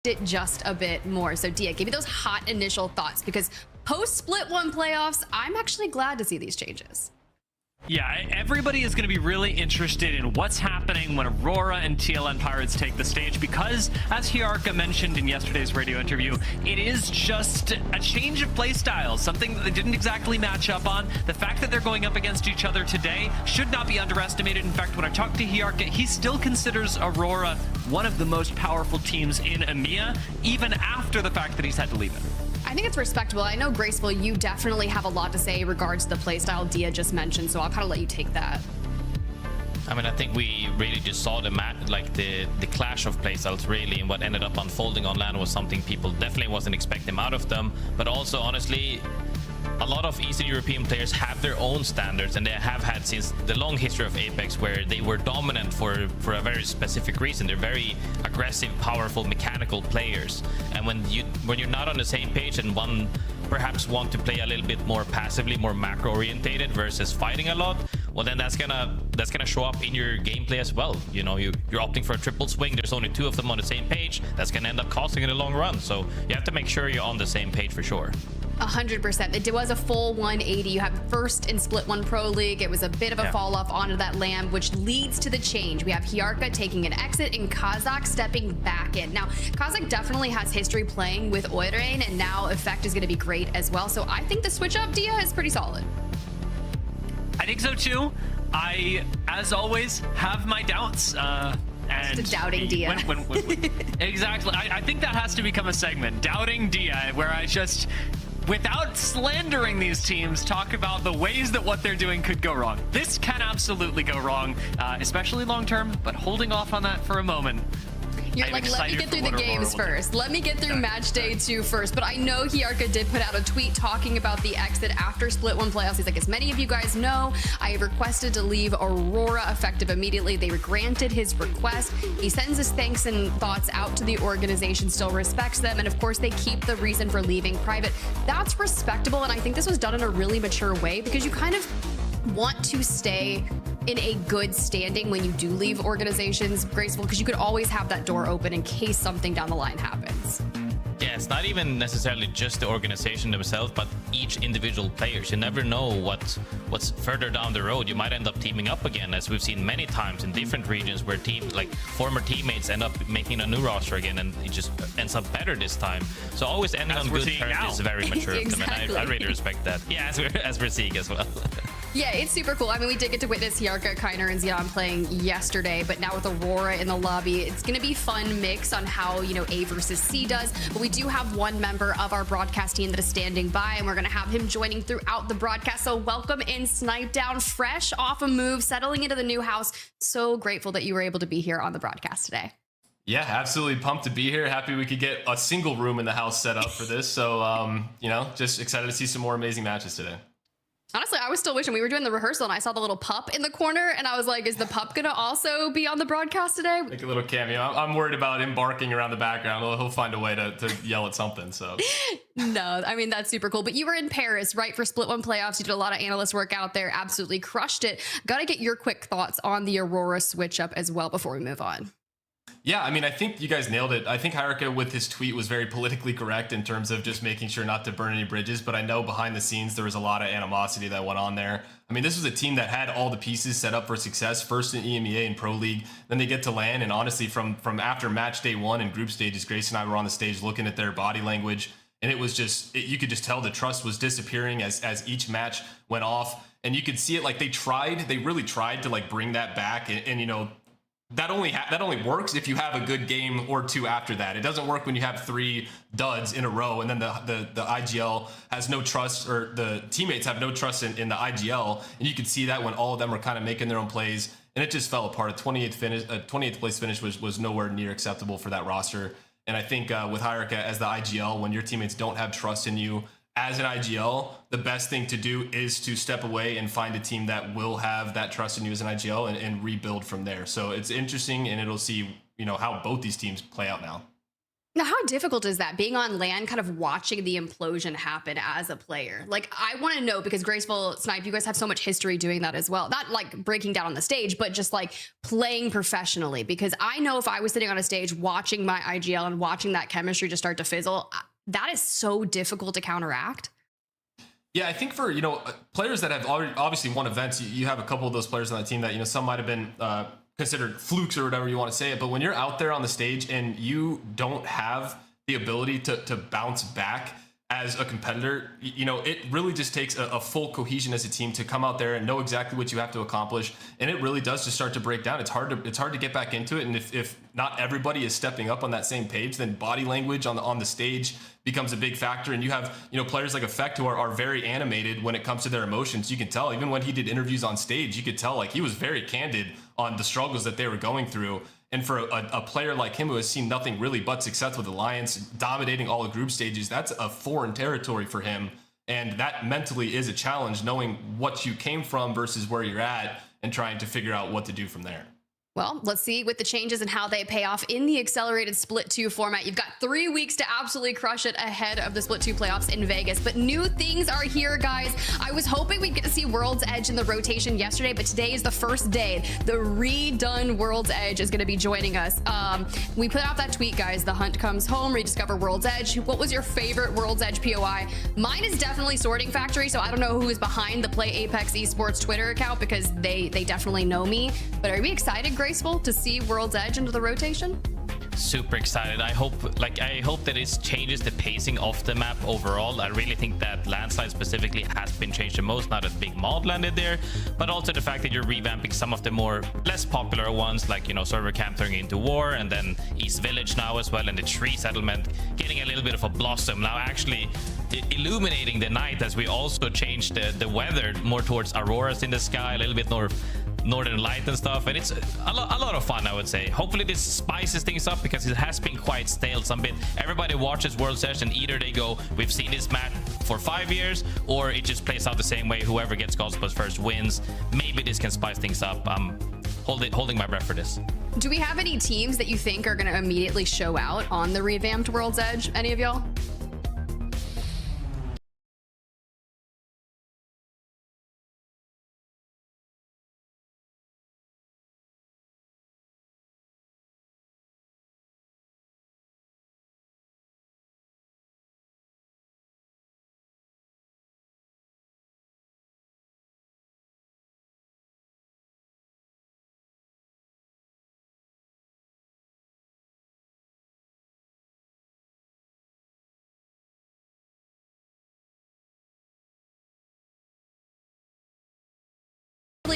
it just a bit more. So Dia, give me those hot initial thoughts, because post Split 1 playoffs, I'm actually glad to see these changes. Yeah, everybody is going to be really interested in what's happening when Aurora and TLN Pirates take the stage, because, as Hiarka mentioned in yesterday's radio interview, it is just a change of play styles, something that they didn't exactly match up on. The fact that they're going up against each other today should not be underestimated. In fact, when I talked to Hiarka, he still considers Aurora one of the most powerful teams in EMEA, even after the fact that he's had to leave it. I think it's respectable. I know, Graceful, you definitely have a lot to say in regards to the playstyle Dia just mentioned, so I'll kind of let you take that. I mean, I think we really just saw the clash of playstyles, really, and what ended up unfolding on LAN was something people definitely wasn't expecting out of them. But also, honestly, a lot of Eastern European players have their own standards, and they have had since the long history of Apex, where they were dominant for a very specific reason. They're very aggressive, powerful, mechanical players, and when you're not on the same page and one perhaps want to play a little bit more passively, more macro orientated versus fighting a lot, well, then that's gonna show up in your gameplay as well. You know, you're opting for a triple swing. There's only two of them on the same page. That's gonna end up costing in the long run. So you have to make sure you're on the same page for sure. 100%. It was a full 180. You have first in Split 1 Pro League. It was a bit of a fall off onto that lamb, which leads to the change. We have Hiarka taking an exit and Kazakh stepping back in. Now, Kazakh definitely has history playing with Oirain, and now Effect is going to be great as well. So I think the switch up, Dia, is pretty solid. I think so too. I, as always, have my doubts. And just a doubting Dia. Exactly. I think that has to become a segment, Doubting Dia, where I just, without slandering these teams, talk about the ways that what they're doing could go wrong. This can absolutely go wrong, especially long term, but holding off on that for a moment. You're like, let me get through the games first. Let me get through match day 2 first. But I know Hiarka did put out a tweet talking about the exit after Split 1 playoffs. He's like, as many of you guys know, I have requested to leave Aurora effective immediately. They granted his request. He sends his thanks and thoughts out to the organization, still respects them. And of course, they keep the reason for leaving private. That's respectable. And I think this was done in a really mature way, because you kind of want to stay in a good standing when you do leave organizations, Graceful, because you could always have that door open in case something down the line happens. Yeah, it's not even necessarily just the organization themselves, but each individual players. You never know what's further down the road. You might end up teaming up again, as we've seen many times in different regions, where former teammates end up making a new roster again, and it just ends up better this time. So always ending on good terms is very mature of them, and I really respect that. Yeah, as we're seeing as well. Yeah, it's super cool. I mean, we did get to witness Hiarka, Kiner, and Xeon playing yesterday, but now with Aurora in the lobby, it's going to be fun mix on how, A versus C does. But we do have one member of our broadcast team that is standing by, and we're going to have him joining throughout the broadcast. So welcome in, Snipe Down, fresh off a move, settling into the new house. So grateful that you were able to be here on the broadcast today. Yeah, absolutely pumped to be here. Happy we could get a single room in the house set up for this. So, just excited to see some more amazing matches today. Honestly, I was still wishing we were doing the rehearsal and I saw the little pup in the corner and I was like, is the pup gonna also be on the broadcast today? Like a little cameo. I'm worried about him barking around the background. He'll find a way to yell at something, so. No, I mean, that's super cool. But you were in Paris, right, for Split 1 playoffs. You did a lot of analyst work out there, absolutely crushed it. Gotta get your quick thoughts on the Aurora switch up as well before we move on. Yeah, I mean, I think you guys nailed it. I think Hiarka with his tweet was very politically correct in terms of just making sure not to burn any bridges, but I know behind the scenes there was a lot of animosity that went on there. I mean, this was a team that had all the pieces set up for success, first in EMEA and Pro League, then they get to LAN, and honestly, from after match day 1 and group stages, Grace and I were on the stage looking at their body language, and it was just, you could just tell the trust was disappearing as each match went off, and you could see it, like they really tried to like bring that back, and that only works if you have a good game or two after that. It doesn't work when you have 3 duds in a row and then the IGL has no trust, or the teammates have no trust in the IGL. And you can see that when all of them are kind of making their own plays, and it just fell apart. A 28th place finish was nowhere near acceptable for that roster. And I think with Hiarka as the IGL, when your teammates don't have trust in you as an IGL, the best thing to do is to step away and find a team that will have that trust in you as an IGL and rebuild from there. So it's interesting, and it'll see, how both these teams play out now. Now, how difficult is that being on land, kind of watching the implosion happen as a player? Like, I want to know, because Graceful, Snipe, you guys have so much history doing that as well. Not like breaking down on the stage, but just like playing professionally. Because I know if I was sitting on a stage watching my IGL and watching that chemistry just start to fizzle, that is so difficult to counteract. Yeah, I think for, players that have already obviously won events, you have a couple of those players on that team that, some might have been considered flukes or whatever you want to say it. But when you're out there on the stage and you don't have the ability to bounce back as a competitor, it really just takes a full cohesion as a team to come out there and know exactly what you have to accomplish. And it really does just start to break down. It's hard to get back into it. And if not everybody is stepping up on that same page, then body language on the stage becomes a big factor. And you have, players like Effect who are very animated when it comes to their emotions. You can tell, even when he did interviews on stage, you could tell like he was very candid on the struggles that they were going through. And for a player like him who has seen nothing really but success with Alliance, dominating all the group stages, that's a foreign territory for him. And that mentally is a challenge, knowing what you came from versus where you're at and trying to figure out what to do from there. Well, let's see with the changes and how they pay off in the accelerated Split 2 format. You've got 3 weeks to absolutely crush it ahead of the Split 2 playoffs in Vegas. But new things are here, guys. I was hoping we'd get to see World's Edge in the rotation yesterday, but today is the first day. The redone World's Edge is going to be joining us. We put out that tweet, guys. The hunt comes home, rediscover World's Edge. What was your favorite World's Edge POI? Mine is definitely Sorting Factory, so I don't know who is behind the Play Apex Esports Twitter account because they definitely know me. But are we excited, Graceful, to see World's Edge into the rotation? Super excited. I hope that it changes the pacing of the map overall. I really think that Landslide specifically has been changed the most now that Big Mod landed there, but also the fact that you're revamping some of the more less popular ones, like Server Camp turning into War, and then East Village now as well, and the Tree Settlement getting a little bit of a blossom now, actually illuminating the night as we also changed the weather more towards auroras in the sky, a little bit more northern light and stuff, and it's a lot of fun, I would say. Hopefully this spices things up because it has been quite stale. Everybody watches World's Edge and either they go, we've seen this map for 5 years, or it just plays out the same way. Whoever gets Gospels first wins. Maybe this can spice things up. I'm holding my breath for this. Do we have any teams that you think are going to immediately show out on the revamped World's Edge? Any of y'all?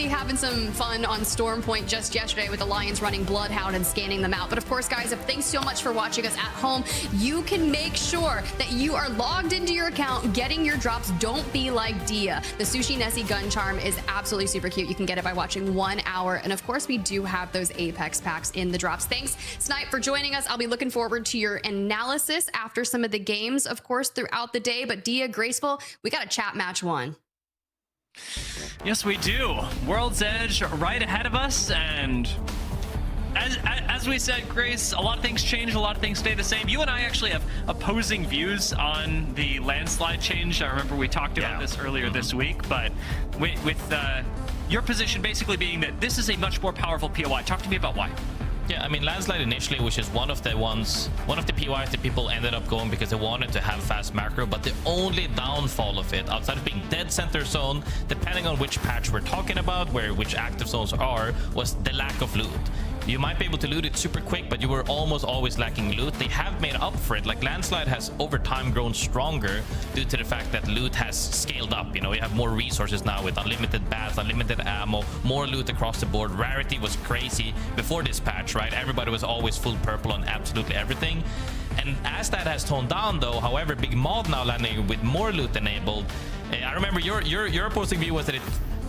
Having some fun on Storm Point just yesterday with Alliance running Bloodhound and scanning them out. But of course, guys, thanks so much for watching us at home. You can make sure that you are logged into your account, getting your drops. Don't be like Dia. The Sushi Nessie gun charm is absolutely super cute. You can get it by watching 1 hour. And of course, we do have those Apex packs in the drops. Thanks, Snipe, for joining us. I'll be looking forward to your analysis after some of the games, of course, throughout the day. But Dia, Graceful, we got a chat match 1. Yes, we do. World's Edge right ahead of us, and as we said, Grace, a lot of things change, a lot of things stay the same. You and I actually have opposing views on the landslide change. I remember we talked about this earlier this week, but with your position basically being that this is a much more powerful POI. Talk to me about why. Yeah, I mean, Landslide initially, which is one of the POIs that people ended up going because they wanted to have fast macro, but the only downfall of it, outside of being dead center zone, depending on which patch we're talking about, which active zones are, was the lack of loot. You might be able to loot it super quick, but you were almost always lacking loot. They have made up for it. Like, Landslide has over time grown stronger due to the fact that loot has scaled up. You have more resources now with unlimited baths, unlimited ammo, more loot across the board. Rarity was crazy before this patch, right? Everybody was always full purple on absolutely everything. And as that has toned down, though, however, Big Mod now landing with more loot enabled. I remember your opposing view was that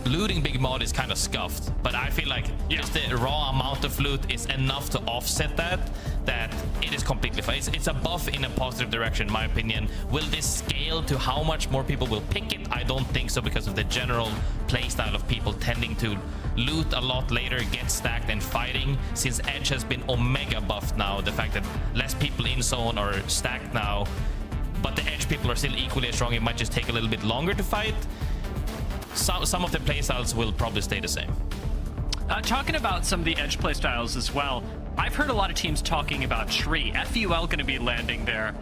looting Big Mod is kind of scuffed, but I feel like just the raw amount of loot is enough to offset that. that it is completely fine. It's a buff in a positive direction, in my opinion. Will this scale to how much more people will pick it? I don't think so, because of the general playstyle of people tending to loot a lot later, get stacked and fighting. Since Edge has been omega buffed now, the fact that less people in zone are stacked now, but the Edge people are still equally as strong, it might just take a little bit longer to fight. Some of the playstyles will probably stay the same. Talking about some of the Edge playstyles as well, I've heard a lot of teams talking about Tree. FUL going to be landing there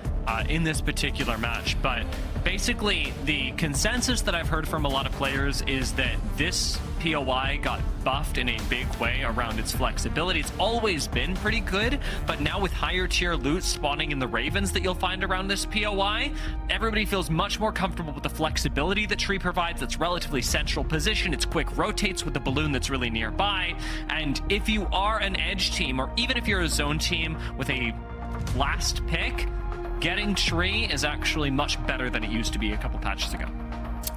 in this particular match, but basically the consensus that I've heard from a lot of players is that this POI got buffed in a big way around its flexibility. It's always been pretty good, but now with higher tier loot spawning in the Ravens that you'll find around this POI, everybody feels much more comfortable with the flexibility that Tree provides. That's relatively central position. It's quick rotates with the balloon that's really nearby. And if you are an Edge team, or even if you're a zone team with a last pick, getting Tree is actually much better than it used to be a couple patches ago.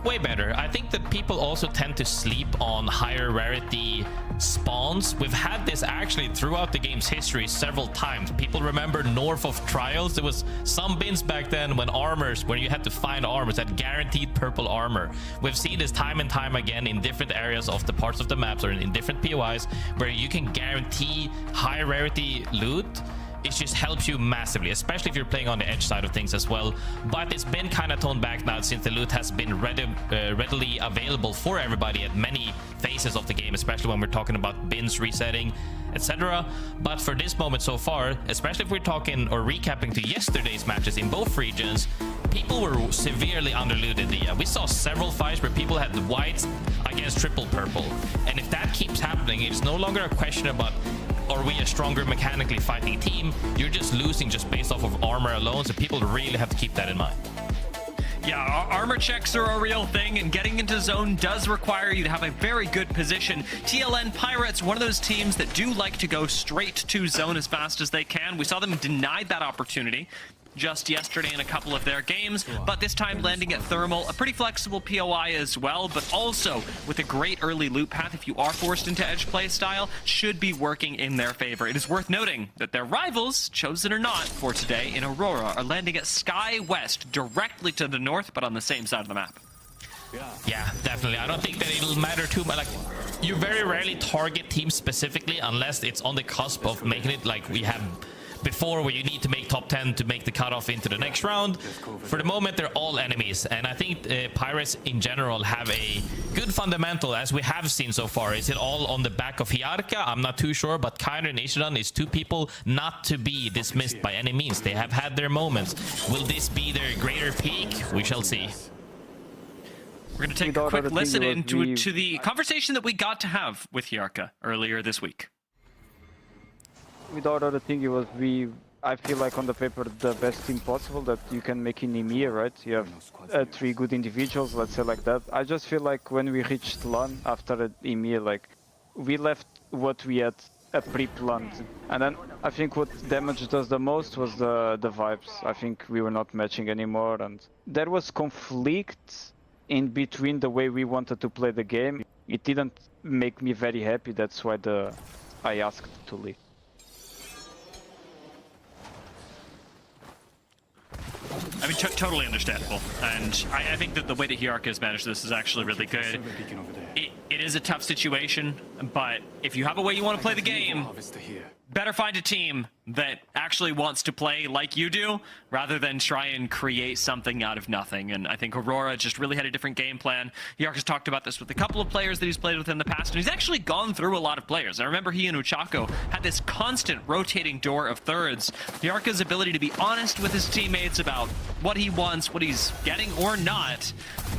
Way better. I think that people also tend to sleep on higher rarity spawns. We've had this actually throughout the game's history several times. People remember north of Trials, there was some bins back then when armors, where you had to find armors that guaranteed purple armor. We've seen this time and time again in different areas of the parts of the maps or in different POIs where you can guarantee high rarity loot. It just helps you massively, especially if you're playing on the Edge side of things as well. But it's been kind of toned back now since the loot has been readily available for everybody at many phases of the game, especially when we're talking about bins resetting, etc. But for this moment so far, especially if we're talking or recapping to yesterday's matches in both regions, people were severely underlooted. We saw several fights where people had whites against triple purple. And if that keeps happening, it's no longer a question about are we a stronger mechanically fighting team? You're just losing just based off of armor alone, so people really have to keep that in mind. Yeah, armor checks are a real thing, and getting into zone does require you to have a very good position. TLN Pirates, one of those teams that do like to go straight to zone as fast as they can. We saw them denied that opportunity just yesterday in a couple of their games, but this time landing at Thermal, a pretty flexible POI as well, but also with a great early loot path if you are forced into Edge play style, should be working in their favor. It is worth noting that their rivals, chosen or not for today in Aurora, are landing at Sky West, directly to the north, but on the same side of the map. Yeah, definitely. I don't think that it'll matter too much. Like, you very rarely target teams specifically unless it's on the cusp of making it like we have before, where you need to make top 10 to make the cutoff into the next round. For the moment, they're all enemies, and I think Pirates in general have a good fundamental, as we have seen so far. Is it all on the back of Hiarka? I'm not too sure, but Kainer and Ishidan is two people not to be dismissed by any means. They have had their moments. Will this be their greater peak? We shall see. We're going to take a quick listen into the conversation that we got to have with Hiarka earlier this week. Without other thing, it was I feel like on the paper the best team possible that you can make in EMEA, right? You have 3 good individuals, let's say like that. I just feel like when we reached LAN after EMEA, like we left what we had pre-planned, and then I think what damaged us the most was the vibes. I think we were not matching anymore, and there was conflict in between the way we wanted to play the game. It didn't make me very happy. That's why I asked to leave. I mean, totally understandable, and I think that the way that Hiarka has managed this is actually really good. It is a tough situation, but if you have a way you want to play the game, better find a team that actually wants to play like you do, rather than try and create something out of nothing. And I think Aurora just really had a different game plan. Hiarka's talked about this with a couple of players that he's played with in the past, and he's actually gone through a lot of players. I remember he and Uchako had this constant rotating door of thirds. Hiarka's ability to be honest with his teammates about what he wants, what he's getting or not,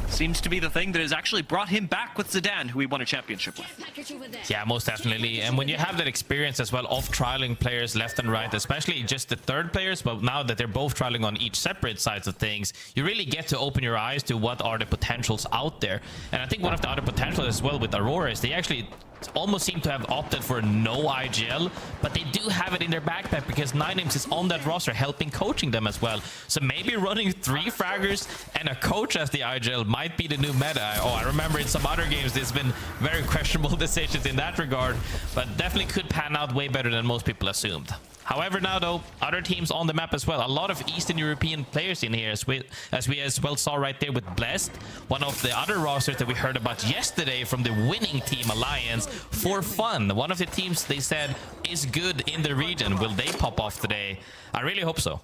seems to be the thing that has actually brought him back with Zidane, who he won a championship with. Yeah, most definitely. And when you have that experience as well of trialing players left and right, especially just the third players, but now that they're both trialing on each separate sides of things, you really get to open your eyes to what are the potentials out there. And I think one of the other potentials as well with Aurora is they actually almost seem to have opted for no IGL, but they do have it in their backpack because Ninenames is on that roster helping coaching them as well. So maybe running 3 fraggers and a coach as the IGL might be the new meta. Oh, I remember in some other games there's been very questionable decisions in that regard, but definitely could pan out way better than most people assumed. However, now though, other teams on the map as well. A lot of Eastern European players in here, as we as well saw right there with Blessed, one of the other rosters that we heard about yesterday from the winning team Alliance. ForFun, one of the teams they said is good in the region. Will they pop off today? I really hope so.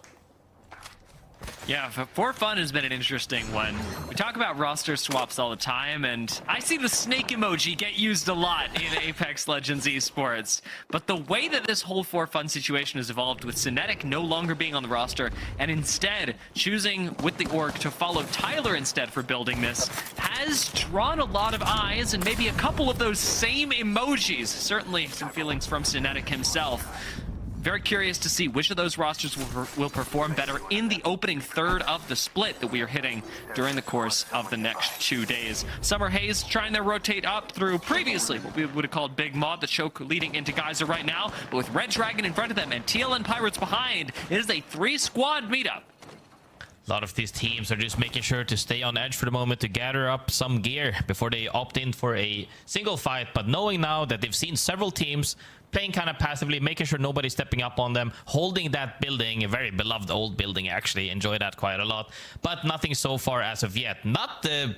Yeah, ForFun has been an interesting one. We talk about roster swaps all the time, and I see the snake emoji get used a lot in Apex Legends Esports. But the way that this whole ForFun situation has evolved, with Synetic no longer being on the roster, and instead choosing with the org to follow Tyler instead for building this, has drawn a lot of eyes, and maybe a couple of those same emojis. Certainly some feelings from Synetic himself. Very curious to see which of those rosters will perform better in the opening third of the split that we are hitting during the course of the next 2 days. Summer Haze trying to rotate up through previously what we would have called Big Mod, the choke leading into Geyser right now, but with Red Dragon in front of them and TLN Pirates behind, it is a 3-squad meetup. A lot of these teams are just making sure to stay on edge for the moment to gather up some gear before they opt in for a single fight, but knowing now that they've seen several teams playing kind of passively, making sure nobody's stepping up on them, holding that building, a very beloved old building, actually enjoy that quite a lot, but nothing so far as of yet. Not to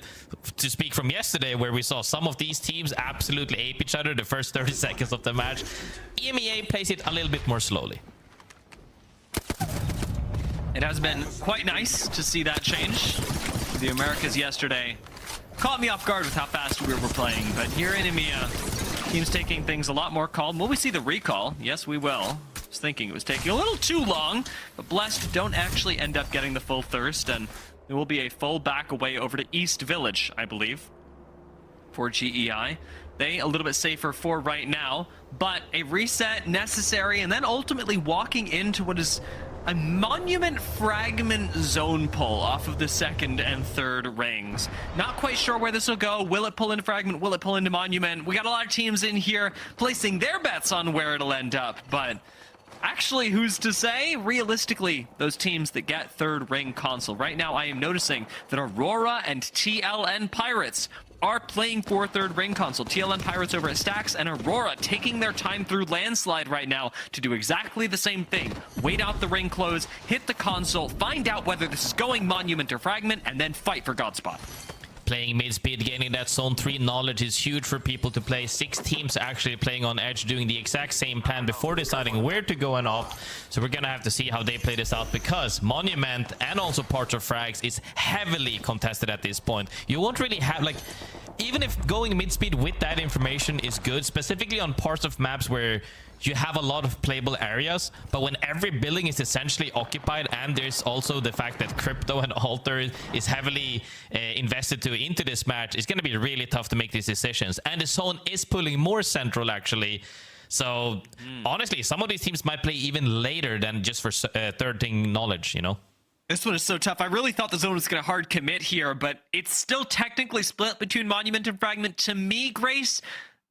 speak from yesterday, where we saw some of these teams absolutely ape each other the first 30 seconds of the match. EMEA plays it a little bit more slowly. It has been quite nice to see that change. The Americas yesterday caught me off guard with how fast we were playing, but here in EMEA, teams taking things a lot more calm. Will we see the recall? Yes, we will. I was thinking it was taking a little too long, but Blessed don't actually end up getting the full thirst, and there will be a full back away over to East Village, I believe, for GEI. They a little bit safer for right now, but a reset necessary, and then ultimately walking into what is a monument fragment zone pull off of the second and third rings. Not quite sure where this will go. Will it pull into fragment? Will it pull into monument? We got a lot of teams in here placing their bets on where it'll end up, but actually, who's to say? Realistically, those teams that get third ring console. Right now, I am noticing that Aurora and TLN Pirates are playing for third ring console. TLN Pirates over at Stacks, and Aurora taking their time through Landslide right now to do exactly the same thing. Wait out the ring close, hit the console, find out whether this is going monument or fragment, and then fight for Godspot. Playing mid-speed, gaining that zone 3 knowledge is huge for people to play. 6 teams actually playing on edge, doing the exact same plan before deciding where to go and opt. So we're gonna have to see how they play this out, because monument and also parts of frags is heavily contested at this point. You won't really have, like, even if going mid-speed with that information is good, specifically on parts of maps where you have a lot of playable areas, but when every building is essentially occupied, and there's also the fact that Crypto and Alter is heavily invested into this match, it's going to be really tough to make these decisions. And the zone is pulling more central, actually. So honestly, some of these teams might play even later than just for third thing knowledge, you know? This one is so tough. I really thought the zone was going to hard commit here, but it's still technically split between monument and fragment. To me, Grace,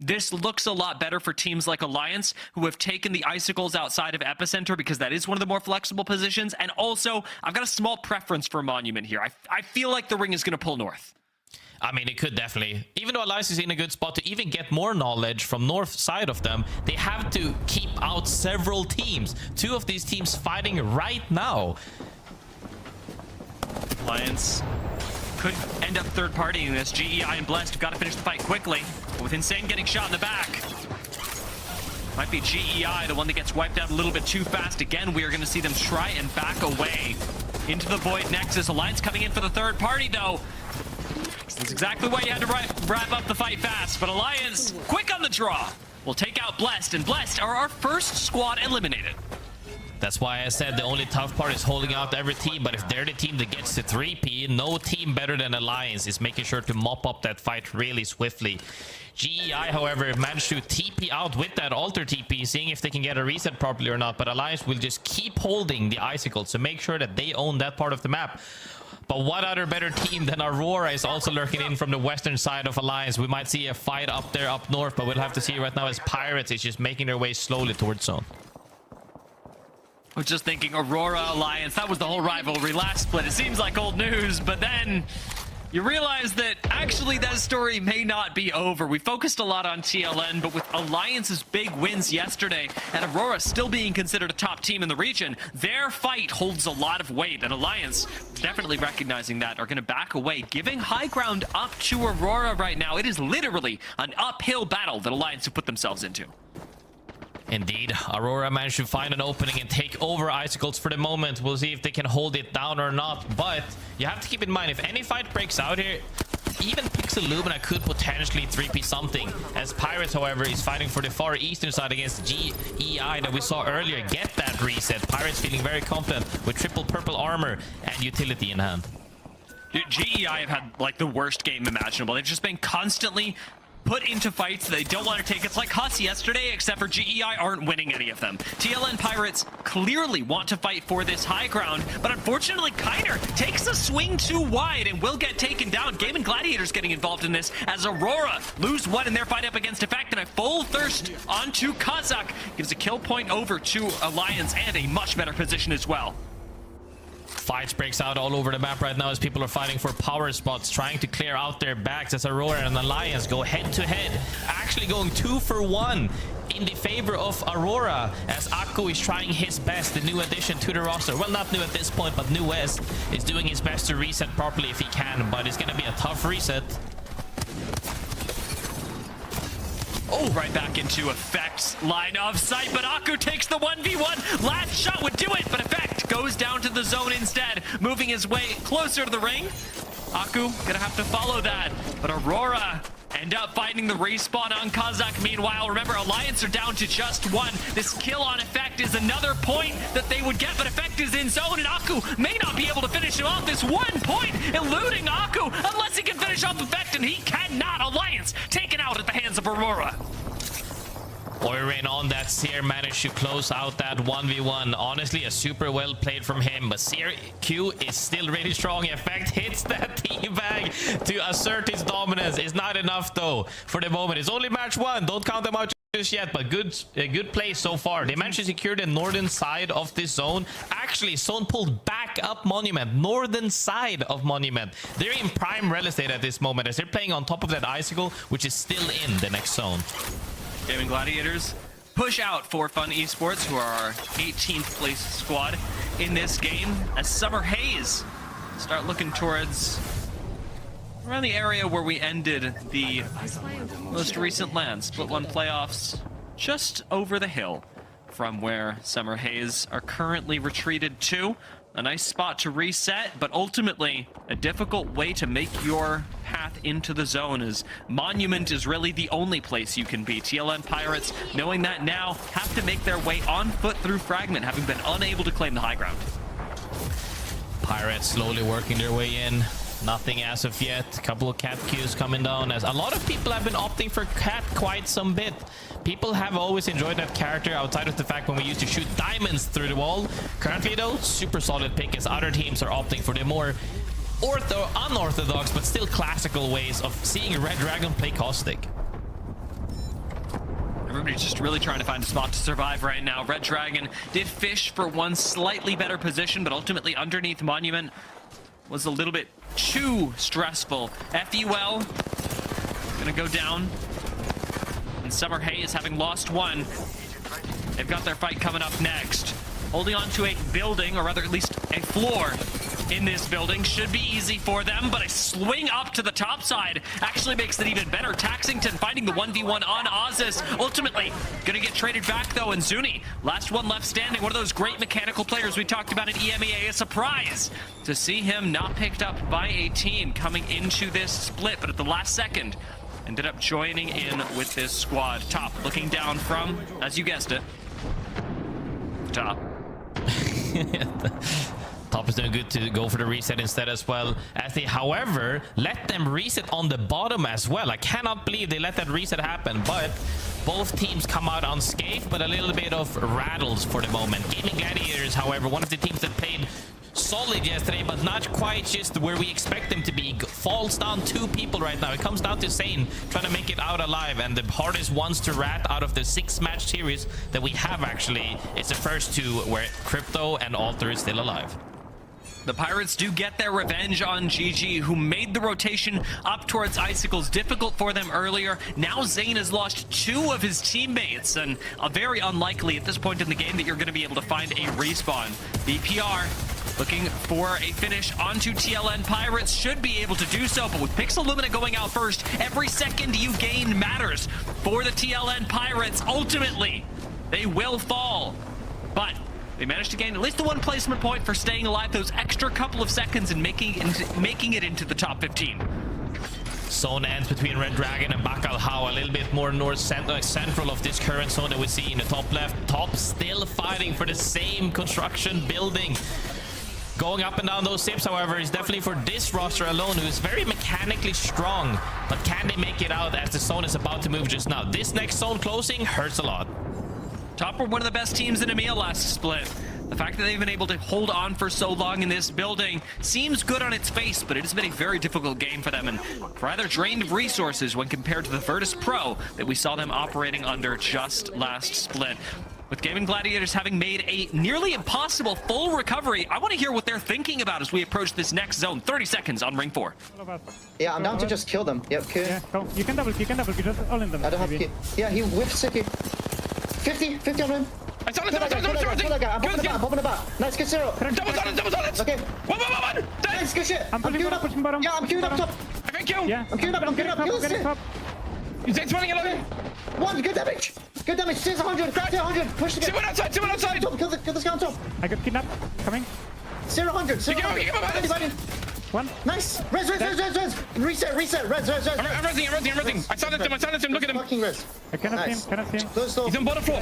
this looks a lot better for teams like Alliance, who have taken the icicles outside of Epicenter, because that is one of the more flexible positions. And also, I've got a small preference for monument here. I feel like the ring is going to pull north. I mean, it could definitely. Even though Alliance is in a good spot to even get more knowledge from north side of them, they have to keep out several teams. 2 of these teams fighting right now. Alliance could end up third partying this. GEI and Blessed have got to finish the fight quickly. But with Insane getting shot in the back, might be GEI, the one that gets wiped out a little bit too fast. Again, we are going to see them try and back away into the Void Nexus. Alliance coming in for the third party, though. That's exactly why you had to wrap up the fight fast. But Alliance, quick on the draw, will take out Blessed, and Blessed are our first squad eliminated. That's why I said the only tough part is holding out every team, but if they're the team that gets to 3P, no team better than Alliance is making sure to mop up that fight really swiftly. GEI, however, managed to TP out with that Alter TP, seeing if they can get a reset properly or not, but Alliance will just keep holding the icicles to make sure that they own that part of the map. But what other better team than Aurora is also lurking in from the western side of Alliance? We might see a fight up there, up north, but we'll have to see right now as Pirates is just making their way slowly towards zone. I was just thinking Aurora Alliance, that was the whole rivalry last split. It seems like old news, but then you realize that actually that story may not be over. We focused a lot on TLN, but with Alliance's big wins yesterday and Aurora still being considered a top team in the region, their fight holds a lot of weight, and Alliance, definitely recognizing that, are going to back away, giving high ground up to Aurora right now. It is literally an uphill battle that Alliance have put themselves into. Indeed, Aurora managed to find an opening and take over Icicles for the moment. We'll see if they can hold it down or not, but you have to keep in mind, if any fight breaks out here, even Pixel Lumina could potentially 3P something, as Pirates, however, is fighting for the far eastern side against GEI that we saw earlier get that reset. Pirates feeling very confident with triple purple armor and utility in hand. Dude, GEI have had like the worst game imaginable. They've just been constantly put into fights they don't want to take. It's like Huss yesterday, except for GEI aren't winning any of them. TLN Pirates clearly want to fight for this high ground, but unfortunately Kiner takes a swing too wide and will get taken down. GaiminGladiators getting involved in this as Aurora lose one in their fight up against Effect, and a full thirst onto Kazakh gives a kill point over to Alliance and a much better position as well. Fights breaks out all over the map right now as people are fighting for power spots, trying to clear out their backs as Aurora and Alliance go head to head, actually going 2 for 1 in the favor of Aurora as Akko is trying his best, the new addition to the roster. Well, not new at this point, but New West is doing his best to reset properly if he can, but it's going to be a tough reset. Oh, right back into Effect's line of sight, but Akko takes the 1v1. Last shot would do it, but Effect goes down to the zone instead, moving his way closer to the ring. Akko gonna have to follow that, but Aurora end up finding the respawn on Kazakh. Meanwhile, remember, Alliance are down to just 1. This kill on Effect is another point that they would get, but Effect is in zone, and Akko may not be able to finish him off. This 1 point eluding Akko, unless he can finish off Effect, and he cannot. Alliance taken out at the hands of Aurora. Oirein on that, Seer managed to close out that 1v1. Honestly, a super well played from him, but Seer Q is still really strong. Effect hits that teabag to assert his dominance. It's not enough though for the moment. It's only match 1. Don't count them out just yet, but good play so far. They managed to secure the northern side of this zone. Actually, zone pulled back up Monument, northern side of Monument. They're in prime real estate at this moment as they're playing on top of that icicle, which is still in the next zone. GaiminGladiators push out ForFun Esports, who are our 18th place squad in this game, as Summer Haze start looking towards around the area where we ended the most recent LAN Split 1 playoffs, just over the hill from where Summer Haze are currently retreated to. A nice spot to reset, but ultimately a difficult way to make your path into the zone, as Monument is really the only place you can be. TLN Pirates, knowing that now, have to make their way on foot through Fragment, having been unable to claim the high ground. Pirates slowly working their way in. Nothing as of yet. A couple of cat queues coming down, as a lot of people have been opting for cat quite some bit. People have always enjoyed that character outside of the fact when we used to shoot diamonds through the wall. Currently though, super solid pick as other teams are opting for the more unorthodox but still classical ways of seeing Red Dragon play Caustic. Everybody's just really trying to find a spot to survive right now. Red Dragon did fish for one slightly better position, but ultimately underneath Monument was a little bit too stressful. FUL gonna go down, and Summer Haze, having lost 1, they've got their fight coming up next. Holding on to a building, or rather at least a floor in this building, should be easy for them, but a swing up to the top side actually makes it even better. Taxington finding the 1v1 on Ozis. Ultimately, gonna get traded back though, and Zuni, last one left standing, one of those great mechanical players we talked about in EMEA. A surprise to see him not picked up by a team coming into this split, but at the last second, ended up joining in with this squad. Top looking down from, as you guessed it, Top. Top is doing good to go for the reset instead as well, as they, however, let them reset on the bottom as well. I cannot believe they let that reset happen, but both teams come out unscathed, but a little bit of rattles for the moment. GaiminGladiators, however, one of the teams that played solid yesterday, but not quite just where we expect them to be. Falls down 2 people right now. It comes down to Zane trying to make it out alive, and the hardest ones to rat out of the 6-match series that we have actually is the first 2 where Crypto and Alter is still alive. The Pirates do get their revenge on GG, who made the rotation up towards Icicles difficult for them earlier. Now Zane has lost 2 of his teammates, and very unlikely at this point in the game that you're going to be able to find a respawn. BPR looking for a finish onto TLN Pirates, should be able to do so, but with Pixel Lumina going out first, every second you gain matters for the TLN Pirates. Ultimately, they will fall, but they managed to gain at least the 1 placement point for staying alive those extra couple of seconds and making it into the top 15. Zone ends between Red Dragon and Bacalhau, a little bit more north central of this current zone that we see in the top left. Top still fighting for the same construction building. Going up and down those tips, however, is definitely for this roster alone, who is very mechanically strong. But can they make it out as the zone is about to move just now? This next zone closing hurts a lot. Top were one of the best teams in EMEA last split. The fact that they've been able to hold on for so long in this building seems good on its face, but it has been a very difficult game for them and rather drained of resources when compared to the Virtus Pro that we saw them operating under just last split. With GaiminGladiators having made a nearly impossible full recovery, I want to hear what they're thinking about as we approach this next zone. 30 seconds on ring 4. Yeah, I'm down to just kill them. Yep, kill. Yeah, go. You can double, just all in them. I don't have maybe. kill. Yeah, he whiffed City. 50 on him. I saw it, I'm popping the bat. Nice, good zero. Double on it. Okay. One. Nice, good shit. I'm queuing up, pushing bottom. Yeah, I'm queuing up top. I think you. Yeah. I'm queuing up. Kill Getting it. top. Zane's running along. 1, good damage. Good damage. Stay 100. Stay 100. Push the game. Someone outside. Kill this guy on top. I got kidnapped. Coming. 0-100. You give him a One. Nice. Res. Reset. Res. I'm resing. I silenced him. Look at him. Fucking res. I cannot see him. Close door. He's on bottom floor.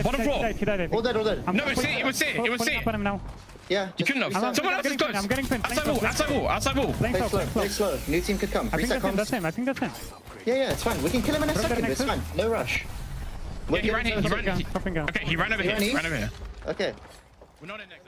He died, I think. All dead. I'm No, it was C. pulling up on him now. Yeah. You couldn't have. Someone else is close. I'm getting pinned. Outside wall. Playing Play slow. New team could come. I think Reset that's comms. him. I think that's him. Yeah, it's fine. We can kill him in a Brother second. next It's to- fine. No rush. Yeah, he ran here. Popping gun. Okay, he ran over He here. ran east? Okay. We're not in next.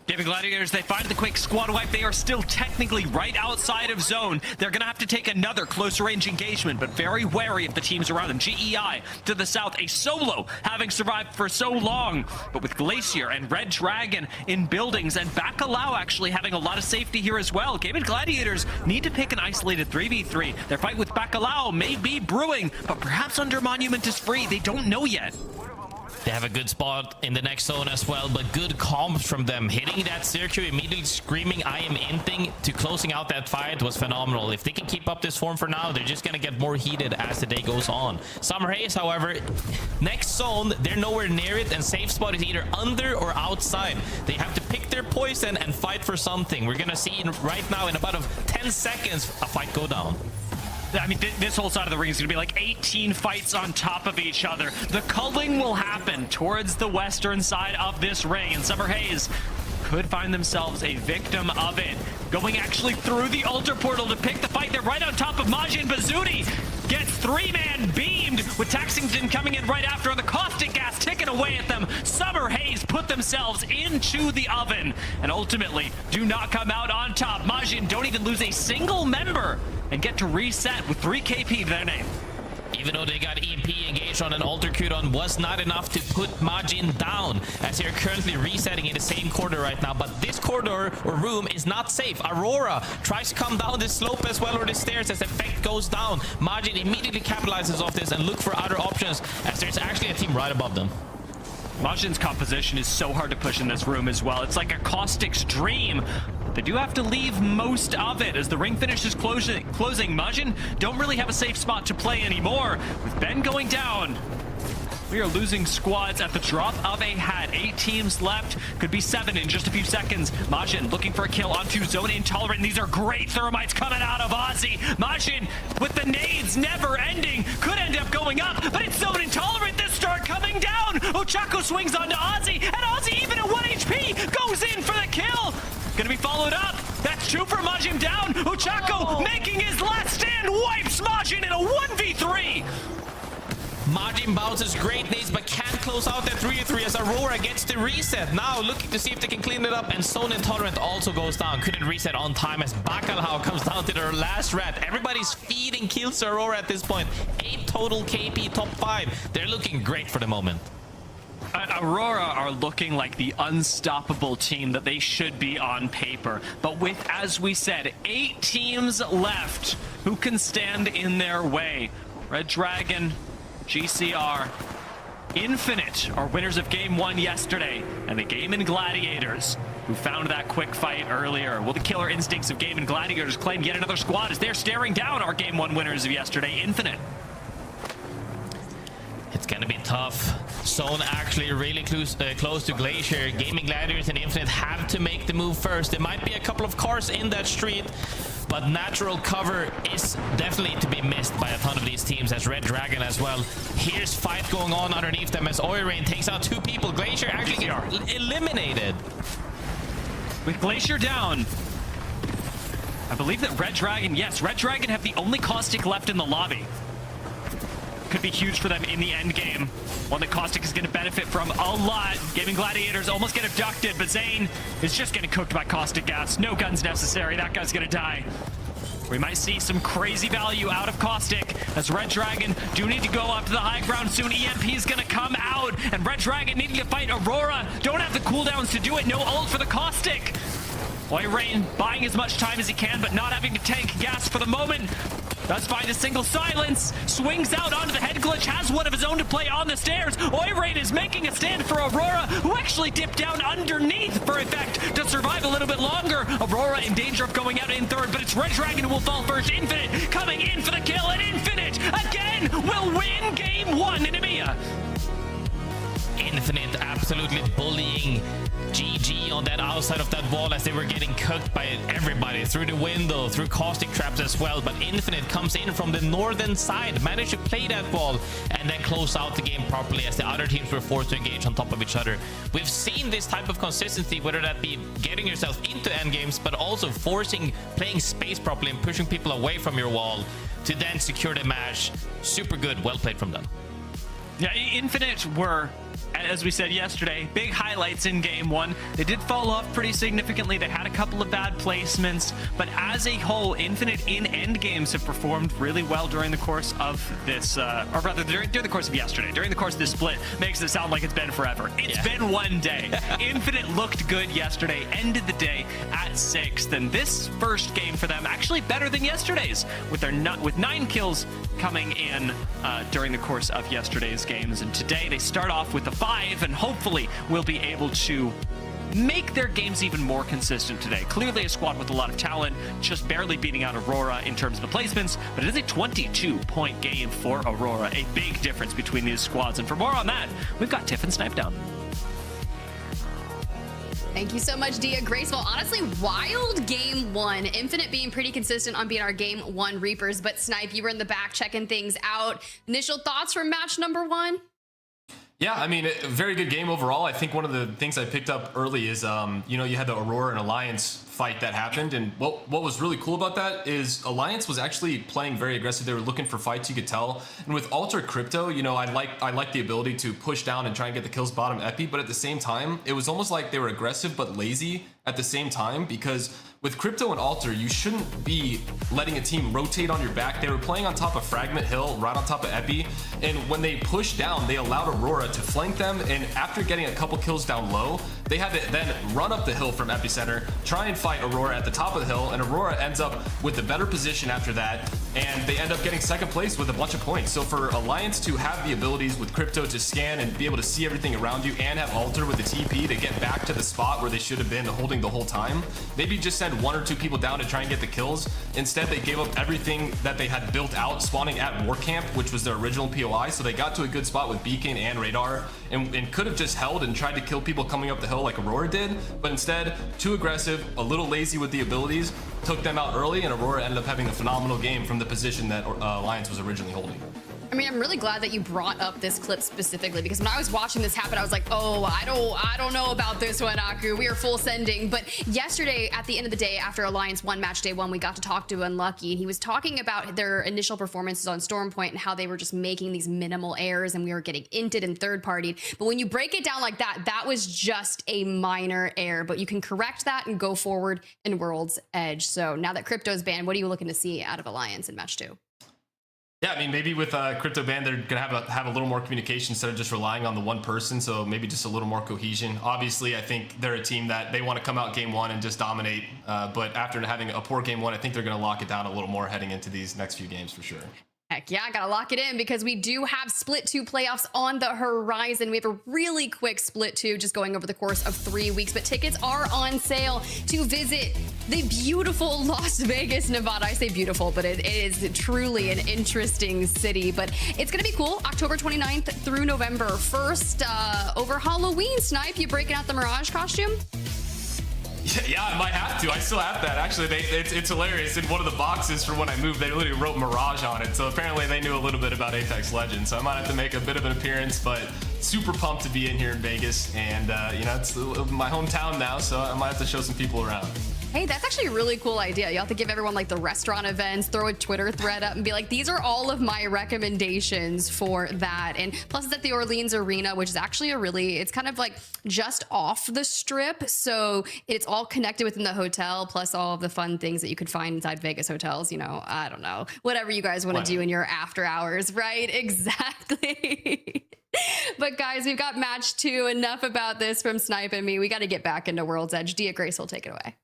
GaiminGladiators, they find the quick squad wipe. They are still technically right outside of zone. They're going to have to take another closer range engagement, but very wary of the teams around them. GEI to the south, a solo having survived for so long, but with Glacier and Red Dragon in buildings and Bacalhau actually having a lot of safety here as well. GaiminGladiators need to pick an isolated 3v3. Their fight with Bacalhau may be brewing, but perhaps under Monument is free. They don't know yet. They have a good spot in the next zone as well, but good comms from them. Hitting that circuit, immediately screaming I am inting to closing out that fight was phenomenal. If they can keep up this form for now, they're just going to get more heated as the day goes on. Summer Haze, however, next zone, they're nowhere near it, and safe spot is either under or outside. They have to pick their poison and fight for something. We're going to see right now in about 10 seconds a fight go down. I mean, this whole side of the ring is going to be like 18 fights on top of each other. The culling will happen towards the western side of this ring, and Summer Haze could find themselves a victim of it. Going actually through the altar portal to pick the fight. They're right on top of Majin. Bazooty gets 3-man beamed with Taxington coming in right after. The caustic gas ticking away at them. Summer Haze put themselves into the oven and ultimately do not come out on top. Majin don't even lose a single member and get to reset with 3 KP to their name. Even though they got EP engaged on an alter cooldown, was not enough to put Majin down, as they're currently resetting in the same corridor right now. But this corridor or room is not safe. Aurora tries to come down this slope as well, or the stairs, as effect goes down. Majin immediately capitalizes off this and look for other options, as there's actually a team right above them. Majin's composition is so hard to push in this room as well. It's like a caustic's dream. They do have to leave most of it as the ring finishes closing. Majin don't really have a safe spot to play anymore. With Ben going down, we are losing squads at the drop of a hat. 8 teams left. Could be 7 in just a few seconds. Majin looking for a kill onto Zone Intolerant. These are great thermites coming out of Ozzy. Majin with the nades never ending. Could end up going up, but it's Zone Intolerant this start coming down. Ochako swings onto Ozzy, and Ozzy even at 1 HP goes in for the kill. Gonna be followed up. That's 2 for Majin down. Ochako making his last stand, wipes Majin in a 1v3. Majin bounces great nades, but can't close out that 3-3 as Aurora gets the reset. Now looking to see if they can clean it up, and Zone Intolerant also goes down. Couldn't reset on time as Bacalhau comes down to their last rat. Everybody's feeding kills to Aurora at this point. 8 total KP, top 5. They're looking great for the moment. Aurora are looking like the unstoppable team that they should be on paper. But with, as we said, 8 teams left, who can stand in their way? Red Dragon, GCR, Infinite are winners of Game 1 yesterday, and the GaiminGladiators, who found that quick fight earlier. Will the killer instincts of GaiminGladiators claim yet another squad as they're staring down our Game 1 winners of yesterday, Infinite? It's gonna be tough. Zone actually really close to Glacier. GaiminGladiators and Infinite have to make the move first. There might be a couple of cars in that street, but natural cover is definitely to be missed by a ton of these teams, as Red Dragon as well. Here's fight going on underneath them as Oirain takes out 2 people. Glacier actually gets eliminated. With Glacier down, I believe that Red Dragon, yes, Red Dragon have the only Caustic left in the lobby. Could be huge for them in the end game. One that Caustic is going to benefit from a lot. GaiminGladiators almost get abducted, but Zane is just getting cooked by Caustic gas. No guns necessary. That guy's going to die. We might see some crazy value out of Caustic, as Red Dragon do need to go up to the high ground soon. EMP is going to come out, and Red Dragon needing to fight Aurora. Don't have the cooldowns to do it. No ult for the Caustic. Oirain buying as much time as he can, but not having to tank gas for the moment. Does find a single silence, swings out onto the head glitch, has one of his own to play on the stairs. Oirain is making a stand for Aurora, who actually dipped down underneath for effect to survive a little bit longer. Aurora in danger of going out in third, but it's Red Dragon who will fall first. Infinite coming in for the kill, and Infinite again will win Game 1 in EMEA. Infinite absolutely bullying GG on that outside of that wall as they were getting cooked by everybody through the window, through Caustic traps as well. But Infinite comes in from the northern side, managed to play that wall and then close out the game properly as the other teams were forced to engage on top of each other. We've seen this type of consistency, whether that be getting yourself into endgames, but also playing space properly and pushing people away from your wall to then secure the match. Super good, well played from them. Yeah, Infinite were, as we said yesterday, big highlights in Game 1. They did fall off pretty significantly. They had a couple of bad placements, but as a whole, Infinite in end games have performed really well during the course of this, or rather during the course of yesterday. During the course of this split, makes it sound like it's been forever. It's been one day. Infinite looked good yesterday, ended the day at 6th, and this first game for them actually better than yesterday's, with 9 kills coming in during the course of yesterday's games. And today they start off with the 5, and hopefully will be able to make their games even more consistent today. Clearly a squad with a lot of talent, just barely beating out Aurora in terms of the placements, but it is a 22-point game for Aurora. A big difference between these squads. And for more on that, we've got Tiff and Snipe down. Thank you so much, Dia. Graceful. Honestly, wild Game 1. Infinite being pretty consistent on being our Game 1 Reapers, but Snipe, you were in the back checking things out. Initial thoughts from match number 1? Yeah, I mean, a very good game overall. I think one of the things I picked up early is, you know, you had the Aurora and Alliance fight that happened, and what was really cool about that is Alliance was actually playing very aggressive. They were looking for fights, you could tell. And with Alter Crypto, you know, I like the ability to push down and try and get the kills bottom epi, but at the same time, it was almost like they were aggressive but lazy at the same time, because with Crypto and Alter, you shouldn't be letting a team rotate on your back. They were playing on top of Fragment Hill, right on top of Epi, and when they pushed down, they allowed Aurora to flank them, and after getting a couple kills down low, they had to then run up the hill from Epicenter, try and fight Aurora at the top of the hill, and Aurora ends up with the better position after that, and they end up getting second place with a bunch of points. So for Alliance to have the abilities with Crypto to scan and be able to see everything around you, and have Alter with the TP to get back to the spot where they should have been holding the whole time, maybe just send 1 or 2 people down to try and get the kills. Instead, they gave up everything that they had built out, spawning at War Camp, which was their original POI, so they got to a good spot with Beacon and Radar, and could have just held and tried to kill people coming up the hill like Aurora did, but instead, too aggressive, a little lazy with the abilities, took them out early, and Aurora ended up having a phenomenal game from the position that Alliance was originally holding. I mean, I'm really glad that you brought up this clip specifically, because when I was watching this happen, I was like, oh, I don't know about this one, Aku. We are full sending. But yesterday, at the end of the day, after Alliance 1 match day 1, we got to talk to Unlucky, and he was talking about their initial performances on Stormpoint and how they were just making these minimal errors and we were getting inted and third-partied. But when you break it down like that, that was just a minor error. But you can correct that and go forward in World's Edge. So now that Crypto's banned, what are you looking to see out of Alliance in match 2? Yeah, I mean, maybe with Crypto Band, they're gonna have a little more communication instead of just relying on the one person. So maybe just a little more cohesion. Obviously, I think they're a team that they want to come out game 1 and just dominate. But after having a poor game 1, I think they're gonna lock it down a little more heading into these next few games for sure. Heck yeah, I gotta lock it in because we do have Split 2 playoffs on the horizon. We have a really quick Split 2 just going over the course of 3 weeks, but tickets are on sale to visit the beautiful Las Vegas, Nevada. I say beautiful, but it is truly an interesting city, but it's gonna be cool. October 29th through November 1st. Over Halloween, Snipe, you breaking out the Mirage costume? Yeah, I might have to. I still have that. Actually, it's hilarious. In one of the boxes for when I moved, they literally wrote Mirage on it. So apparently they knew a little bit about Apex Legends. So I might have to make a bit of an appearance, but super pumped to be in here in Vegas. And, you know, it's my hometown now, so I might have to show some people around. Hey, that's actually a really cool idea. You have to give everyone like the restaurant events, throw a Twitter thread up and be like, these are all of my recommendations for that. And plus it's at the Orleans Arena, which is actually it's kind of like just off the strip. So it's all connected within the hotel, plus all of the fun things that you could find inside Vegas hotels. You know, I don't know, whatever you guys want to do in your after hours, right? Exactly. But guys, we've got match 2. Enough about this from Snipe and me. We got to get back into World's Edge. Dia Grace will take it away.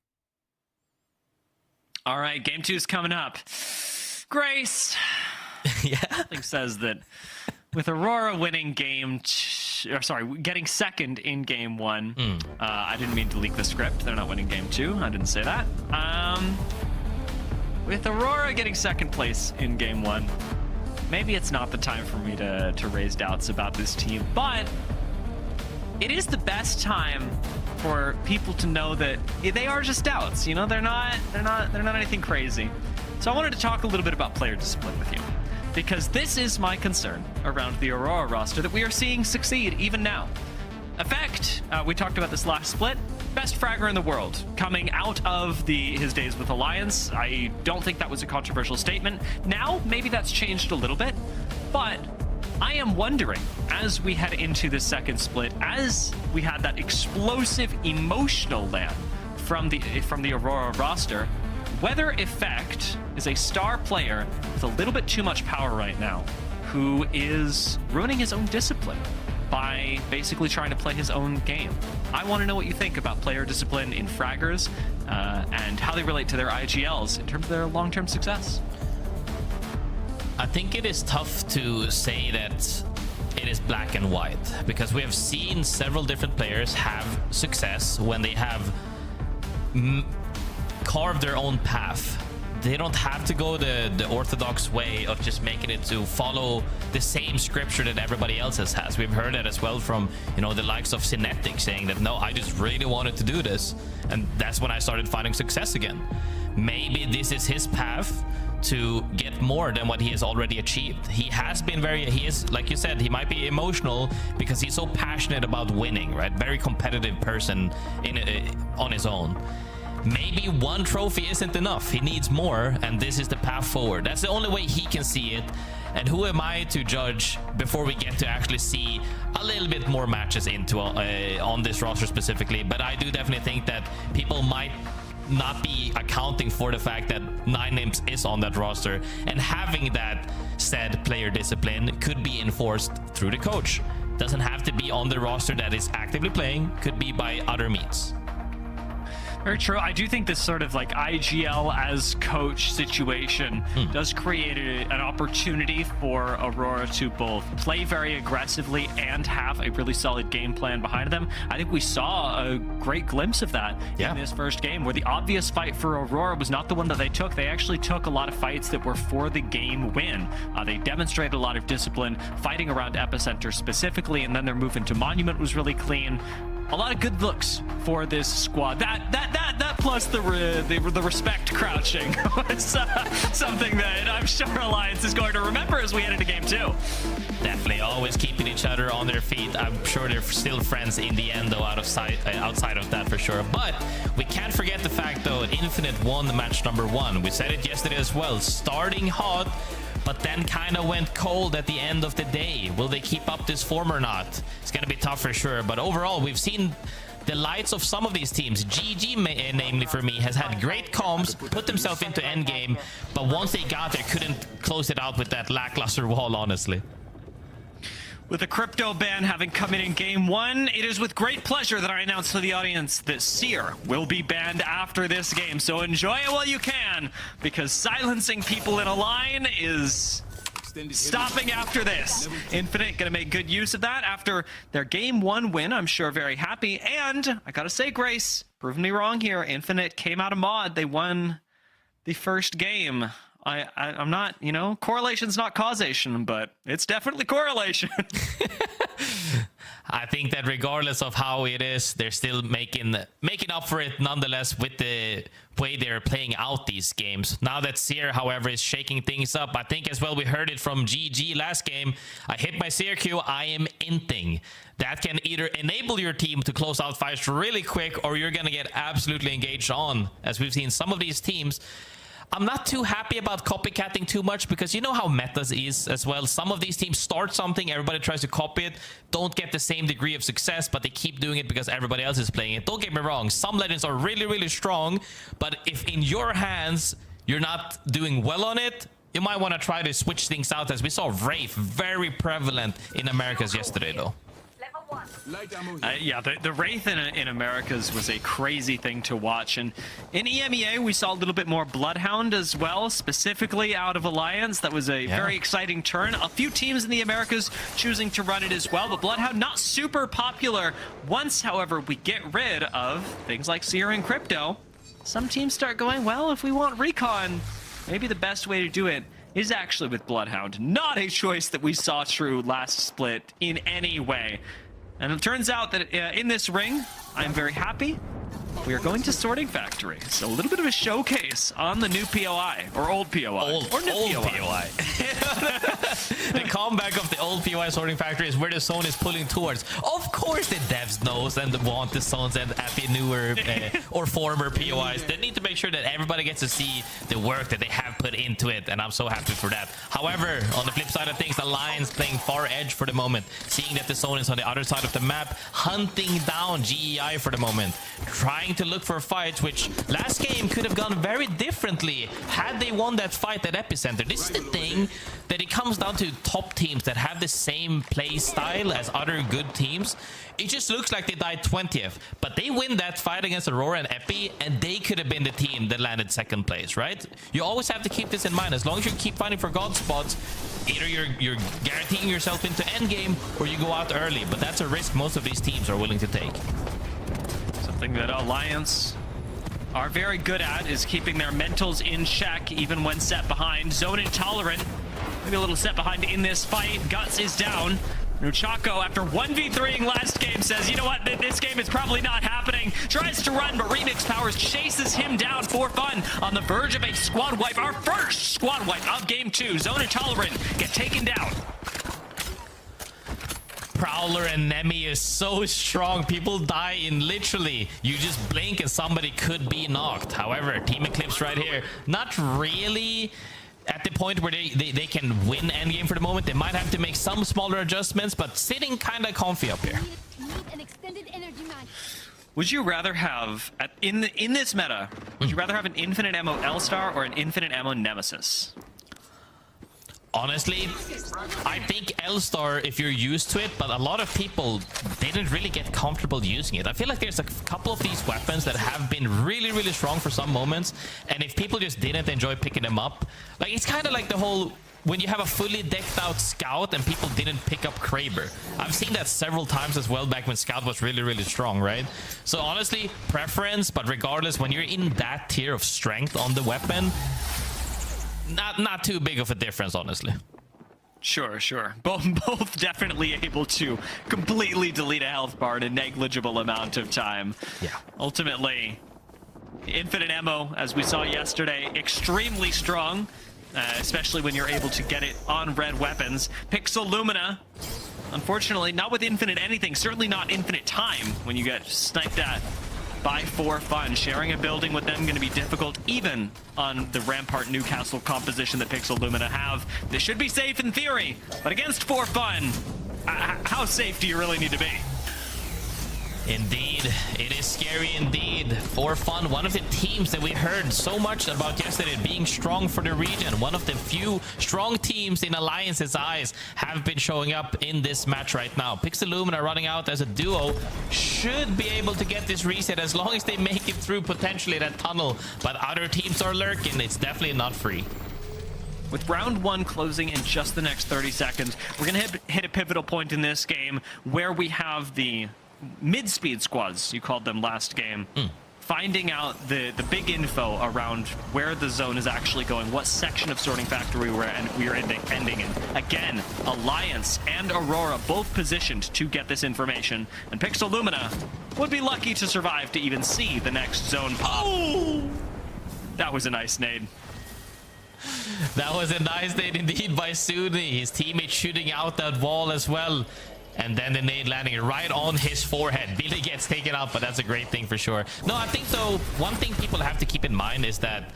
All right, game 2 is coming up. Grace, something says that with Aurora winning getting second in game 1. I didn't mean to leak the script. They're not winning game 2. I didn't say that. With Aurora getting second place in game 1, maybe it's not the time for me to raise doubts about this team, but it is the best time for people to know that they are just doubts. You know, they're not anything crazy. So I wanted to talk a little bit about player discipline with you, because this is my concern around the Aurora roster that we are seeing succeed even now. Effect, we talked about this last split, best fragger in the world coming out of his days with Alliance. I don't think that was a controversial statement. Now, maybe that's changed a little bit, but I am wondering, as we head into the second split, as we had that explosive emotional land from the Aurora roster, whether Effect is a star player with a little bit too much power right now, who is ruining his own discipline by basically trying to play his own game. I want to know what you think about player discipline in fraggers and how they relate to their IGLs in terms of their long-term success. I think it is tough to say that it is black and white, because we have seen several different players have success when they have carved their own path. They don't have to go the orthodox way of just making it to follow the same scripture that everybody else has. We've heard that as well from, you know, the likes of Cinetic saying that, no, I just really wanted to do this, and that's when I started finding success again. Maybe this is his path to get more than what he has already achieved. He is, like you said, he might be emotional because he's so passionate about winning, right? Very competitive person on his own. Maybe one trophy isn't enough. He needs more, and this is the path forward. That's the only way he can see it. And who am I to judge before we get to actually see a little bit more matches into on this roster specifically? But I do definitely think that people might not be accounting for the fact that 9names is on that roster, and having that said player discipline could be enforced through the coach. Doesn't have to be on the roster that is actively playing, could be by other means. Very true. I do think this sort of like IGL as coach situation does create an opportunity for Aurora to both play very aggressively and have a really solid game plan behind them. I think we saw a great glimpse of that in this first game, where the obvious fight for Aurora was not the one that they took. They actually took a lot of fights that were for the game win. They demonstrated a lot of discipline, fighting around Epicenter specifically, and then their move into Monument was really clean. a lot of good looks for this squad. That plus the respect crouching was something that I'm sure Alliance is going to remember as we head into game 2. Definitely, always keeping each other on their feet. I'm sure they're still friends in the end, though, outside of that for sure. But we can't forget the fact, though, Infinite won the match number 1. We said it yesterday as well, starting hot, but then kind of went cold at the end of the day. Will they keep up this form or not? It's going to be tough for sure. But overall, we've seen the lights of some of these teams. GG, namely for me, has had great comms, put themselves into endgame, but once they got there, couldn't close it out with that lackluster wall, honestly. With the crypto ban having come in game 1, it is with great pleasure that I announce to the audience that Seer will be banned after this game. So enjoy it while you can, because silencing people in a line is stopping after this. Infinite gonna make good use of that after their game 1 win. I'm sure very happy. And I gotta say, Grace, proved me wrong here. Infinite came out of mod. They won the first game. I'm not, you know, correlation's not causation, but it's definitely correlation. I think that regardless of how it is, they're still making up for it nonetheless with the way they're playing out these games. Now that Seer, however, is shaking things up, I think as well we heard it from GG last game. I hit my Seer Q, I am inting. That can either enable your team to close out fights really quick, or you're gonna get absolutely engaged on, as we've seen some of these teams. I'm not too happy about copycatting too much, because you know how metas is as well. Some of these teams start something, everybody tries to copy it, don't get the same degree of success, but they keep doing it because everybody else is playing it. Don't get me wrong, some legends are really, really strong, but if in your hands you're not doing well on it, you might want to try to switch things out, as we saw Wraith very prevalent in Americas yesterday though. Yeah, the Wraith in Americas was a crazy thing to watch. And in EMEA, we saw a little bit more Bloodhound as well, specifically out of Alliance. That was a very exciting turn. A few teams in the Americas choosing to run it as well, but Bloodhound not super popular. Once, however, we get rid of things like Seer and Crypto, some teams start going, well, if we want recon, maybe the best way to do it is actually with Bloodhound. Not a choice that we saw true last split in any way. And it turns out that in this ring, I'm very happy. We are going to Sorting Factory. So a little bit of a showcase on the new POI, or old POI. Old POI. The comeback of the old POI Sorting Factory is where the zone is pulling towards. Of course the devs knows and want the zones at the newer or former POIs. They need to make sure that everybody gets to see the work that they have put into it, and I'm so happy for that. However, on the flip side of things, the Lions playing far edge for the moment, seeing that the zone is on the other side of the map, hunting down GEI for the moment, trying to look for fights, which last game could have gone very differently had they won that fight at Epicenter. This is the thing, that it comes down to top teams that have the same play style as other good teams. It just looks like they died 20th, but they win that fight against Aurora and Epi, and they could have been the team that landed second place, right? You always have to keep this in mind. As long as you keep fighting for God spots, either you're guaranteeing yourself into endgame or you go out early, but that's a risk most of these teams are willing to take. Something that Alliance are very good at is keeping their mentals in check even when set behind. Zone Intolerant, maybe a little set behind in this fight. Guts is down. Nuchako, after 1v3ing last game, says, you know what, this game is probably not happening. Tries to run, but Remix Powers chases him down for fun on the verge of a squad wipe. Our first squad wipe of game 2. Zone Intolerant get taken down. Prowler and Nemi is so strong. People die in literally, you just blink and somebody could be knocked. However, Team ECLIPSE right here, not really at the point where they can win endgame for the moment. They might have to make some smaller adjustments, but sitting kind of comfy up here. Would you rather have, in this meta, would you rather have an infinite ammo L-Star or an infinite ammo Nemesis? Honestly, I think L-Star if you're used to it, but a lot of people didn't really get comfortable using it. I feel like there's a couple of these weapons that have been really, really strong for some moments, and if people just didn't enjoy picking them up, like it's kind of like the whole, when you have a fully decked out Scout and people didn't pick up Kraber. I've seen that several times as well back when Scout was really, really strong, right? So honestly, preference, but regardless, when you're in that tier of strength on the weapon, not too big of a difference, honestly. Sure. Both definitely able to completely delete a health bar in a negligible amount of time. Yeah. Ultimately, infinite ammo, as we saw yesterday, extremely strong, especially when you're able to get it on red weapons. Pixel Lumina, unfortunately, not with infinite anything, certainly not infinite time when you get sniped at by ForFun. Sharing a building with them going to be difficult, even on the Rampart Newcastle composition that Pixel Lumina have. They should be safe in theory, but against ForFun, how safe do you really need to be? Indeed, it is scary indeed. ForFun, one of the teams that we heard so much about yesterday being strong for the region. One of the few strong teams in Alliance's eyes have been showing up in this match right now. Pixel Lumina running out as a duo should be able to get this reset as long as they make it through potentially that tunnel. But other teams are lurking. It's definitely not free. With round one closing in just the next 30 seconds, we're going to hit a pivotal point in this game where we have the mid-speed squads, you called them last game, finding out the big info around where the zone is actually going, what section of Sorting Factory we are ending in. Again, Alliance and Aurora both positioned to get this information, and Pixel Lumina would be lucky to survive to even see the next zone pop. Oh! That was a nice nade. That was a nice nade indeed by Suni. His teammate shooting out that wall as well. And then the nade landing right on his forehead. Billy gets taken out, but that's a great thing for sure. No, I think though, one thing people have to keep in mind is that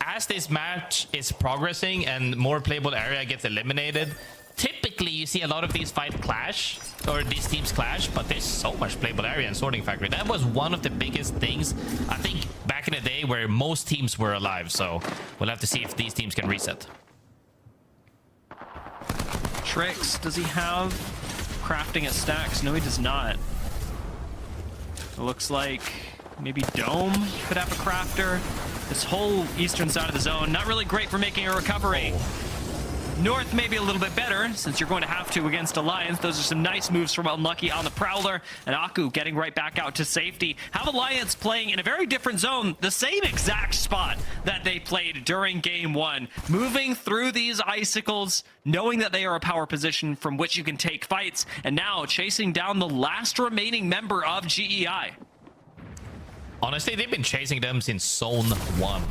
as this match is progressing and more playable area gets eliminated, typically you see a lot of these fights clash, or these teams clash, but there's so much playable area in Sorting Factory. That was one of the biggest things, I think, back in the day where most teams were alive. So we'll have to see if these teams can reset. Tricks, does he have crafting at stacks? No, he does not. It looks like maybe Dome could have a crafter. This whole eastern side of the zone, not really great for making a recovery. North maybe a little bit better, since you're going to have to against Alliance. Those are some nice moves from Unlucky on the Prowler, and Aku getting right back out to safety. Have Alliance playing in a very different zone, the same exact spot that they played during game one. Moving through these icicles, knowing that they are a power position from which you can take fights, and now chasing down the last remaining member of GEI. Honestly, they've been chasing them since Zone 1.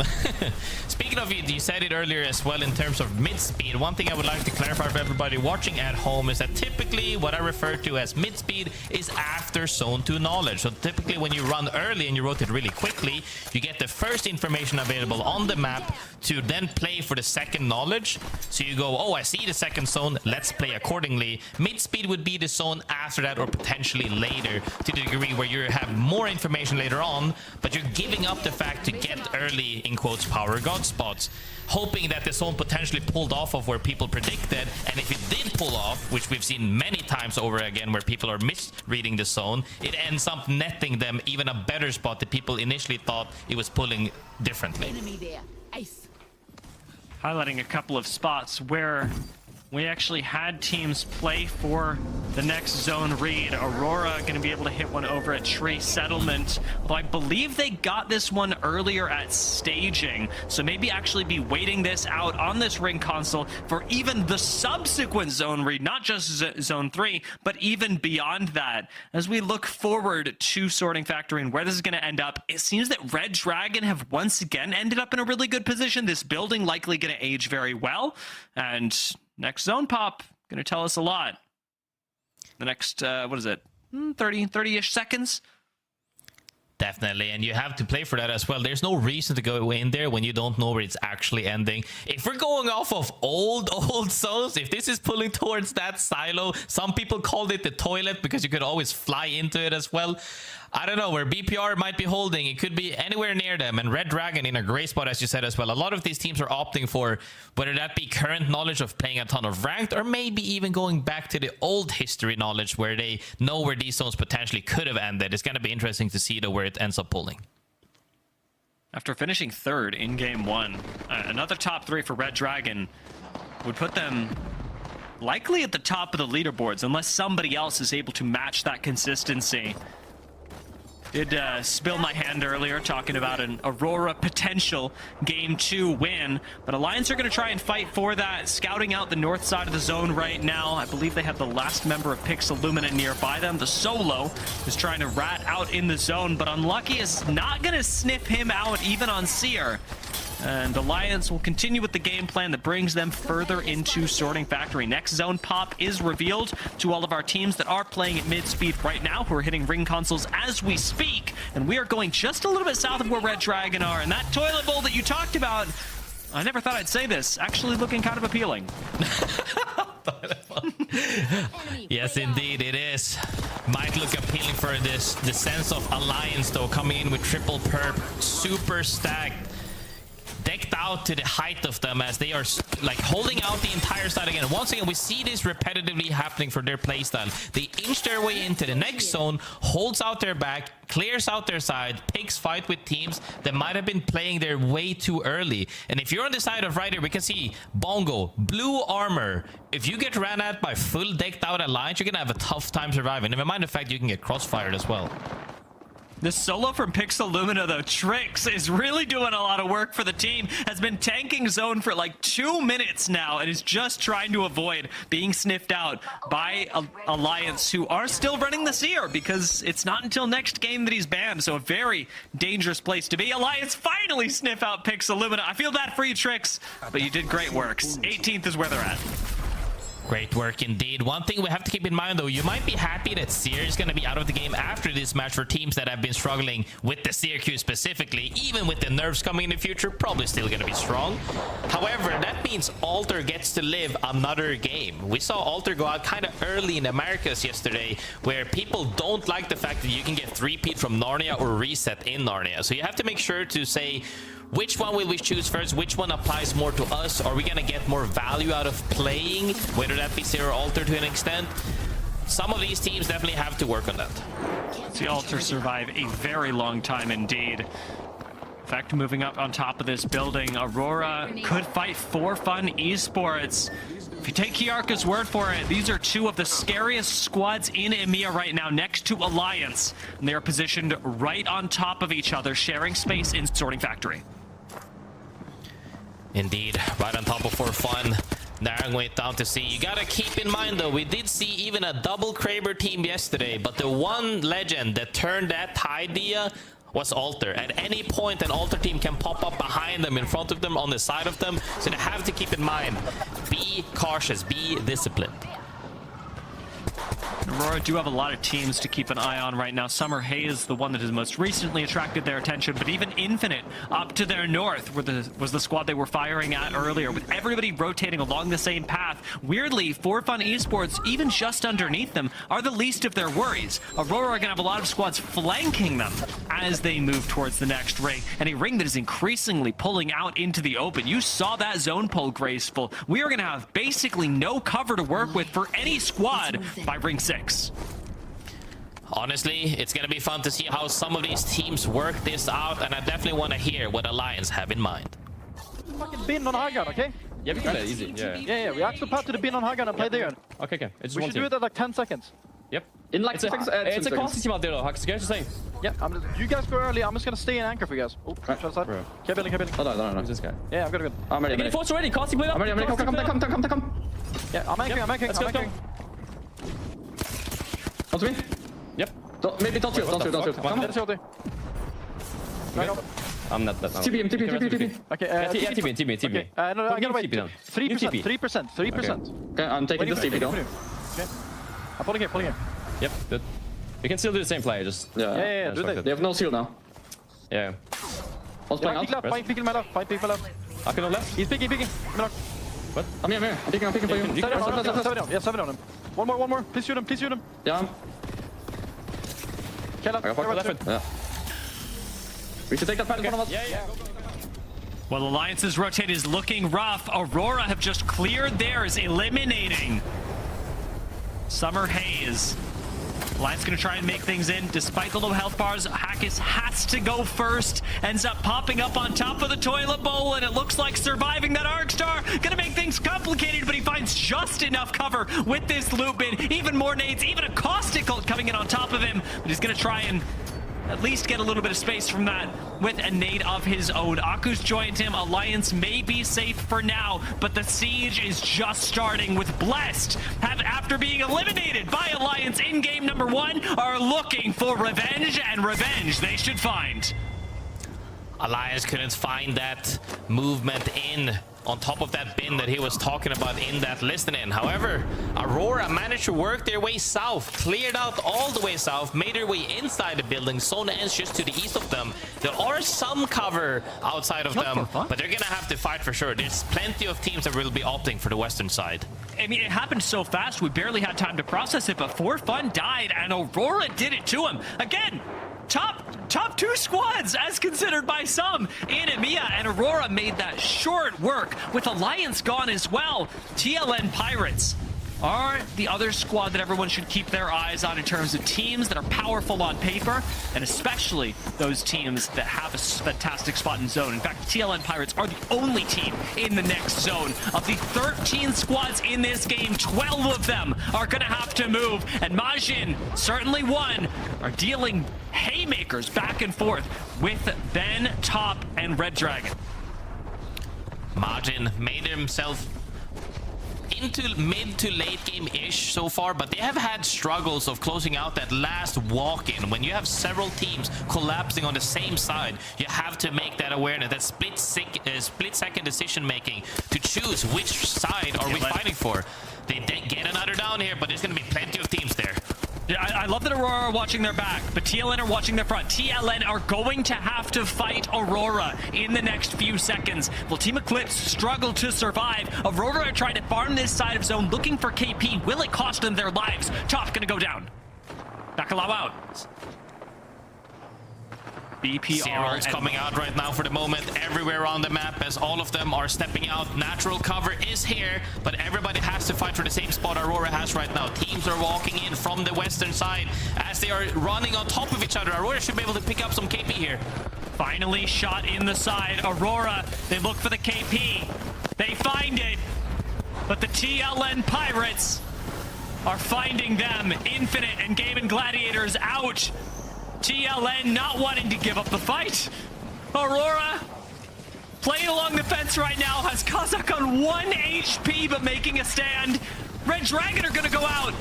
Speaking of it, you said it earlier as well in terms of mid-speed. One thing I would like to clarify for everybody watching at home is that typically what I refer to as mid-speed is after Zone 2 knowledge. So typically when you run early and you rotate really quickly, you get the first information available on the map to then play for the second knowledge. So you go, oh, I see the second zone, let's play accordingly. Mid-speed would be the zone after that, or potentially later, to the degree where you have more information later on, but you're giving up the fact to get early, in quotes, power god spots, hoping that the zone potentially pulled off of where people predicted. And if it did pull off, which we've seen many times over again where people are misreading the zone, it ends up netting them even a better spot that people initially thought it was pulling differently. Enemy there. Ace. Highlighting a couple of spots where we actually had teams play for the next zone read. Aurora going to be able to hit one over at Tree Settlement. Although I believe they got this one earlier at staging. So maybe actually be waiting this out on this ring console for even the subsequent zone read. Not just zone 3, but even beyond that. As we look forward to Sorting Factory and where this is going to end up, it seems that Red Dragon have once again ended up in a really good position. This building likely going to age very well. And next zone pop, going to tell us a lot. The next, what is it, 30-ish seconds? Definitely, and you have to play for that as well. There's no reason to go in there when you don't know where it's actually ending. If we're going off of old zones, if this is pulling towards that silo, some people called it the toilet because you could always fly into it as well. I don't know where BPR might be holding. It could be anywhere near them. And Red Dragon in a gray spot, as you said as well. A lot of these teams are opting for whether that be current knowledge of playing a ton of ranked, or maybe even going back to the old history knowledge where they know where these zones potentially could have ended. It's going to be interesting to see though where it ends up pulling. After finishing third in game one, another top 3 for Red Dragon would put them likely at the top of the leaderboards unless somebody else is able to match that consistency. Did spill my hand earlier talking about an Aurora potential Game 2 win, but Alliance are going to try and fight for that, scouting out the north side of the zone right now. I believe they have the last member of Lumina nearby them. The solo is trying to rat out in the zone, but Unlucky is not going to sniff him out even on Seer. And Alliance will continue with the game plan that brings them further into Sorting Factory. Next zone pop is revealed to all of our teams that are playing at mid-speed right now, who are hitting ring consoles as we speak. And we are going just a little bit south of where Red Dragon are. And that toilet bowl that you talked about, I never thought I'd say this, actually looking kind of appealing. Yes, indeed, it is. Might look appealing for this. The sense of Alliance, though, coming in with triple perp, super stacked. Decked out to the height of them as they are like holding out the entire side again. Once again, we see this repetitively happening for their playstyle. They inch their way into the next zone, holds out their back, clears out their side, picks fight with teams that might have been playing their way too early. And if you're on the side of right here, we can see Bongo, blue armor. If you get ran at by full decked out Alliance, you're gonna have a tough time surviving. Never mind the fact you can get crossfired as well. This solo from Lumina, though, Trix is really doing a lot of work for the team. Has been tanking zone for like 2 minutes now and is just trying to avoid being sniffed out by Alliance, who are still running the Seer because it's not until next game that he's banned. So a very dangerous place to be. Alliance finally sniff out Lumina. I feel bad for you, Trix, but you did great work. 18th is where they're at. Great work indeed. One thing we have to keep in mind, though, you might be happy that Seer is going to be out of the game after this match for teams that have been struggling with the Seer queue specifically. Even with the nerfs coming in the future, probably still going to be strong. However, that means Alter gets to live another game. We saw Alter go out kind of early in Americas yesterday, where people don't like the fact that you can get 3-peat from Narnia or reset in Narnia. So you have to make sure to say, which one will we choose first? Which one applies more to us? Are we going to get more value out of playing, whether that be Seer or Alter to an extent? Some of these teams definitely have to work on that. The Alter survive a very long time indeed. In fact, moving up on top of this building, Aurora could fight ForFun Esports. If you take Kiarka's word for it, these are two of the scariest squads in EMEA right now, next to Alliance. And they are positioned right on top of each other, sharing space in Sorting Factory. Indeed, right on top of ForFun. Narrowing it down to C. You gotta keep in mind, though, we did see even a double Kraber team yesterday, but the one legend that turned that idea was Alter. At any point, an Alter team can pop up behind them, in front of them, on the side of them. So they have to keep in mind, be cautious, be disciplined. Aurora do have a lot of teams to keep an eye on right now. Summer Haze, the one that has most recently attracted their attention, but even Infinite up to their north was the squad they were firing at earlier, with everybody rotating along the same path. Weirdly, ForFun Esports, even just underneath them, are the least of their worries. Aurora are going to have a lot of squads flanking them as they move towards the next ring, and a ring that is increasingly pulling out into the open. You saw that zone pull, Graceful. We are going to have basically no cover to work with for any squad by ring 6. Honestly, it's going to be fun to see how some of these teams work this out, and I definitely want to hear what Alliance have in mind. Fucking bin on high gun, okay? Yeah, we can play easy. Yeah. Yeah, we actually path to the bin on high gun and play there. Okay. It's We should do it at like 10 seconds. Yep. In like It's a 6 it's a classic team out there, though. Hacks, just saying. Yeah, you guys go early. I'm just gonna stay in anchor for you guys. Oh, Right, shot side. bro. Keep building. No. Who's this guy? Yeah, I'm good. I'm ready. Get it force already. Casting play up. I'm ready. Come. Yeah, I'm anchoring. Let's go. On to me. Yep. Maybe don't shoot. Come Let's on. go. I'm not that. TP. Okay, Yeah, TP. Okay, no, I gotta wait. TP then. 3%. Okay, I'm taking this TP though. Okay. I'm pulling here. Yep. Good. We can still do the same play. Just Yeah, do that. They have no shield now. yeah. What's playing out? Fight people left. I can on left. He's picking. I'm here. I'm picking for you. 7 down. Yeah, 7 on him. One more. Please shoot him. Yeah. Kill I got fucked. Left foot. Yeah. We should take that pad in front of us. Yeah. Well, Alliance's rotate is looking rough. Aurora have just cleared theirs, eliminating Summer Haze. Alliance going to try and make things in. Despite the low health bars, Hackis has to go first. Ends up popping up on top of the toilet bowl, and it looks like surviving that Arc Star. Going to make things complicated, but he finds just enough cover with this loop bin. Even more nades, even a caustic ult coming in on top of him. But he's going to try and at least get a little bit of space from that with a nade of his own. Aku's joined him. Alliance may be safe for now, but the siege is just starting with Blessed, after being eliminated by Alliance in game number 1, are looking for revenge, and revenge they should find. Alliance couldn't find that movement in on top of that bin that he was talking about in that listening. However, Aurora managed to work their way south, cleared out all the way south, made their way inside the building. Zone ends just to the east of them. There are some cover outside of them, but they're gonna have to fight for sure. There's plenty of teams that will be opting for the western side. I mean, it happened so fast, we barely had time to process it, but ForFun died, and Aurora did it to him. Again, top 2 squads as considered by some in EMEA, and Aurora made that short work with Alliance gone as well. TLN Pirates are the other squad that everyone should keep their eyes on in terms of teams that are powerful on paper, and especially those teams that have a fantastic spot in zone. In fact, TLN Pirates are the only team in the next zone. Of the 13 squads in this game, 12 of them are going to have to move, and Majin, certainly one, are dealing haymakers back and forth with Ben, Top, and Red Dragon. Majin made himself into mid to late game-ish so far, but they have had struggles of closing out that last walk-in. When you have several teams collapsing on the same side, you have to make that awareness, that split-second decision-making to choose which side are we fighting for. They get another down here, but there's going to be plenty of teams there. Yeah, I love that Aurora are watching their back, but TLN are watching their front. TLN are going to have to fight Aurora in the next few seconds. Will Team ECLIPSE struggle to survive? Aurora are trying to farm this side of zone, looking for KP. Will it cost them their lives? Top gonna go down. Bacalhau out. BPR Zero's coming out right now for the moment everywhere on the map as all of them are stepping out. Natural cover is here, but everybody has to fight for the same spot Aurora has right now. Teams are walking in from the western side as they are running on top of each other. Aurora should be able to pick up some KP here. Finally shot in the side. Aurora, they look for the KP. They find it, but the TLN Pirates are finding them. Infinite and GaiminGladiators out. TLN not wanting to give up the fight. Aurora playing along the fence right now, has Kazakh on 1 HP but making a stand. Red Dragon are gonna go out,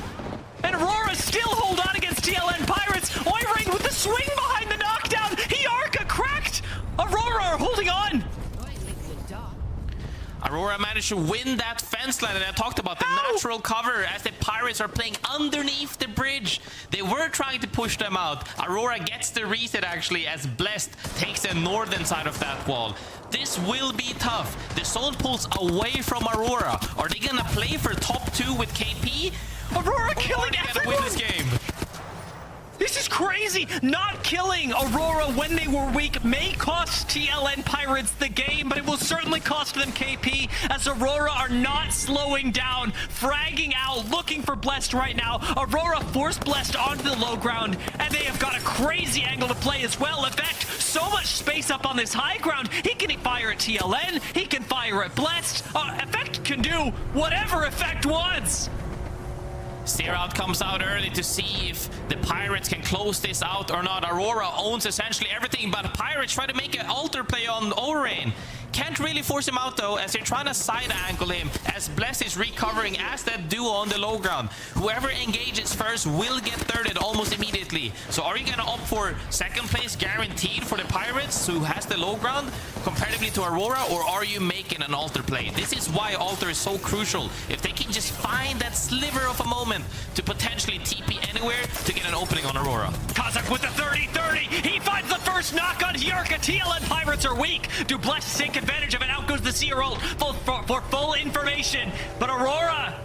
and Aurora still hold on against TLN Pirates. Oiring with the swing behind the knockdown. Hiarka cracked. Aurora are holding on. Aurora managed to win that fence line that I talked about, the natural cover, as the Pirates are playing underneath the bridge. They were trying to push them out. Aurora gets the reset actually as Blessed takes the northern side of that wall. This will be tough. The zone pulls away from Aurora. Are they gonna play for top 2 with KP? Aurora killing everyone. Win this game. This is crazy! Not killing Aurora when they were weak may cost TLN Pirates the game, but it will certainly cost them KP, as Aurora are not slowing down, fragging out, looking for Blessed right now. Aurora forced Blessed onto the low ground, and they have got a crazy angle to play as well. Effect, so much space up on this high ground. He can fire at TLN, he can fire at Blessed. Effect can do whatever Effect wants. Zerout comes out early to see if the Pirates can close this out or not. Aurora owns essentially everything, but Pirates try to make an alter play on Orain. Can't really force him out though, as they're trying to side angle him, as Bless is recovering as that duo on the low ground. Whoever engages first will get thirded almost immediately. So are you gonna opt for second place guaranteed for the Pirates, who has the low ground, comparatively to Aurora, or are you making an alter play? This is why alter is so crucial. If they can just find that sliver of a moment to potentially TP anywhere to get an opening on Aurora. Kazakh with the 30-30. He finds the first knock on Hiarka. TLN Pirates are weak. Do Bless take advantage of it? Out goes the Seer ult for full information. But Aurora,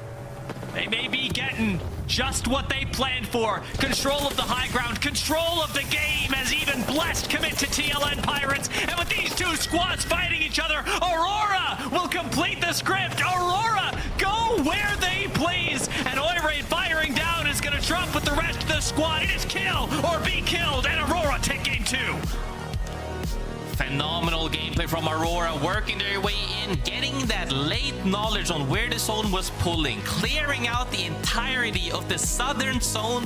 they may be getting just what they planned for. Control of the high ground, control of the game, as even Blessed commit to TLN Pirates. And with these two squads fighting each other, Aurora will complete the script. Aurora, go where they please. And Oiray firing down is going to trump with the rest of the squad. It is kill or be killed, and Aurora take game 2. Phenomenal gameplay from Aurora, working their way in, getting that late knowledge on where the zone was pulling, clearing out the entirety of the southern zone,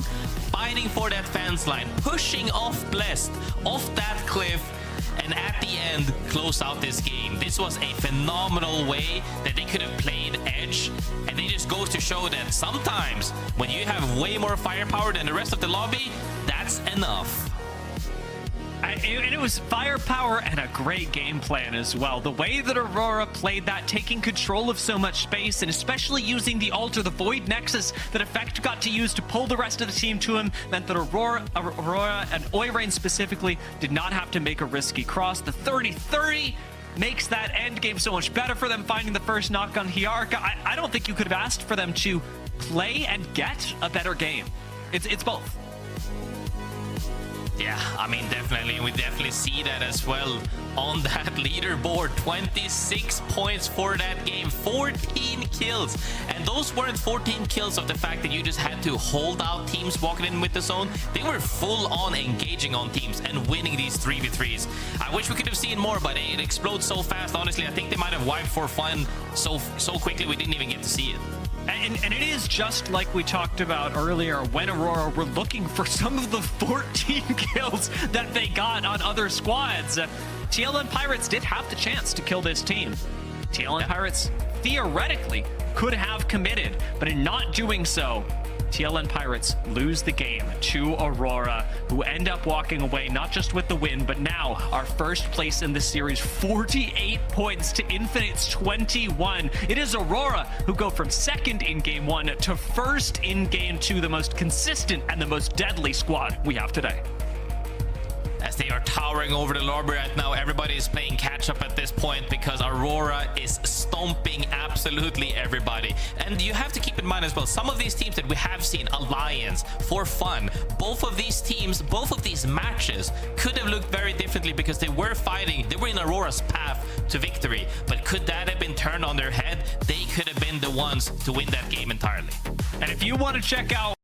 fighting for that fence line, pushing off Blessed off that cliff, and at the end close out this game. This was a phenomenal way that they could have played edge, and it just goes to show that sometimes when you have way more firepower than the rest of the lobby, that's enough. And it was firepower and a great game plan as well. The way that Aurora played that, taking control of so much space, and especially using the ult or the Void Nexus that Effect got to use to pull the rest of the team to him, meant that Aurora and Oirain specifically did not have to make a risky cross. The 30-30 makes that end game so much better for them, finding the first knock on Hierarca. I don't think you could have asked for them to play and get a better game. It's both. Yeah, I mean, definitely. We definitely see that as well on that leaderboard. 26 points for that game, 14 kills. And those weren't 14 kills of the fact that you just had to hold out teams walking in with the zone. They were full on engaging on teams and winning these 3v3s. I wish we could have seen more, but it explodes so fast. Honestly, I think they might have wiped ForFun so quickly we didn't even get to see it. And it is just like we talked about earlier when Aurora were looking for some of the 14 kills that they got on other squads. TLN Pirates did have the chance to kill this team. TLN Pirates theoretically could have committed, but in not doing so, TLN Pirates lose the game to Aurora, who end up walking away not just with the win, but now our first place in the series, 48 points to Infinite's 21. It is Aurora who go from second in game 1 to first in game 2, the most consistent and the most deadly squad we have today. As they are towering over the lobby right now, everybody is playing catch-up at this point because Aurora is stomping absolutely everybody. And you have to keep in mind as well, some of these teams that we have seen, Alliance, ForFun, both of these teams, both of these matches could have looked very differently because they were fighting, they were in Aurora's path to victory. But could that have been turned on their head? They could have been the ones to win that game entirely. And if you want to check out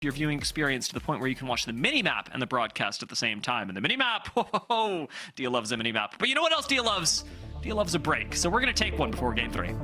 your viewing experience to the point where you can watch the mini-map and the broadcast at the same time. And the mini-map, oh, Dia loves a mini-map. But you know what else Dia loves? Dia loves a break. So we're going to take one before game 3.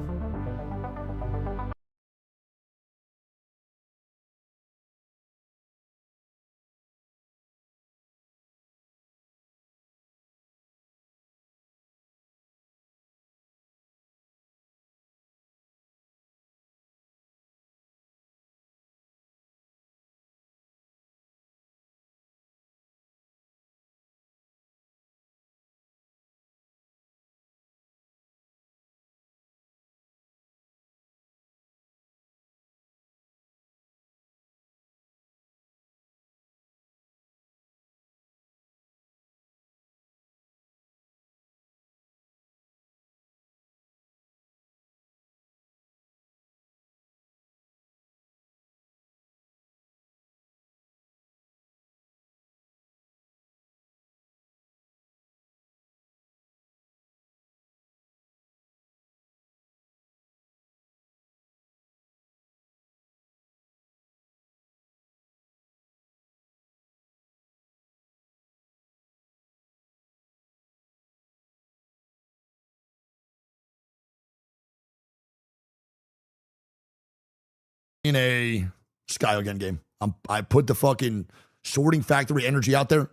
In a Sky again game. I put the fucking sorting factory energy out there.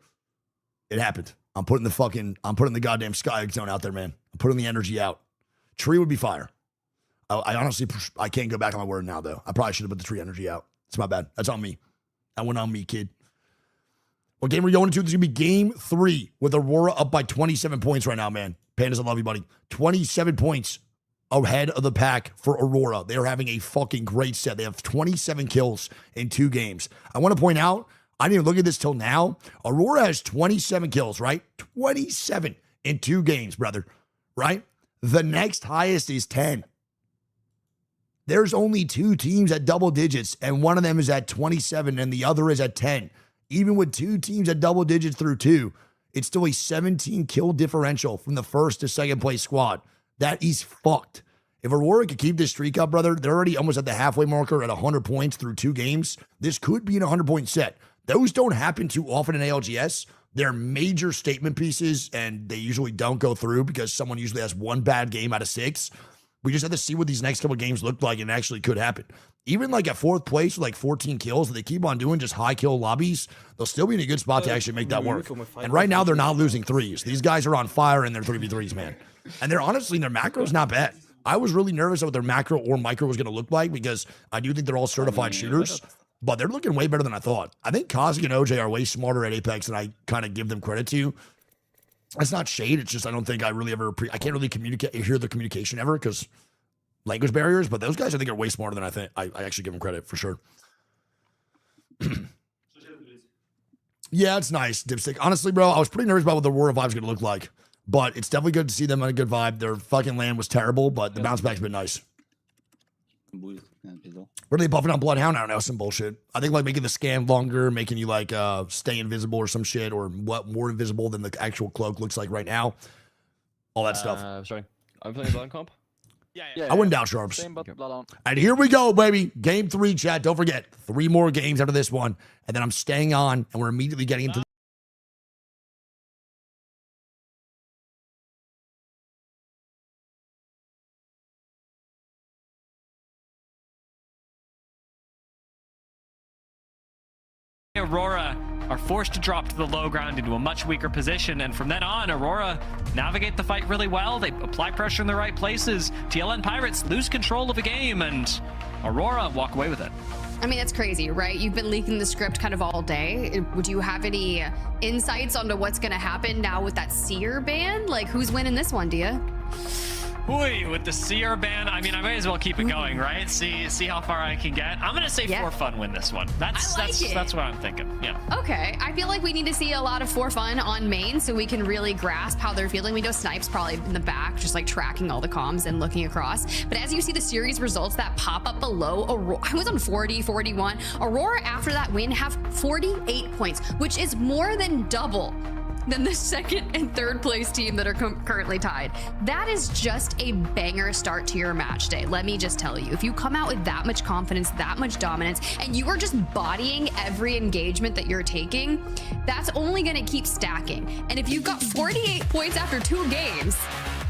It happened. I'm putting the goddamn Sky zone out there, man. I'm putting the energy out. Tree would be fire. I honestly, I can't go back on my word now, though. I probably should have put the tree energy out. It's my bad. That's on me. That went on me, kid. What game are we going into? This is going to be game 3 with Aurora up by 27 points right now, man. Pandas, I love you, buddy. 27 points ahead of the pack for Aurora. They are having a fucking great set. They have 27 kills in 2 games. I want to point out, I didn't even look at this till now. Aurora has 27 kills, right? 27 in 2 games, brother, right? The next highest is 10. There's only 2 teams at double digits, and one of them is at 27 and the other is at 10. Even with 2 teams at double digits through 2, it's still a 17 kill differential from the first to second place squad. That is fucked. If Aurora could keep this streak up, brother, they're already almost at the halfway marker at 100 points through 2 games. This could be an 100-point set. Those don't happen too often in ALGS. They're major statement pieces, and they usually don't go through because someone usually has 1 bad game out of 6. We just have to see what these next couple of games look like, and it actually could happen. Even like at 4th place with like 14 kills, if they keep on doing just high kill lobbies, they'll still be in a good spot to actually make that work. And right now, they're not losing 3s. These guys are on fire in their 3v3s, man. And they're honestly, their macro's not bad. I was really nervous of what their macro or micro was going to look like because I do think they're all certified shooters, but they're looking way better than I thought. I think Kozak and OJ are way smarter at Apex than I kind of give them credit to. That's not shade. It's just I don't think I really ever I can't really hear the communication ever because language barriers. But those guys I think are way smarter than I think. I actually give them credit for sure. Yeah, it's nice, Dipstick. Honestly, bro, I was pretty nervous about what the Aurora vibe's going to look like, but it's definitely good to see them on a good vibe. Their fucking land was terrible, but the bounce back's been nice. What are they buffing on Bloodhound? I don't know, some bullshit. I think like making the scan longer, making you like stay invisible or some shit, or what more invisible than the actual cloak looks like right now. All that stuff. Sorry, I'm playing Blood comp. Yeah. I went down sharps. Same, but Bloodhound. And here we go, baby. Game 3, chat. Don't forget, 3 more games after this one, and then I'm staying on, and we're immediately getting into. Aurora are forced to drop to the low ground into a much weaker position, and from then on, Aurora navigate the fight really well. They apply pressure in the right places. TLN Pirates lose control of the game, and Aurora walk away with it. I mean, that's crazy, right? You've been leaking the script kind of all day. Would you have any insights onto what's going to happen now with that Seer ban? Like, who's winning this one, Dia? Boy, with the Seer ban, I mean, I may as well keep it going, right? See how far I can get. I'm gonna say ForFun win this one. That's what I'm thinking. Yeah. Okay, I feel like we need to see a lot of ForFun on main so we can really grasp how they're feeling. We know Snipe's probably in the back, just like tracking all the comms and looking across. But as you see the series results that pop up below, Aurora, I was on 40, 41. Aurora after that win have 48 points, which is more than double than the 2nd and 3rd place team that are currently tied. That is just a banger start to your match day. Let me just tell you, if you come out with that much confidence, that much dominance, and you are just bodying every engagement that you're taking, that's only going to keep stacking. And if you've got 48 points after 2 games,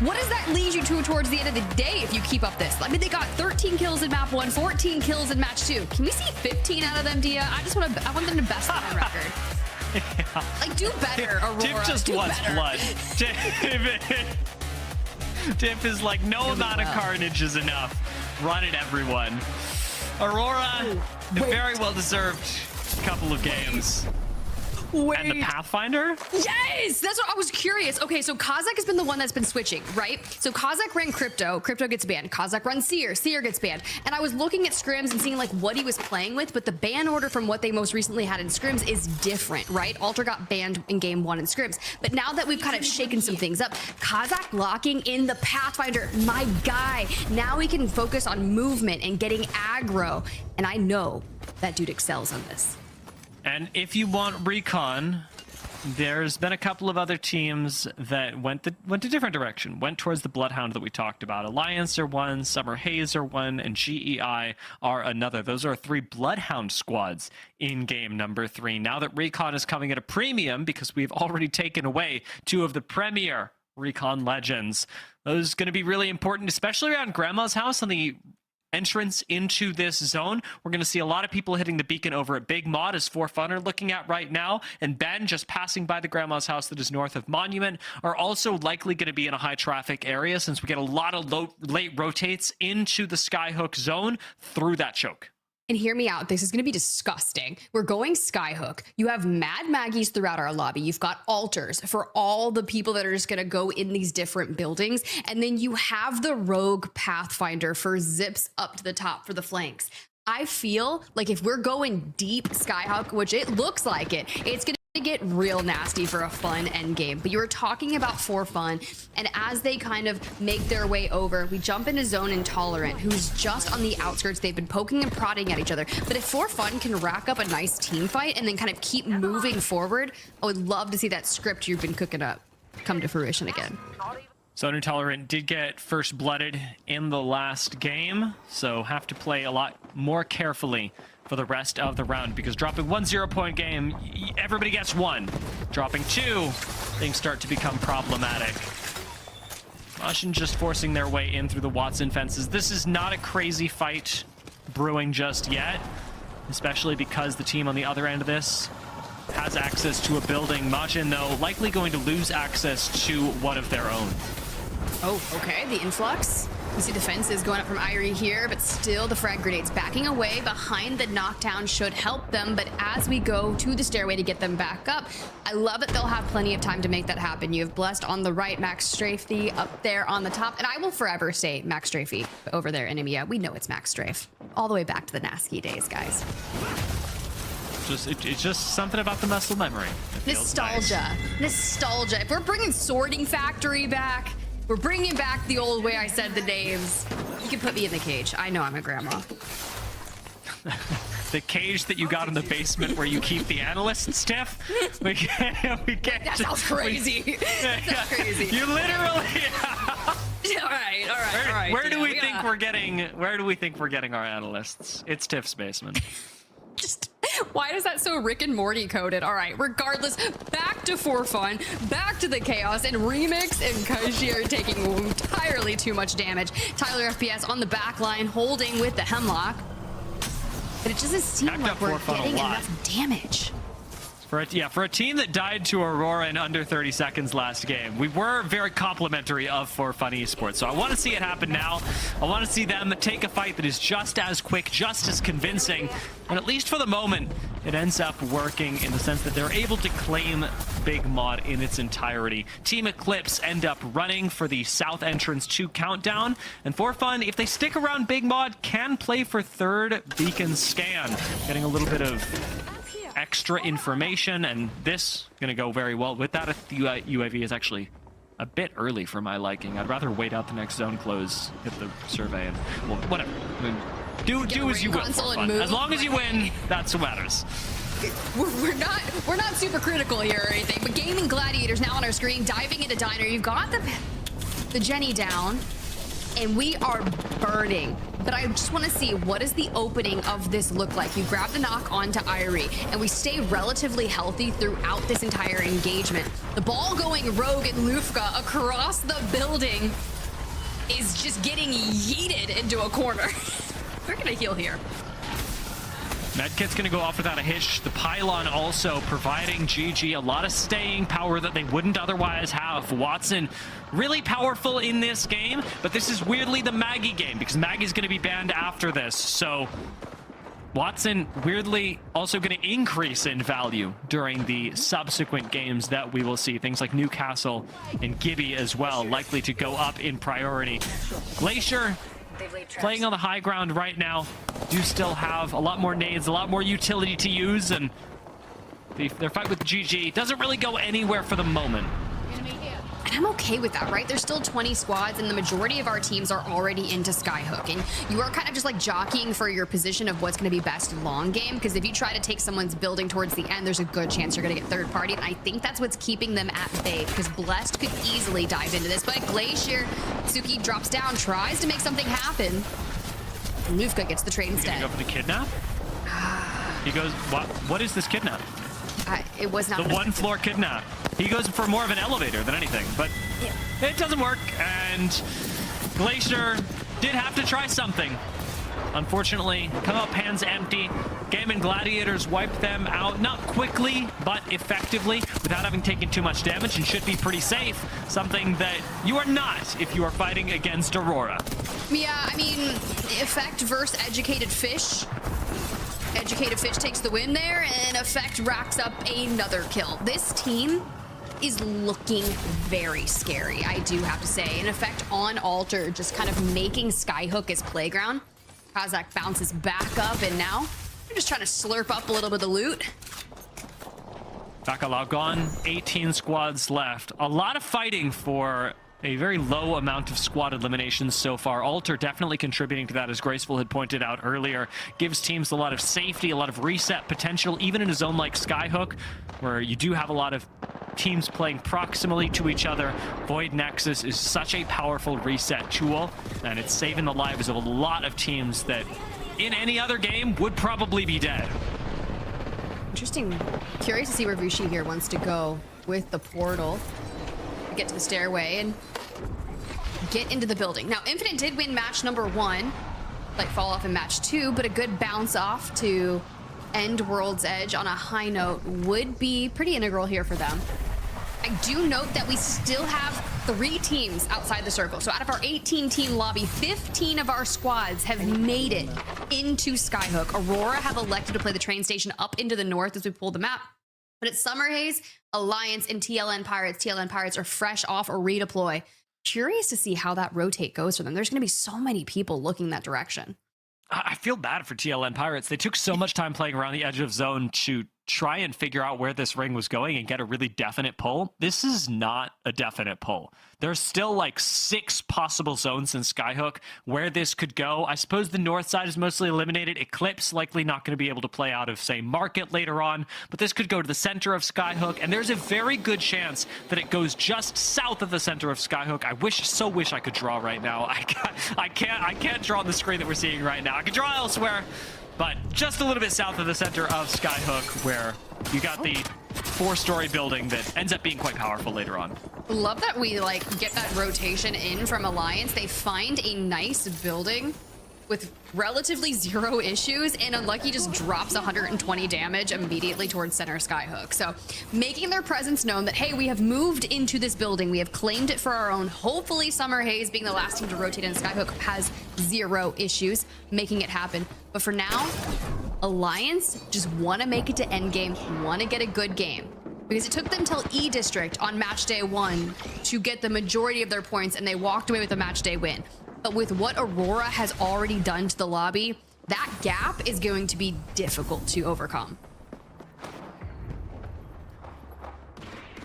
what does that lead you to towards the end of the day if you keep up this? I mean, they got 13 kills in map 1, 14 kills in match 2. Can we see 15 out of them, Dia? I want them to best on record. Yeah. Like, do better, Aurora. Dip just wants blood. Dip is like, no amount of carnage is enough. Run it, everyone. Aurora, very well deserved couple of games. Wait. And the Pathfinder? Yes! That's what I was curious. Okay, so Kozak has been the one that's been switching, right? So Kozak ran Crypto gets banned. Kozak runs Seer gets banned. And I was looking at scrims and seeing like what he was playing with, but the ban order from what they most recently had in scrims is different, right? Alter got banned in game 1 in scrims. But now that we've kind of shaken some things up, Kozak locking in the Pathfinder, my guy. Now we can focus on movement and getting aggro. And I know that dude excels on this. And if you want recon, there's been a couple of other teams that went a different direction, went towards the Bloodhound that we talked about. Alliance are one, Summer Haze are one, and GEI are another. Those are 3 Bloodhound squads in game number 3. Now that recon is coming at a premium because we've already taken away 2 of the premier recon legends. Those are going to be really important, especially around Grandma's house on the entrance into this zone. We're going to see a lot of people hitting the beacon over at Big Mod as ForFun are looking at right now, and Ben just passing by the Grandma's house that is north of Monument are also likely going to be in a high traffic area since we get a lot of late rotates into the Skyhook zone through that choke. And hear me out, this is gonna be disgusting. We're going Skyhook. You have Mad Maggies throughout our lobby. You've got altars for all the people that are just gonna go in these different buildings. And then you have the Rogue Pathfinder for zips up to the top for the flanks. I feel like if we're going deep Skyhook, which it looks like it's gonna to get real nasty for a fun end game, but you were talking about ForFun, and as they kind of make their way over, we jump into zone Intolerant, who's just on the outskirts. They've been poking and prodding at each other, but if ForFun can rack up a nice team fight and then kind of keep moving forward, I would love to see that script you've been cooking up come to fruition again. Zone Intolerant did get first blooded in the last game, so have to play a lot more carefully for the rest of the round, because dropping 1 0-point game, everybody gets 1. Dropping 2, things start to become problematic. Russian just forcing their way in through the Watson fences. This is not a crazy fight brewing just yet, especially because the team on the other end of this has access to a building. Majin, though, likely going to lose access to one of their own. Oh, okay, the influx. You see the fences going up from Irie here, but still the frag grenades backing away behind the knockdown should help them. But as we go to the stairway to get them back up, I love that they'll have plenty of time to make that happen. You have Blessed on the right, Max Strafey up there on the top, and I will forever say Max Strafey over there in EMEA. We know it's Max Strafe. All the way back to the Nasky days, guys. It's just something about the muscle memory. Nostalgia. Nice. Nostalgia. If we're bringing Sorting Factory back, we're bringing back the old way I said the names. You can put me in the cage. I know I'm a grandma. The cage that you got in the basement where you keep the analysts, Tiff? We can't that sounds crazy. That sounds crazy. You literally... all right. Where do we think we're getting our analysts? It's Tiff's basement. Just why is that so Rick and Morty coded? All right, regardless, back to ForFun, back to the chaos, and Remix and Glacier taking entirely too much damage. Tyler FPS on the back line holding with the Hemlock, but it doesn't seem like we're getting enough damage. For a team that died to Aurora in under 30 seconds last game, we were very complimentary of ForFun Esports. So I want to see it happen now. I want to see them take a fight that is just as quick, just as convincing. And at least for the moment, it ends up working in the sense that they're able to claim Big Mod in its entirety. Team ECLIPSE end up running for the south entrance to countdown. And ForFun, if they stick around Big Mod, can play for third beacon scan. Getting a little bit of extra information, and this gonna go very well with that. The UAV is actually a bit early for my liking. I'd rather wait out the next zone close, hit the survey, and well, whatever. I mean, do as you will. As long as you win, that's what matters. We're not super critical here or anything, but GaiminGladiators now on our screen, diving into Diner. You've got the Jenny down, and we are burning. But I just want to see, what does the opening of this look like? You grab the knock onto Irie, and we stay relatively healthy throughout this entire engagement. The ball going rogue and Lufka across the building is just getting yeeted into a corner. We're gonna heal here. Medkit's gonna go off without a hitch. The pylon also providing GG a lot of staying power that they wouldn't otherwise have. Watson really powerful in this game, but this is weirdly the Maggie game because Maggie's gonna be banned after this. So Watson weirdly also gonna increase in value during the subsequent games that we will see. Things like Newcastle and Gibby as well, likely to go up in priority. Glacier playing on the high ground right now, do still have a lot more nades, a lot more utility to use, and their fight with GG doesn't really go anywhere for the moment. And I'm okay with that, right? There's still 20 squads, and the majority of our teams are already into Skyhook. And you are kind of just like jockeying for your position of what's going to be best long game, because if you try to take someone's building towards the end, there's a good chance you're going to get third party. And I think that's what's keeping them at bay, because Blessed could easily dive into this. But Glacier, Suki drops down, tries to make something happen. And Lufka gets the trade instead. Go for the kidnap? He goes, what is this kidnap? It was not the one floor kidnap. He goes for more of an elevator than anything, but it doesn't work. And Glacier did have to try something. Unfortunately, come up hands empty. GaiminGladiators wipe them out, not quickly, but effectively, without having taken too much damage, and should be pretty safe. Something that you are not if you are fighting against Aurora. Yeah, I mean, Effect versus Educated Fish. Educated Fish takes the win there, and Effect racks up another kill. This team is looking very scary, I do have to say. And Effect on Alter, just kind of making Skyhook his playground. Kazakh bounces back up, and now they're just trying to slurp up a little bit of loot. Bacalhau gone, 18 squads left. A lot of fighting for a very low amount of squad eliminations so far. Alter definitely contributing to that, as Graceful had pointed out earlier. Gives teams a lot of safety, a lot of reset potential, even in a zone like Skyhook, where you do have a lot of teams playing proximally to each other. Void Nexus is such a powerful reset tool, and it's saving the lives of a lot of teams that in any other game would probably be dead. Interesting. Curious to see where Vushi here wants to go with the portal. Get to the stairway and get into the building. Now, Infinite did win match number 1, like fall off in match 2, but a good bounce off to end World's Edge on a high note would be pretty integral here for them. I do note that we still have 3 teams outside the circle. So out of our 18-team lobby, 15 of our squads have made it into Skyhook. Aurora have elected to play the train station up into the north as we pull the map. But it's Summer Haze, Alliance, and TLN Pirates. TLN Pirates are fresh off a redeploy. Curious to see how that rotate goes for them. There's going to be so many people looking that direction. I feel bad for TLN Pirates. They took so much time playing around the edge of zone to try and figure out where this ring was going and get a really definite pull. This is not a definite pull. There's still like 6 possible zones in Skyhook where this could go. I suppose the north side is mostly eliminated. ECLIPSE likely not going to be able to play out of, say, Market later on, but this could go to the center of Skyhook, and there's a very good chance that it goes just south of the center of Skyhook. I so wish I could draw right now. I can't draw on the screen that we're seeing right now. I could draw elsewhere, but just a little bit south of the center of Skyhook, where you got the 4-story building that ends up being quite powerful later on. Love that we like get that rotation in from Alliance. They find a nice building with relatively 0 issues, and Unlucky just drops 120 damage immediately towards center Skyhook. So making their presence known that, hey, we have moved into this building, we have claimed it for our own. Hopefully Summer Haze, being the last team to rotate in Skyhook, has 0 issues making it happen. But for now, Alliance just want to make it to endgame, want to get a good game. Because it took them till E-District on match day 1 to get the majority of their points, and they walked away with a match day win. But with what Aurora has already done to the lobby, that gap is going to be difficult to overcome.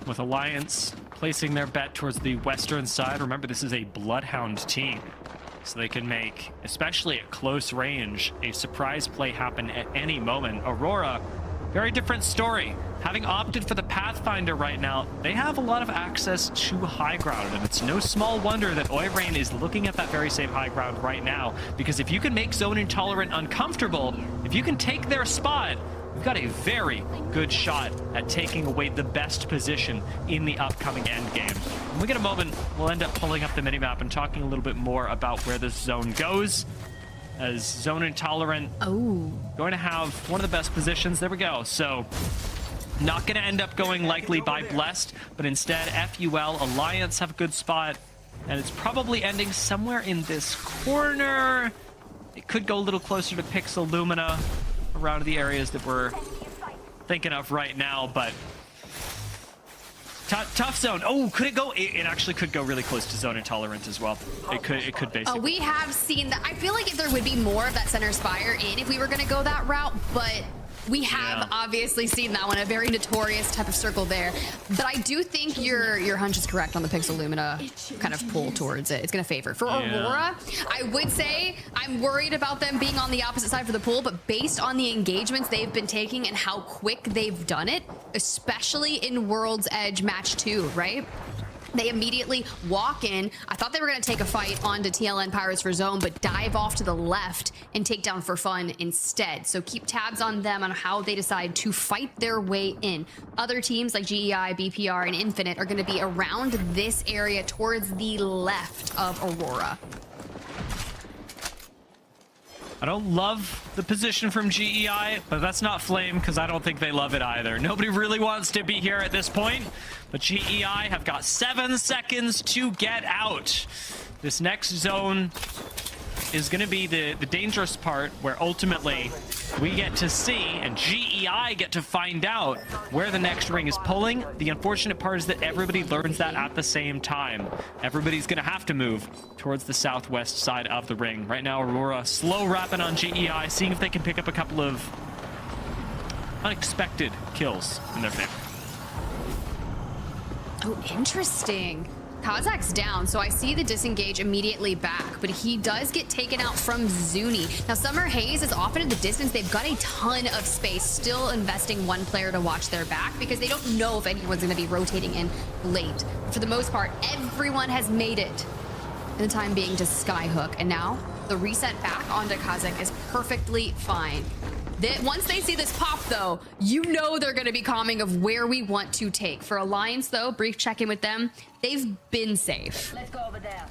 With Alliance placing their bet towards the western side, remember this is a Bloodhound team, so they can make, especially at close range, a surprise play happen at any moment. Aurora, very different story. Having opted for the Pathfinder right now, they have a lot of access to high ground, and it's no small wonder that Oirain is looking at that very same high ground right now, because if you can make Zone Intolerant uncomfortable, if you can take their spot, we've got a very good shot at taking away the best position in the upcoming endgame. When we get a moment, we'll end up pulling up the minimap and talking a little bit more about where this zone goes, as Zone Intolerant going to have one of the best positions. There we go. So not going to end up going likely by Blessed, but instead FUL, Alliance have a good spot, and it's probably ending somewhere in this corner. It could go a little closer to Pixel Lumina, around the areas that we're thinking of right now, but tough zone. Oh, could it go? It actually could go really close to Zone Intolerant as well. It could basically. We have seen that. I feel like if there would be more of that center spire in if we were going to go that route, but we have obviously seen that one, a very notorious type of circle there. But I do think your hunch is correct on the Pixel Lumina kind of pull towards it. It's going to favor. For Aurora, I would say I'm worried about them being on the opposite side for the pull, but based on the engagements they've been taking and how quick they've done it, especially in World's Edge match 2, right? They immediately walk in. I thought they were going to take a fight onto TLN Pirates for zone, but dive off to the left and take down ForFun instead. So keep tabs on them on how they decide to fight their way in. Other teams like GEI, BPR, and Infinite are going to be around this area towards the left of Aurora. I don't love the position from GEI, but that's not Flame, because I don't think they love it either. Nobody really wants to be here at this point, but GEI have got 7 seconds to get out. This next zone is going to be the dangerous part, where ultimately we get to see, and GEI get to find out where the next ring is pulling. The unfortunate part is that everybody learns that at the same time. Everybody's going to have to move towards the southwest side of the ring. Right now, Aurora slow wrapping on GEI, seeing if they can pick up a couple of unexpected kills in their favor. Oh, interesting. Kazak's down, so I see the disengage immediately back, but he does get taken out from Zuni. Now, Summer Haze is often at the distance. They've got a ton of space, still investing one player to watch their back because they don't know if anyone's going to be rotating in late. For the most part, everyone has made it in the time being to Skyhook, and now the reset back onto Kazakh is perfectly fine. Once they see this pop, though, you know they're going to be calming of where we want to take. For Alliance, though, brief check-in with them. They've been safe. Let's go over there.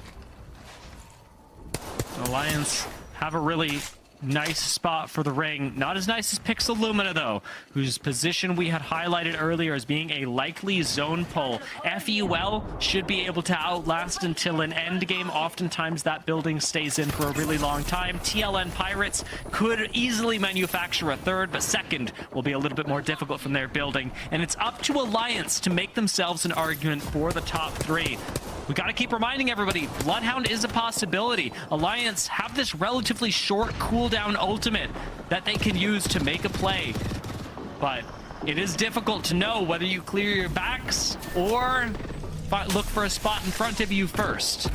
Alliance have a really nice spot for the ring. Not as nice as Pixel Lumina, though, whose position we had highlighted earlier as being a likely zone pull. FUL should be able to outlast until an end game. Oftentimes that building stays in for a really long time. TLN Pirates could easily manufacture a third, but second will be a little bit more difficult from their building. And it's up to Alliance to make themselves an argument for the top three. We got to keep reminding everybody, Bloodhound is a possibility. Alliance have this relatively short cooldown ultimate that they can use to make a play. But it is difficult to know whether you clear your backs or look for a spot in front of you first.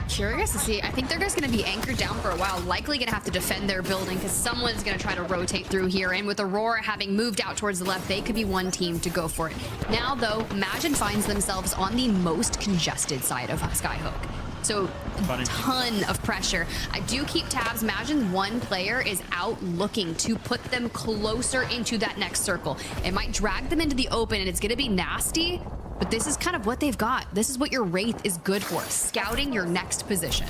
Curious to see. I think they're just going to be anchored down for a while, likely going to have to defend their building because someone's going to try to rotate through here. And with Aurora having moved out towards the left, they could be one team to go for it. Now, though, Imagine finds themselves on the most congested side of Skyhook. So a ton of pressure. I do keep tabs. Imagine one player is out looking to put them closer into that next circle. It might drag them into the open and it's going to be nasty. But this is kind of what they've got. This is what your Wraith is good for, scouting your next position.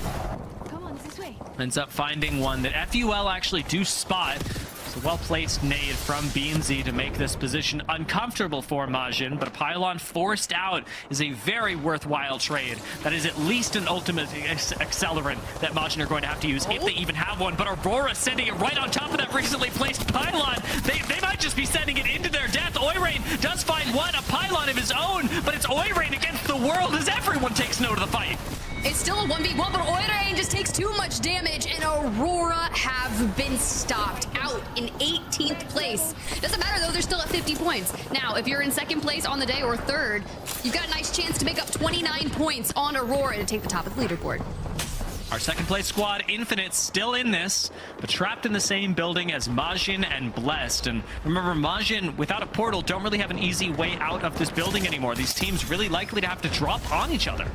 Come on, this way. Ends up finding one that FUL actually do spot. It's a well-placed nade from BNZ to make this position uncomfortable for Majin, but a pylon forced out is a very worthwhile trade. That is at least an ultimate accelerant that Majin are going to have to use if they even have one, but Aurora sending it right on top of that recently placed pylon. They might just be sending it into their death. Oirain does find one, a pylon of his own, but it's Oirain against the world as everyone takes note of the fight. It's still a 1v1, but Oirain just takes too much damage, and Aurora have been stopped out in 18th place. Doesn't matter, though, they're still at 50 points. Now, if you're in second place on the day or third, you've got a nice chance to make up 29 points on Aurora to take the top of the leaderboard. Our second place squad, Infinite, still in this, but trapped in the same building as Majin and Blessed. And remember, Majin, without a portal, don't really have an easy way out of this building anymore. These teams really likely to have to drop on each other.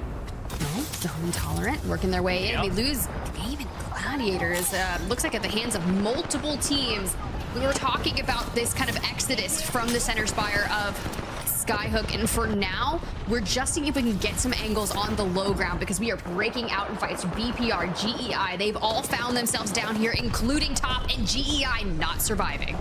So Intolerant working their way in. We lose GaiminGladiators. Looks like at the hands of multiple teams. We were talking about this kind of exodus from the center spire of Skyhook, and for now, we're just seeing if we can get some angles on the low ground because we are breaking out in fights. BPR, GEI, they've all found themselves down here, including Top, and GEI not surviving.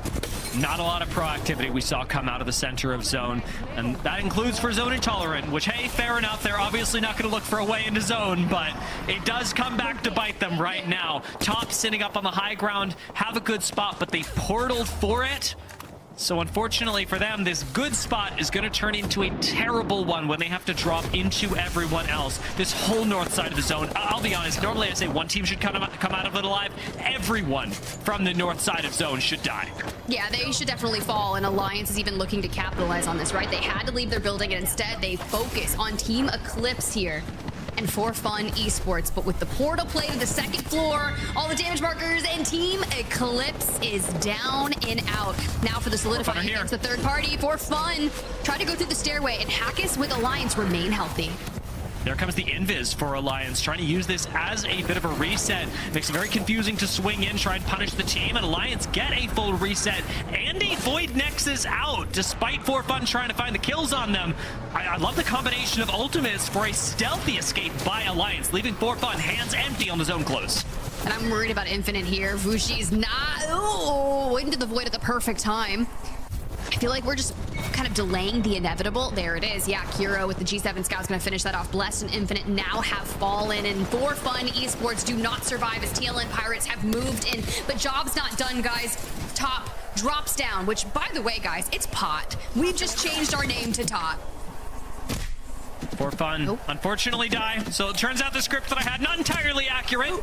Not a lot of proactivity we saw come out of the center of zone, and that includes for Zone Intolerant, which, hey, fair enough, they're obviously not going to look for a way into zone, but it does come back to bite them right now. Top sitting up on the high ground, have a good spot, but they portaled for it. So unfortunately for them, this good spot is going to turn into a terrible one when they have to drop into everyone else. This whole north side of the zone, I'll be honest, normally I say one team should come out of it alive. Everyone from the north side of zone should die. Yeah, they should definitely fall, and Alliance is even looking to capitalize on this, right? They had to leave their building, and instead they focus on Team ECLIPSE here and ForFun Esports. But with the portal play to the second floor, all the damage markers, and Team ECLIPSE is down and out. Now for the solidifying against the third party, ForFun try to go through the stairway, and Hackis with Alliance remain healthy. There comes the Invis for Alliance, trying to use this as a bit of a reset. Makes it very confusing to swing in, try and punish the team, and Alliance get a full reset and a Void Nexus out, despite ForFun trying to find the kills on them. I love the combination of ultimates for a stealthy escape by Alliance, leaving ForFun hands empty on the zone close. And I'm worried about Infinite here. Vushi's not into the Void at the perfect time. I feel like we're just kind of delaying the inevitable. There it is. Yeah, Kiro with the G7 Scout's going to finish that off. Blessed and Infinite now have fallen, and ForFun Esports do not survive as TLN Pirates have moved in. But job's not done, guys. Top drops down, which, by the way, guys, it's Pot. We've just changed our name to Top. ForFun, unfortunately, die. So it turns out the script that I had not entirely accurate.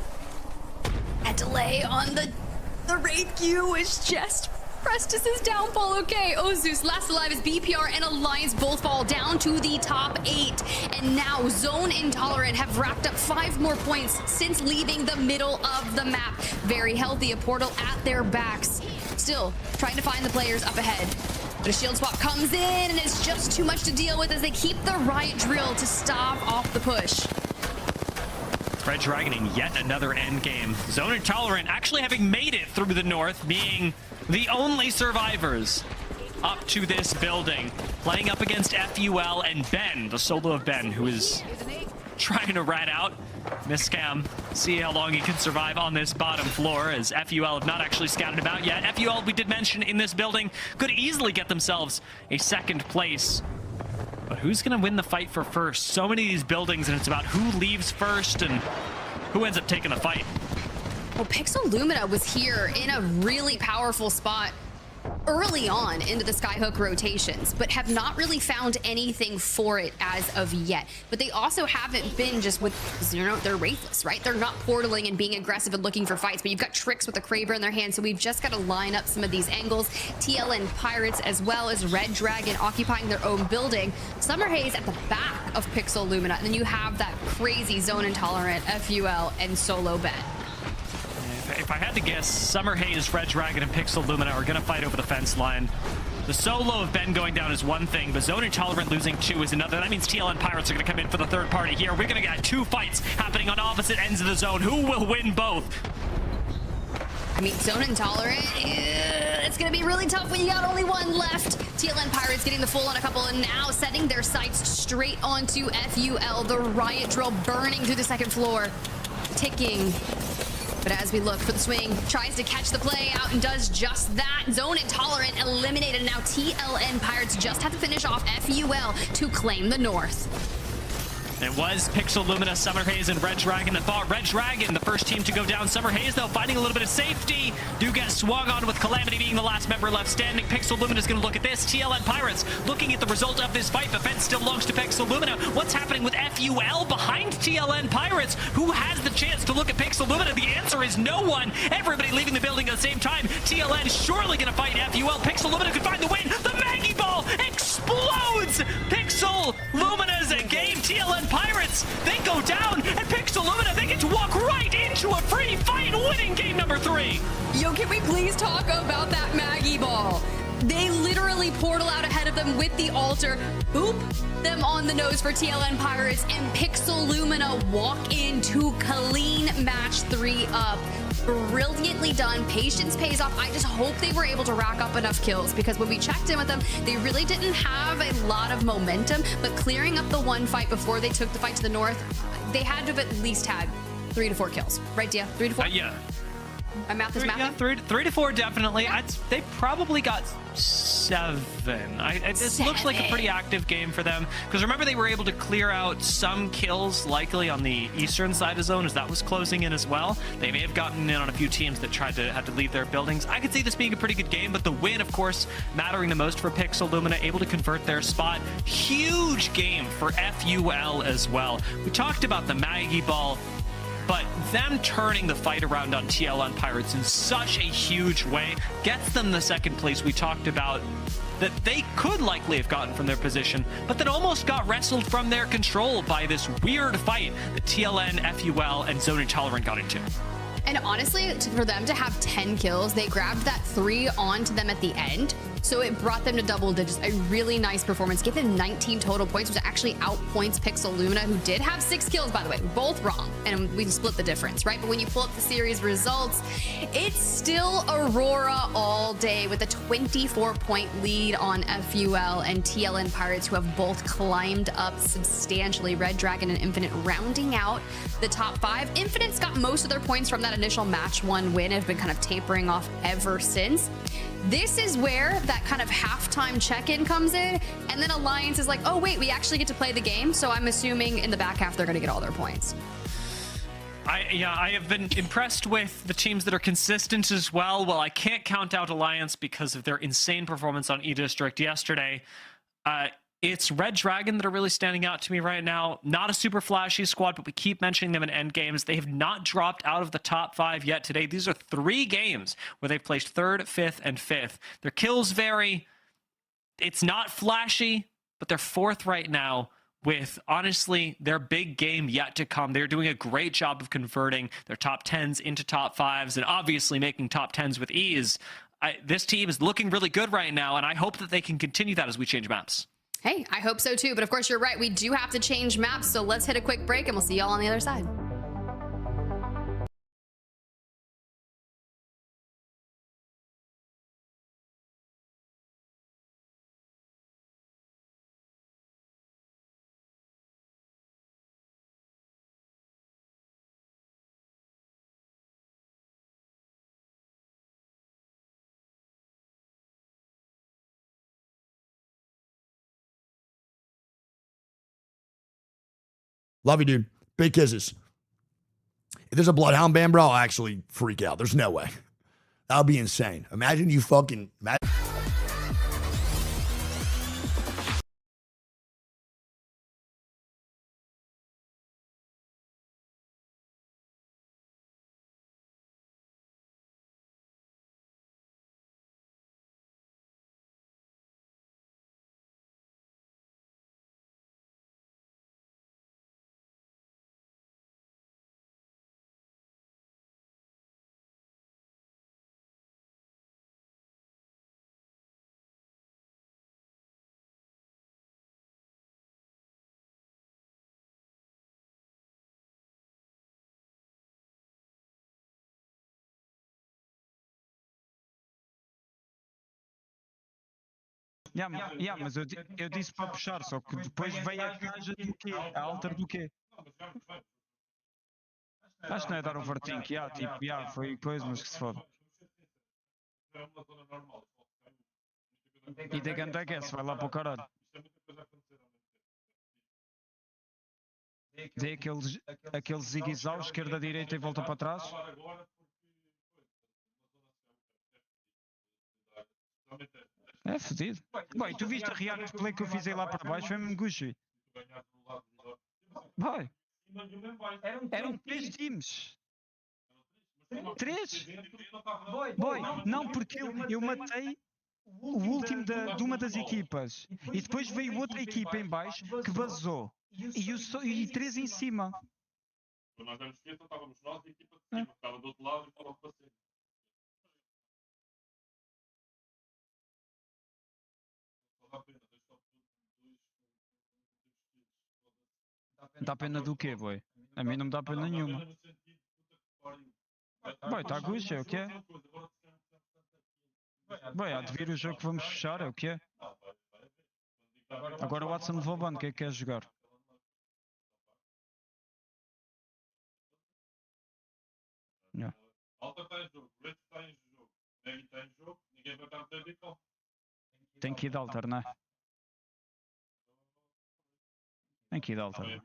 A delay on the raid queue is just Prestis' downfall. Okay, Ozus last alive as BPR and Alliance both fall down to the top 8. And now Zone Intolerant have racked up 5 more points since leaving the middle of the map. Very healthy, a portal at their backs. Still trying to find the players up ahead. But a shield swap comes in and it's just too much to deal with as they keep the riot drill to stop off the push. Red Dragon in yet another end game. Zone Intolerant actually having made it through the north, being the only survivors up to this building. Playing up against FUL and Ben, the solo of Ben, who is trying to rat out Miscam. See how long he can survive on this bottom floor, as FUL have not actually scouted him out yet. FUL, we did mention in this building, could easily get themselves a second place. But who's going to win the fight for first? So many of these buildings, and it's about who leaves first and who ends up taking the fight. Well, Pixel Lumina was here in a really powerful spot early on into the Skyhook rotations, but have not really found anything for it as of yet. But they also haven't been just with, you know, they're wraithless, right? They're not portaling and being aggressive and looking for fights, but you've got Tricks with a Kraber in their hand, so we've just got to line up some of these angles. TLN Pirates as well as Red Dragon occupying their own building. Summer Haze at the back of Pixel Lumina, and then you have that crazy Zone Intolerant, FUL, and Solo Ben. If I had to guess, Summer Haze, Red Dragon, and Pixel Lumina are going to fight over the fence line. The solo of Ben going down is one thing, but Zone Intolerant losing 2 is another. That means TLN Pirates are going to come in for the third party here. We're going to get 2 fights happening on opposite ends of the zone. Who will win both? I mean, Zone Intolerant, it's going to be really tough when you got only one left. TLN Pirates getting the full on a couple and now setting their sights straight onto FUL. The riot drill burning through the second floor, ticking. But as we look for the swing, tries to catch the play out and does just that. Zone Intolerant eliminated. Now TLN Pirates just have to finish off FUL to claim the north. It was Pixel Lumina, Summer Haze, and Red Dragon that fought. Red Dragon, the first team to go down. Summer Haze, though, finding a little bit of safety. Do get swung on with Calamity being the last member left standing. Pixel Lumina is going to look at this. TLN Pirates looking at the result of this fight. The fence still belongs to Pixel Lumina. What's happening with FUL behind TLN Pirates? Who has the chance to look at Pixel Lumina? The answer is no one. Everybody leaving the building at the same time. TLN surely going to fight FUL. Pixel Lumina could find the win. The Maggie Ball explodes. Pixel Lumina's a game. TLN Pirates, they go down, and Pixel Lumina, they get to walk right into a free fight, winning game number 3. Yo, can we please talk about that Maggie Ball? They literally portal out ahead of them with the altar, boop them on the nose for TLN Pirates, and Pixel Lumina walk into clean match 3 up. Brilliantly done. Patience pays off. I just hope they were able to rack up enough kills, because when we checked in with them, they really didn't have a lot of momentum, but clearing up the one fight before they took the fight to the north, they had to have at least had 3 to 4 kills. Right, Dia? 3 to 4? Yeah. My math is mathing? Yeah, 3 to 4 definitely. Yeah. They probably got 7. This looks like a pretty active game for them, because remember they were able to clear out some kills likely on the eastern side of the zone as that was closing in as well. They may have gotten in on a few teams that had to leave their buildings. I could see this being a pretty good game, but the win, of course, mattering the most for Pixel Lumina, able to convert their spot. Huge game for FUL as well. We talked about the Maggie Ball, but them turning the fight around on TLN Pirates in such a huge way gets them the second place we talked about that they could likely have gotten from their position, but that almost got wrestled from their control by this weird fight that TLN, FUL, and Zone Intolerant got into. And honestly, for them to have 10 kills, they grabbed that 3 onto them at the end. So it brought them to double digits. A really nice performance. Give them 19 total points, which actually outpoints Pixel Lumina, who did have 6 kills, by the way. Both wrong. And we split the difference, right? But when you pull up the series results, it's still Aurora all day with a 24-point lead on FUL and TLN Pirates, who have both climbed up substantially. Red Dragon and Infinite rounding out the top 5. Infinite's got most of their points from that initial match 1 win, have been kind of tapering off ever since. This is where that kind of halftime check-in comes in, and then Alliance is like, oh wait, we actually get to play the game, so I'm assuming in the back half they're going to get all their points. I have been impressed with the teams that are consistent as well. Well, I can't count out Alliance because of their insane performance on E-District yesterday. it's Red Dragon that are really standing out to me right now. Not a super flashy squad, but we keep mentioning them in end games. They have not dropped out of the top 5 yet today. These are 3 games where they've placed 3rd, 5th, and 5th. Their kills vary. It's not flashy, but they're 4th right now with, honestly, their big game yet to come. They're doing a great job of converting their top 10s into top 5s and obviously making top 10s with ease. This team is looking really good right now, and I hope that they can continue that as we change maps. Hey, I hope so too. But of course, you're right. We do have to change maps. So let's hit a quick break and we'll see y'all on the other side. Love you, dude. Big kisses. If there's a Bloodhound ban, bro, I'll actually freak out. There's no way. That would be insane. Imagine you fucking... Mas eu disse para puxar, só que depois veio a gaja do quê? A alter do quê? Acho que não é dar overthink, foi coisa, mas que se foda. E da ganda que vai lá para o caralho. Dei aqueles zigue-zague, esquerda, direita e volta para trás. É fodido. Boy, tu viste a react play que eu fiz aí lá para baixo? Foi mesmo Gucci. Boy. Eram 3 times. 3? Boy, não, porque eu matei o último de uma das equipas. E depois veio outra equipa em baixo que vazou. E 3 em cima. Nós vamos ver, então estávamos nós e a equipa de cima. Estava do outro lado e estava para cima. Dá pena do quê, boy? A mim não me dá pena nenhuma. Boy, está Gucci, é o que é? Boy, há de vir o jogo que vamos fechar, é o que é? Agora o Watson levou ban, o que é que quer jogar? Alta está em jogo, Red está em jogo, Neg está em jogo, ninguém vai estar a ter recall. Tem que ir de alter, não é? Tem que ir de alter.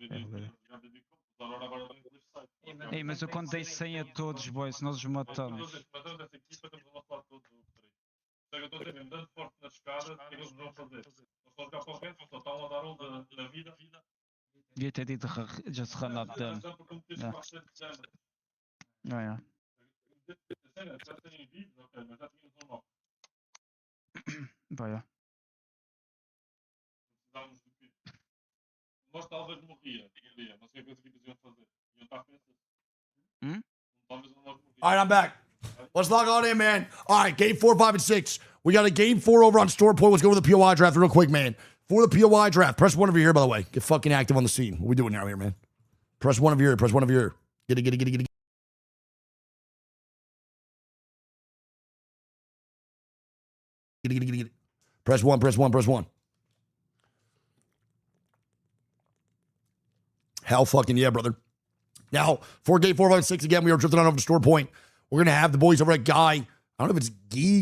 Ei, mas eu quando dei 100 a todos, boy, se nós os matamos. Mas dessa equipa temos o nosso lado todos os 3. Eu estou a dizer mesmo, dando forte nas escadas, o que é que eles vão fazer? Não só jogar para o resto, só estão a dar um da vida. Devia ter dito just run out them. Yeah. Já têm vídeos, ok, mas já tínhamos um nó. Vai, Precisávamos de quê? Nós talvez morria, ninguém não sei o que as equipas iam fazer. Iam estar pensando. Talvez nós morria. All right, I'm back. Let's log on in, man. All right, game 4, 5, and 6. We got a game 4 over on Store Point. Let's go over the POI draft real quick, man. For the POI draft, press 1 over here, by the way. Get fucking active on the scene. What are we doing out here, man? Press 1 over here. Press 1 over here. Get it. Get it. Press 1. Hell fucking yeah, brother. Now, for game 4, 5, 6, again, we are drifting on over to Store Point. We're going to have the boys over at Guy. I don't know if it's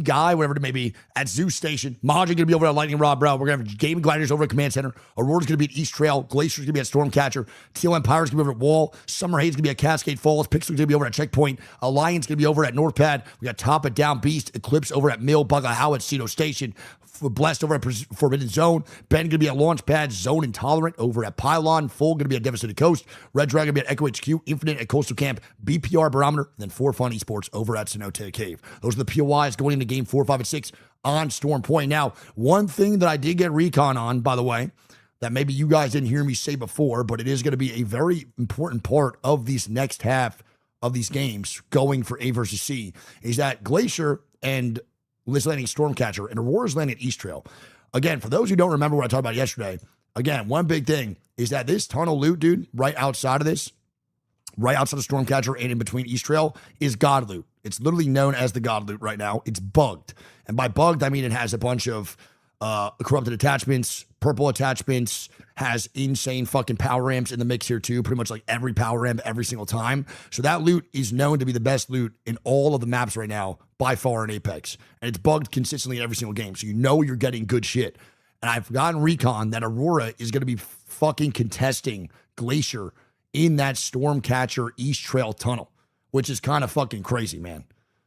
Guy, whatever it may be, at Zeus Station. Mahjong going to be over at Lightning Rod, bro. We're going to have GaiminGladiators over at Command Center. Aurora's going to be at East Trail. Glacier's going to be at Stormcatcher. TLM Pirates going to be over at Wall. Summer Haze going to be at Cascade Falls. Pixel's going to be over at Checkpoint. Alliance going to be over at North Pad. We got Top at Down Beast. ECLIPSE over at Mill. Bacalhau at Cedo Station. Blessed over at Forbidden Zone. Ben going to be at Launchpad. Zone Intolerant over at Pylon. Full going to be at Devastated Coast. Red Dragon going to be at Echo HQ. Infinite at Coastal Camp. BPR Barometer. And then ForFun Esports over at Cenote Cave. Those are the POIs going into game 4, 5, and 6 on Storm Point. Now, one thing that I did get recon on, by the way, that maybe you guys didn't hear me say before, but it is going to be a very important part of these next half of these games going for A versus C, is that Glacier and Liz landing Stormcatcher and Aurora's landing at East Trail. Again, for those who don't remember what I talked about yesterday, again, one big thing is that this tunnel loot, dude, right outside of this, right outside of Stormcatcher and in between East Trail, is God loot. It's literally known as the God loot right now. It's bugged. And by bugged, I mean it has a bunch of corrupted attachments, purple attachments, has insane fucking power ramps in the mix here too, pretty much like every power ramp every single time. So that loot is known to be the best loot in all of the maps right now by far in Apex. And it's bugged consistently in every single game. So you know you're getting good shit. And I've gotten recon that Aurora is going to be fucking contesting Glacier in that Stormcatcher East Trail tunnel, which is kind of fucking crazy, man.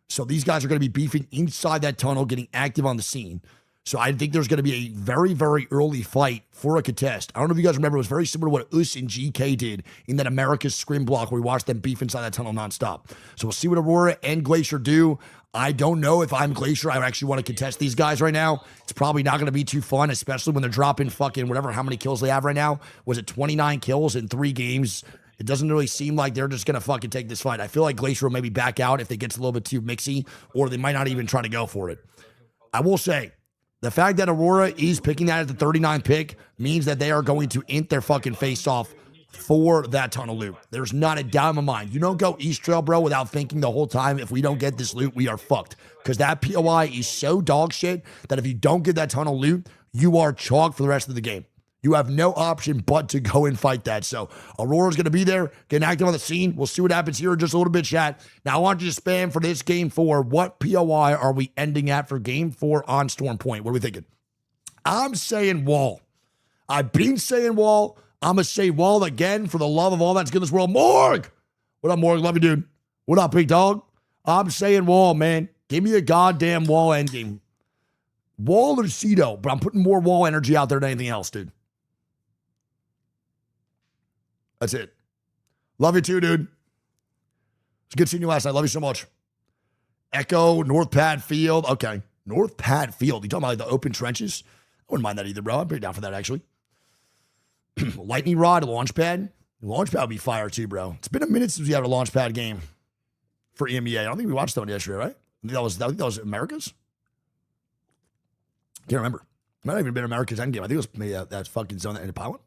So these guys are going to be beefing inside that tunnel, getting active on the scene. So I think there's going to be a very, very early fight for a contest. I don't know if you guys remember, it was very similar to what Us and GK did in that America's Scrim block where we watched them beef inside that tunnel nonstop. So we'll see what Aurora and Glacier do. I don't know if I'm Glacier. I actually want to contest these guys right now. It's probably not going to be too fun, especially when they're dropping fucking whatever, how many kills they have right now. Was it 29 kills in 3 games? It doesn't really seem like they're just going to fucking take this fight. I feel like Glacier will maybe back out if it gets a little bit too mixy, or they might not even try to go for it. I will say, the fact that Aurora is picking that as the 39th pick means that they are going to int their fucking face off for that tunnel loot. There's not a doubt in my mind. You don't go East Trail, bro, without thinking the whole time, if we don't get this loot, we are fucked. Because that POI is so dog shit that if you don't get that tunnel loot, you are chalked for the rest of the game. You have no option but to go and fight that. So Aurora's going to be there, getting active on the scene. We'll see what happens here in just a little bit, chat. Now, I want you to spam for this game 4. What POI are we ending at for game 4 on Storm Point? What are we thinking? I'm saying wall. I've been saying wall. I'm going to say wall again for the love of all that's good in this world. Morg! What up, Morg? Love you, dude. What up, big dog? I'm saying wall, man. Give me a goddamn wall endgame. Wall or Cedo, but I'm putting more wall energy out there than anything else, dude. That's it. Love you too, dude. It's good seeing you last night. Love you so much. Echo, North Pad Field. Okay. North Pad Field. You talking about like the open trenches? I wouldn't mind that either, bro. I'm pretty down for that, actually. Lightning Rod, Launchpad. Launchpad would be fire too, bro. It's been a minute since we had a Launchpad game for EMEA. I don't think we watched that one yesterday, right? I think that was Americas? Can't remember. Might not even been America's endgame. I think it was maybe that fucking zone that ended Pilot.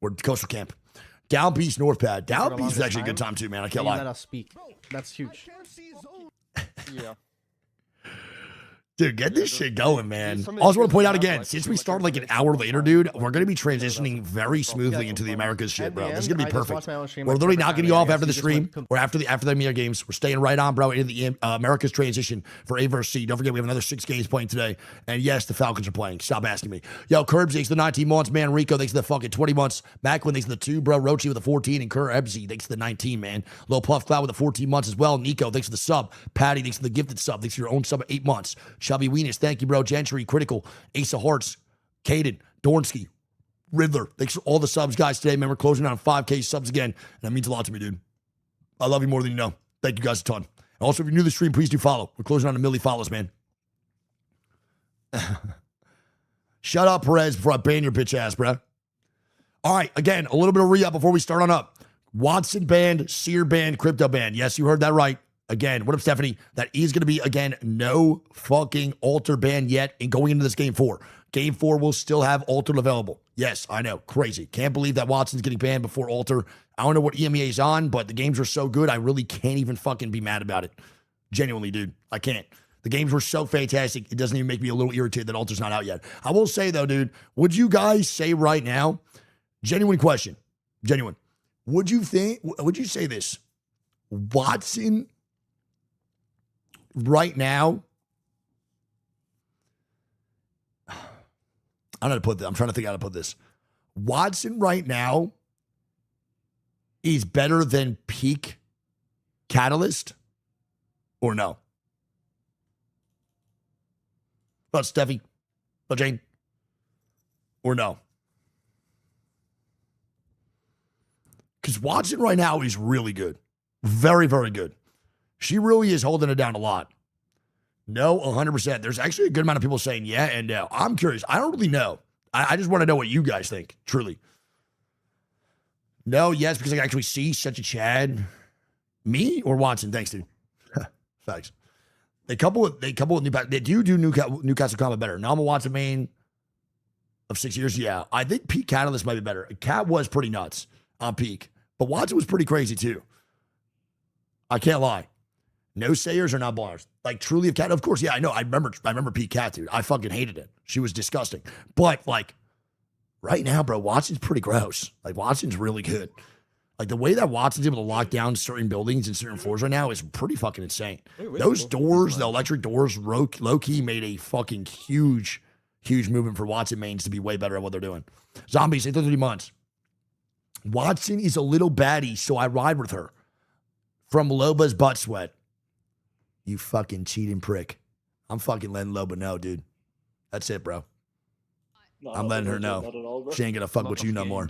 Or Coastal Camp. Down Beast, North Pad. Down Beast was actually a good time too, man. I can't lie. Let us speak. That's huge. Yeah. Dude, get this shit going, man. I also want to point out again, since we started like an hour later, dude, we're going to be transitioning very smoothly into the Americas shit, bro. This is going to be perfect. We're literally not getting you off after the stream or after the EMEA games. We're staying right on, bro, into the Americas transition for A versus C. Don't forget, we have another 6 games playing today. And yes, the Falcons are playing. Stop asking me. Yo, Curbs, thanks for the 19 months, man. Rico, thanks for the fucking 20 months. Macklin, thanks for the 2, bro. Rochi with the 14. And Kerr Ebsy, thanks for the 19, man. Lil Puff Cloud with the 14 months as well. Nico, thanks for the sub. Patty, thanks for the gifted sub. Thanks for your own sub of 8 months. Chubby Weenus, thank you, bro. Gentry, Critical, Ace of Hearts, Caden, Dornsky, Riddler. Thanks for all the subs, guys, today. Man, we're closing on 5K subs again, and that means a lot to me, dude. I love you more than you know. Thank you guys a ton. And also, if you're new to the stream, please do follow. We're closing on 1 million follows, man. Shut up, Perez, before I ban your bitch ass, bro. All right, again, a little bit of re-up before we start on up. Watson banned, Sear banned, Crypto banned. Yes, you heard that right. Again, what up, Stephanie? That is going to be, again, no fucking altar ban yet in going into this game 4. Game 4 will still have altar available. Yes, I know. Crazy. Can't believe that Watson's getting banned before altar. I don't know what EMEA is on, but the games are so good, I really can't even fucking be mad about it. Genuinely, dude. I can't. The games were so fantastic, it doesn't even make me a little irritated that altar's not out yet. I will say, though, dude, would you guys say right now, genuine question, genuine, would you say this, Watson right now, I don't know how to put this. I'm trying to think how to put this. Watson right now is better than peak Catalyst or no? About Steffi? About Jane? Or no? Because Watson right now is really good. Very, very good. She really is holding it down a lot. No, 100%. There's actually a good amount of people saying yeah and no. I'm curious. I don't really know. I just want to know what you guys think, truly. No, yes, because I can actually see such a Chad. Me or Watson? Thanks, dude. Facts. They couple with Newcastle. They do Newcastle combat better. Now I'm a Watson main of 6 years. Yeah, I think Peak Catalyst might be better. Cat was pretty nuts on Peak, but Watson was pretty crazy too. I can't lie. No sayers are not bars. Like truly, of Cat, of course. Yeah, I know. I remember Peak Cat, dude. I fucking hated it. She was disgusting. But like right now, bro, Watson's pretty gross. Like Watson's really good. Like the way that Watson's able to lock down certain buildings and certain floors right now is pretty fucking insane. Those doors, the electric doors, low key made a fucking huge movement for Watson mains to be way better at what they're doing. Zombies, 3 months. Watson is a little baddie, so I ride with her. From Loba's butt sweat. You fucking cheating prick. I'm fucking letting Loba know, dude. That's it, bro. I'm letting her know. She ain't gonna fuck with you no more.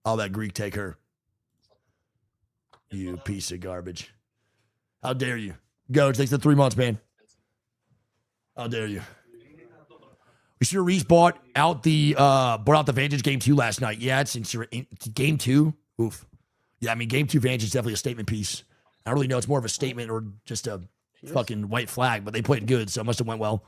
All that Greek take her. You piece of garbage. How dare you? Go, it takes the 3 months, man. How dare you? We should have Reese brought out the Vantage Game 2 last night. Yeah, it's Game 2. Oof. Yeah, I mean, Game 2 Vantage is definitely a statement piece. I don't really know. It's more of a statement or just a fucking white flag, but they played good, so it must have went well.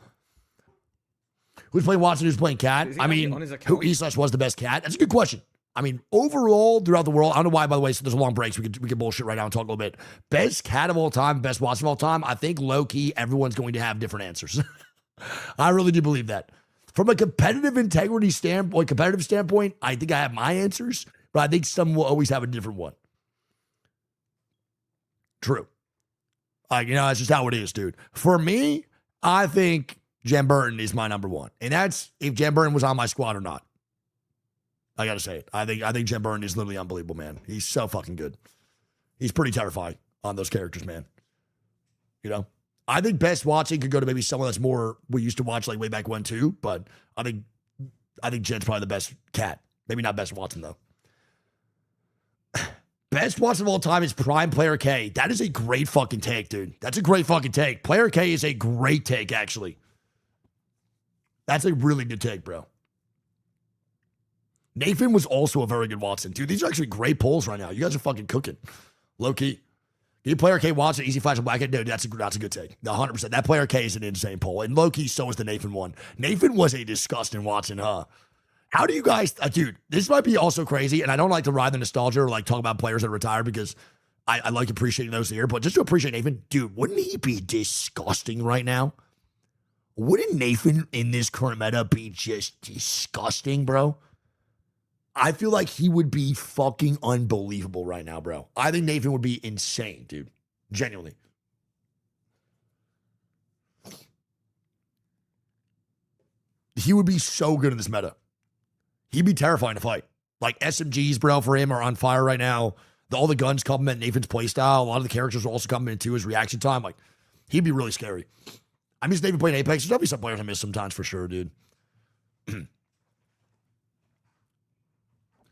Who's playing Watson? Who's playing Cat? I mean, who E/slash was the best Cat? That's a good question. I mean, overall, throughout the world, I don't know why, by the way, so there's a long break, so we can bullshit right now and talk a little bit. Best Cat of all time, best Watson of all time, I think low-key, everyone's going to have different answers. I really do believe that. From a competitive standpoint, I think I have my answers, but I think some will always have a different one. True. That's just how it is, dude. For me, I think Jen Burton is my number one. And that's if Jen Burton was on my squad or not. I gotta say it. I think Jen Burton is literally unbelievable, man. He's so fucking good. He's pretty terrifying on those characters, man. You know? I think best watching could go to maybe someone that's more we used to watch like way back when too, but I think Jen's probably the best Cat. Maybe not best Watson though. Best Watson of all time is Prime Player K. That is a great fucking take, dude. That's a great fucking take. Player K is a great take, actually. That's a really good take, bro. Nathan was also a very good Watson. Dude, these are actually great polls right now. You guys are fucking cooking. Low key. You Player K Watson, Easy Flash, and Blackhead. Dude, that's a good take. 100%. That Player K is an insane poll. And low key, so is the Nathan one. Nathan was a disgusting Watson, huh? How do you guys, dude, this might be also crazy, and I don't like to ride the nostalgia or like talk about players that retired because I like appreciating those here, but just to appreciate Nathan, dude, wouldn't he be disgusting right now? Wouldn't Nathan in this current meta be just disgusting, bro? I feel like he would be fucking unbelievable right now, bro. I think Nathan would be insane, dude. Genuinely. He would be so good in this meta. He'd be terrifying to fight. Like SMGs, bro, for him are on fire right now. All the guns complement Nathan's playstyle. A lot of the characters are also complement to his reaction time. Like, he'd be really scary. I miss Nathan playing Apex. There'll be some players I miss sometimes for sure, dude.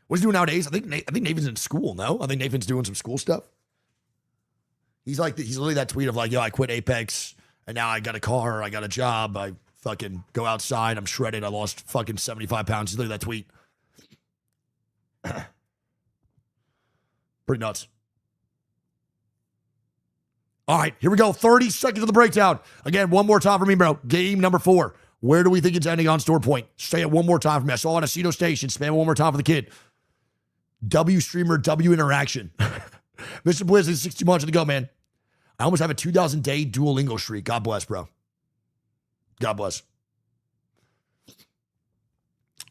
What's he doing nowadays? I think Nathan's in school, no? I think Nathan's doing some school stuff. He's literally that tweet of like, yo, I quit Apex, and now I got a car, I got a job, I fucking go outside, I'm shredded, I lost fucking 75 pounds. He's literally that tweet. Pretty nuts. All right, here we go. 30 seconds of the breakdown. Again, one more time for me, bro. Game number 4. Where do we think it's ending on store point? Say it one more time for me. I saw it on Aceto Station. Spam it one more time for the kid. W streamer, W interaction. Mr. Blizzard, 60 months to go, man. I almost have a 2,000 day Duolingo streak. God bless, bro. God bless.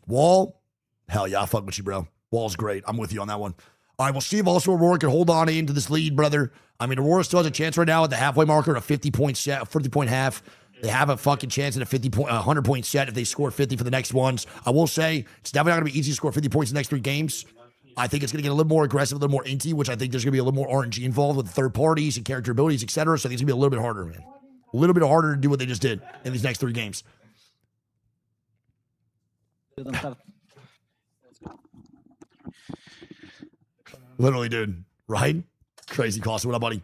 Wall, hell yeah, I fuck with you, bro. Wall's great. I'm with you on that one. All right, we'll see if also Aurora can hold on into this lead, brother. I mean, Aurora still has a chance right now at the halfway marker, a 50-point set, a 50-point half. They have a fucking chance at a 100-point set if they score 50 for the next ones. I will say, it's definitely not going to be easy to score 50 points in the next 3 games. I think it's going to get a little more aggressive, a little more inty, which I think there's going to be a little more RNG involved with third parties and character abilities, etc. So I think it's going to be a little bit harder, man. A little bit harder to do what they just did in these next 3 games. Literally, dude. Right? Crazy cost. What up, buddy?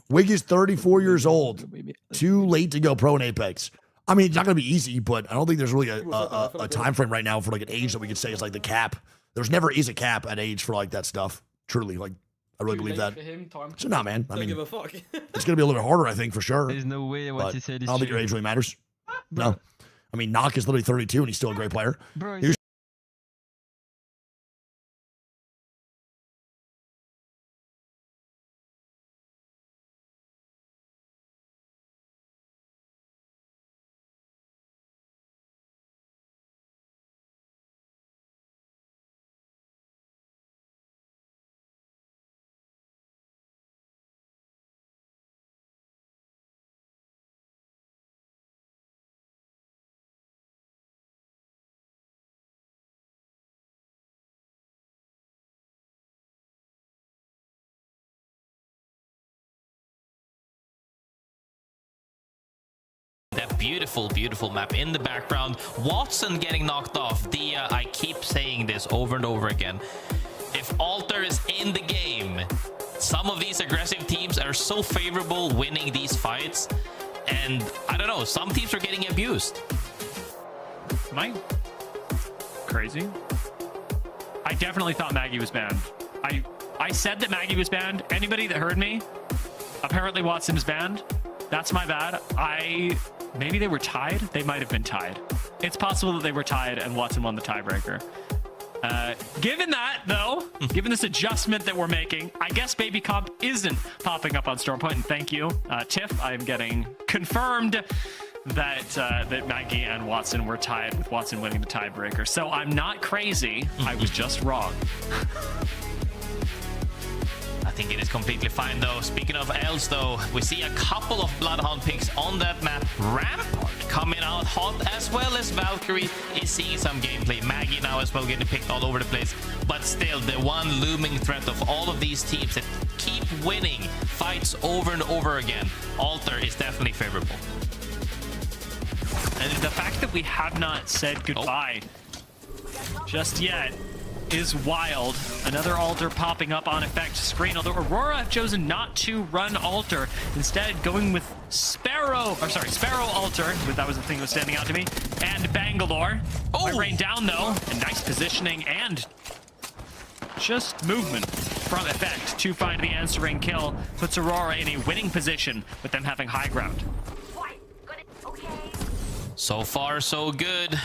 Wig is 34 years old. Too late to go pro in Apex. I mean, it's not going to be easy, but I don't think there's really a time frame right now for like an age that we could say is like the cap. There's never is a cap at age for like that stuff. Truly, like I really believe that. So nah, man. I mean, it's going to be a little bit harder, I think, for sure. There's no way what he said is I don't think your age really matters. No. I mean, Knock is literally 32 and he's still a great player. Bro, That beautiful, beautiful map in the background. Watson getting knocked off. Dia, I keep saying this over and over again. If Alter is in the game, some of these aggressive teams are so favorable winning these fights. And I don't know, some teams are getting abused. Am I crazy? I definitely thought Maggie was banned. I said that Maggie was banned. Anybody that heard me? Apparently Watson is banned. That's my bad. Maybe they were tied. They might have been tied. It's possible that they were tied and Watson won the tiebreaker. Given that, though, given this adjustment that we're making, I guess Baby Comp isn't popping up on Stormpoint. And thank you, Tiff. I'm getting confirmed that that Maggie and Watson were tied, with Watson winning the tiebreaker. So I'm not crazy. I was just wrong. I think it is completely fine, though. Speaking of else, though, we see a couple of Bloodhound picks on that map. Rampart coming out hot, as well as Valkyrie is seeing some gameplay. Maggie now as well getting picked all over the place. But still, the one looming threat of all of these teams that keep winning fights over and over again, Alter is definitely favorable. And the fact that we have not said goodbye just yet is wild. Another Alter popping up on effect screen, although Aurora have chosen not to run Alter, instead going with Sparrow Alter, that was the thing that was standing out to me, and Bangalore. Rain down though, and nice positioning and just movement from effect to find the answering kill, puts Aurora in a winning position with them having high ground. So far, so good.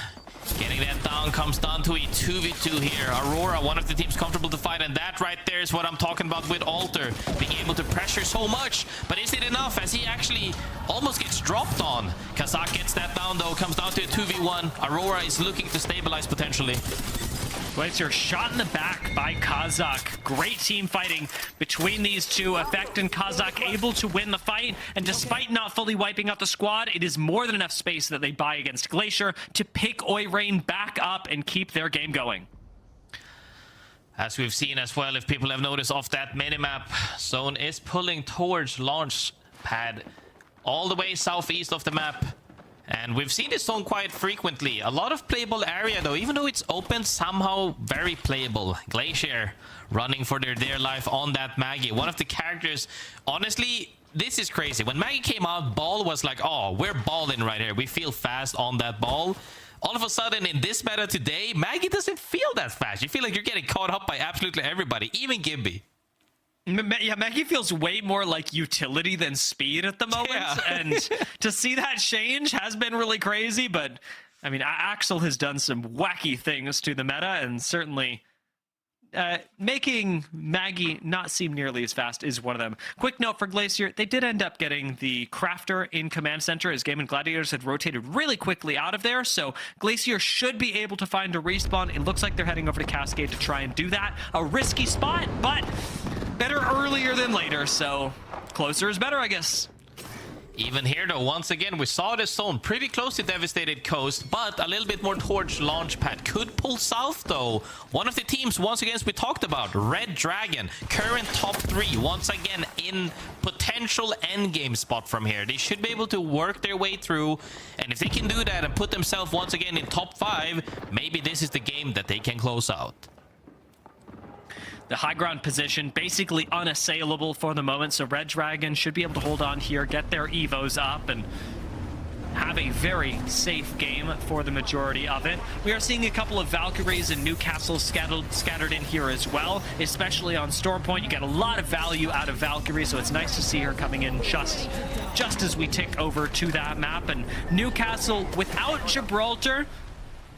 Getting that down comes down to a 2v2 here. Aurora, one of the teams comfortable to fight, and that right there is what I'm talking about with Alter. Being able to pressure so much, but is it enough as he actually almost gets dropped on? Kazak gets that down though, comes down to a 2v1. Aurora is looking to stabilize potentially. Glacier shot in the back by Kazak. Great team fighting between these two. Effect and Kazak able to win the fight. And despite not fully wiping out the squad, it is more than enough space that they buy against Glacier to pick Oirain back up and keep their game going. As we've seen as well, if people have noticed off that minimap, Zone is pulling towards launch pad all the way southeast of the map. And we've seen this zone quite frequently. A lot of playable area though, even though it's open, somehow very playable. Glacier running for their dear life on that Maggie. One of the characters, honestly, this is crazy. When Maggie came out, Ball was like, oh, we're balling right here. We feel fast on that ball. All of a sudden, in this meta today, Maggie doesn't feel that fast. You feel like you're getting caught up by absolutely everybody, even Gibby. Yeah, Maggie feels way more like utility than speed at the moment. Yeah. And to see that change has been really crazy. But, I mean, Axel has done some wacky things to the meta, and certainly making Maggie not seem nearly as fast is one of them. Quick note for Glacier, they did end up getting the Crafter in Command Center as GaiminGladiators had rotated really quickly out of there, so Glacier should be able to find a respawn. It looks like they're heading over to Cascade to try and do that. A risky spot, but better earlier than later, so closer is better, I guess. Even here, though, once again, we saw this zone pretty close to devastated coast, but a little bit more towards launchpad. Could pull south, though. One of the teams, once again, as we talked about, Red Dragon, current top 3, once again in potential endgame spot from here. They should be able to work their way through, and if they can do that and put themselves once again in top 5, maybe this is the game that they can close out. The high ground position basically unassailable for the moment, so Red Dragon should be able to hold on here, get their evos up, and have a very safe game for the majority of it. We are seeing a couple of Valkyries and Newcastle scattered in here as well, especially on Stormpoint. You get a lot of value out of Valkyrie, so it's nice to see her coming in just as we tick over to that map. And Newcastle, without Gibraltar,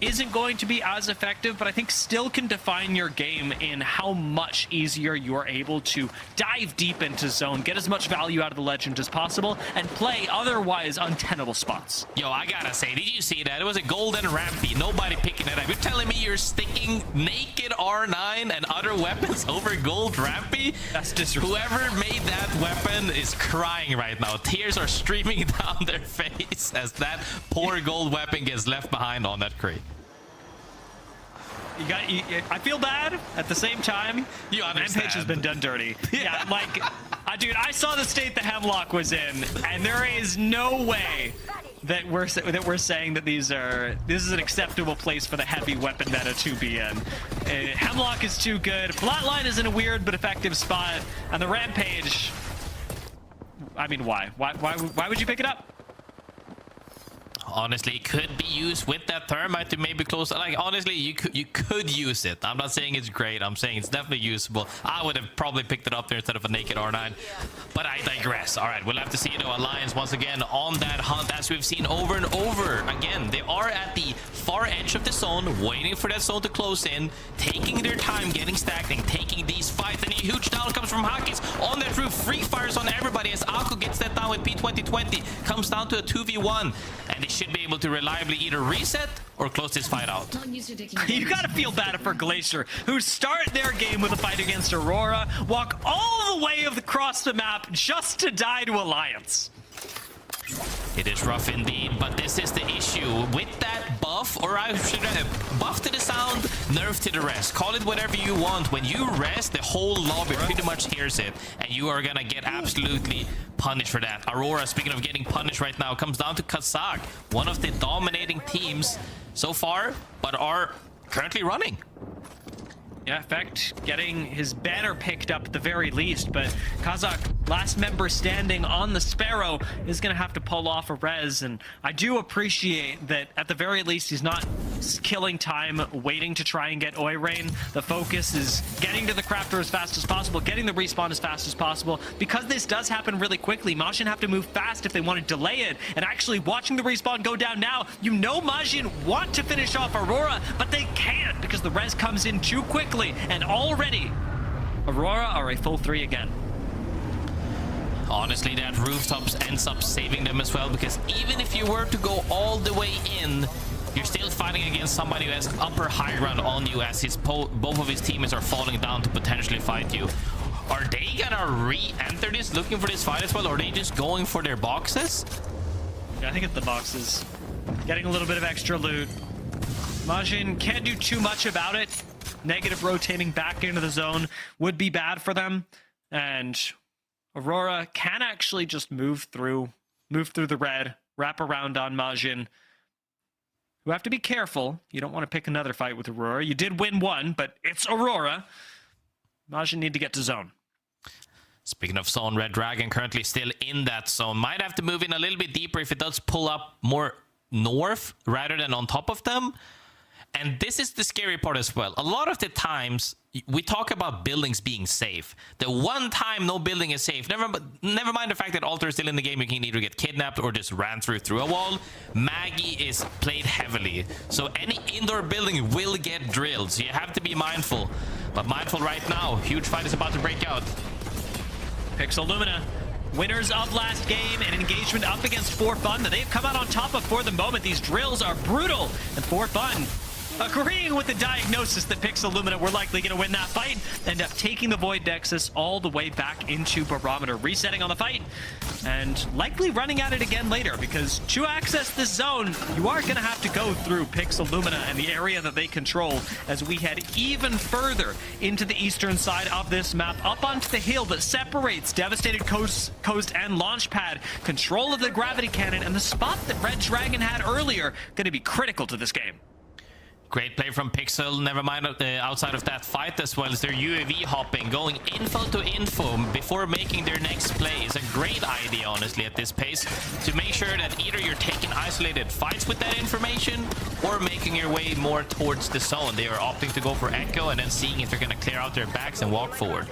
isn't going to be as effective, but I think still can define your game in how much easier you're able to dive deep into zone, get as much value out of the legend as possible, and play otherwise untenable spots. Yo, I gotta say, did you see that? It was a golden rampy. Nobody picking it up. You're telling me you're sticking naked R9 and other weapons over gold rampy? That's disrespectful. Whoever made that weapon is crying right now. Tears are streaming down their face as that poor gold weapon gets left behind on that crate. I feel bad at the same time. You understand. Rampage has been done dirty. Yeah, like, dude, I saw the state the Hemlock was in, and there is no way that we're saying that this is an acceptable place for the heavy weapon meta to be in. Hemlock is too good. Flatline is in a weird but effective spot, and the Rampage. I mean, why? Why would you pick it up? Honestly, it could be used with that thermite to maybe close. Like, honestly, you could use it. I'm not saying it's great. I'm saying it's definitely usable. I would have probably picked it up there instead of a naked R9. But I digress. All right, we'll have to see, Alliance once again on that hunt, as we've seen over and over again. They are at the far edge of the zone, waiting for that zone to close in, taking their time, getting stacked, and taking these fights. And a huge down comes from Hakis on that roof. Free fires on everybody as Alko gets that down with P2020. Comes down to a 2v1, and they should be able to reliably either reset or close this fight out. You gotta feel bad for Glacier, who start their game with a fight against Aurora, walk all the way across the map just to die to Alliance. It is rough indeed, but this is the issue. With that buff, or I should have buff to the sound, nerf to the rest. Call it whatever you want. When you rest, the whole lobby pretty much hears it, and you are gonna get absolutely punished for that. Aurora, speaking of getting punished right now, comes down to Kazakh, one of the dominating teams so far, but are currently running. Yeah, in fact, getting his banner picked up at the very least, but Kazakh, last member standing on the Sparrow, is going to have to pull off a res, and I do appreciate that at the very least he's not killing time waiting to try and get Oi Rain. The focus is getting to the crafter as fast as possible, getting the respawn as fast as possible. Because this does happen really quickly, Majin have to move fast if they want to delay it, and actually watching the respawn go down now, you know Majin want to finish off Aurora, but they can't because the res comes in too quickly. And already, Aurora are a full 3 again. Honestly, that rooftops ends up saving them as well, because even if you were to go all the way in, you're still fighting against somebody who has upper high ground on you, as both of his teammates are falling down to potentially fight you. Are they gonna re-enter this, looking for this fight as well, or are they just going for their boxes? Yeah, I think it's the boxes. Getting a little bit of extra loot. Majin can't do too much about it. Negative rotating back into the zone would be bad for them, and Aurora can actually just move through the red, wrap around on Majin. You have to be careful. You don't want to pick another fight with Aurora. You did win one, but it's Aurora. Majin need to get to zone. Speaking of zone, Red Dragon currently still in that zone. Might have to move in a little bit deeper if it does pull up more north rather than on top of them. And this is the scary part as well. A lot of the times, we talk about buildings being safe. The one time no building is safe, never mind the fact that Alter is still in the game, you can either get kidnapped or just ran through a wall. Maggie is played heavily, so any indoor building will get drilled, so you have to be mindful. But mindful right now, huge fight is about to break out. Pixel Lumina, winners of last game, and engagement up against ForFun that they've come out on top of for the moment. These drills are brutal, and ForFun agreeing with the diagnosis that Pixel Lumina were likely going to win that fight, end up taking the Void Nexus all the way back into Barometer, resetting on the fight, and likely running at it again later, because to access this zone, you are going to have to go through Pixel Lumina and the area that they control as we head even further into the eastern side of this map, up onto the hill that separates Devastated Coast and Launchpad. Control of the gravity cannon and the spot that Red Dragon had earlier going to be critical to this game. Great play from Pixel. Never mind outside of that fight as well as their UAV hopping, going info to info before making their next play is a great idea, honestly, at this pace, to make sure that either you're taking isolated fights with that information or making your way more towards the zone. They are opting to go for Echo and then seeing if they're going to clear out their backs and walk forward.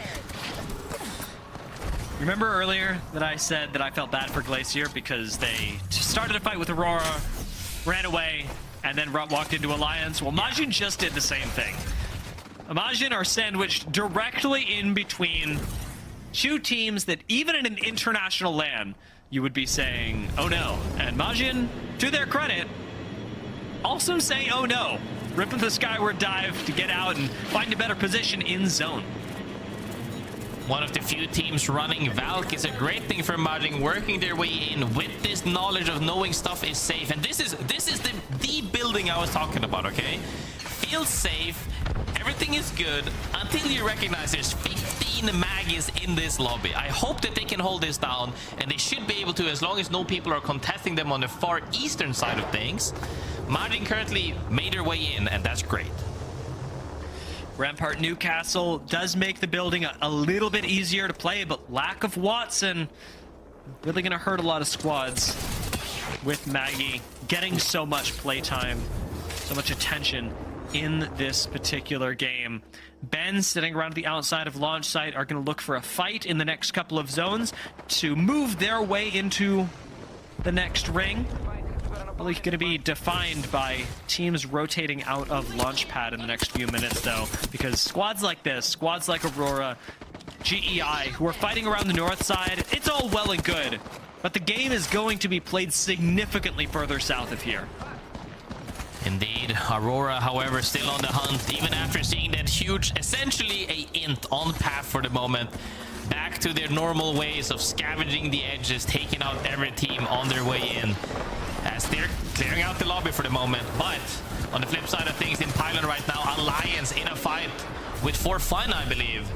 Remember earlier that I said that I felt bad for Glacier because they started a fight with Aurora, ran away, and then walked into Alliance? Well, Majin just did the same thing. Majin are sandwiched directly in between two teams that even in an international LAN, you would be saying, oh no. And Majin, to their credit, also say, oh no. Ripping the skyward dive to get out and find a better position in zone. One of the few teams running Valk is a great thing for Majin, working their way in with this knowledge of knowing stuff is safe. And this is the building I was talking about, okay? Feels safe, everything is good until you recognize there's 15 Maggies in this lobby. I hope that they can hold this down, and they should be able to as long as no people are contesting them on the far eastern side of things. Majin currently made their way in, and that's great. Rampart Newcastle does make the building a little bit easier to play, but lack of Watson really going to hurt a lot of squads with Maggie getting so much playtime, so much attention in this particular game. Ben sitting around the outside of launch site are going to look for a fight in the next couple of zones to move their way into the next ring. Probably going to be defined by teams rotating out of Launchpad in the next few minutes, though, because squads like this, squads like Aurora, GEI, who are fighting around the north side, it's all well and good, but the game is going to be played significantly further south of here. Indeed. Aurora, however, still on the hunt, even after seeing that huge, essentially a int on path for the moment. Back to their normal ways of scavenging the edges, taking out every team on their way in, as they're clearing out the lobby for the moment. But on the flip side of things, in Pylon right now, Alliance in a fight with ForFun, I believe.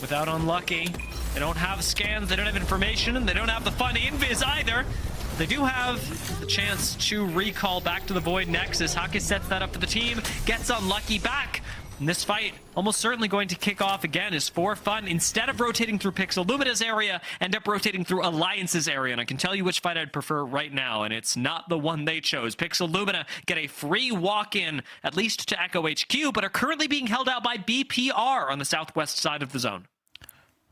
Without Unlucky, they don't have scans, they don't have information, and they don't have the fun invis either. They do have the chance to recall back to the Void Nexus. Hake sets that up for the team, gets Unlucky back. And this fight almost certainly going to kick off again as ForFun, instead of rotating through Pixel Lumina's area, end up rotating through Alliance's area. And I can tell you which fight I'd prefer right now, and it's not the one they chose. Pixel Lumina get a free walk-in, at least to Echo HQ, but are currently being held out by BPR on the southwest side of the zone.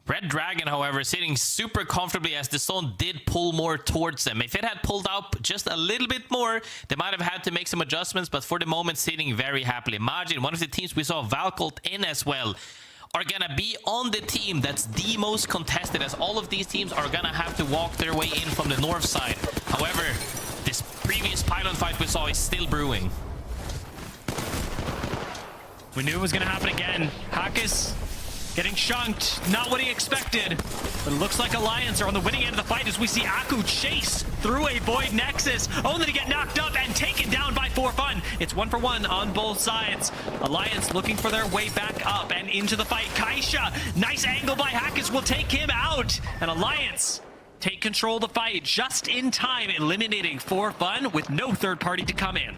Red Dragon, however, sitting super comfortably as the zone did pull more towards them. If it had pulled up just a little bit more, they might have had to make some adjustments, but for the moment, sitting very happily. Majin, one of the teams we saw Valcolt in as well, are gonna be on the team that's the most contested, as all of these teams are gonna have to walk their way in from the north side. However, this previous pylon fight we saw is still brewing. We knew it was gonna happen again. Hakis getting chunked, not what he expected, but it looks like Alliance are on the winning end of the fight as we see Aku chase through a Void Nexus, only to get knocked up and taken down by ForFun. It's 1-for-1 on both sides. Alliance looking for their way back up and into the fight. Kaisha, nice angle by Hakis, will take him out, and Alliance take control of the fight just in time, eliminating ForFun with no third party to come in.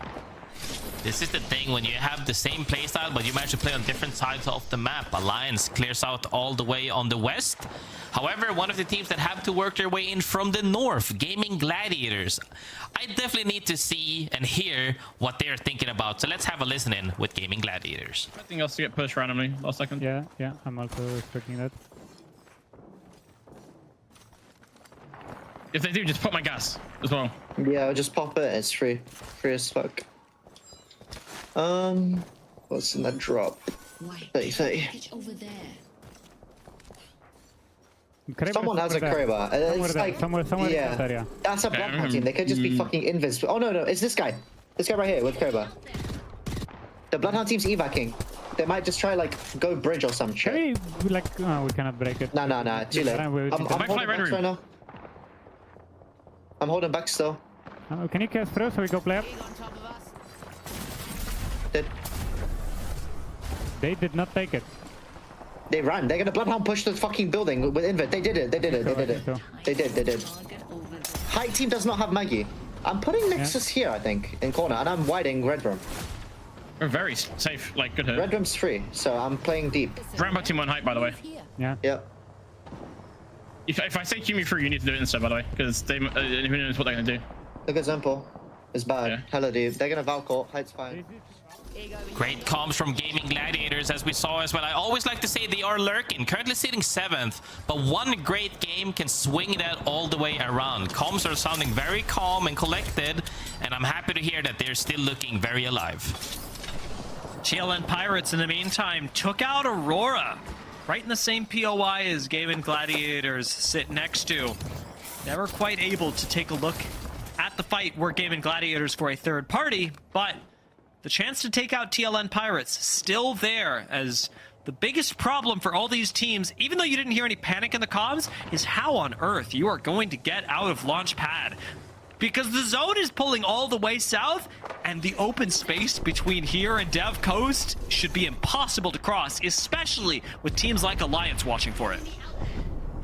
This is the thing, when you have the same playstyle, but you manage to play on different sides of the map. Alliance clears out all the way on the west. However, one of the teams that have to work their way in from the north, GaiminGladiators. I definitely need to see and hear what they're thinking about. So let's have a listen in with GaiminGladiators. Anything else to get pushed randomly last second? Yeah, I'm also expecting that. If they do, just pop my gas as well. Yeah, I'll just pop it. It's free. Free as fuck. What's in that drop? 30. Someone has a Kraber. It's like, somewhere yeah, area. that's a Blackheart team. They could just be fucking invincible. Oh no, it's this guy. This guy right here with Cobra. The Bloodhound team's evacing. They might just try like go bridge or some shit. Maybe like we cannot break it. No, too late. I'm holding back right now. I'm holding back still. Can you cast through so we go player? They did not take it. They ran. They're gonna Bloodhound push the fucking building with Invert. They did it. They did. High team does not have Maggie. I'm putting Nexus here, I think, in corner, and I'm widing Red Room. We're very safe, like good hit. Red Room's free, so I'm playing deep. Rambo team on height, by the way. Yeah. Yep. If I say Q me free, you need to do it instead, by the way, because they who knows what they're gonna do. Look at Zemple. It's bad. Yeah. Hella deep. They're gonna Valcourt. Height's fine. Great comms from GaiminGladiators, as we saw as well. I always like to say they are lurking, currently sitting 7th, but one great game can swing that all the way around. Comms are sounding very calm and collected, and I'm happy to hear that they're still looking very alive. TLN Pirates, in the meantime, took out Aurora. Right in the same POI as GaiminGladiators sit next to. Never quite able to take a look at the fight where GaiminGladiators for a third party, but the chance to take out TLN Pirates still there, as the biggest problem for all these teams, even though you didn't hear any panic in the comms, is how on earth you are going to get out of launch pad. Because the zone is pulling all the way south, and the open space between here and Dev Coast should be impossible to cross, especially with teams like Alliance watching for it.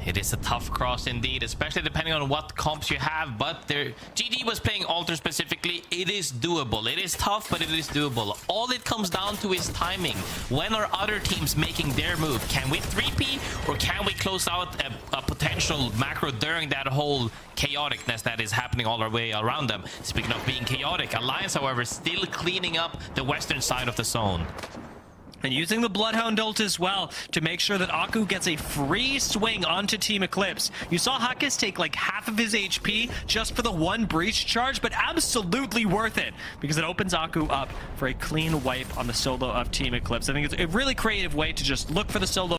It is a tough cross indeed, especially depending on what comps you have, but GD was playing Alter specifically. It is doable. It is tough, but it is doable. All it comes down to is timing. When are other teams making their move? Can we 3P, or can we close out a potential macro during that whole chaoticness that is happening all our way around them? Speaking of being chaotic, Alliance, however, still cleaning up the western side of the zone. And using the Bloodhound ult as well to make sure that Aku gets a free swing onto Team Eclipse. You saw Hakis take like half of his HP just for the one breach charge, but absolutely worth it because it opens Aku up for a clean wipe on the solo of Team Eclipse. I think it's a really creative way to just look for the solo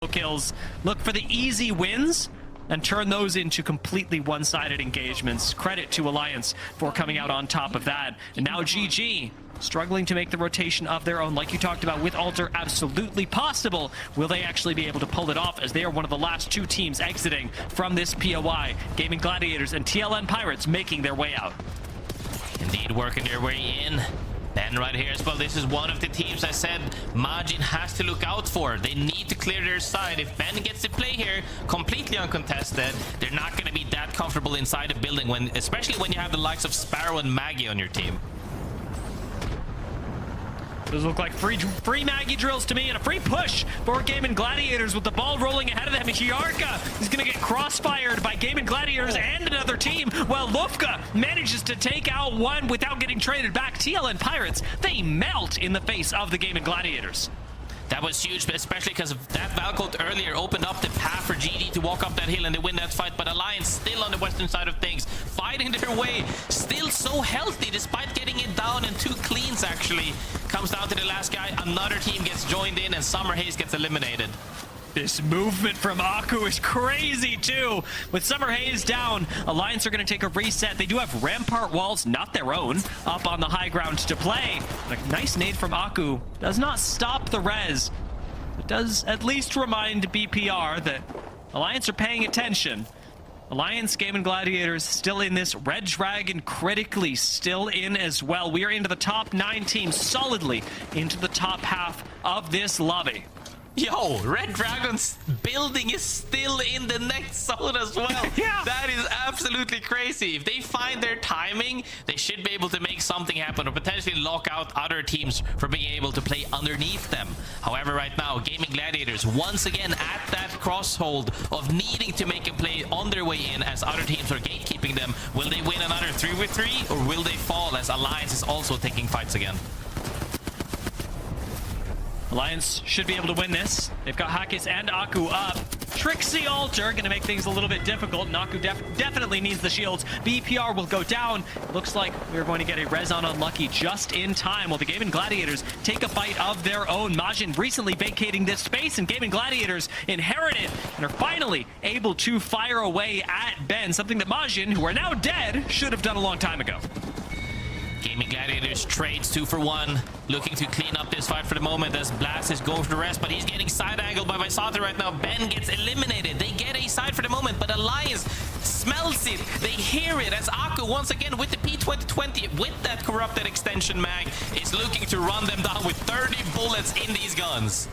kills, look for the easy wins, and turn those into completely one-sided engagements. Credit to Alliance for coming out on top of that. And now GG struggling to make the rotation of their own, like you talked about with Alter, absolutely possible. Will they actually be able to pull it off, as they are one of the last two teams exiting from this POI? GaiminGladiators and TLN Pirates making their way out. Indeed, working their way in. Ben right here as well. This is one of the teams I said Majin has to look out for. They need to clear their side. If Ben gets to play here completely uncontested, they're not going to be that comfortable inside the building, especially when you have the likes of Sparrow and Maggie on your team. Those look like free Maggie drills to me, and a free push for GaiminGladiators with the ball rolling ahead of them. Hiarka is going to get crossfired by GaiminGladiators and another team, while Lufka manages to take out one without getting traded back. TLN Pirates, they melt in the face of the GaiminGladiators. That was huge, especially because that Valcourt earlier opened up the path for GD to walk up that hill and they win that fight. But Alliance still on the western side of things, fighting their way, still so healthy despite getting it down, and 2 cleans actually. Comes down to the last guy, another team gets joined in, and Summer Haze gets eliminated. This movement from Aku is crazy too. With Summer Haze down, Alliance are going to take a reset. They do have Rampart walls, not their own, up on the high ground to play. A nice nade from Aku does not stop the res. It does at least remind BPR that Alliance are paying attention. Alliance, GaiminGladiators still in this. Red Dragon critically still in as well. We are into the top 9 teams, solidly into the top half of this lobby. Yo, Red Dragon's building is still in the next zone as well. Yeah. That is absolutely crazy. If they find their timing, they should be able to make something happen or potentially lock out other teams from being able to play underneath them. However, right now, GaiminGladiators once again at that crosshold of needing to make a play on their way in as other teams are gatekeeping them. Will they win another 3v3 or will they fall as Alliance is also taking fights again? Alliance should be able to win this. They've got Hakis and Aku up. Trixie Alter going to make things a little bit difficult. And Aku definitely needs the shields. BPR will go down. Looks like we're going to get a res on Unlucky just in time while the GaiminGladiators take a fight of their own. Majin recently vacating this space, and GaiminGladiators inherit it and are finally able to fire away at Ben, something that Majin, who are now dead, should have done a long time ago. GaiminGladiators trades 2 for 1, looking to clean up this fight for the moment as Blast is going for the rest, but he's getting side-angled by Visata right now. Ben gets eliminated. They get a side for the moment, but Alliance smells it. They hear it as Aku, once again, with the P2020, with that corrupted extension mag, is looking to run them down with 30 bullets in these guns.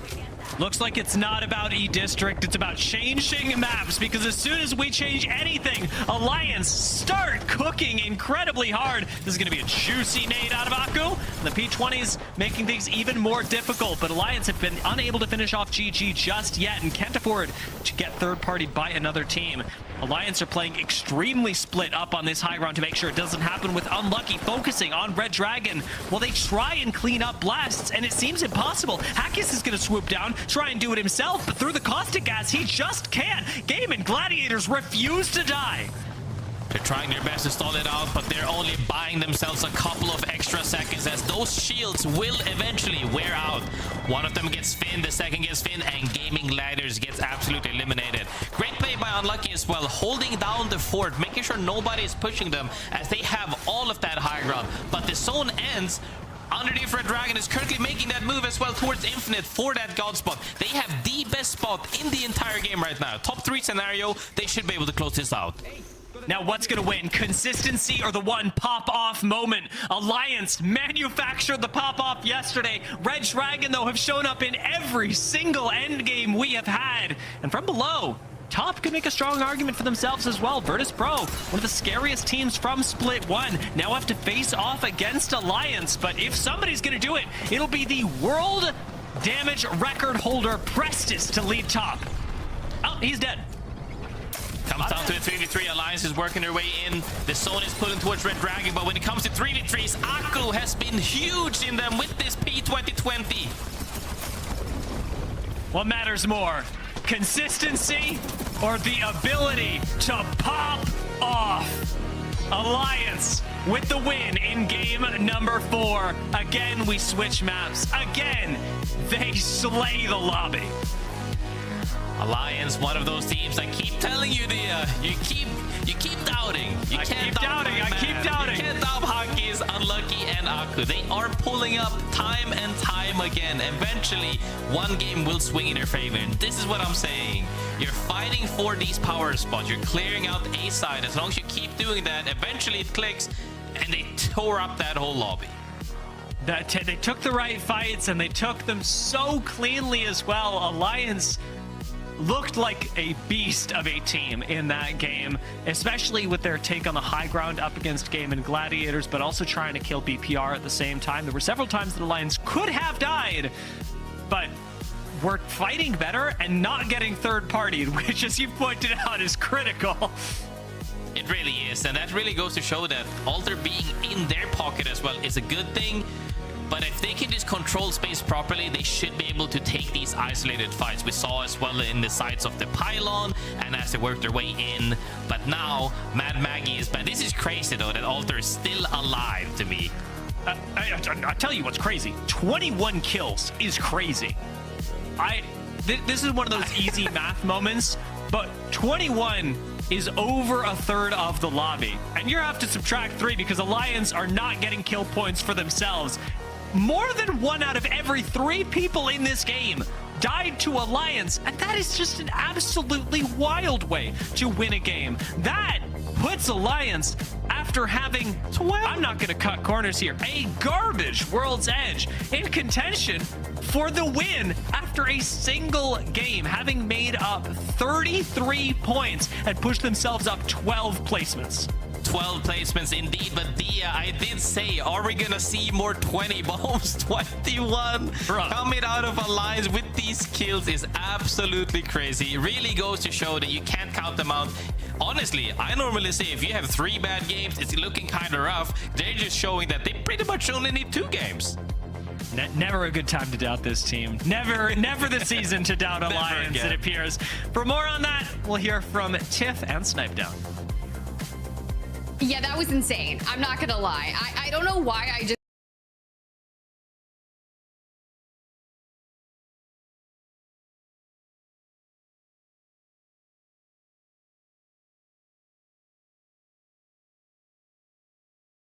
Looks like it's not about E-District, it's about changing maps, because as soon as we change anything, Alliance start cooking incredibly hard. This is going to be a juicy nade out of Aku. The P20s making things even more difficult, but Alliance have been unable to finish off GG just yet and can't afford to get third-partied by another team. Alliance are playing extremely split up on this high ground to make sure it doesn't happen, with Unlucky focusing on Red Dragon while they try and clean up Blasts, and it seems impossible. Hackis is going to swoop down, try and do it himself, but through the caustic gas, he just can't. GaiminGladiators refuse to die. They're trying their best to stall it out, but they're only buying themselves a couple of extra seconds as those shields will eventually wear out. One of them gets Finn, the second gets Finn, and GaiminGladiators gets absolutely eliminated. Great play by Unlucky as well, holding down the fort, making sure nobody is pushing them as they have all of that high ground. But the zone ends. Underneath, Red Dragon is currently making that move as well towards Infinite for that God spot. They have the best spot in the entire game right now. Top 3 scenario, they should be able to close this out. Now, what's going to win? Consistency or the one pop-off moment? Alliance manufactured the pop-off yesterday. Red Dragon, though, have shown up in every single endgame we have had. And from below, Top could make a strong argument for themselves as well. Virtus Pro, one of the scariest teams from Split 1, now have to face off against Alliance. But if somebody's going to do it, it'll be the world damage record holder Prestis to lead Top. Oh, he's dead. Comes down to a 3v3. Alliance is working their way in. The zone is pulling towards Red Dragon, but when it comes to 3v3s, Aku has been huge in them with this P2020. What matters more? Consistency or the ability to pop off? Alliance with the win in game number 4. Again, we switch maps. Again, they slay the lobby. Alliance, one of those teams I keep telling you, you keep doubting. You can't doubt I keep doubting. You can't doubt Hankis, Unlucky, and Aku. They are pulling up time and time again. Eventually, one game will swing in their favor. And this is what I'm saying. You're fighting for these power spots. You're clearing out A side. As long as you keep doing that, eventually it clicks, and they tore up that whole lobby. They took the right fights, and they took them so cleanly as well. Alliance looked like a beast of a team in that game, especially with their take on the high ground up against GaiminGladiators, but also trying to kill BPR at the same time. There were several times that Alliance could have died, but we're fighting better and not getting third-partied, which, as you pointed out, is critical. It really is, and that really goes to show that Alter being in their pocket as well is a good thing. But if they can just control space properly, they should be able to take these isolated fights. We saw as well in the sides of the pylon and as they work their way in. But now, Mad Maggie is bad. This is crazy, though, that Alter is still alive to me. I tell you what's crazy. 21 kills is crazy. This is one of those easy math moments, but 21 is over a third of the lobby. And you have to subtract 3 because Alliance are not getting kill points for themselves. More than 1 out of every 3 people in this game died to Alliance, and that is just an absolutely wild way to win a game. That puts Alliance, after having, I'm not going to cut corners here, a garbage World's Edge, in contention for the win after a single game, having made up 33 points and pushed themselves up 12 placements. 12 placements indeed, but Dia, I did say, are we gonna see more 20 bombs? 21 coming out of Alliance with these kills is absolutely crazy. It really goes to show that you can't count them out. Honestly, I normally say if you have 3 bad games, it's looking kind of rough. They're just showing that they pretty much only need 2 games. Never a good time to doubt this team. Never the season to doubt Alliance, it appears. For more on that, we'll hear from Tiff and Snipedown. Yeah, that was insane. I'm not gonna lie. I don't know why I just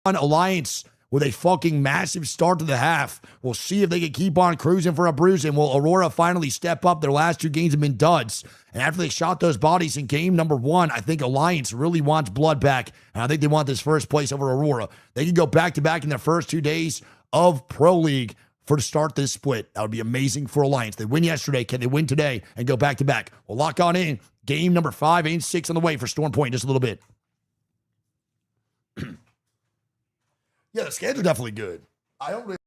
Alliance with a fucking massive start to the half. We'll see if they can keep on cruising for a bruising. Will Aurora finally step up? Their last 2 games have been duds. And after they shot those bodies in game number 1, I think Alliance really wants blood back. And I think they want this first place over Aurora. They can go back-to-back in their first 2 days of Pro League for to start this split. That would be amazing for Alliance. They win yesterday. Can they win today and go back-to-back? We'll lock on in. Game number 5 and 6 on the way for Storm Point in just a little bit. Yeah, the scans are definitely good. I don't really.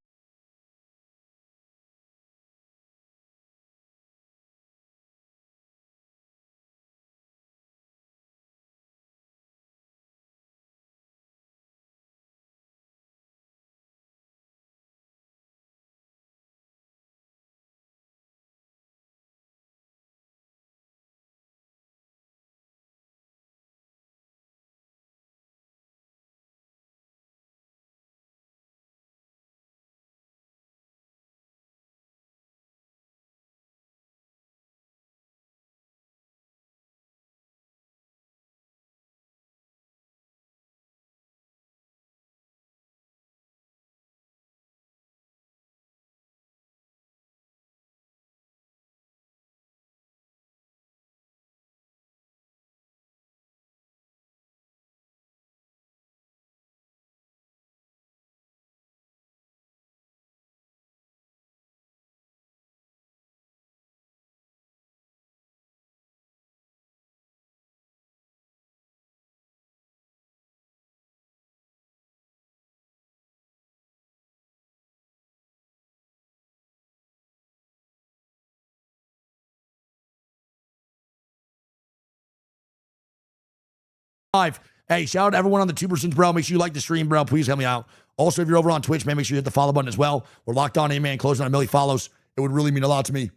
Hey, shout out to everyone on the 2%, bro. Make sure you like the stream, bro. Please help me out. Also, if you're over on Twitch, man, make sure you hit the follow button as well. We're locked on in, man. Closing on 1 million follows. It would really mean a lot to me.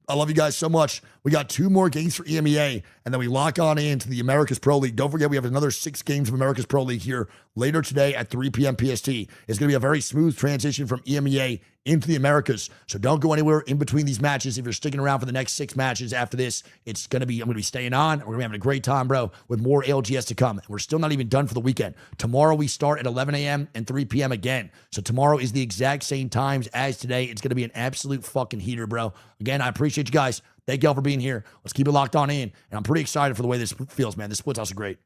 I love you guys so much. We got 2 more games for EMEA, and then we lock on into the Americas Pro League. Don't forget, we have another 6 games of Americas Pro League here later today at 3 p.m. PST. It's going to be a very smooth transition from EMEA into the Americas. So don't go anywhere in between these matches. If you're sticking around for the next 6 matches after this, I'm going to be staying on. We're going to be having a great time, bro, with more ALGS to come. And we're still not even done for the weekend. Tomorrow we start at 11 a.m. and 3 p.m. again. So tomorrow is the exact same times as today. It's going to be an absolute fucking heater, bro. Again, I appreciate you guys. Thank y'all for being here. Let's keep it locked on in. And I'm pretty excited for the way this feels, man. This split's also great.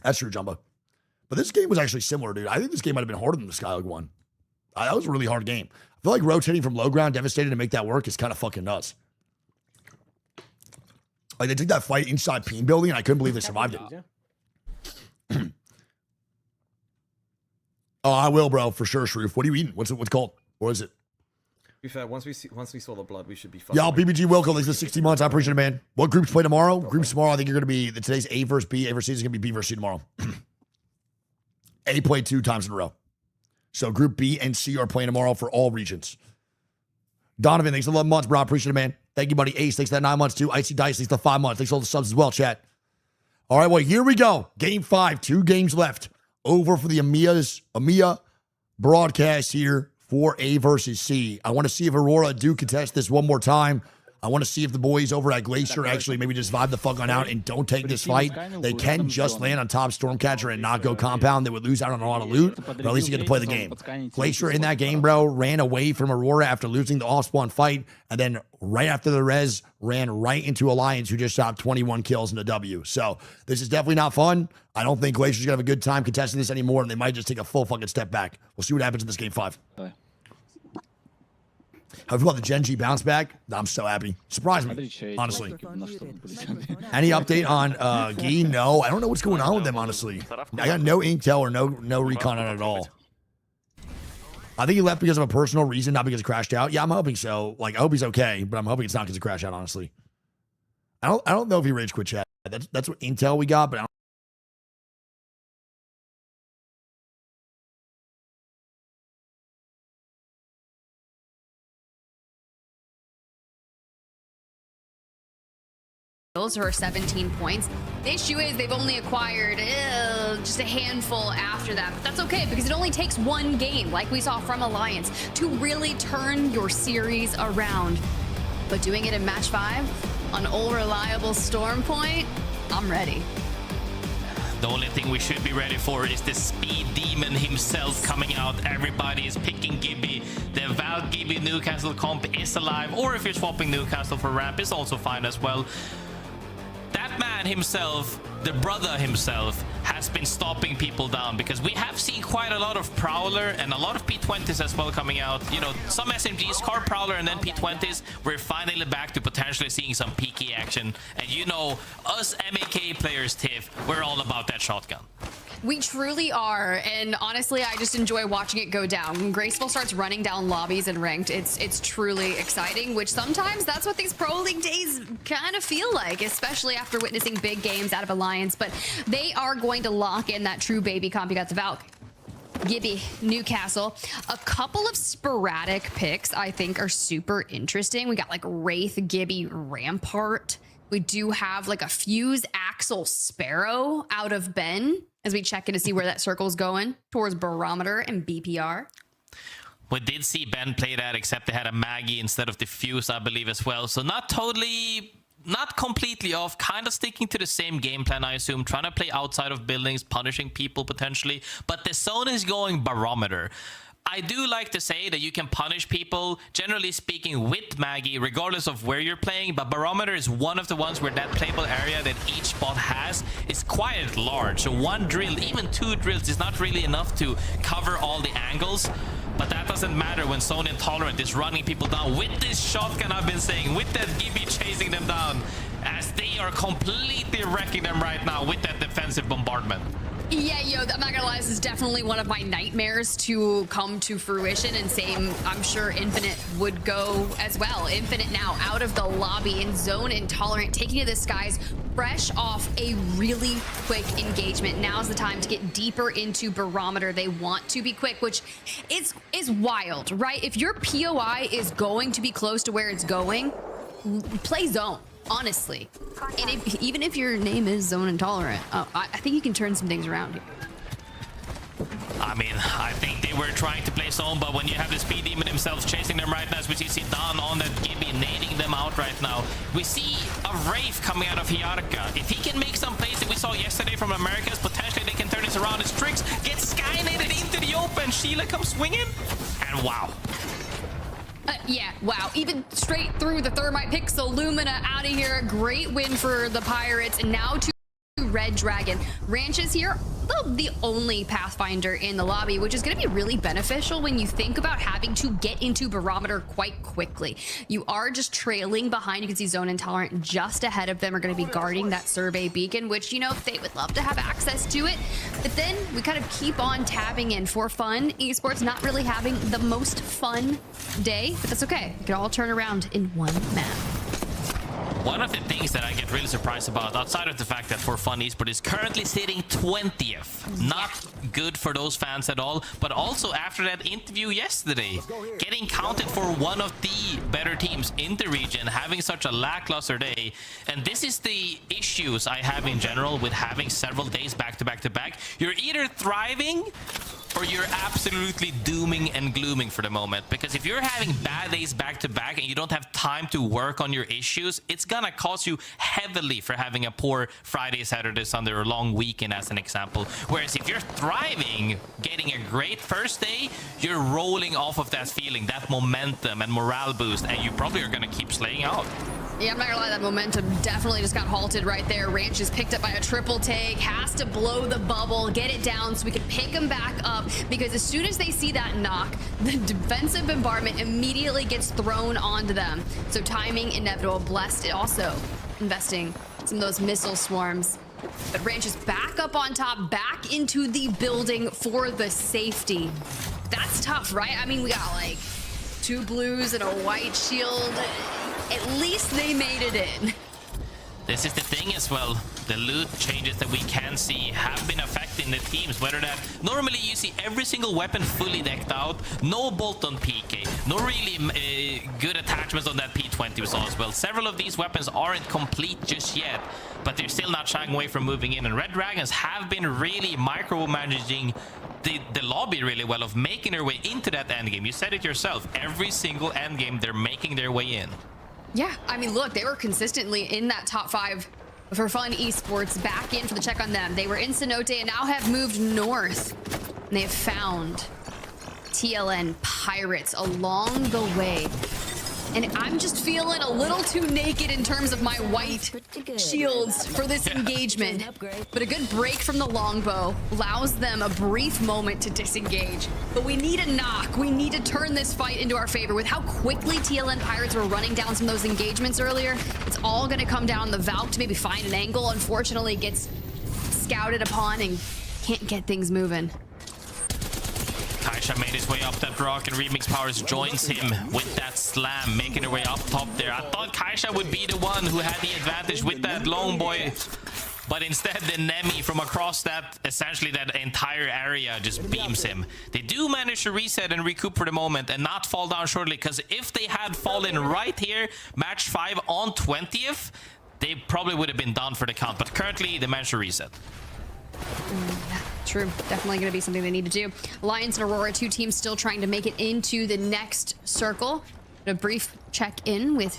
That's true, Jumbo. But this game was actually similar, dude. I think this game might have been harder than the Skyleg one. That was a really hard game. I feel like rotating from low ground Devastated to make that work is kind of fucking nuts. Like, they took that fight inside Peen Building, and I couldn't believe they survived it. Oh, I will, bro, for sure, Shroof. What are you eating? What's it called? What is it? To be fair, once we saw the blood, we should be fine. Y'all, BBG Wilco, thanks for 60 months. I appreciate it, man. What groups play tomorrow? Groups tomorrow, I think you're going to be, today's A versus B. A versus C is going to be B versus C tomorrow. A played 2 times in a row. So Group B and C are playing tomorrow for all regions. Donovan, thanks for 11 months, bro. I appreciate it, man. Thank you, buddy. Ace, thanks for that 9 months, too. Icy Dice, thanks for 5 months. Thanks for all the subs as well, chat. All right, well, here we go. Game 5, 2 games left. Over for the EMEA broadcast here for A versus C. I want to see if Aurora do contest this one more time. I want to see if the boys over at Glacier actually maybe just vibe the fuck on out and don't take this fight. They can just land on top Stormcatcher and not go compound. They would lose out on a lot of loot, but at least you get to play the game. Glacier in that game, bro, ran away from Aurora after losing the off-spawn fight, and then right after the res, ran right into Alliance, who just shot 21 kills in a W. So this is definitely not fun. I don't think Glacier's going to have a good time contesting this anymore, and they might just take a full fucking step back. We'll see what happens in this game 5. How do you feel about the Gen G bounce back? I'm so happy. Surprised me, honestly. Any update on Gi? No, I don't know what's going on with them, honestly. I got no intel or no recon on it at all. I think he left because of a personal reason, not because he crashed out. Yeah, I'm hoping so. Like, I hope he's okay, but I'm hoping it's not because he crashed out, honestly. I don't know if he rage quit, chat. That's what intel we got, but I don't. Who are 17 points. The issue is they've only acquired just a handful after that, but that's okay because it only takes 1 game, like we saw from Alliance, to really turn your series around. But doing it in match 5 on old reliable Storm Point, I'm ready. The only thing we should be ready for is the speed demon himself coming out. Everybody is picking Gibby. The Val Gibby Newcastle comp is alive, or if you're swapping Newcastle for Ramp is also fine as well. That man himself, the brother himself, has been stopping people down, because we have seen quite a lot of Prowler and a lot of P20s as well coming out. You know, some SMGs, Car Prowler and then P20s. We're finally back to potentially seeing some peaky action. And you know, us MEK players, Tiff, we're all about that shotgun. We truly are, and honestly, I just enjoy watching it go down. When Graceful starts running down lobbies and ranked, it's truly exciting, which sometimes that's what these Pro League days kind of feel like, especially after witnessing big games out of Alliance. But they are going to lock in that true baby comp. You got the Valk, Gibby, Newcastle. A couple of sporadic picks I think are super interesting. We got like Wraith, Gibby, Rampart. We do have like a Fuse, Axel, Sparrow out of Ben, as we check in to see where that circle's going towards Barometer and BPR. We did see Ben play that, except they had a Maggie instead of the Fuse, I believe, as well. So not completely off, kind of sticking to the same game plan, I assume, trying to play outside of buildings, punishing people potentially. But the zone is going Barometer. I do like to say that you can punish people, generally speaking, with Maggie, regardless of where you're playing, but Barometer is one of the ones where that playable area that each spot has is quite large. So one drill, even two drills, is not really enough to cover all the angles. But that doesn't matter when Zone Intolerant is running people down with this shotgun, I've been saying, with that Gibby chasing them down, as they are completely wrecking them right now with that defensive bombardment. Yeah, yo, I'm not gonna lie, this is definitely one of my nightmares to come to fruition, and same, I'm sure Infinite would go as well. Infinite now out of the lobby in Zone Intolerant, taking to the skies, fresh off a really quick engagement. Now's the time to get deeper into Barometer. They want to be quick, which is wild, right? If your POI is going to be close to where it's going, play zone. Honestly, and even if your name is Zone Intolerant, I think you can turn some things around here. I mean, I think they were trying to play zone, but when you have the Speed Demon himself chasing them right now, as we see Zidane on that Gibby, nading them out right now. We see a Wraith coming out of Hierarca. If he can make some plays that we saw yesterday from Americas, potentially they can turn this around. His tricks get Skynaded into the open. Sheila comes swinging, and wow. Yeah, wow. Even straight through the Thermite Pixel. Lumina out of here. Great win for the Pirates. And now to Red Dragon. Ranch is here, the only Pathfinder in the lobby, which is going to be really beneficial when you think about having to get into Barometer quite quickly. You are just trailing behind. You can see Zone Intolerant just ahead of them are going to be guarding that survey beacon, which, you know, they would love to have access to it. But then we kind of keep on tabbing in ForFun. Esports not really having the most fun day, but that's okay. It can all turn around in one map. One of the things that I get really surprised about, outside of the fact that ForFun Esports is currently sitting 20th, not good for those fans at all, but also after that interview yesterday, getting counted for one of the better teams in the region, having such a lackluster day. And this is the issues I have in general with having several days back to back to back. You're either thriving or you're absolutely dooming and glooming for the moment. Because if you're having bad days back to back and you don't have time to work on your issues, it's gonna cost you heavily for having a poor Friday, Saturday, Sunday, or long weekend as an example. Whereas if you're thriving, getting a great first day, you're rolling off of that feeling, that momentum and morale boost, and you probably are gonna keep slaying out. Yeah, I'm not gonna lie, that momentum definitely just got halted right there. Ranch is picked up by a triple take, has to blow the bubble, get it down so we can pick him back up, because as soon as they see that knock, the defensive bombardment immediately gets thrown onto them. So timing inevitable. Blessed also investing some of those missile swarms. But Ranch is back up on top, back into the building for the safety. That's tough, right? I mean, we got like 2 blues and a white shield. At least they made it in. This is the thing as well. The loot changes that we can see have been affecting the teams. Whether that normally you see every single weapon fully decked out, no bolt on PK, no really good attachments on that P20 we saw as well. Several of these weapons aren't complete just yet, but they're still not shying away from moving in. And Red Dragons have been really micromanaging the lobby really well, of making their way into that endgame. You said it yourself. Every single endgame, they're making their way in. Yeah, I mean, look, they were consistently in that top 5 ForFun Esports back in for the check on them. They were in Cenote and now have moved north. And they have found TLN Pirates along the way. And I'm just feeling a little too naked in terms of my white shields for this engagement. But a good break from the longbow allows them a brief moment to disengage. But we need a knock. We need to turn this fight into our favor. With how quickly TLN Pirates were running down some of those engagements earlier, it's all going to come down the Valk to maybe find an angle. Unfortunately, gets scouted upon and can't get things moving. Kaisha made his way up that rock, and Remix Powers joins him with that slam, making her way up top there. I thought Kaisha would be the one who had the advantage with that long boy, but instead the Nemi from across that, essentially that entire area, just beams him. They do manage to reset and recoup for the moment and not fall down shortly, because if they had fallen right here, match 5 on 20th, they probably would have been done for the count, but currently they managed to reset. True. Definitely going to be something they need to do. Alliance and Aurora, two teams still trying to make it into the next circle. A brief check-in with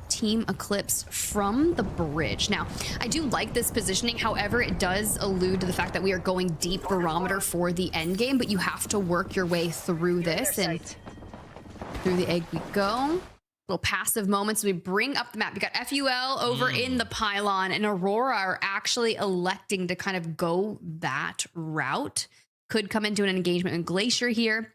Team Eclipse from the bridge. Now, I do like this positioning. However, it does allude to the fact that we are going deep barometer for the end game, but you have to work your way through this, and through the egg we go. Little passive moments. We bring up the map. We got FUL over in the pylon, and Aurora are actually electing to kind of go that route. Could come into an engagement in Glacier here.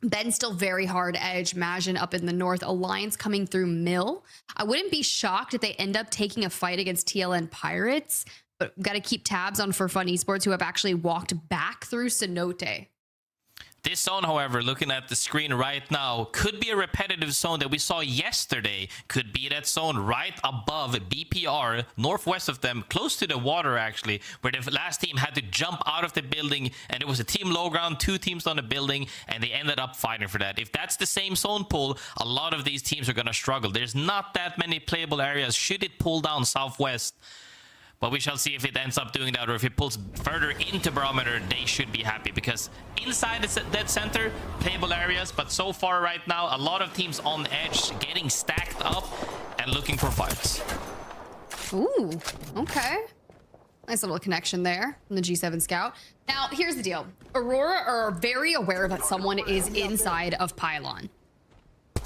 Ben still very hard edge. Majin up in the north. Alliance coming through Mill. I wouldn't be shocked if they end up taking a fight against TLN Pirates, but we've got to keep tabs on ForFun Esports, who have actually walked back through Cenote. This zone, however, looking at the screen right now, could be a repetitive zone that we saw yesterday. Could be that zone right above BPR, northwest of them, close to the water actually, where the last team had to jump out of the building, and it was a team low ground, 2 teams on the building, and they ended up fighting for that. If that's the same zone pool, a lot of these teams are going to struggle. There's not that many playable areas should it pull down southwest. But we shall see if it ends up doing that, or if it pulls further into barometer, they should be happy, because inside the dead center, playable areas, but so far right now, a lot of teams on edge, getting stacked up and looking for fights. Ooh, okay. Nice little connection there from the G7 Scout. Now, here's the deal. Aurora are very aware that someone is inside of Pylon.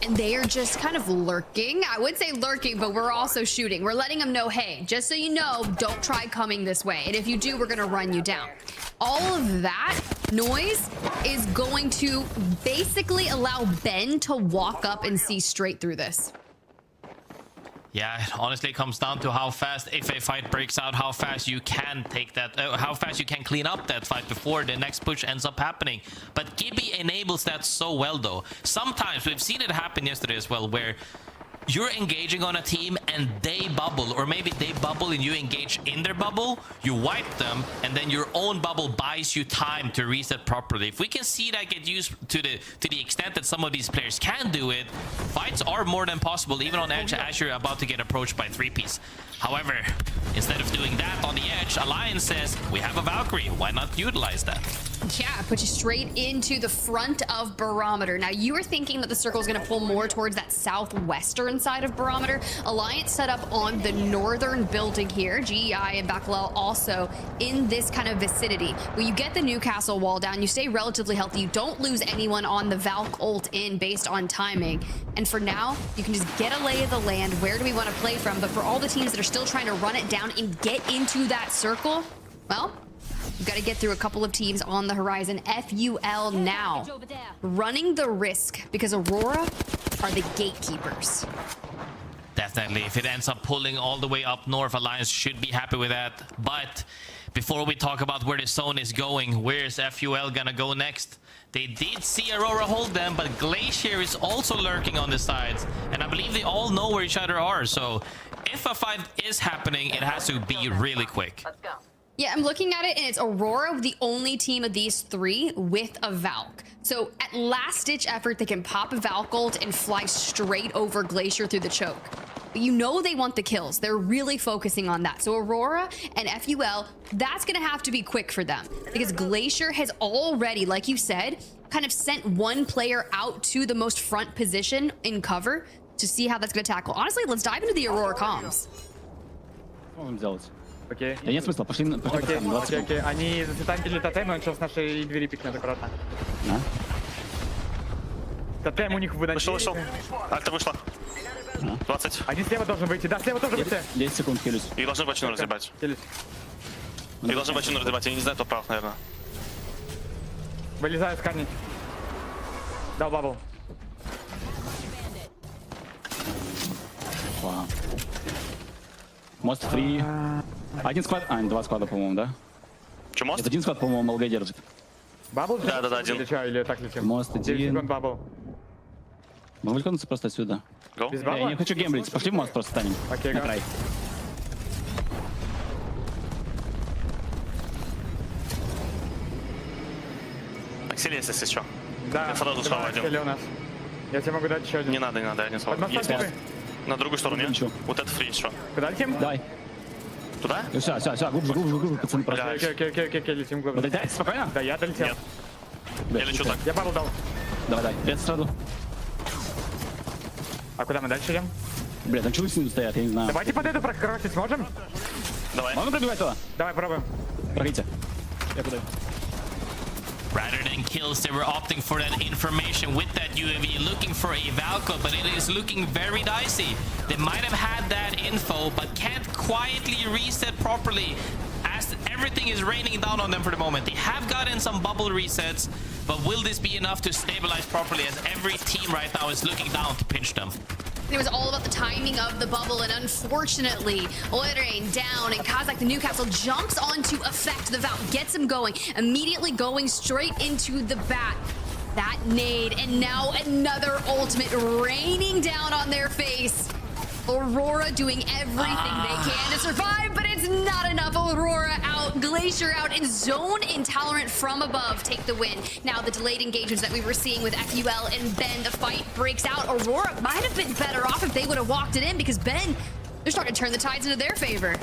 And they are just kind of lurking. I would say lurking, but we're also shooting. We're letting them know, hey, just so you know, don't try coming this way. And if you do, we're going to run you down. All of that noise is going to basically allow Ben to walk up and see straight through this. Yeah, honestly, it comes down to how fast, if a fight breaks out, how fast you can take that, how fast you can clean up that fight before the next push ends up happening. But Gibby enables that so well, though. Sometimes, we've seen it happen yesterday as well, where you're engaging on a team and they bubble, or maybe they bubble and you engage in their bubble, you wipe them, and then your own bubble buys you time to reset properly. If we can see that get used to the extent that some of these players can do it, fights are more than possible, even on edge as you're about to get approached by 3-piece. However, instead of doing that on the edge, Alliance says, we have a Valkyrie, why not utilize that? Yeah, put you straight into the front of barometer. Now, you were thinking that the circle is going to pull more towards that southwestern side of barometer. Alliance set up on the northern building here. GEI and Bacalhau also in this kind of vicinity. When you get the Newcastle wall down, you stay relatively healthy. You don't lose anyone on the Valk ult in based on timing. And for now, you can just get a lay of the land. Where do we want to play from? But for all the teams that are still trying to run it down and get into that circle, well, we've got to get through a couple of teams on the horizon. FUL now running the risk because Aurora are the gatekeepers. Definitely. If it ends up pulling all the way up north, Alliance should be happy with that. But before we talk about where the zone is going, where's FUL gonna go next? They did see Aurora hold them, but Glacier is also lurking on the sides. And I believe they all know where each other are. So if a fight is happening, it has to be really quick. Let's go. Yeah, I'm looking at it, and it's Aurora, the only team of these 3 with a Valk. So at last-ditch effort, they can pop a Valk ult and fly straight over Glacier through the choke. But you know they want the kills. They're really focusing on that. So Aurora and FUL, that's going to have to be quick for them, because Glacier has already, like you said, kind of sent one player out to the most front position in cover to see how that's going to tackle. Honestly, let's dive into the Aurora comms. Можем сделать. Окей. Да нет смысла, пошли Окей, по центру, 20 окей, секунд. окей. Они затаймили тотем, и он сейчас с нашей двери пикнет аккуратно. Да. Тотем у них выносили. Вышел. Альта вышла. 20. Один слева должен выйти. Да, слева тоже выйти. 10 секунд, хилюсь. Их должны бочину разъебать. Их должны бочину разъебать. Я не знаю, кто прав, наверное. Вылезаю сканить. Дал бабл. Вау. Мост фри. Один склад. А, 2 склада, по-моему, да? Че, мост? Это один склад, по-моему, МЛГ держит. Бабл? Да, один. Или что, или так летим? Мост 9 один. секунд бабл. Могу вылькнуться просто отсюда. Go. Без Я бабла? не хочу геймблить. Пошли в мост просто станем. Окей, На го. край. Аксель есть, если что. Да, Я сразу два войдем. акселя у нас. Я тебе могу дать еще один. Не надо, я не Под смогу. мостом Есть мост. На другую сторону, Ничего. нет? Вот это фри, что? Куда летим? Давай. Туда? Все, глубже, пацаны, просто. Бля, Окей, летим глубже. Долетать спокойно? Да, я долетел. Нет. Я лечу так. Я бабл дал. Давай, привет сразу. А куда мы дальше идем? Бля, там чего снизу стоят, я не знаю. Давайте под эту прокросить сможем? Давай. Можно пробивать туда? Давай пробуем. Пройдите. Я подаю. Rather than kills, they were opting for that information with that UAV, looking for a Valko, but it is looking very dicey. They might have had that info, but can't quietly reset properly as everything is raining down on them for the moment. They have gotten some bubble resets, but will this be enough to stabilize properly as every team right now is looking down to pinch them? It was all about the timing of the bubble, and unfortunately, Littering down, and Kazakh the Newcastle jumps onto effect the Valve, gets him going, immediately going straight into the bat. That nade, and now another ultimate raining down on their face. Aurora doing everything they can to survive, but it's not enough. Aurora out, Glacier out, and Zone Intolerant from above take the win. Now the delayed engagements that we were seeing with FUL and Ben, the fight breaks out. Aurora might have been better off if they would have walked it in, because Ben, they're starting to turn the tides into their favor.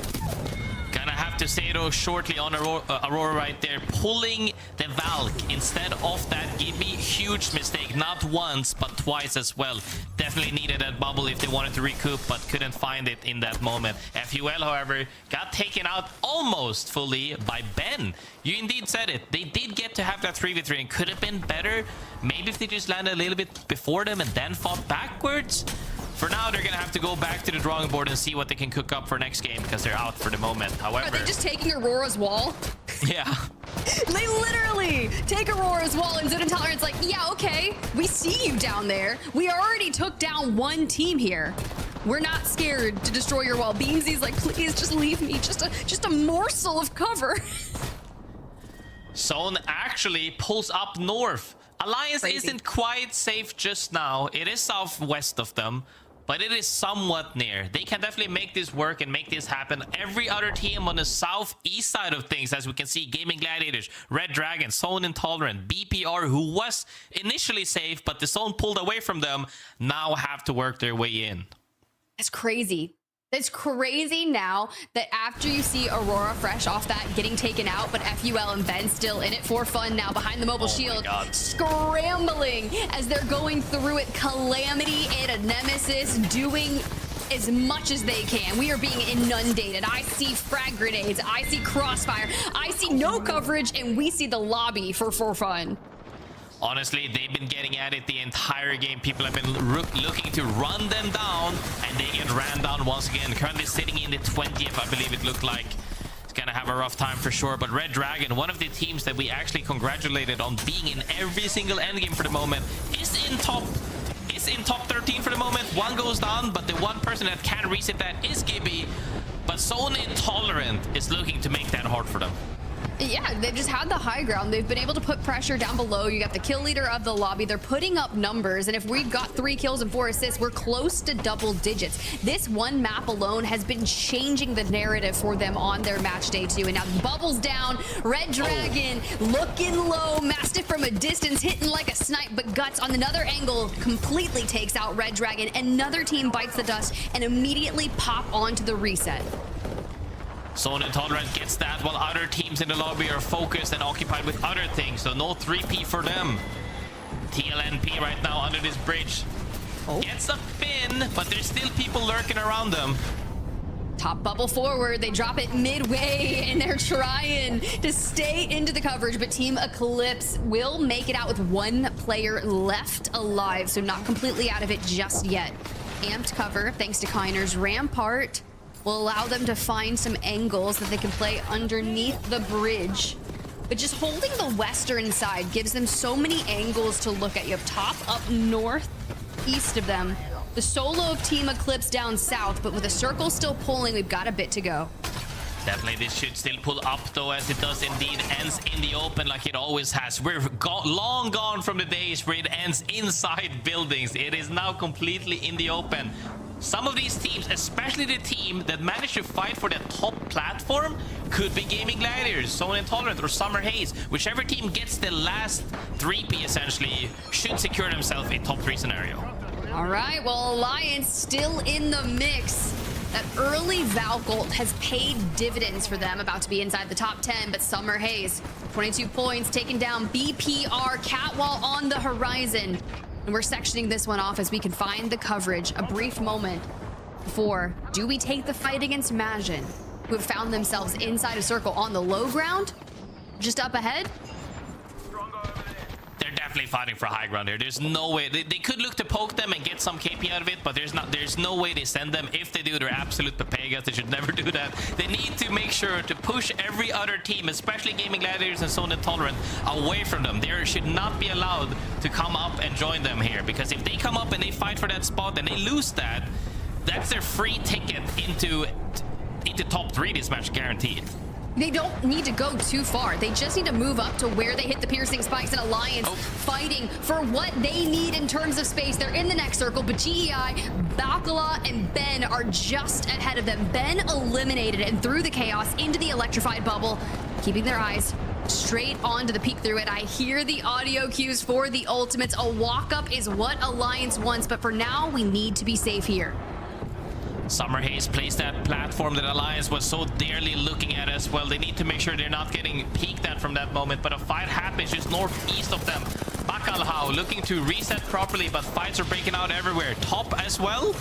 Gonna have to say though shortly on Aurora right there, pulling the Valk instead of that Gibby, huge mistake, not once but twice as well. Definitely needed that bubble if they wanted to recoup, but couldn't find it in that moment. FUL, however, got taken out almost fully by Ben. You indeed said it. They did get to have that 3v3 and could have been better. Maybe if they just landed a little bit before them and then fought backwards. For now, they're gonna have to go back to the drawing board and see what they can cook up for next game because they're out for the moment. However, Are they just taking Aurora's wall? yeah. They literally take Aurora's wall, and Zone Intolerant's like, yeah, okay, we see you down there. We already took down one team here. We're not scared to destroy your wall. Beamsy's like, please just leave me just a morsel of cover. Zone actually pulls up north. Alliance Crazy. isn't quite safe just now. It is southwest of them, but it is somewhat near. They can definitely make this work and make this happen. Every other team on the southeast side of things, as we can see, GaiminGladiators, Red Dragon, Zone Intolerant, BPR, who was initially safe, but the zone pulled away from them, now have to work their way in. That's crazy. It's crazy now that after you see Aurora fresh off that getting taken out, but FUL and Ben still in it for fun now behind the mobile shield, scrambling as they're going through it. Calamity and a Nemesis doing as much as they can. We are being inundated. I see frag grenades, I see crossfire, I see no coverage, and we see the lobby for ForFun. Honestly, they've been getting at it the entire game. People have been looking to run them down, and they get ran down once again. Currently sitting in the 20th, I believe it looked like. It's gonna have a rough time for sure. But Red Dragon, one of the teams that we actually congratulated on being in every single endgame for the moment, is in top 13 for the moment. One goes down, but the one person that can reset that is Gibby. But Zone Intolerant is looking to make that hard for them. Yeah, they've just had the high ground. They've been able to put pressure down below. You got the kill leader of the lobby. They're putting up numbers. And if we've got 3 kills and 4 assists, we're close to double digits. This one map alone has been changing the narrative for them on their match day 2. And now bubbles down. Red Dragon looking low. Mastiff from a distance hitting like a snipe, but Guts on another angle completely takes out Red Dragon. Another team bites the dust and immediately pop onto the reset. Zone Intolerant gets that while other teams in the lobby are focused and occupied with other things, so no 3P for them. TLNP right now under this bridge. Gets a pin, but there's still people lurking around them. Top bubble forward, they drop it midway, and they're trying to stay into the coverage, but Team ECLIPSE will make it out with one player left alive, so not completely out of it just yet. Amped cover, thanks to Kiner's Rampart, will allow them to find some angles that they can play underneath the bridge. But just holding the western side gives them so many angles to look at. You have top up north, east of them. The solo of Team ECLIPSE down south, but with a circle still pulling, we've got a bit to go. Definitely, this should still pull up, though, as it does indeed ends in the open like it always has. We're long gone from the days where it ends inside buildings. It is now completely in the open. Some of these teams, especially the team that managed to fight for the top platform, could be GaiminGladiators, Zone Intolerant, or Summer Haze. Whichever team gets the last 3P, essentially, should secure themselves a top 3 scenario. All right, well, Alliance still in the mix. That early Valk ult has paid dividends for them, about to be inside the top 10, but Summer Haze, 22 points, taking down BPR, Catwall on the horizon. And we're sectioning this one off as we can find the coverage. A brief moment before, do we take the fight against Majin, who have found themselves inside a circle on the low ground, just up ahead? They're definitely fighting for high ground here. There's no way they could look to poke them and get some KP out of it, but there's no way they send them. If they do, they're absolute papagas. They should never do that. They need to make sure to push every other team, especially GaiminGladiators and Zone Intolerant, away from them. They should not be allowed to come up and join them here, because if they come up and they fight for that spot and they lose that, that's their free ticket into top 3 this match, guaranteed. They don't need to go too far. They just need to move up to where they hit the piercing spikes, and Alliance fighting for what they need in terms of space. They're in the next circle, but GEI, Bacalhau, and Ben are just ahead of them. Ben eliminated and through the chaos into the electrified bubble, keeping their eyes straight onto the peek through it. I hear the audio cues for the ultimates. A walk-up is what Alliance wants, but for now, we need to be safe here. Summer Haze plays that platform that Alliance was so dearly looking at as well. They need to make sure they're not getting peeked at from that moment, but a fight happens just northeast of them. Bacalhau looking to reset properly, but fights are breaking out everywhere. Top as well.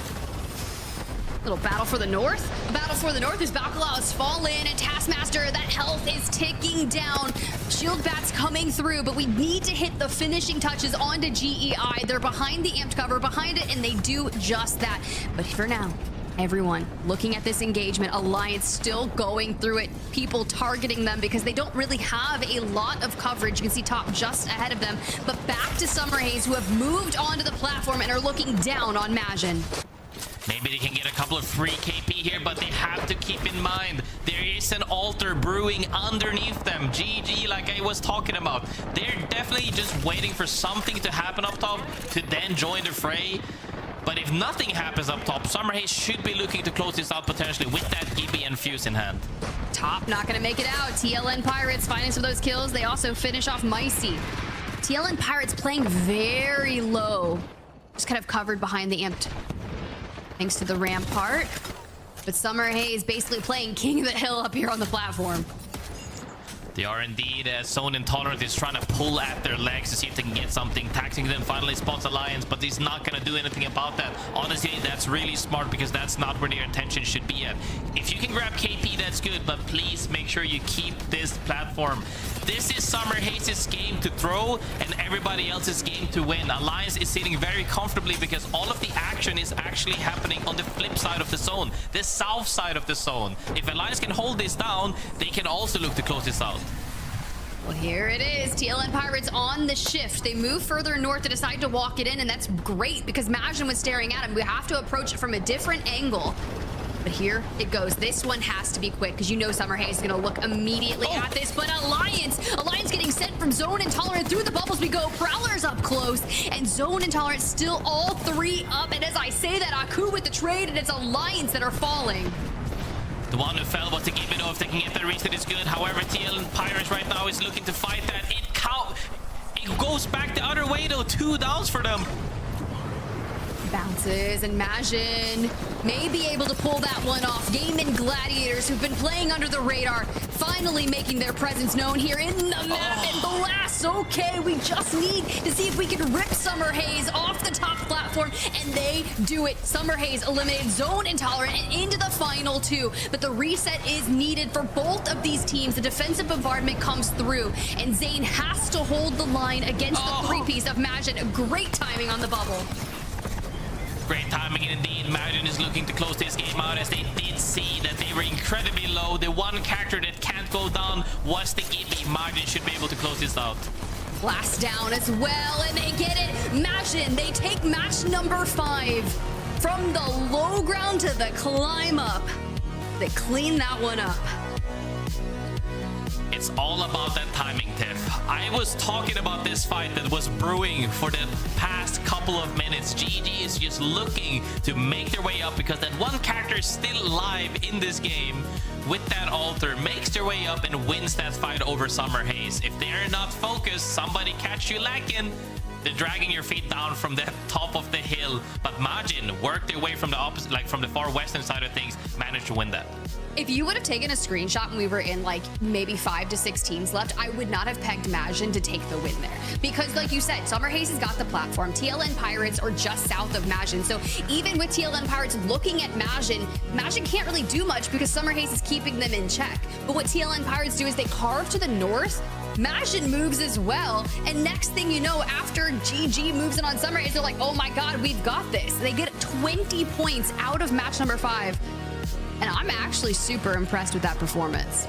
Little battle for the north. A battle for the north as Bacalhau has fallen, and Taskmaster, that health is ticking down. Shield bats coming through, but we need to hit the finishing touches onto GEI. They're behind the amped cover, behind it, and they do just that. But for now, everyone looking at this engagement, Alliance still going through it, people targeting them because they don't really have a lot of coverage. You can see top just ahead of them, but back to Summer Haze, who have moved onto the platform and are looking down on Majin. Maybe they can get a couple of free KP here, but they have to keep in mind there is an altar brewing underneath them. GG, like I was talking about. They're definitely just waiting for something to happen up top to then join the fray. But if nothing happens up top, Summer Haze should be looking to close this out potentially with that Gibby and Fuse in hand. Top not going to make it out. TLN Pirates finding some of those kills. They also finish off Micey. TLN Pirates playing very low. Just kind of covered behind the amped. Thanks to the Rampart. But Summer Haze basically playing King of the Hill up here on the platform. They are indeed, Zone Intolerant is trying to pull at their legs to see if they can get something. Taxing them finally spots Alliance, but he's not going to do anything about that. Honestly, that's really smart because that's not where their attention should be at. If you can grab KP, that's good, but please make sure you keep this platform. This is Summer Haze's game to throw and everybody else's game to win. Alliance is sitting very comfortably because all of the action is actually happening on the flip side of the zone, the south side of the zone. If Alliance can hold this down, they can also look to close this out. Well, here it is. TLN Pirates on the shift. They move further north to decide to walk it in, and that's great because Majin was staring at him. We have to approach it from a different angle. But here it goes. This one has to be quick because you know Summer Haze is going to look immediately at this. But Alliance getting sent from Zone Intolerant through the bubbles we go. Prowler's up close, and Zone Intolerant still all 3 up. And as I say that, Aku with the trade, and it's Alliance that are falling. The one who fell was the Gibby, if they can get the reach that is good. However, TLN Pirates right now is looking to fight that. It goes back the other way though. 2 downs for them. Bounces, and Majin may be able to pull that one off. GaiminGladiators, who've been playing under the radar, finally making their presence known here in the map. And Blast, okay, we just need to see if we can rip Summer Haze off the top platform. platform, and they do it. Summer Haze eliminated Zone, Intolerant, and into the final two. But the reset is needed for both of these teams. The defensive bombardment comes through, and Zayn has to hold the line against the three-piece of Majin. Great timing on the bubble. Great timing indeed. Majin is looking to close this game out as they did see that they were incredibly low. The one character that can't go down was the Gibby. Majin should be able to close this out. Blast down as well, and they get it. Majin, they take match number 5. From the low ground to the climb up. They clean that one up. It's all about that timing, Tiff. I was talking about this fight that was brewing for the past couple of minutes. GG is just looking to make their way up because that one character is still alive in this game with that altar, makes their way up and wins that fight over Summer Haze. If they're not focused, somebody catch you lacking. They're dragging your feet down from the top of the hill, but Majin worked their way from the opposite, like from the far western side of things, managed to win that. If you would have taken a screenshot when we were in like maybe 5 to 6 teams left, I would not have pegged Majin to take the win there. Because like you said, Summer Haze has got the platform. TLN Pirates are just south of Majin. So even with TLN Pirates looking at Majin, Majin can't really do much because Summer Haze is keeping them in check. But what TLN Pirates do is they carve to the north. Majin moves as well, and next thing you know, after GG moves in on Summer Haze, they're like, oh my god, we've got this. They get 20 points out of match number 5, and I'm actually super impressed with that performance.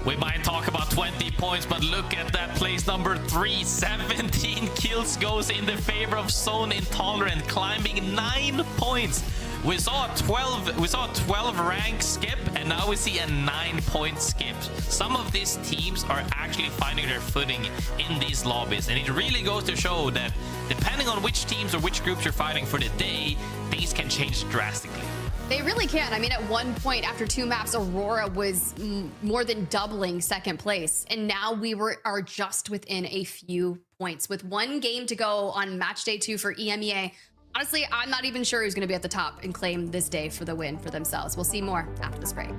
We might talk about 20 points, but look at that place number 3. 17 kills goes in the favor of Zone Intolerant, climbing 9 points. We saw a 12 rank skip, and now we see a 9-point skip. Some of these teams are actually finding their footing in these lobbies, and it really goes to show that depending on which teams or which groups you're fighting for the day, things can change drastically. They really can. I mean, at one point after 2 maps, Aurora was more than doubling second place, and now we are just within a few points with 1 game to go on match day 2 for EMEA. Honestly, I'm not even sure who's going to be at the top and claim this day for the win for themselves. We'll see more after this break.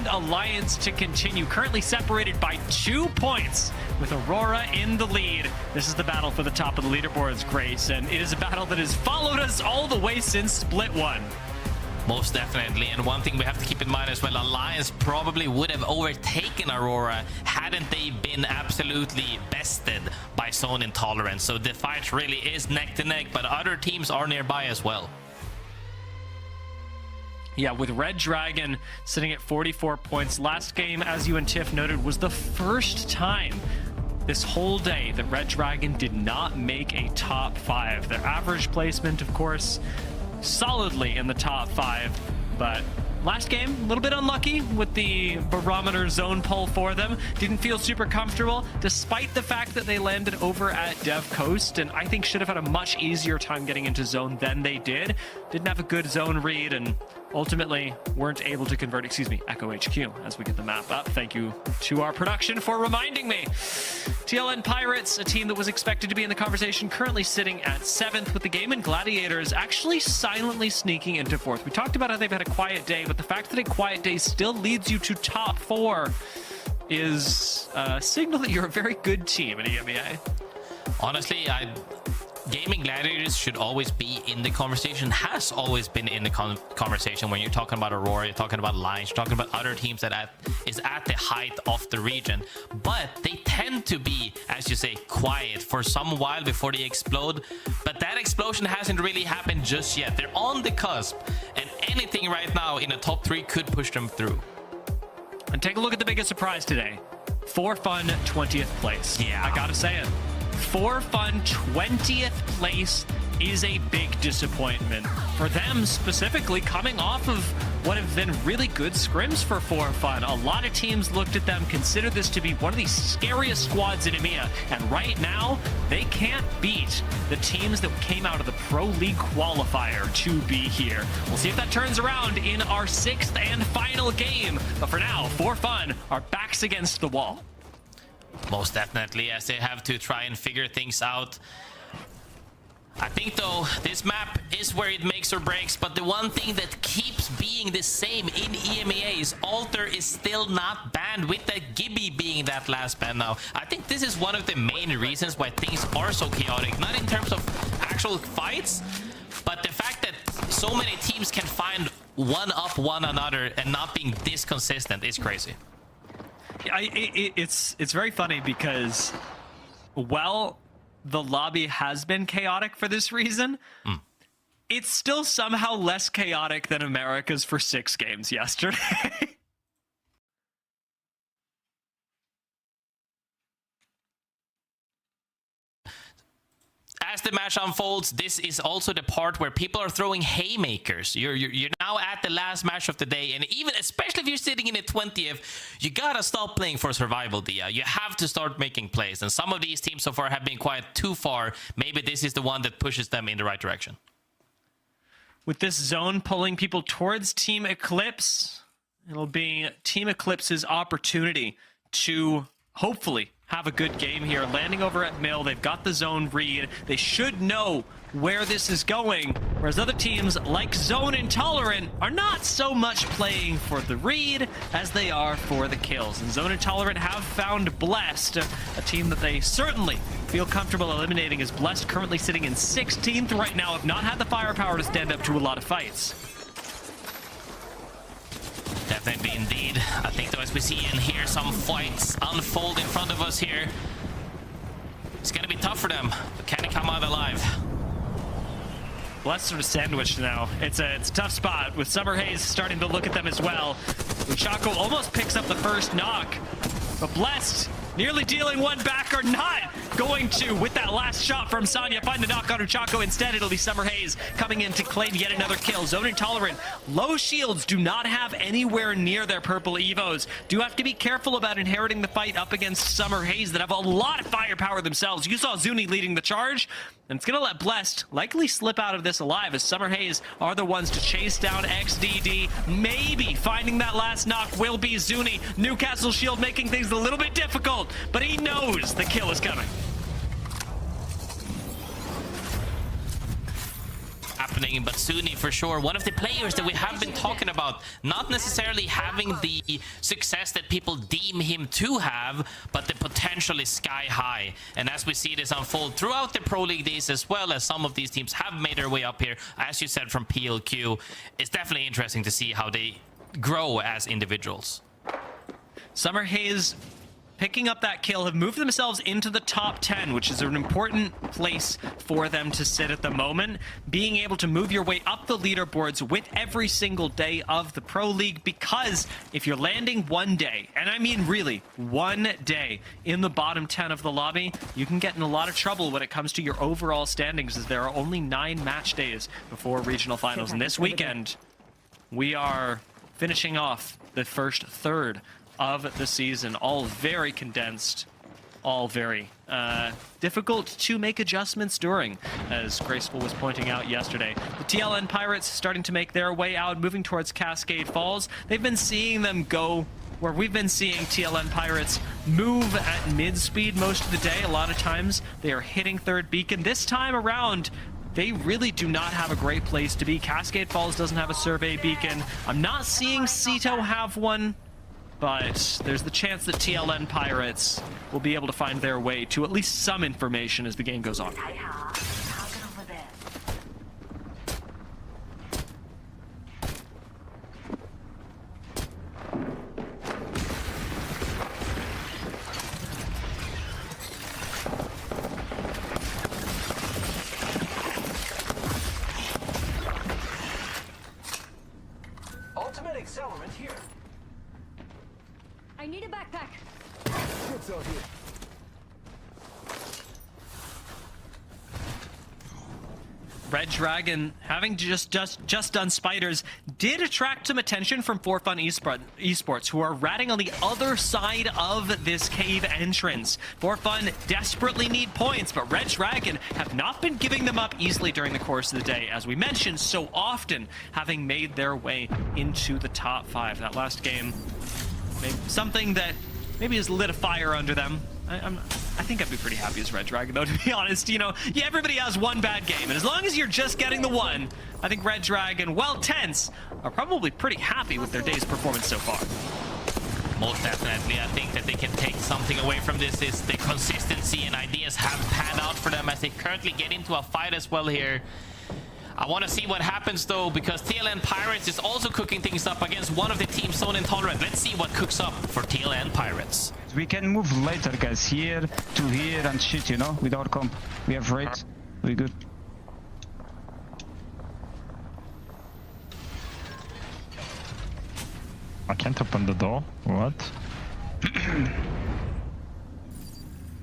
and Alliance to continue, currently separated by 2 points with Aurora in the lead. This is the battle for the top of the leaderboards, Grace, and it is a battle that has followed us all the way since Split 1. Most definitely, and one thing we have to keep in mind as well, Alliance probably would have overtaken Aurora hadn't they been absolutely bested by Zone Intolerant. So the fight really is neck to neck, but other teams are nearby as well. Yeah, with Red Dragon sitting at 44 points. Last game, as you and Tiff noted, was the first time this whole day that Red Dragon did not make a top 5. Their average placement, of course, solidly in the top 5, but last game, a little bit unlucky with the barometer zone pull for them. Didn't feel super comfortable, despite the fact that they landed over at Dev Coast, and I think should have had a much easier time getting into zone than they did. Didn't have a good zone read, and ultimately weren't able to convert, Echo HQ, as we get the map up. Thank you to our production for reminding me. TLN Pirates, a team that was expected to be in the conversation, currently sitting at 7th, with the GaiminGladiators actually silently sneaking into 4th. We talked about how they've had a quiet day, but the fact that a quiet day still leads you to top 4 is a signal that you're a very good team in EMEA. Honestly, GaiminGladiators should always be in the conversation, has always been in the conversation. When you're talking about Aurora, you're talking about Lions, you're talking about other teams that is at the height of the region. But they tend to be, as you say, quiet for some while before they explode. But that explosion hasn't really happened just yet. They're on the cusp, and anything right now in the top 3 could push them through. And take a look at the biggest surprise today. ForFun 20th place. Yeah, I gotta say it. ForFun 20th place is a big disappointment for them, specifically coming off of what have been really good scrims for ForFun. A lot of teams looked at them, considered this to be one of the scariest squads in EMEA, and right now they can't beat the teams that came out of the Pro League qualifier to be here. We'll see if that turns around in our 6th and final game, but for now, ForFun are backs against the wall. Most definitely, as they have to try and figure things out. I think, though, this map is where it makes or breaks, but the one thing that keeps being the same in EMEA is Alter is still not banned, with that Gibby being that last ban now. I think this is one of the main reasons why things are so chaotic, not in terms of actual fights, but the fact that so many teams can find one up one another and not being this consistent is crazy. It's very funny because, while the lobby has been chaotic for this reason, it's still somehow less chaotic than Americas for 6 games yesterday. As the match unfolds, this is also the part where people are throwing haymakers. You're now at the last match of the day, and even especially if you're sitting in the 20th, you gotta stop playing for survival, Dia. You have to start making plays, and some of these teams so far have been quite too far. Maybe this is the one that pushes them in the right direction. With this zone pulling people towards Team ECLIPSE, it'll be Team ECLIPSE's opportunity to hopefully have a good game here. Landing over at Mill, they've got the zone read. They should know where this is going, whereas other teams like Zone Intolerant are not so much playing for the read as they are for the kills. And Zone Intolerant have found Blessed, a team that they certainly feel comfortable eliminating, as Blessed currently sitting in 16th right now, have not had the firepower to stand up to a lot of fights. Definitely indeed. I think, though, as we see and hear some fights unfold in front of us here, it's gonna be tough for them, but can they come out alive? Blessed sort of sandwiched now. It's a tough spot, with Summer Haze starting to look at them as well. Uchaco almost picks up the first knock, but Blessed nearly dealing one back, or not going to, with that last shot from Sonya, find the knock on Uchaco. Instead, it'll be Summer Haze coming in to claim yet another kill. Zone Intolerant, low shields, do not have anywhere near their purple evos. Do have to be careful about inheriting the fight up against Summer Haze that have a lot of firepower themselves. You saw Zuni leading the charge, and it's gonna let Blessed likely slip out of this alive, as Summer Haze are the ones to chase down XDD. Maybe finding that last knock will be Zuni. Newcastle shield making things a little bit difficult, but he knows the kill is coming. Happening struggling, but Suni for sure, one of the players that we have been talking about, not necessarily having the success that people deem him to have, but the potential is sky high. And as we see this unfold throughout the Pro League days, as well as some of these teams have made their way up here, as you said, from PLQ, it's definitely interesting to see how they grow as individuals. Summer Haze picking up that kill have moved themselves into the top 10, which is an important place for them to sit at the moment. Being able to move your way up the leaderboards with every single day of the Pro League, because if you're landing one day, and I mean really one day, in the bottom 10 of the lobby, you can get in a lot of trouble when it comes to your overall standings, as there are only 9 match days before regional finals. And this weekend, we are finishing off the first third of the season, all very condensed, all very difficult to make adjustments during, as Graceful was pointing out yesterday. The TLN Pirates starting to make their way out, moving towards Cascade Falls. They've been seeing them go where we've been seeing TLN Pirates move at mid-speed most of the day. A lot of times they are hitting third beacon. This time around, they really do not have a great place to be. Cascade Falls doesn't have a survey beacon. I'm not seeing Cito have one, but there's the chance that TLN Pirates will be able to find their way to at least some information as the game goes on. Ultimate accelerant here. I need a backpack. It's out here. Red Dragon, having just done spiders, did attract some attention from ForFun Esports, who are ratting on the other side of this cave entrance. ForFun desperately need points, but Red Dragon have not been giving them up easily during the course of the day, as we mentioned so often, having made their way into the top 5. That last game, something that maybe has lit a fire under them. I think I'd be pretty happy as Red Dragon, though, to be honest. You know, yeah, everybody has one bad game, and as long as you're just getting the one, I think Red Dragon, while tense, are probably pretty happy with their day's performance so far. Most definitely. I think that they can take something away from this is the consistency, and ideas have panned out for them as they currently get into a fight as well here. I want to see what happens, though, because TLN Pirates is also cooking things up against one of the teams on Intolerant. Let's see what cooks up for TLN Pirates. We can move later, guys, here to here and shit, you know, with our comp. We have rate. We good. I can't open the door. What?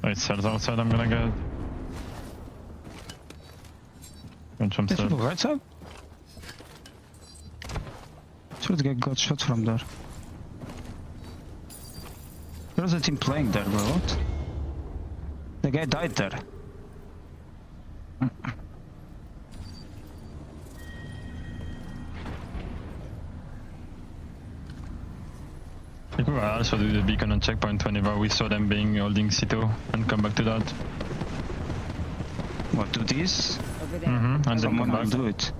Oh, it says outside. I'm gonna go. Jump Yes, right side? Should get got shot from there. There's a team playing there, bro. What? The guy died there. I think we will also do the beacon on checkpoint whenever we saw them being holding Cito and come back to that. What, do this? And then Someone come will back. do it.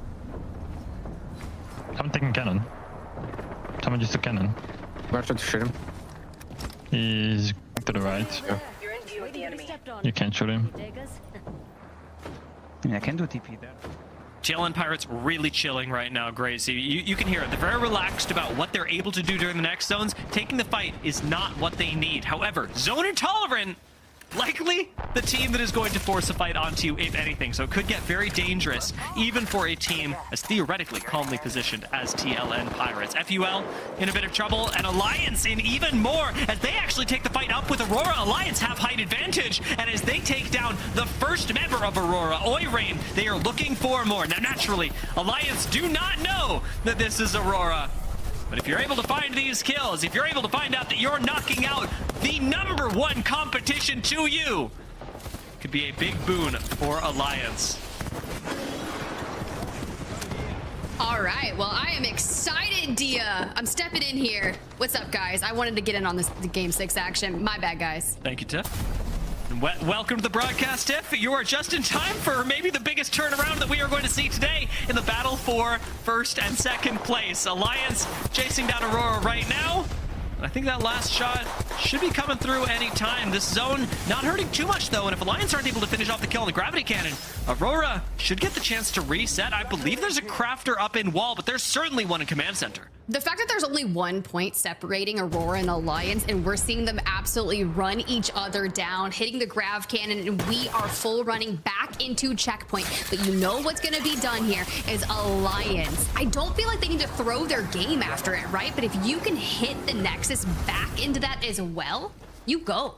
I'm taking cannon. Someone just took cannon. Where should you shoot him? He's to the right. You're in view of the enemy. You can't shoot him. Yeah, I can do TP there. TLN Pirates really chilling right now, Gracie. You can hear it. They're very relaxed about what they're able to do during the next zones. Taking the fight is not what they need. However, Zone Intolerant, likely the team that is going to force a fight onto you, if anything. So it could get very dangerous, even for a team as theoretically calmly positioned as TLN Pirates. FUL in a bit of trouble, and Alliance in even more, as they actually take the fight up with Aurora. Alliance have height advantage, and as they take down the first member of Aurora, Oirain, they are looking for more. Now, naturally, Alliance do not know that this is Aurora. But if you're able to find these kills, if you're able to find out that you're knocking out the #1 competition to you, it could be a big boon for Alliance. All right, well, I am excited, Dia. I'm stepping in here. What's up, guys? I wanted to get in on this the Game 6 action. My bad, guys. Thank you, Tiff. Welcome to the broadcast, Tiff. You are just in time for maybe the biggest turnaround that we are going to see today in the battle for first and second place. Alliance chasing down Aurora right now. I think that last shot should be coming through any time. This zone not hurting too much, though, and if Alliance aren't able to finish off the kill on the gravity cannon, Aurora should get the chance to reset. I believe there's a crafter up in wall, but there's certainly one in command center. The fact that there's only 1 point separating Aurora and Alliance, and we're seeing them absolutely run each other down, hitting the grav cannon, and we are full running back into checkpoint. But you know what's going to be done here is Alliance. I don't feel like they need to throw their game after it, right? But if you can hit the Nexus back into that as well, you go.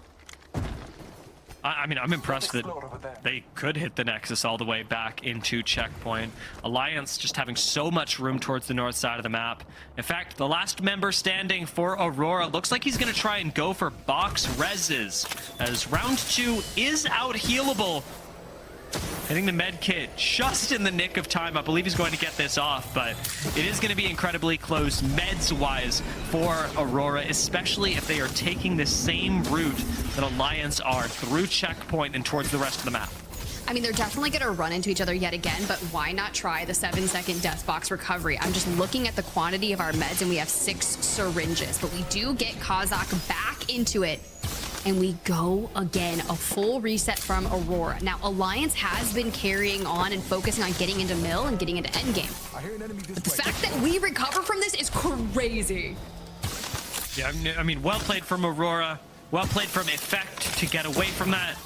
I mean, I'm impressed that they could hit the Nexus all the way back into checkpoint. Alliance just having so much room towards the north side of the map. In fact, the last member standing for Aurora looks like he's going to try and go for box reses, as round 2 is out healable. Hitting the med kit just in the nick of time. I believe he's going to get this off, but it is going to be incredibly close meds-wise for Aurora, especially if they are taking the same route that Alliance are through checkpoint and towards the rest of the map. I mean, they're definitely going to run into each other yet again, but why not try the 7-second death box recovery? I'm just looking at the quantity of our meds, and we have 6 syringes, but we do get Kazakh back into it. And we go again, a full reset from Aurora. Now, Alliance has been carrying on and focusing on getting into mill and getting into endgame. But the fact that we recover from this is crazy. Yeah, I mean, well played from Aurora. Well played from Effect to get away from that.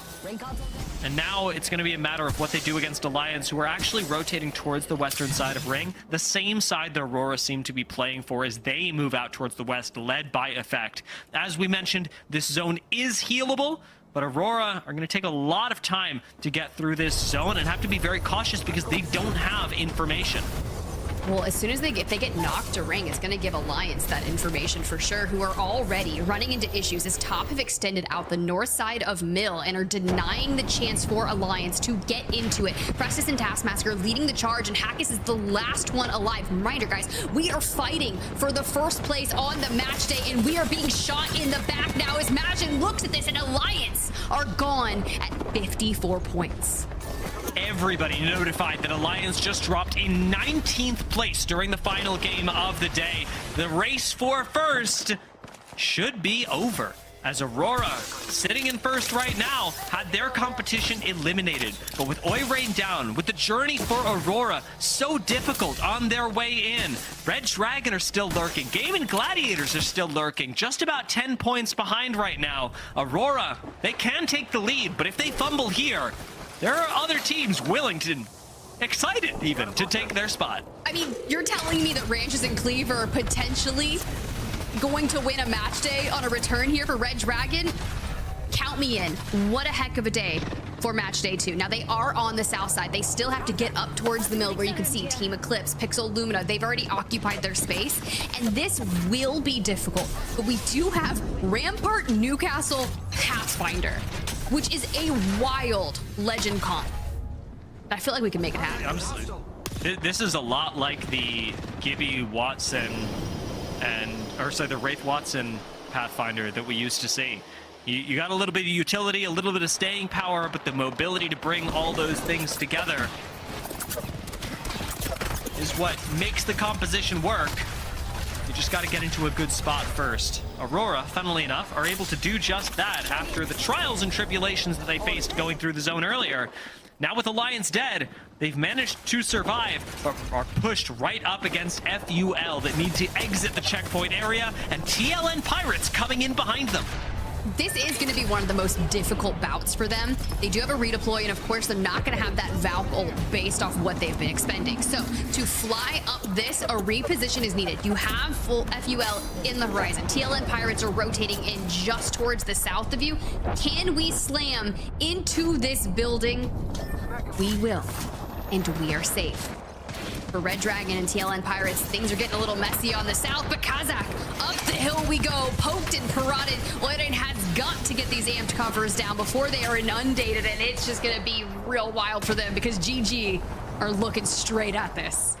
And now it's going to be a matter of what they do against Alliance, who are actually rotating towards the western side of Ring, the same side that Aurora seem to be playing for as they move out towards the west, led by Effect. As we mentioned, this zone is healable, but Aurora are going to take a lot of time to get through this zone and have to be very cautious because they don't have information. Well, as soon as if they get knocked to Ring, it's going to give Alliance that information for sure, who are already running into issues as Top have extended out the north side of Mill and are denying the chance for Alliance to get into it. Prestus and Taskmaster leading the charge, and Hackis is the last one alive. Reminder, guys, we are fighting for the first place on the match day, and we are being shot in the back now as Majin looks at this, and Alliance are gone at 54 points. Everybody notified that Alliance just dropped in 19th place during the final game of the day. The race for first should be over, as Aurora, sitting in first right now, had their competition eliminated. But with Oi Rain down, with the journey for Aurora so difficult on their way in, Red Dragon are still lurking. GaiminGladiators are still lurking, just about 10 points behind right now. Aurora, they can take the lead, but if they fumble here, there are other teams willing to, excited even, to take their spot. I mean, you're telling me that Ranches and Cleaver are potentially going to win a match day on a return here for Red Dragon? Count me in. What a heck of a day for match day 2. Now, they are on the south side. They still have to get up towards the mill where you can see Team ECLIPSE, Pixel, Lumina. They've already occupied their space, and this will be difficult. But we do have Rampart, Newcastle, Pathfinder, which is a wild legend comp. I feel like we can make it happen. This is a lot like the Gibby Watson the Wraith Watson Pathfinder that we used to see. You got a little bit of utility, a little bit of staying power, but the mobility to bring all those things together is what makes the composition work. You just got to get into a good spot first. Aurora, funnily enough, are able to do just that after the trials and tribulations that they faced going through the zone earlier. Now with Alliance dead, they've managed to survive, but are pushed right up against FUL that need to exit the checkpoint area, and TLN Pirates coming in behind them. This is going to be one of the most difficult bouts for them. They do have a redeploy, and of course, they're not going to have that Valk ult based off what they've been expending. So, to fly up this, a reposition is needed. You have full FUL in the horizon. TLN Pirates are rotating in just towards the south of you. Can we slam into this building? We will, and we are safe. For Red Dragon and TLN Pirates, things are getting a little messy on the south, but Kazakh, up the hill we go, poked and prodded. Oirin has got to get these amped covers down before they are inundated, and it's just gonna be real wild for them because GG are looking straight at this.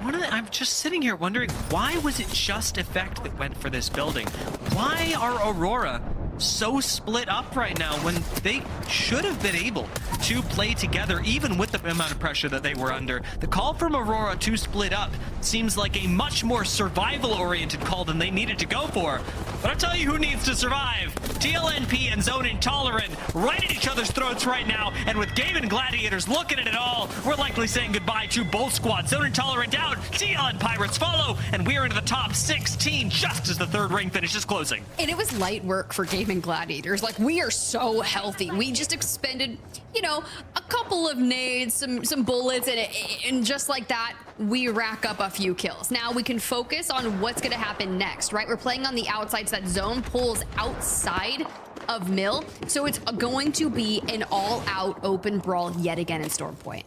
I'm just sitting here wondering, why was it just Effect that went for this building? Why are Aurora so split up right now when they should have been able to play together, even with the amount of pressure that they were under. The call from Aurora to split up seems like a much more survival-oriented call than they needed to go for. But I'll tell you who needs to survive. TLNP and Zone Intolerant right at each other's throats right now, and with GaiminGladiators looking at it all, we're likely saying goodbye to both squads. Zone Intolerant down, TL and Pirates follow, and we're into the top 16 just as the third ring finishes closing. And it was light work for GaiminGladiators. Like, we are so healthy. We just expended, you know, a couple of nades, some bullets, and just like that, we rack up a few kills. Now we can focus on what's going to happen next, right? We're playing on the outside, so that zone pulls outside of Mill, so it's going to be an all-out open brawl yet again in Storm Point.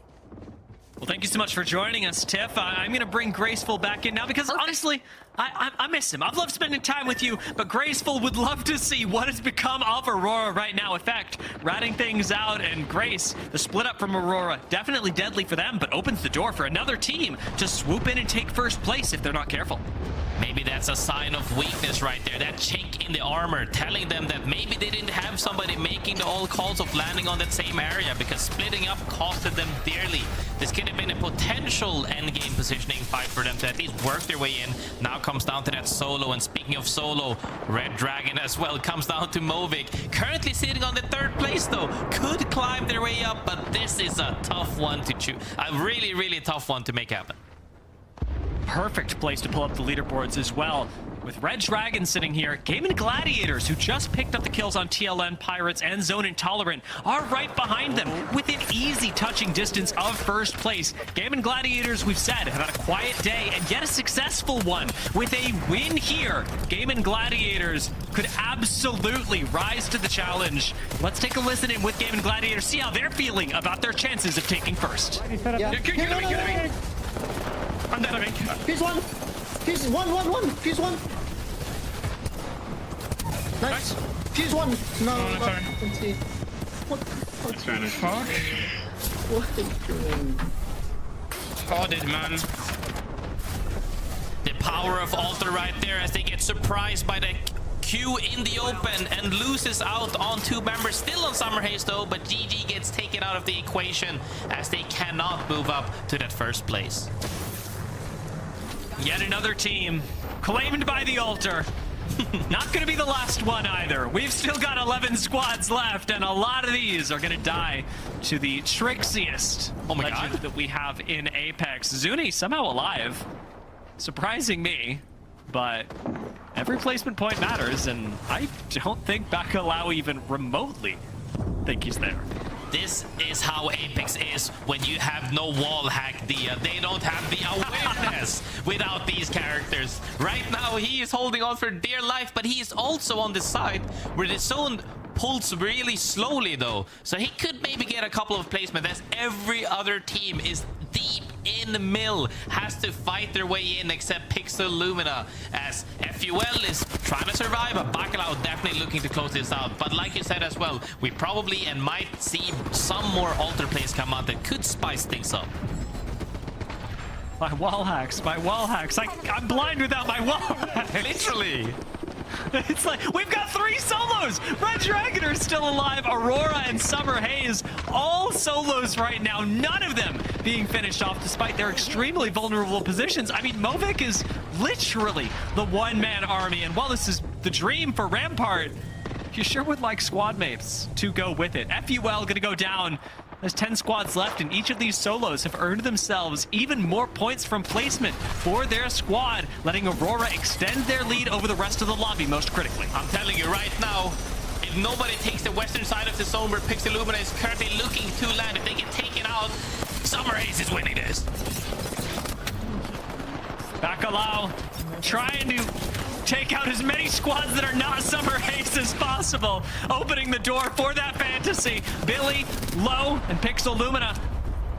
Well, thank you so much for joining us, Tiff. I'm going to bring Graceful back in now because honestly, I miss him. I've loved spending time with you, but Graceful would love to see what has become of Aurora right now. In fact, ratting things out, and Grace, the split up from Aurora, definitely deadly for them, but opens the door for another team to swoop in and take first place if they're not careful. Maybe that's a sign of weakness right there. That chink in the armor telling them that maybe they didn't have somebody making the all calls of landing on that same area, because splitting up costed them dearly. This could have been a potential endgame positioning fight for them to at least work their way in. Now comes down to that solo, and speaking of solo, Red Dragon as well comes down to Movic. Currently sitting on the third place though. Could climb their way up, but this is a tough one to choose. A really, really tough one to make happen. Perfect place to pull up the leaderboards as well. With Red Dragon sitting here, GaiminGladiators, who just picked up the kills on TLN, Pirates, and Zone Intolerant, are right behind them within easy touching distance of first place. GaiminGladiators, we've said, have had a quiet day and yet a successful one. With a win here, GaiminGladiators could absolutely rise to the challenge. Let's take a listen in with GaiminGladiators, see how they're feeling about their chances of taking first. Yeah. I'm dead, I think. Fuse one. Fuse one. Fuse one. Nice. Fuse one. No, sorry. What the fuck? What are you doing? Caught man. The power of Alter right there as they get surprised by the Q in the open and loses out on two members. Still on Summer Haze though, but GG gets taken out of the equation as they cannot move up to that first place. Yet another team claimed by the Altar. Not going to be the last one either. We've still got 11 squads left, and a lot of these are going to die to the trixiest legend that we have in Apex. Zuni somehow alive, surprising me, but every placement point matters, and I don't think Bacalhau even remotely think he's there. This is how Apex is when you have no wall hack, Dia. They don't have the awareness without these characters. Right now, he is holding on for dear life, but he is also on the side where the zone pulls really slowly, though. So he could maybe get a couple of placements as every other team is deep in the mill, has to fight their way in except Pixel Lumina, as FUL is trying to survive, but Bacalhau definitely looking to close this out. But like you said as well, we probably and might see some more alter plays come out that could spice things up. My wall hacks. I'm blind without my wall hacks. Literally. It's like, we've got 3 solos! Red Dragon are still alive, Aurora and Summer Haze, all solos right now, none of them being finished off despite their extremely vulnerable positions. I mean, Movic is literally the one-man army, and while this is the dream for Rampart, you sure would like squad mates to go with it. FUL gonna go down. There's 10 squads left, and each of these solos have earned themselves even more points from placement for their squad, letting Aurora extend their lead over the rest of the lobby most critically. I'm telling you right now, if nobody takes the western side of the zone where Pixel Lumina is currently looking to land, if they get taken out, Summer Haze is winning this. Bacalhau trying to take out as many squads that are not Summer Haze as possible, opening the door for that fantasy. Billy, Low, and Pixel Lumina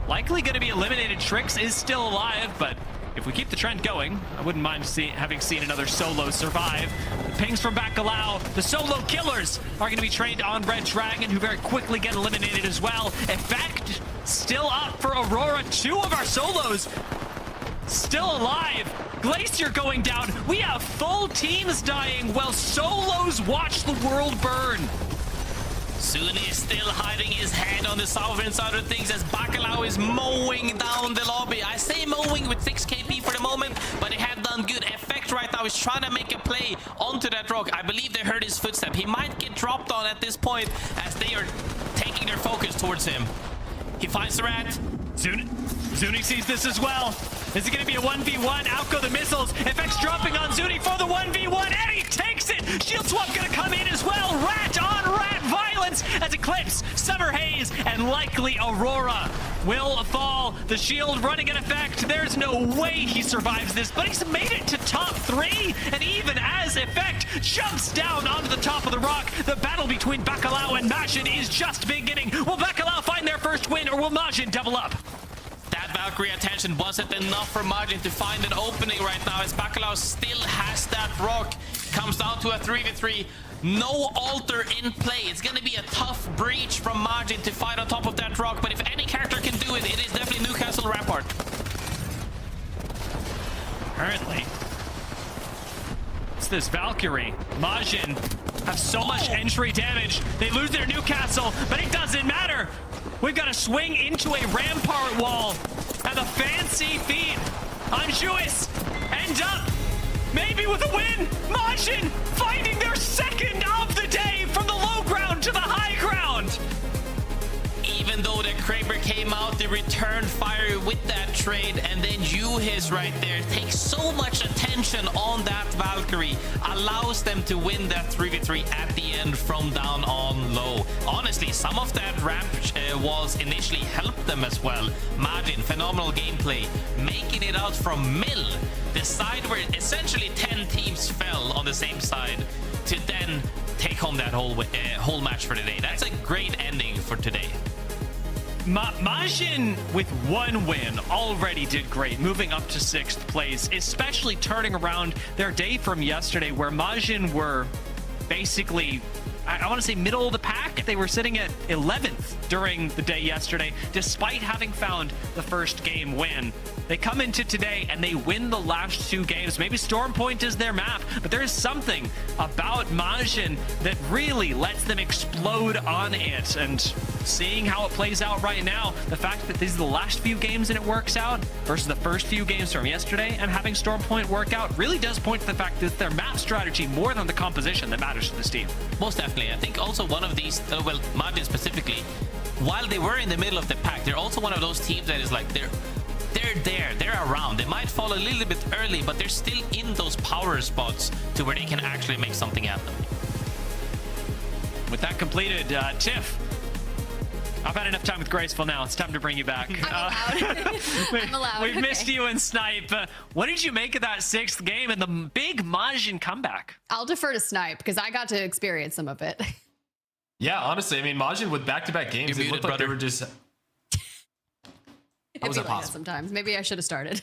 likely going to be eliminated. Trix is still alive, but if we keep the trend going, I wouldn't mind having seen another solo survive. The pings from Bacalhau, the solo killers are going to be trained on Red Dragon, who very quickly get eliminated as well. Effect still up for Aurora. 2 of our solos still alive. Glacier going down. We have full teams dying while solos watch the world burn. Suni is still hiding his head on the southern side of things as Bacalhau is mowing down the lobby. I say mowing with 6 KP for the moment, but he had done good effect right now. He's trying to make a play onto that rock. I believe they heard his footstep. He might get dropped on at this point as they are taking their focus towards him. He finds the rat. Zuni sees this as well. Is it going to be a 1v1? Out go the missiles. FX dropping on Zuni for the 1v1, and he takes it. Shield swap going to come in as well. Rat on rat violence as ECLIPSE, Summer Haze, and likely Aurora will fall. The shield running in effect. There's no way he survives this, but he's made it to top 3. And even as effect jumps down onto the top of the rock, the battle between Bacalhau and Majin is just beginning. Will Bacalhau find their first win, or will Majin double up? That Valkyrie attention wasn't enough for Majin to find an opening right now as Bacalhau still has that rock. Comes down to a 3v3. No altar in play. It's going to be a tough breach from Majin to fight on top of that rock, but if any character can do it, it is definitely Newcastle Rampart. Currently, it's this Valkyrie. Majin have so much entry damage. They lose their Newcastle, but it doesn't matter. We've got to swing into a rampart wall. And the fancy feet on Juice end up maybe with a win. Majin finding their second of the day from the low ground to the high ground. Even though the Kraber came out, they returned fire with that trade, and then Juice right there takes so much attention on that Valkyrie, allows them to win that 3v3 at the end from down on low. Honestly, some of that ramp walls initially helped them as well. Majin, phenomenal gameplay, making it out from Mill, the side where essentially 10 teams fell on the same side, to then take home that whole match for today. That's a great ending for today. Majin with 1 win already did great, moving up to 6th place, especially turning around their day from yesterday where Majin were basically, I want to say, middle of the pack. They were sitting at 11th during the day yesterday, despite having found the first game win. They come into today and they win the last 2 games. Maybe Storm Point is their map, but there's something about Majin that really lets them explode on it. And seeing how it plays out right now, the fact that these are the last few games and it works out versus the first few games from yesterday and having Storm Point work out really does point to the fact that their map strategy more than the composition that matters to this team. Most definitely. I think also one of these, well, Majin specifically, while they were in the middle of the pack, they're also one of those teams that is like, they're there, they're around. They might fall a little bit early, but they're still in those power spots to where they can actually make something happen. With that completed, Tiff, I've had enough time with Graceful now. It's time to bring you back. I'm allowed. We've missed you in Snipe. What did you make of that 6th game and the big Majin comeback? I'll defer to Snipe because I got to experience some of it. Yeah, honestly, I mean, Majin with back-to-back games, it looked like they were just... How was that possible? Sometimes. Maybe I should have started.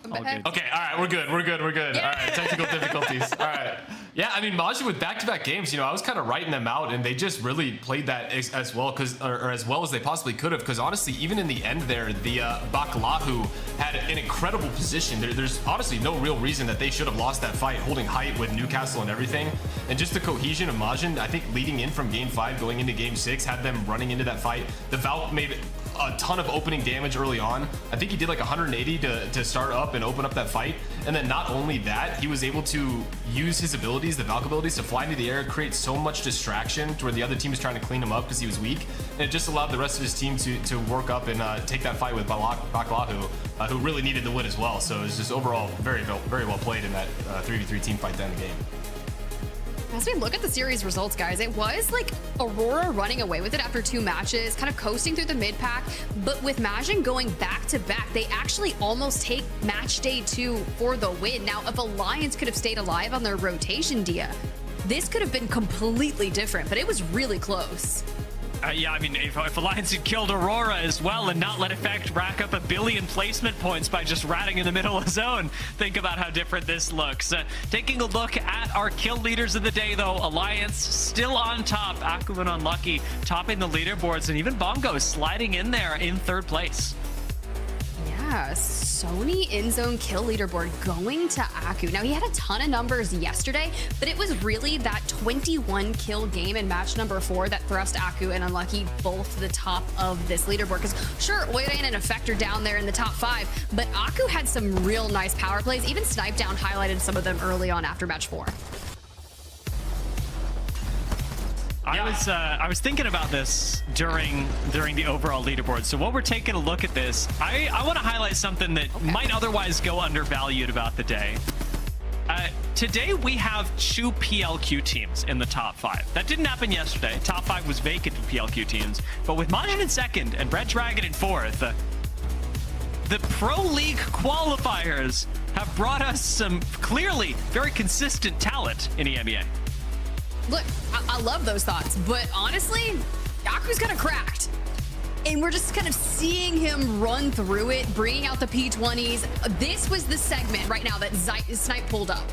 Okay, all right, we're good. Yeah. All right, technical difficulties. All right. Yeah, I mean, Majin with back-to-back games, you know, I was kind of writing them out, and they just really played that as well, or as well as they possibly could have, because honestly, even in the end there, the Bacalhau had an incredible position. There's honestly no real reason that they should have lost that fight, holding height with Newcastle and everything. And just the cohesion of Majin, I think leading in from game 5, going into game 6, had them running into that fight. The Valk made a ton of opening damage early on. I think he did like 180 to start up and open up that fight. And then not only that, he was able to use his abilities, the Valk abilities, to fly into the air, create so much distraction to where the other team was trying to clean him up because he was weak. And it just allowed the rest of his team to work up and take that fight with Bacalhau, who really needed the win as well. So it was just overall very well played in that 3v3 team fight to end the game. As we look at the series results, guys, it was like Aurora running away with it after 2 matches, kind of coasting through the mid-pack, but with Majin going back-to-back, they actually almost take match day 2 for the win. Now, if Alliance could have stayed alive on their rotation, Dia, this could have been completely different, but it was really close. Yeah, I mean, if Alliance had killed Aurora as well and not let Effect rack up 1 billion placement points by just ratting in the middle of the zone, think about how different this looks. Taking a look at our kill leaders of the day, though, Alliance still on top. Aku and Unlucky topping the leaderboards, and even Bongo sliding in there in 3rd place. Yeah, Yeah, Sony in-zone kill leaderboard going to Aku. Now, he had a ton of numbers yesterday, but it was really that 21 kill game in match number 4 that thrust Aku and Unlucky both to the top of this leaderboard. Because sure, Oirein and Effector down there in the top 5, but Aku had some real nice power plays. Even Snipe Down highlighted some of them early on after match 4. I was thinking about this during the overall leaderboard. So while we're taking a look at this, I want to highlight something that might otherwise go undervalued about the day. Today we have 2 PLQ teams in the top 5. That didn't happen yesterday. Top 5 was vacant for PLQ teams, but with Majin in 2nd and Red Dragon in 4th, the Pro League qualifiers have brought us some clearly very consistent talent in EMEA. Look, I love those thoughts, but honestly, Aku's kind of cracked. And we're just kind of seeing him run through it, bringing out the P20s. This was the segment right now that Snipe pulled up.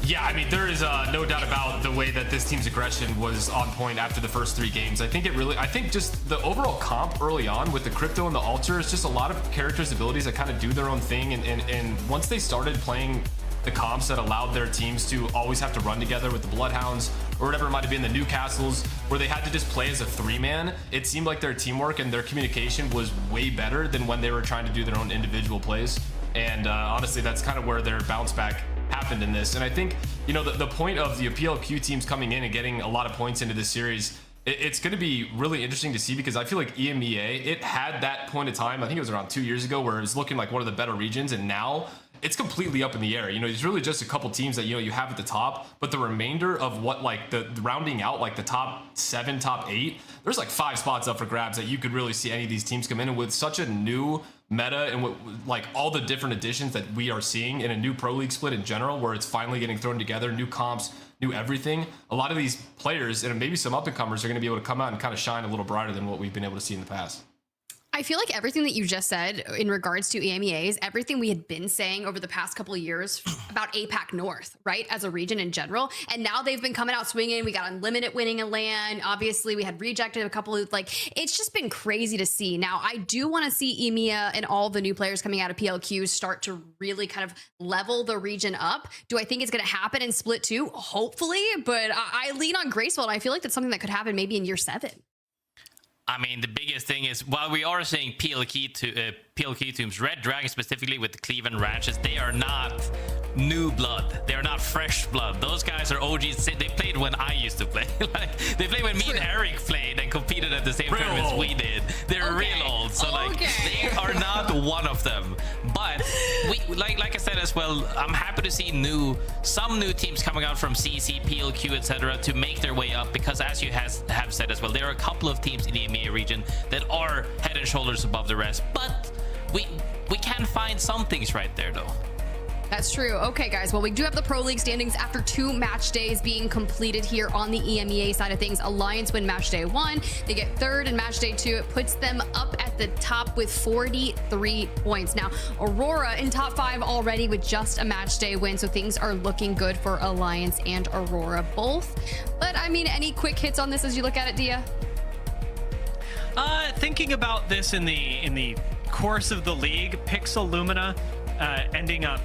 Yeah, I mean, there is no doubt about the way that this team's aggression was on point after the first 3 games. I think just the overall comp early on with the Crypto and the Alter is just a lot of characters' abilities that kind of do their own thing. And once they started playing the comps that allowed their teams to always have to run together with the Bloodhounds or whatever it might have been, the Newcastles, where they had to just play as a 3-man, it seemed like their teamwork and their communication was way better than when they were trying to do their own individual plays. And honestly, that's kind of where their bounce back happened in this. And I think, you know, the point of the PLQ teams coming in and getting a lot of points into this series, it's going to be really interesting to see, because I feel like EMEA, it had that point of time, I think it was around 2 years ago, where it was looking like one of the better regions, and now it's completely up in the air. You know, it's really just a couple teams that, you know, you have at the top, but the remainder of what, like the rounding out, like the top 7, top 8, there's like 5 spots up for grabs that you could really see any of these teams come in. And with such a new meta and with like all the different additions that we are seeing in a new Pro League split in general, where it's finally getting thrown together, new comps, new everything, a lot of these players and maybe some up-and-comers are going to be able to come out and kind of shine a little brighter than what we've been able to see in the past. I feel like everything that you just said in regards to EMEA is everything we had been saying over the past couple of years about APAC North, right? As a region in general. And now they've been coming out swinging. We got Unlimited winning a LAN. Obviously, we had rejected a couple of, like, it's just been crazy to see. Now, I do want to see EMEA and all the new players coming out of PLQ start to really kind of level the region up. Do I think it's going to happen in Split 2? Hopefully, but I lean on Graceful, and I feel like that's something that could happen maybe in year 7. I mean, the biggest thing is, while we are saying PLQ teams, Red Dragon specifically with the Cleveland Ranches, they are not new blood. They're not fresh blood. Those guys are OGs. They played when I used to play. Like, they played when me and Eric played and competed at the same tournaments we did. They're real old. So like, they are not one of them. But we, like I said as well, I'm happy to see some new teams coming out from CC, PLQ, etc. to make their way up, because as you have said as well, there are a couple of teams in the EMEA region that are head and shoulders above the rest. But we can find some things right there though. That's true. Okay, guys. Well, we do have the Pro League standings after 2 match days being completed here on the EMEA side of things. Alliance win match day 1. They get 3rd in match day 2. It puts them up at the top with 43 points. Now, Aurora in top 5 already with just a match day win. So things are looking good for Alliance and Aurora both. But I mean, any quick hits on this as you look at it, Dia? Thinking about this in the course of the league, Pixel Lumina ending up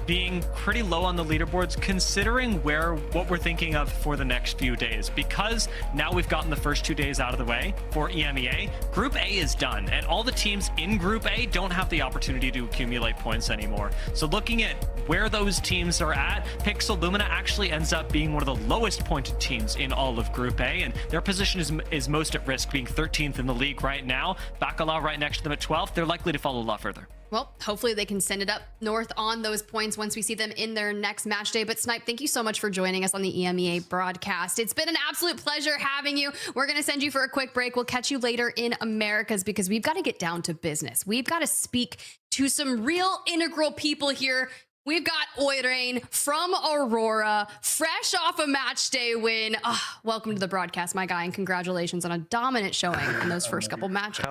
being pretty low on the leaderboards, considering what we're thinking of for the next few days, because now we've gotten the first 2 days out of the way for EMEA. Group A is done, and all the teams in Group A don't have the opportunity to accumulate points anymore. So looking at where those teams are at, Pixel Lumina actually ends up being one of the lowest pointed teams in all of Group A, and their position is most at risk, being 13th in the league right now. Bacalhau right next to them at 12th. They're likely to fall a lot further. Well, hopefully they can send it up north on those points once we see them in their next match day. But Snipe, thank you so much for joining us on the EMEA broadcast. It's been an absolute pleasure having you. We're going to send you for a quick break. We'll catch you later in Americas, because we've got to get down to business. We've got to speak to some real integral people here. We've got Oirein from Aurora, fresh off a match day win. Welcome to the broadcast, my guy, and congratulations on a dominant showing in those first couple matches.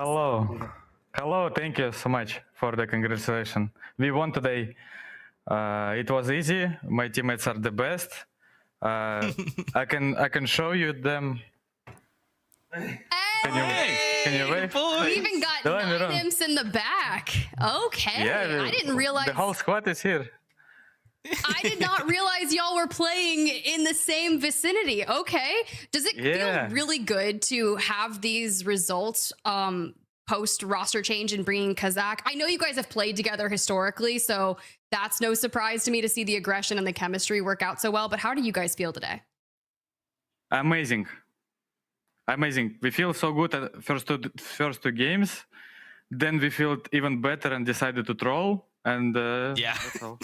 Hello, thank you so much for the congratulations. We won today. It was easy. My teammates are the best. I can show you them. Hey! Can you wait? We even got Давай, 9 Мирон. imps in the back. Okay. Yeah, I didn't realize. the whole squad is here. I did not realize y'all were playing in the same vicinity. Okay. Does it Yeah. feel really good to have these results post roster change and bringing Kazakh? I know you guys have played together historically, so that's no surprise to me to see the aggression and the chemistry work out so well. But how do you guys feel today? Amazing. We feel so good at first two games. Then we felt even better and decided to troll. And Yeah. that's all.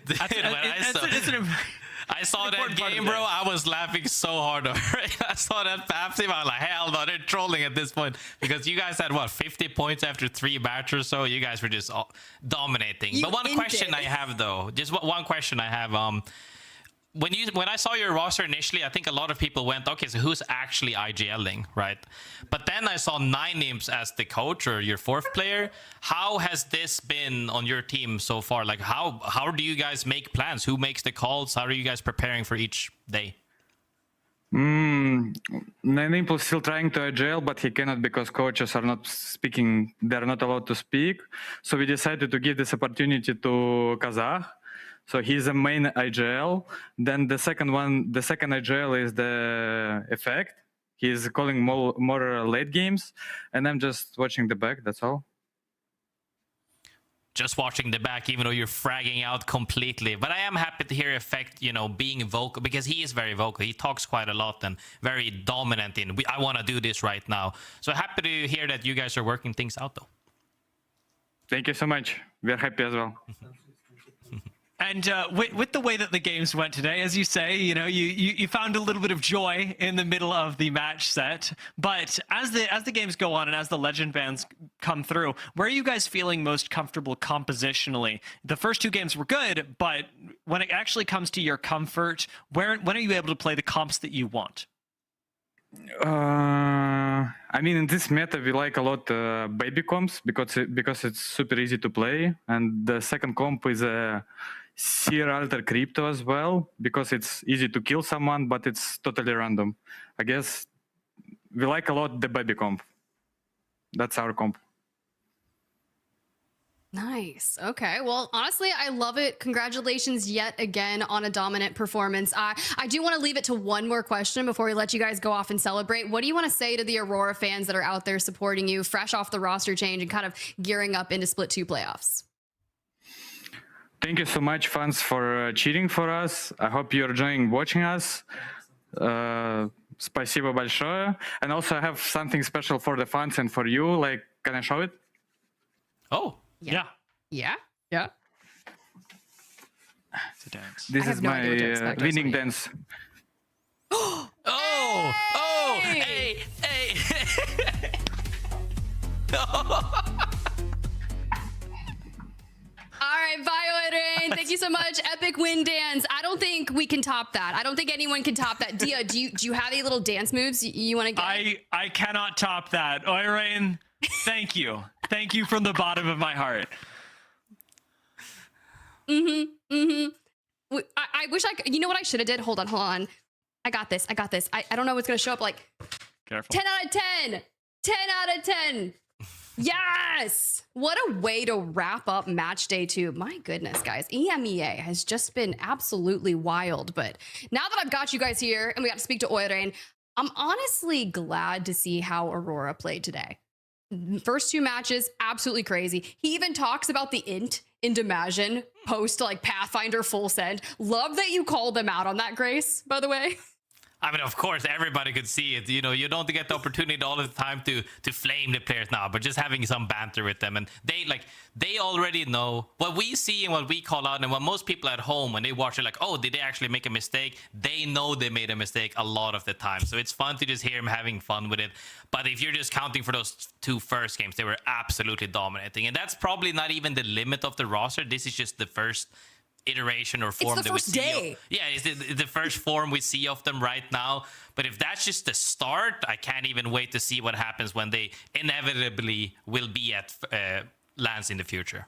Dude, when I saw that game, bro, I was laughing so hard. I saw that path team. I was like, hell no, they're trolling at this point. Because you guys had, what, 50 points after 3 matches or so? You guys were just dominating. But one question I have, though, just one question I have. When I saw your roster initially, I think a lot of people went, okay, so who's actually IGLing, right? But then I saw 9 imps as the coach or your 4th player. How has this been on your team so far? Like, how do you guys make plans? Who makes the calls? How are you guys preparing for each day? Nine is still trying to IGL, but he cannot because coaches are not speaking. They're not allowed to speak. So we decided to give this opportunity to Kazakh. So he's a main IGL. Then the second IGL is the effect. He's calling more late games, and I'm just watching the back. That's all. Just watching the back, even though you're fragging out completely. But I am happy to hear Effect, being vocal, because he is very vocal. He talks quite a lot and very dominant in, I want to do this right now. So happy to hear that you guys are working things out, though. Thank you so much. We're happy as well. And with the way that the games went today, as you say, you found a little bit of joy in the middle of the match set. But as the games go on and as the legend bands come through, where are you guys feeling most comfortable compositionally? The first 2 games were good, but when it actually comes to your comfort, when are you able to play the comps that you want? I mean, in this meta, we like a lot baby comps because it's super easy to play, and the second comp is a Seer Alter Crypto as well because it's easy to kill someone, but it's totally random. I guess we like a lot the baby comp. That's our comp. Nice. Okay. Well, honestly, I love it. Congratulations yet again on a dominant performance. I do want to leave it to one more question before we let you guys go off and celebrate. What do you want to say to the Aurora fans that are out there supporting you, fresh off the roster change and kind of gearing up into Split 2 playoffs? Thank you so much, fans, for cheering for us. I hope you're enjoying watching us. Спасибо большое. And also, I have something special for the fans and for you. Like, can I show it? Oh. Yeah. Yeah. It's a dance. This is my winning dance. Hey! All right, Violet, thank you so much. Epic win dance. I don't think we can top that. I don't think anyone can top that. Dia, do you have any little dance moves you want to get? I cannot top that. Oirain, thank you. Thank you from the bottom of my heart. I wish I could. You know what I should have did? Hold on. I got this. I don't know what's going to show up like. Careful. 10 out of 10. 10 out of 10. Yes! What a way to wrap up match day 2. My goodness, guys. EMEA has just been absolutely wild. But now that I've got you guys here and we got to speak to Oirain, I'm honestly glad to see how Aurora played today. First 2 matches, absolutely crazy. He even talks about the int in Imagine post like Pathfinder full send. Love that you called them out on that, Grace, by the way. I mean, of course, everybody could see it. You don't get the opportunity all the time to flame the players now, but just having some banter with them. And they already know what we see and what we call out. And what most people at home, when they watch it, like, oh, did they actually make a mistake? They know they made a mistake a lot of the time. So it's fun to just hear them having fun with it. But if you're just counting for those 2 first games, they were absolutely dominating. And that's probably not even the limit of the roster. This is just the first iteration or form that we see. Yeah, it's the first form we see of them right now. But if that's just the start, I can't even wait to see what happens when they inevitably will be at lands in the future.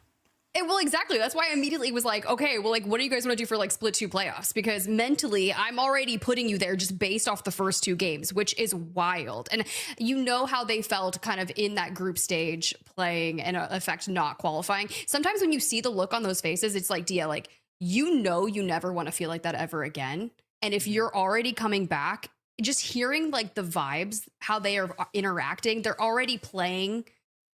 Well, exactly. That's why I immediately was like, okay, well, like, what do you guys want to do for like split 2 playoffs? Because mentally, I'm already putting you there just based off the first 2 games, which is wild. And you know how they felt kind of in that group stage playing and effect not qualifying. Sometimes when you see the look on those faces, it's like, Dia, like, you know, you never want to feel like that ever again. And if you're already coming back, just hearing like the vibes, how they are interacting, they're already playing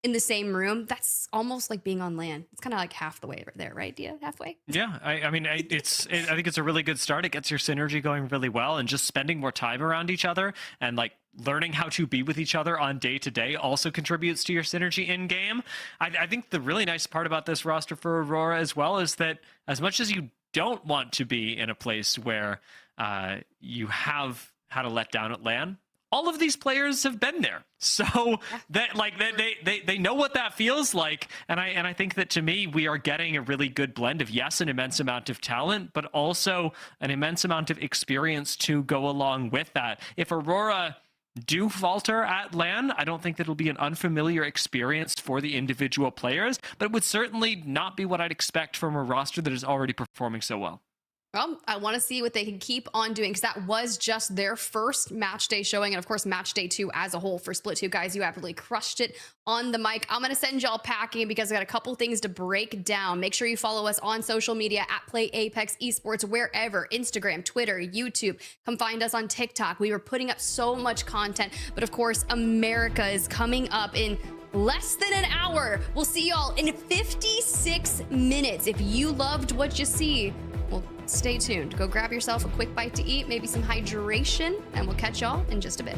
in the same room. That's almost like being on LAN. It's kind of like half the way there, right, Dia? Halfway? Yeah, I mean, I think it's a really good start. It gets your synergy going really well, and just spending more time around each other and like learning how to be with each other on day to day also contributes to your synergy in game. I think the really nice part about this roster for Aurora as well is that as much as you don't want to be in a place where you have had a letdown at LAN, all of these players have been there, so that like they know what that feels like, and I think that to me we are getting a really good blend of, yes, an immense amount of talent, but also an immense amount of experience to go along with that. If Aurora do falter at LAN, I don't think that it'll be an unfamiliar experience for the individual players, but it would certainly not be what I'd expect from a roster that is already performing so well. Well, I want to see what they can keep on doing, because that was just their first match day showing. And of course, match day 2 as a whole for Split 2. Guys, you absolutely crushed it on the mic. I'm going to send y'all packing because I got a couple things to break down. Make sure you follow us on social media at Play Apex Esports, wherever, Instagram, Twitter, YouTube. Come find us on TikTok. We were putting up so much content. But of course, America is coming up in less than an hour. We'll see y'all in 56 minutes. If you loved what you see, well, stay tuned. Go grab yourself a quick bite to eat, maybe some hydration, and we'll catch y'all in just a bit.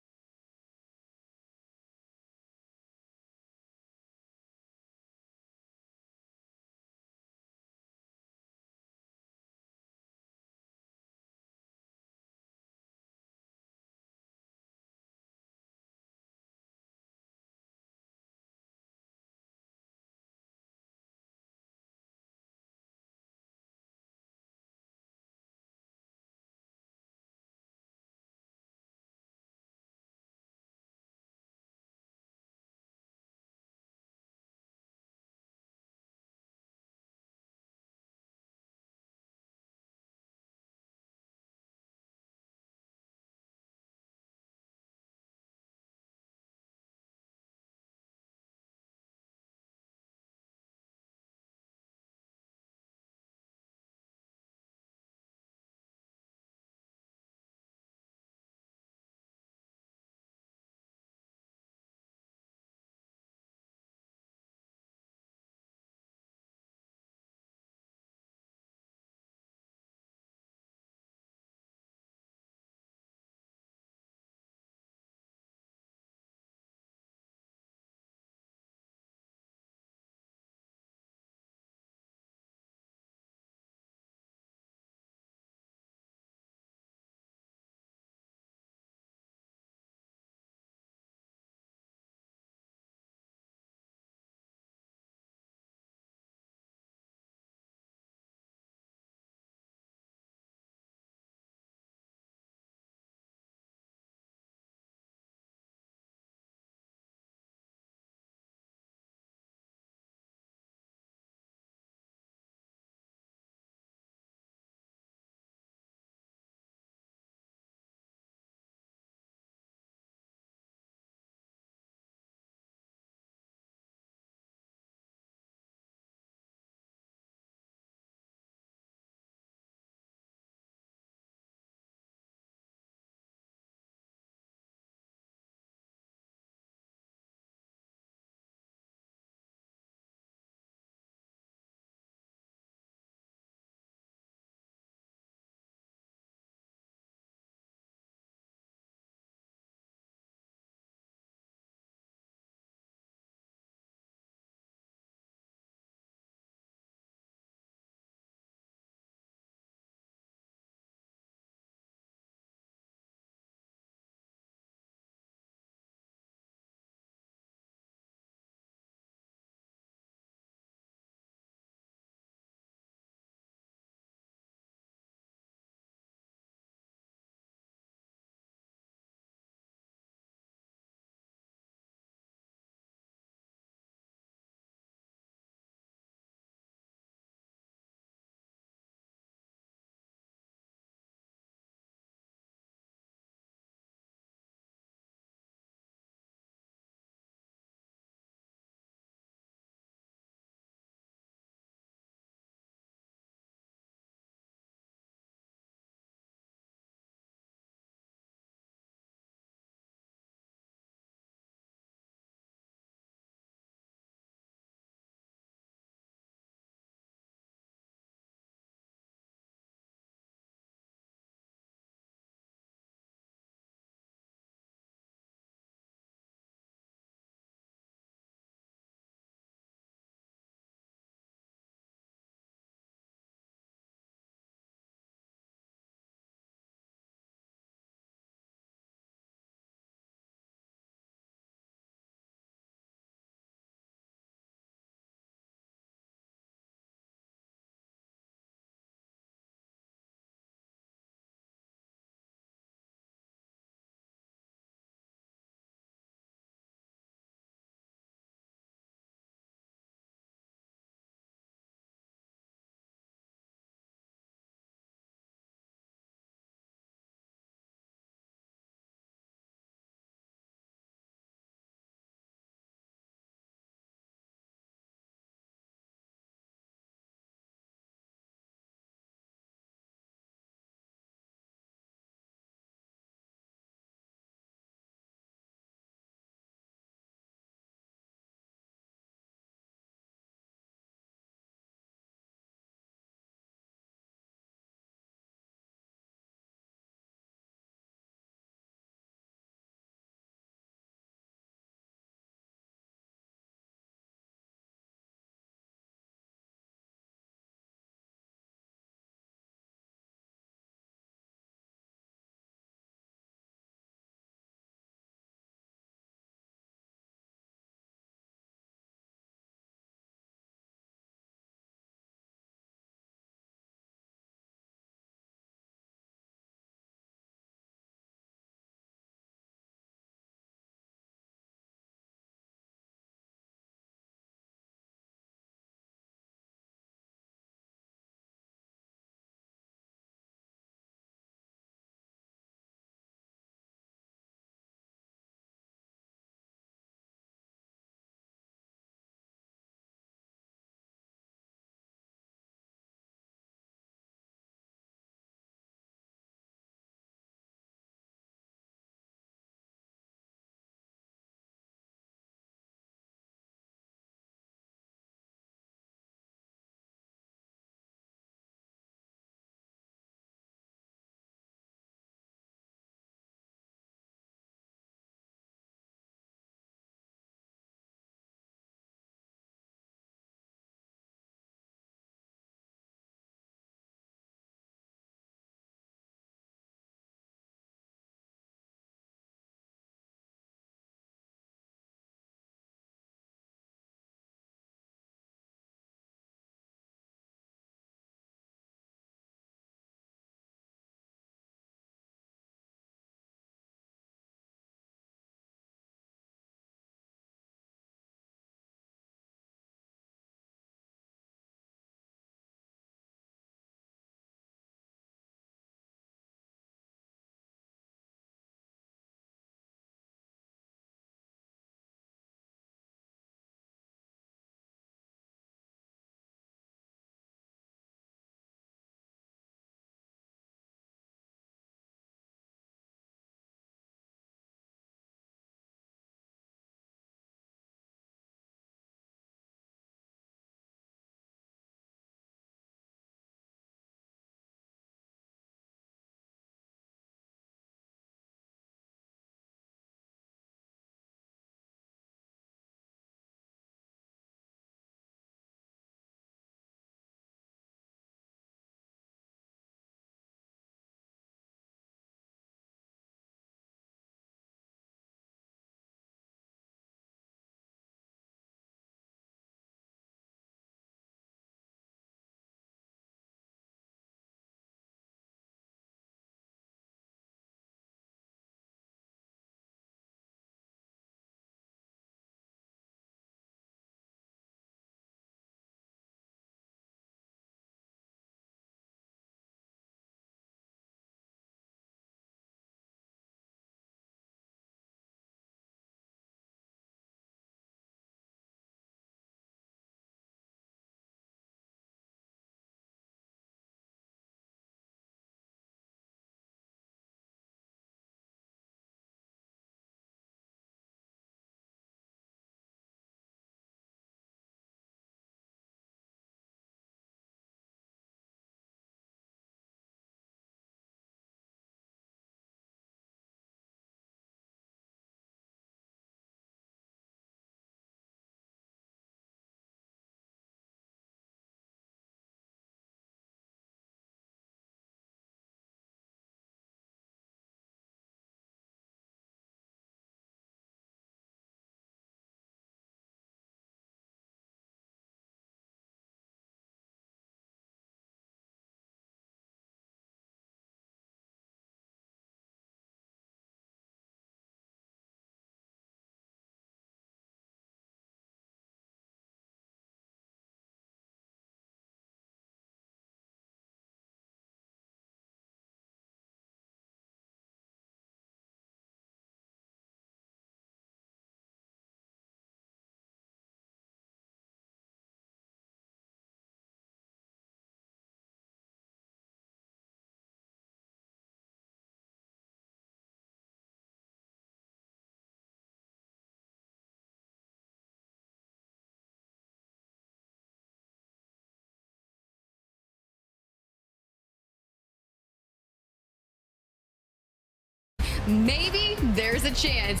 maybe there's a chance.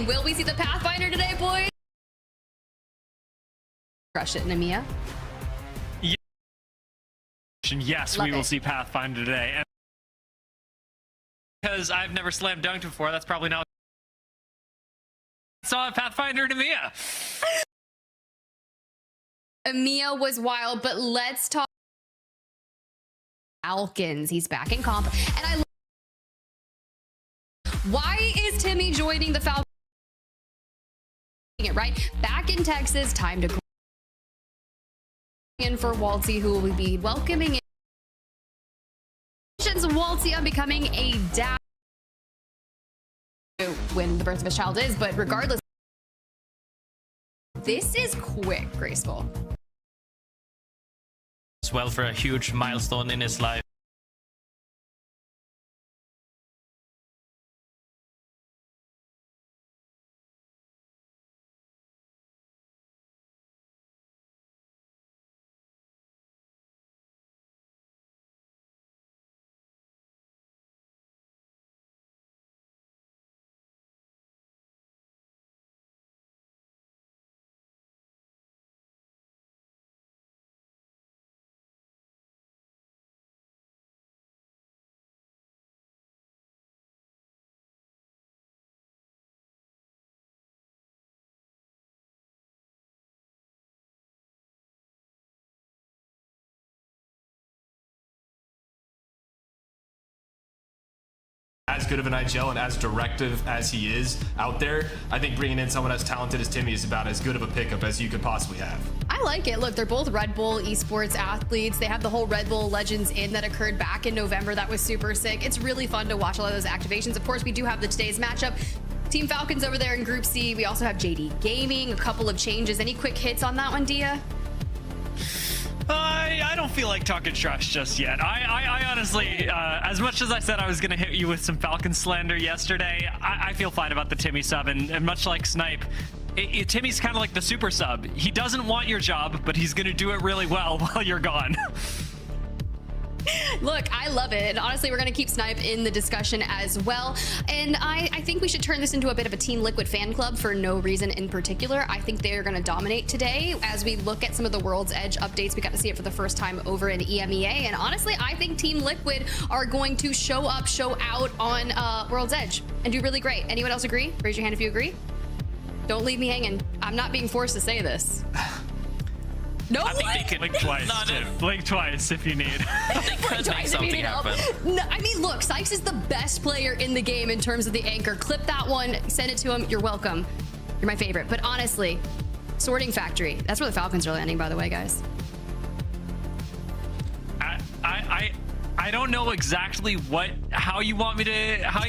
Will we see the Pathfinder today, boys? Crush it in EMEA. Yes, Love we will it. see Pathfinder today. And because I've never slam dunked before, that's probably not. Saw Pathfinder in EMEA. EMEA was wild, but let's talk Falcons. He's back in comp, and why is Timmy joining the Falcons? Right back in Texas, time to in for Waltzy, who will be welcoming in Waltzy on becoming a dad when the birth of his child is, but regardless, this is quick, Graceful. As well for a huge milestone in his life. As good of an IGL and as directive as he is out there, I think bringing in someone as talented as Timmy is about as good of a pickup as you could possibly have. I like it. Look, they're both Red Bull esports athletes. They have the whole Red Bull Legends in that occurred back in November. That was super sick. It's really fun to watch a lot of those activations. Of course, we do have today's matchup. Team Falcons over there in Group C. We also have JD Gaming, a couple of changes. Any quick hits on that one, Dia? I don't feel like talking trash just yet. I honestly, as much as I said I was going to hit you with some Falcon slander yesterday, I feel fine about the Timmy sub. And much like Snipe, Timmy's kind of like the super sub. He doesn't want your job, but he's going to do it really well while you're gone. Look, I love it. And honestly, we're going to keep Snipe in the discussion as well. And I think we should turn this into a bit of a Team Liquid fan club for no reason in particular. I think they're going to dominate today. As we look at some of the World's Edge updates, we got to see it for the first time over in EMEA. And honestly, I think Team Liquid are going to show up, show out on World's Edge and do really great. Anyone else agree? Raise your hand if you agree. Don't leave me hanging. I'm not being forced to say this. No, I think they can blink twice. Blink twice if you need. They could make something happen. No, I mean, look, Sykes is the best player in the game in terms of the anchor. Clip that one, send it to him. You're welcome. You're my favorite. But honestly, Sorting Factory. That's where the Falcons are landing, by the way, guys. I don't know exactly how you want me to how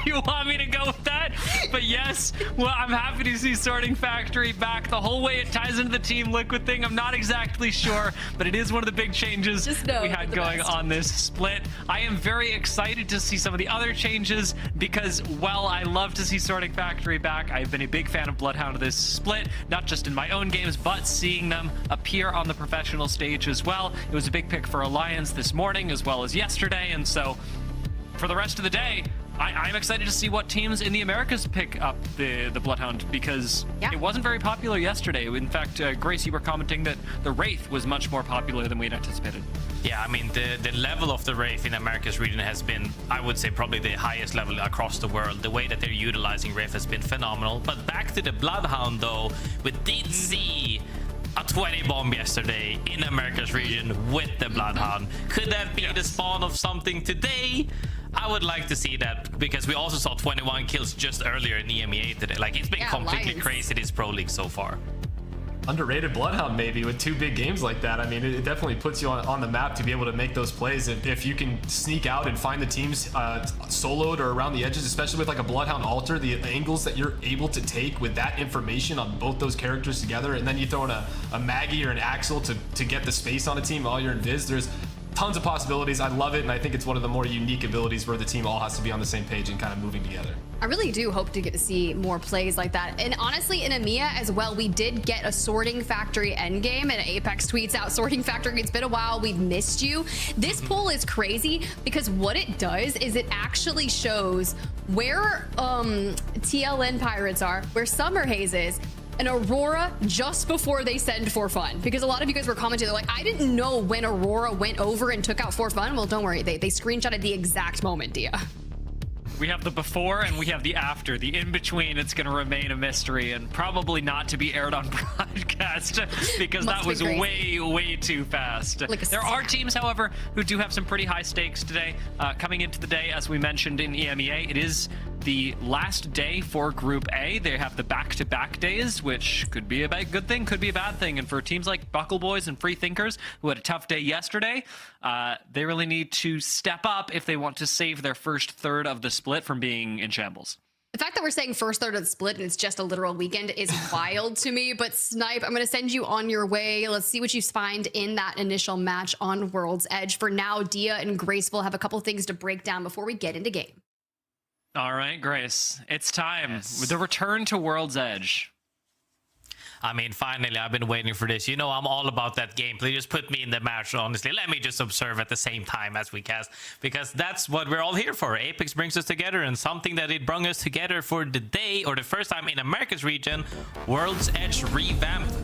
you want me to go with that, but yes, well, I'm happy to see Sorting Factory back. The whole way it ties into the Team Liquid thing, I'm not exactly sure, but it is one of the big changes we had going on this split. I am very excited to see some of the other changes because, well, I love to see Sorting Factory back. I've been a big fan of Bloodhound this split, not just in my own games, but seeing them appear on the professional stage as well. It was a big pick for Alliance this morning as well as yesterday, and so for the rest of the day, I'm excited to see what teams in the Americas pick up the Bloodhound because it wasn't very popular yesterday. In fact, Grace, you were commenting that the Wraith was much more popular than we'd anticipated. Yeah, I mean, the level of the Wraith in Americas region has been, I would say, probably the highest level across the world. The way that they're utilizing Wraith has been phenomenal. But back to the Bloodhound, though, we did see a 20 bomb yesterday in Americas region with the Bloodhound. Could that be the spawn of something today? I would like to see that because we also saw 21 kills just earlier in EMEA today. Like, it's been completely crazy this Pro League so far. Underrated Bloodhound maybe with 2 big games like that. I mean, it definitely puts you on the map to be able to make those plays. If you can sneak out and find the teams soloed or around the edges, especially with like a Bloodhound altar, the angles that you're able to take with that information on both those characters together, and then you throw in a Maggie or an Axel to get the space on a team while you're in Viz, tons of possibilities. I love it, and I think it's one of the more unique abilities where the team all has to be on the same page and kind of moving together. I really do hope to get to see more plays like that. And honestly, in EMEA as well, we did get a Sorting Factory endgame, and Apex tweets out, Sorting Factory, it's been a while, we've missed you. This poll is crazy because what it does is it actually shows where TLN Pirates are, where Summer Haze is, and Aurora just before they send ForFun. Because a lot of you guys were commenting, they're like, I didn't know when Aurora went over and took out ForFun. Well, don't worry, they screenshotted the exact moment, Dia. We have the before and we have the after. The in-between, it's going to remain a mystery and probably not to be aired on broadcast because that was way too fast. There are teams, however, who do have some pretty high stakes today. Coming into the day, as we mentioned in EMEA, it is the last day for Group A. They have the back-to-back days, which could be a good thing, could be a bad thing. And for teams like Buckle Boys and Free Thinkers, who had a tough day yesterday, they really need to step up if they want to save their first third of the split from being in shambles. The fact that we're saying first third of the split and it's just a literal weekend is wild to me. But Snipe, I'm going to send you on your way. Let's see what you find in that initial match on World's Edge. For now, Dia and Graceful have a couple things to break down before we get into game. All right, Grace, it's time. The return to World's Edge. I mean, finally, I've been waiting for this. You know, I'm all about that gameplay. Just put me in the match, honestly. Let me just observe at the same time as we cast, because that's what we're all here for. Apex brings us together, and something that it brought us together for the day, or the first time in America's region, World's Edge revamped.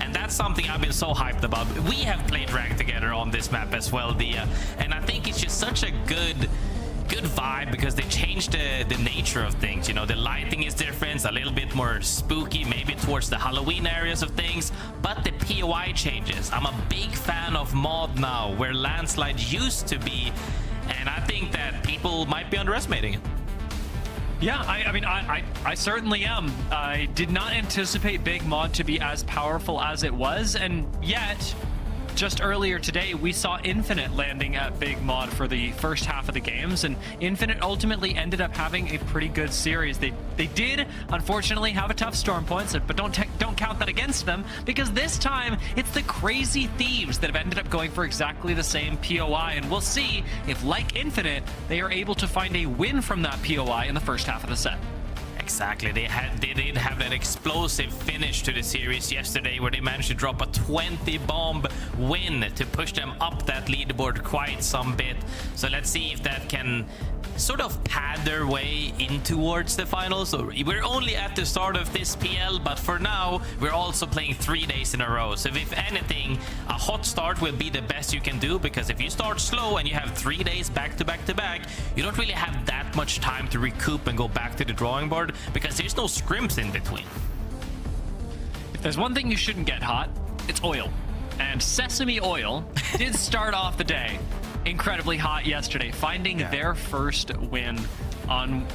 And that's something I've been so hyped about. We have played rank together on this map as well, Dia. And I think it's just such a good vibe because they changed the nature of things. You know, the lighting is different, a little bit more spooky, maybe towards the Halloween areas of things, but the POI changes. I'm a big fan of mod now, where landslide used to be, and I think that people might be underestimating it. Yeah, I mean, I certainly am. I did not anticipate Big Mod to be as powerful as it was, and yet just earlier today, we saw Infinite landing at Big Mod for the first half of the games, and Infinite ultimately ended up having a pretty good series. They did, unfortunately, have a tough storm points, but don't count that against them, because this time, it's the crazy Thieves that have ended up going for exactly the same POI, and we'll see if, like Infinite, they are able to find a win from that POI in the first half of the set. Exactly. They did have that explosive finish to the series yesterday where they managed to drop a 20 bomb win to push them up that leaderboard quite some bit. So let's see if that can sort of pad their way in towards the finals. So we're only at the start of this PL, but for now we're also playing 3 days in a row. So if anything, a hot start will be the best you can do, because if you start slow and you have 3 days back to back to back, you don't really have that much time to recoup and go back to the drawing board, because there's no scrims in between. If there's one thing you shouldn't get hot, it's oil. And Sesame Oil did start off the day incredibly hot yesterday, finding their first win on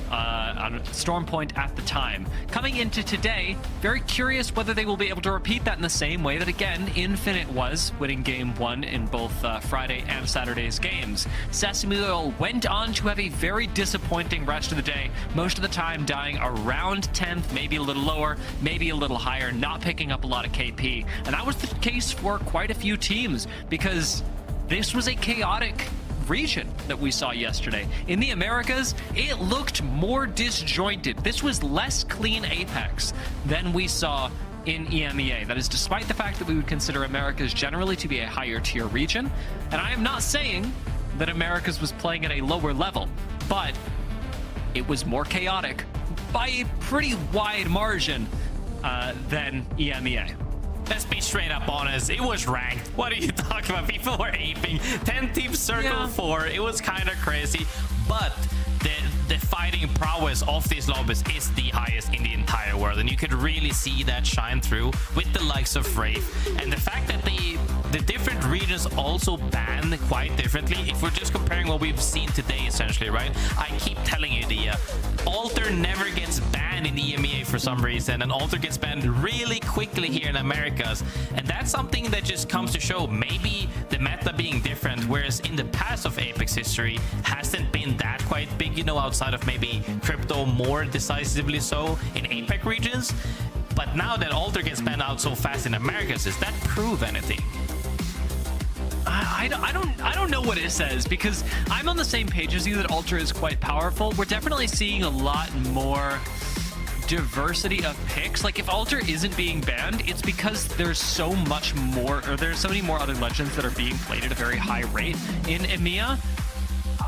Storm Point at the time. Coming into today, very curious whether they will be able to repeat that in the same way that, again, Infinite was, winning game 1 in both Friday and Saturday's games. Sesame Oil went on to have a very disappointing rest of the day, most of the time dying around 10th, maybe a little lower, maybe a little higher, not picking up a lot of KP. And that was the case for quite a few teams, because this was a chaotic region that we saw yesterday. In the Americas, it looked more disjointed. This was less clean Apex than we saw in EMEA. That is despite the fact that we would consider Americas generally to be a higher tier region. And I am not saying that Americas was playing at a lower level, but it was more chaotic by a pretty wide margin than EMEA. Let's be straight up honest, it was ranked. What are you talking about? People were aping. 10 teams circle 4. It was kind of crazy, but the fighting prowess of these lobbies is the highest in the entire world, and you could really see that shine through with the likes of Wraith. And the fact that the different regions also ban quite differently. If we're just comparing what we've seen today, essentially, right? I keep telling you, the Alter never gets banned in EMEA for some reason, and Alter gets banned really quickly here in Americas. And that's something that just comes to show maybe the meta being different, whereas in the past of Apex history hasn't been that quite big, you know, outside of maybe Crypto more decisively so in Apex regions. But now that Alter gets banned out so fast in Americas, does that prove anything? I don't know what it says, because I'm on the same page as you that Ultra is quite powerful. We're definitely seeing a lot more diversity of picks. Like, if Ultra isn't being banned, it's because there's so much more, or there's so many more other legends that are being played at a very high rate in EMEA.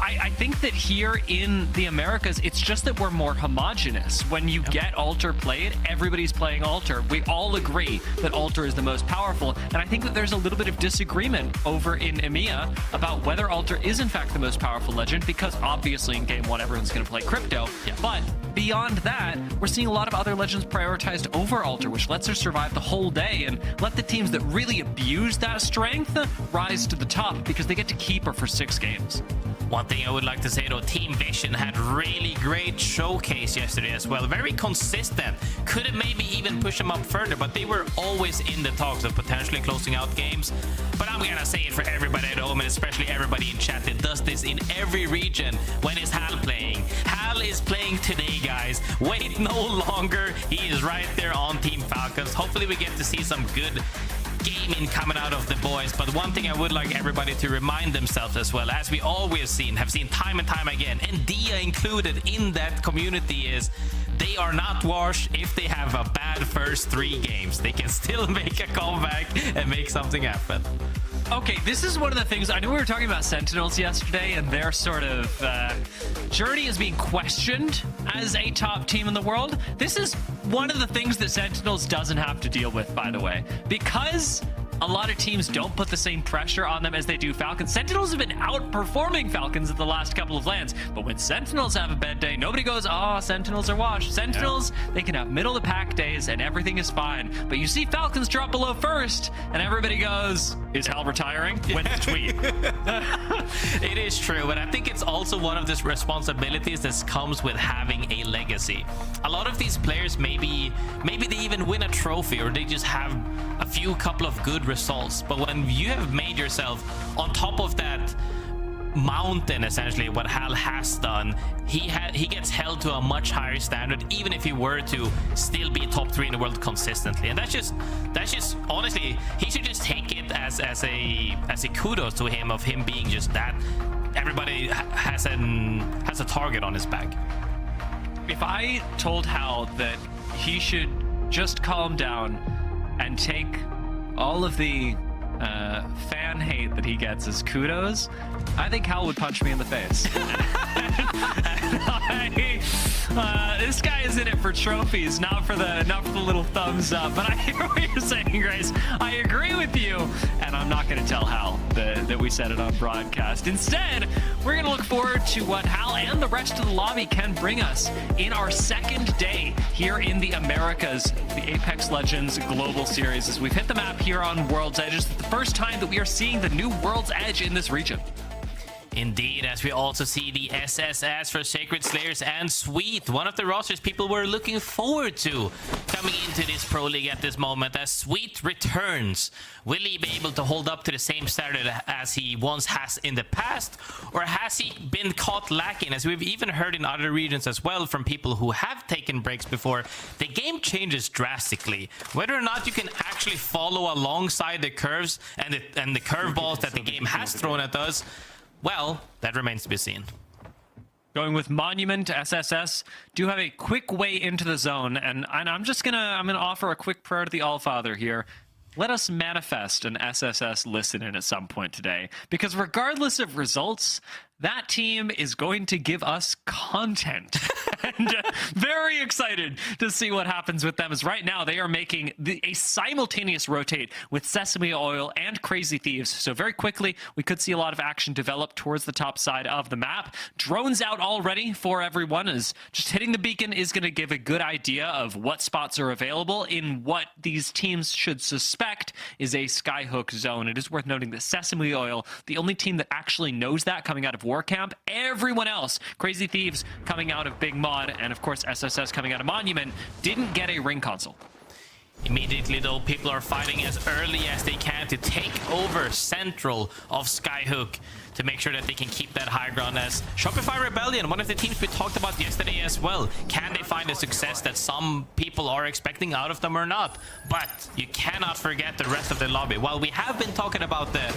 I think that here in the Americas, it's just that we're more homogenous. When you get Alter played, everybody's playing Alter. We all agree that Alter is the most powerful, and I think that there's a little bit of disagreement over in EMEA about whether Alter is in fact the most powerful legend, because obviously in Game 1 everyone's going to play Crypto. But beyond that, we're seeing a lot of other legends prioritized over Alter, which lets her survive the whole day and let the teams that really abuse that strength rise to the top, because they get to keep her for 6 games. One thing I would like to say though, Team Vision had really great showcase yesterday as well. Very consistent. Could have maybe even pushed them up further, but they were always in the talks of potentially closing out games. But I'm gonna say it for everybody at home, and especially everybody in chat that does this in every region. When is Hal playing? Hal is playing today, guys. Wait no longer. He is right there on Team Falcons. Hopefully we get to see some good gaming coming out of the boys. But one thing I would like everybody to remind themselves as well, as we always have seen time and time again, and Dia included in that community, is they are not washed. If they have a bad first 3 games, they can still make a comeback and make something happen. Okay, this is one of the things, I know we were talking about Sentinels yesterday, and their sort of journey is being questioned as a top team in the world. This is one of the things that Sentinels doesn't have to deal with, by the way, because a lot of teams don't put the same pressure on them as they do Falcons. Sentinels have been outperforming Falcons at the last couple of lands, but when Sentinels have a bad day, nobody goes, oh, Sentinels are washed. Sentinels, they can have middle of the pack days and everything is fine. But you see Falcons drop below first, and everybody goes, is Hal retiring? When's the tweet? It is true, but I think it's also one of these responsibilities that comes with having a legacy. A lot of these players, maybe they even win a trophy, or they just have a couple of good results. But when you have made yourself on top of that mountain, essentially what Hal has done, he gets held to a much higher standard, even if he were to still be top 3 in the world consistently. And that's just honestly, he should just take it as a kudos to him, of him being just that. Everybody has a target on his back. If I told Hal that he should just calm down and take all of the fan hate that he gets as kudos, I think Hal would punch me in the face. This guy is in it for trophies, not for the little thumbs up. But I hear what you're saying, Grace. I agree with you, and I'm not going to tell Hal that we said it on broadcast. Instead, we're going to look forward to what Hal and the rest of the lobby can bring us in our second day here in the Americas, the Apex Legends Global Series, as we've hit the map here on World's Edge. It's the first time that we are seeing the new World's Edge in this region. Indeed, as we also see the SSS for Sacred Slayers and Sweet, one of the rosters people were looking forward to coming into this Pro League at this moment, as Sweet returns. Will he be able to hold up to the same standard as he once has in the past, or has he been caught lacking? As we've even heard in other regions as well from people who have taken breaks before, the game changes drastically. Whether or not you can actually follow alongside the curves and the curveballs that the game has thrown at us, well, that remains to be seen. Going with Monument, SSS do have a quick way into the zone, and I'm gonna offer a quick prayer to the Allfather here. Let us manifest an SSS listen-in at some point today, because regardless of results, that team is going to give us content. And very excited to see what happens with them, as right now they are making a simultaneous rotate with Sesame Oil and Crazy Thieves. So very quickly, we could see a lot of action develop towards the top side of the map. Drones out already for everyone, as just hitting the beacon is going to give a good idea of what spots are available in what these teams should suspect is a skyhook zone. It is worth noting that Sesame Oil, the only team that actually knows that coming out of War Camp, everyone else, Crazy Thieves coming out of Big Mod, and of course SSS coming out of Monument, didn't get a ring console. Immediately though, people are fighting as early as they can to take over central of Skyhook to make sure that they can keep that high ground, as ShopifyRebellion, one of the teams we talked about yesterday as well. Can they find the success that some people are expecting out of them or not? But you cannot forget the rest of the lobby. While we have been talking about the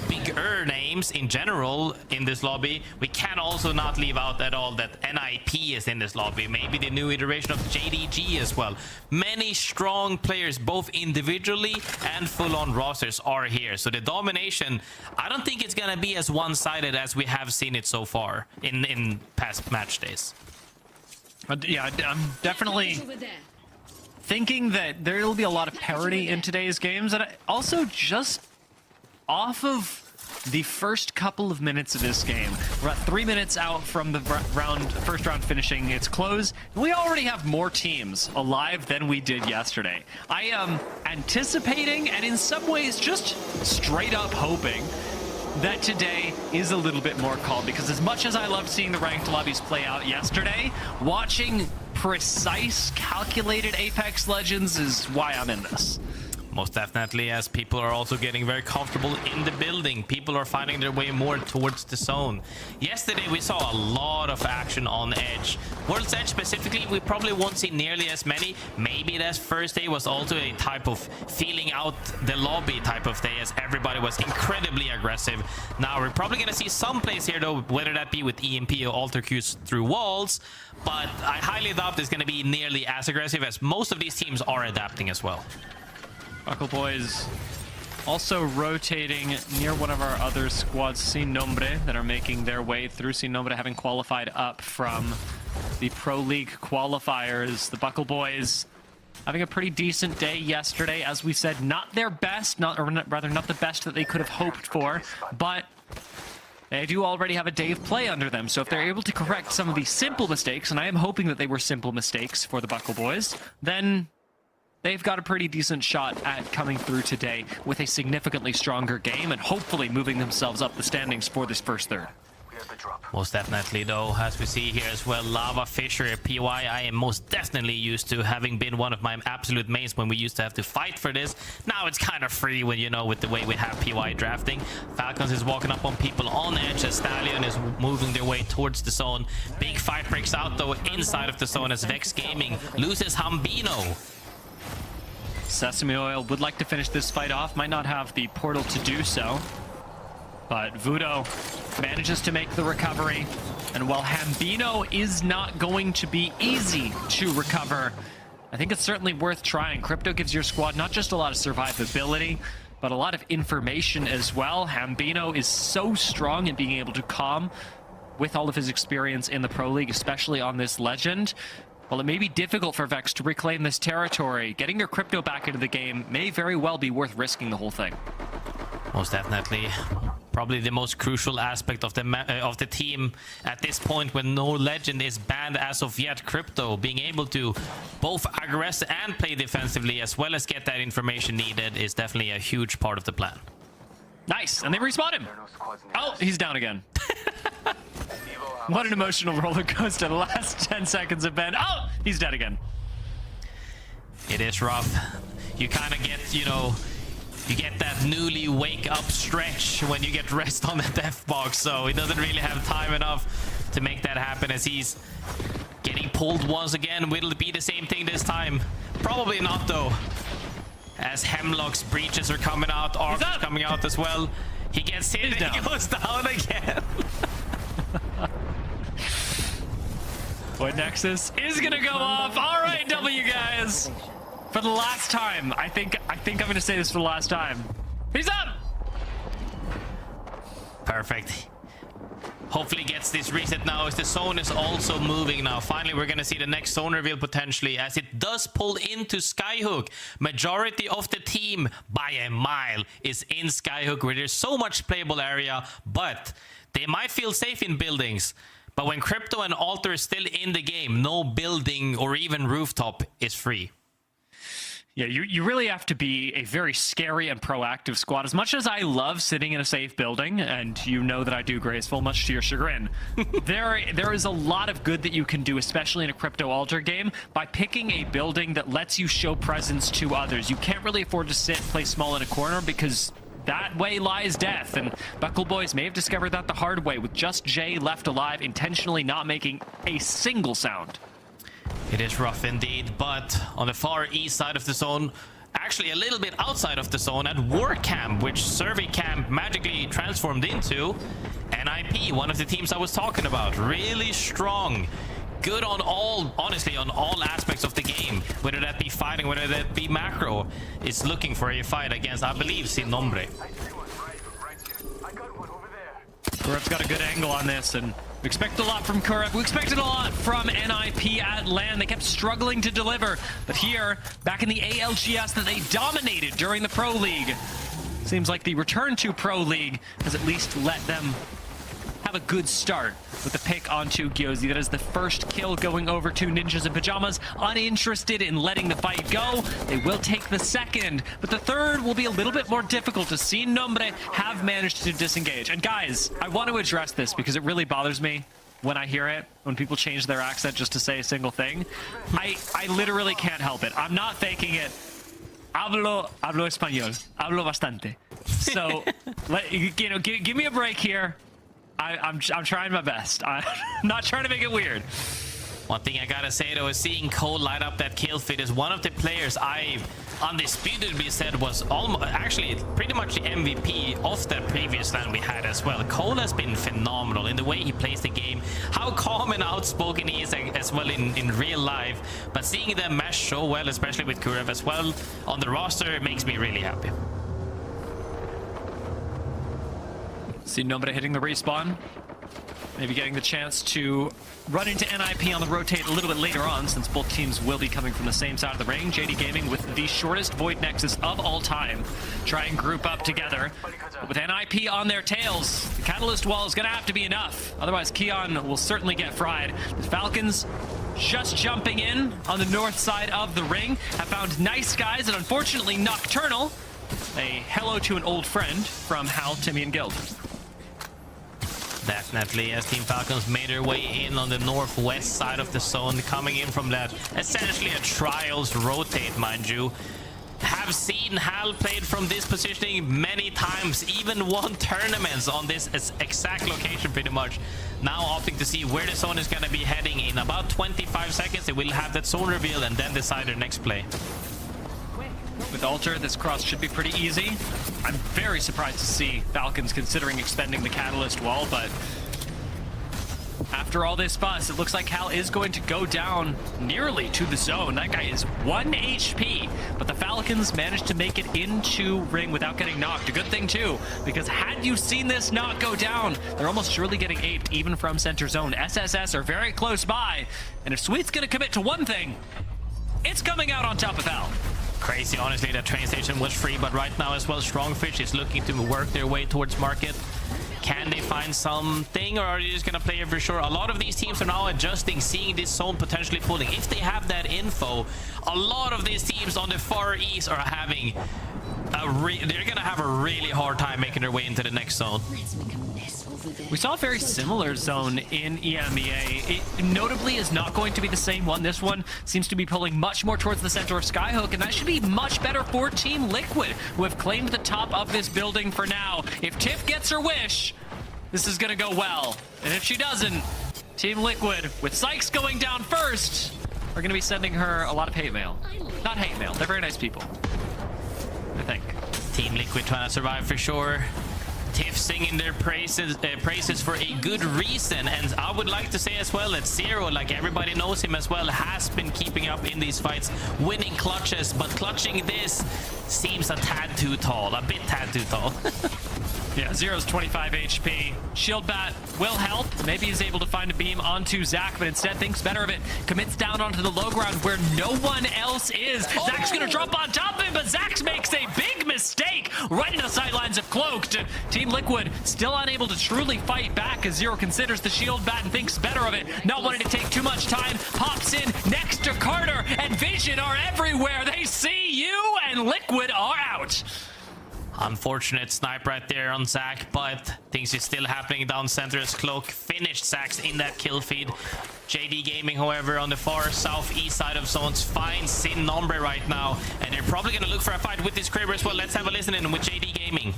bigger names in general in this lobby, we can also not leave out at all that NIP is in this lobby. Maybe the new iteration of JDG as well. Many strong players, both individually and full-on rosters, are here. So the domination, I don't think it's gonna be as one-sided as we have seen it so far in past match days. But yeah, I'm definitely thinking that there will be a lot of parity in today's games, and also just off of the first couple of minutes of this game, we're at 3 minutes out from the first round finishing its close. We already have more teams alive than we did yesterday. I am anticipating, and in some ways just straight up hoping, that today is a little bit more called, because as much as I loved seeing the ranked lobbies play out yesterday, watching precise, calculated Apex Legends is why I'm in this. Most definitely, as people are also getting very comfortable in the building. People are finding their way more towards the zone. Yesterday, we saw a lot of action on Edge. World's Edge specifically, we probably won't see nearly as many. Maybe that first day was also a type of feeling out the lobby type of day, as everybody was incredibly aggressive. Now, we're probably going to see some plays here, though, whether that be with EMP or alter Qs through walls. But I highly doubt it's going to be nearly as aggressive, as most of these teams are adapting as well. Buckle Boys also rotating near one of our other squads, Sin Nombre, that are making their way through. Sin Nombre having qualified up from the Pro League qualifiers. The Buckle Boys having a pretty decent day yesterday. As we said, not their best, not the best that they could have hoped for, but they do already have a day of play under them. So if they're able to correct some of these simple mistakes, and I am hoping that they were simple mistakes for the Buckle Boys, then they've got a pretty decent shot at coming through today with a significantly stronger game and hopefully moving themselves up the standings for this first third. Most definitely, though, as we see here as well, Lava Fisher, PY, I am most definitely used to, having been one of my absolute mains when we used to have to fight for this. Now it's kind of free when, you know, with the way we have PY drafting. Falcons is walking up on people on Edge as Stallion is moving their way towards the zone. Big fight breaks out, though, inside of the zone as VexX Gaming loses Hambino. Sesame Oil would like to finish this fight off, might not have the portal to do so, but Vudo manages to make the recovery, and while Hambino is not going to be easy to recover, I think it's certainly worth trying. Crypto gives your squad not just a lot of survivability, but a lot of information as well. Hambino is so strong in being able to calm with all of his experience in the Pro League, especially on this legend. While it may be difficult for Vex to reclaim this territory, getting your crypto back into the game may very well be worth risking the whole thing. Most definitely. Probably the most crucial aspect of the team at this point, when no legend is banned as of yet. Crypto being able to both aggress and play defensively, as well as get that information needed, is definitely a huge part of the plan. Nice, and they respawn him. Oh, he's down again. What an emotional roller coaster the last 10 seconds have been. Oh, he's dead again. It is rough. You kind of get, you know, you get that newly wake up stretch when you get rest on the death box, so he doesn't really have time enough to make that happen, as he's getting pulled once again. Will it be the same thing this time? Probably not, though, as Hemlock's breaches are coming out, Arm's coming out as well. He gets hit and he goes down again. Boy, Nexus is gonna go off. All right, W guys, for the last time. I think I'm gonna say this for the last time. He's up. Perfect. Hopefully gets this reset now, as the zone is also moving now. Finally, we're gonna see the next zone reveal potentially, as it does pull into Skyhook. Majority of the team by a mile is in Skyhook, where there's so much playable area, but they might feel safe in buildings. But when Crypto and Alter is still in the game, no building or even rooftop is free. Yeah, you really have to be a very scary and proactive squad. As much as I love sitting in a safe building, and you know that I do, Graceful, much to your chagrin, there is a lot of good that you can do, especially in a Crypto Alter game, by picking a building that lets you show presence to others. You can't really afford to sit and play small in a corner, because that way lies death, and Buckle Boys may have discovered that the hard way, with just Jay left alive, intentionally not making a single sound. It is rough indeed, but on the far east side of the zone, actually a little bit outside of the zone at War Camp, which Survey Camp magically transformed into. NIP, one of the teams I was talking about, really strong. Good on all, honestly, on all aspects of the game, whether that be fighting, whether that be macro. Is looking for a fight against, I believe, Sin Nombre. Kurev's got a good angle on this, and we expect a lot from Kurev. We expected a lot from NIP at LAN. They kept struggling to deliver, but here, back in the ALGS that they dominated during the Pro League, seems like the return to Pro League has at least let them have a good start with the pick onto Gyozi. That is the first kill going over to NinjasinPyjamas. Uninterested in letting the fight go. They will take the second, but the third will be a little bit more difficult to see. Nombre have managed to disengage. And guys, I want to address this because it really bothers me when I hear it, when people change their accent just to say a single thing. I literally can't help it. I'm not faking it. Hablo español. Hablo bastante. So, give me a break here. I'm trying my best. I'm not trying to make it weird. One thing I gotta say though is seeing Cole light up that kill feed is one of the players I undisputedly said was almost, actually pretty much the MVP of that previous LAN we had as well. Cole has been phenomenal in the way he plays the game, how calm and outspoken he is as well in real life. But seeing them mesh so well, especially with Kurev as well on the roster, makes me really happy. See Nombre hitting the respawn. Maybe getting the chance to run into NIP on the rotate a little bit later on, since both teams will be coming from the same side of the ring. JD Gaming with the shortest Void Nexus of all time. Try and group up together. But with NIP on their tails, the Catalyst wall is going to have to be enough. Otherwise, Keon will certainly get fried. The Falcons just jumping in on the north side of the ring have found Nice Guys and unfortunately Nocturnal. A hello to an old friend from Hal, Timmy, and Guild. Definitely, as Team Falcons made their way in on the northwest side of the zone, coming in from that essentially a trials rotate, mind you. Have seen Hal played from this positioning many times, even won tournaments on this exact location pretty much. Now opting to see where the zone is going to be heading in about 25 seconds. They will have that zone reveal and then decide their next play. With Alter, this cross should be pretty easy. I'm very surprised to see Falcons considering expending the Catalyst wall, but after all this fuss, it looks like Hal is going to go down nearly to the zone. That guy is 1 HP, but the Falcons managed to make it into ring without getting knocked. A good thing too, because had you seen this not go down, they're almost surely getting aped even from center zone. SSS are very close by, and if Sweet's gonna commit to one thing, it's coming out on top of Hal. Crazy, honestly, that train station was free, but right now as well, STRONGFISH is looking to work their way towards market. Can they find something, or are they just gonna play it for sure? A lot of these teams are now adjusting, seeing this zone potentially pulling. If they have that info, a lot of these teams on the Far East are having they're gonna have a really hard time making their way into the next zone. We saw a very similar zone in EMEA. It notably is not going to be the same one. This one seems to be pulling much more towards the center of Skyhook, and that should be much better for Team Liquid, who have claimed the top of this building for now. If Tiff gets her wish, this is going to go well. And if she doesn't, Team Liquid, with Sykes going down first, are going to be sending her a lot of hate mail. Not hate mail. They're very nice people, I think. Team Liquid trying to survive for sure. Tiff singing their praises for a good reason, and I would like to say as well that Zero, like everybody knows him as well, has been keeping up in these fights, winning clutches, but clutching this seems a tad too tall, a bit tad too tall. Yeah, Zero's 25 HP. Shield Bat will help. Maybe he's able to find a beam onto Zach, but instead thinks better of it. Commits down onto the low ground where no one else is. Zach's gonna drop on top of him, but Zach makes a big mistake right into the sidelines of Cloaked. Team Liquid still unable to truly fight back as Zero considers the Shield Bat and thinks better of it. Not wanting to take too much time, pops in next to Carter, and Vision are everywhere. They see you, and Liquid are out. Unfortunate snipe right there on Zach, but things are still happening down center as Cloak finished Zach's in that kill feed. JD Gaming, however, on the far southeast side of zones finds Sin Nombre right now, and they're probably going to look for a fight with this Kraber as well. Let's have a listen in with JD Gaming.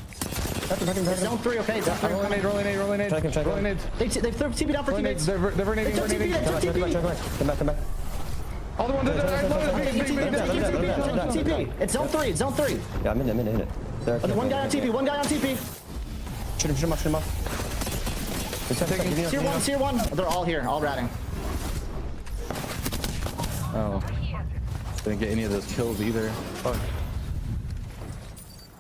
Zone 3, okay. Rolling nade. They've TP'd out for teammates. They're grenading. Come back. All the one TP. It's zone 3. It's zone 3. Yeah, I'm in it. One guy on TP. One guy on TP. Shoot him off. Tier 1. They're all here. All ratting. Oh. Didn't get any of those kills either. Fuck.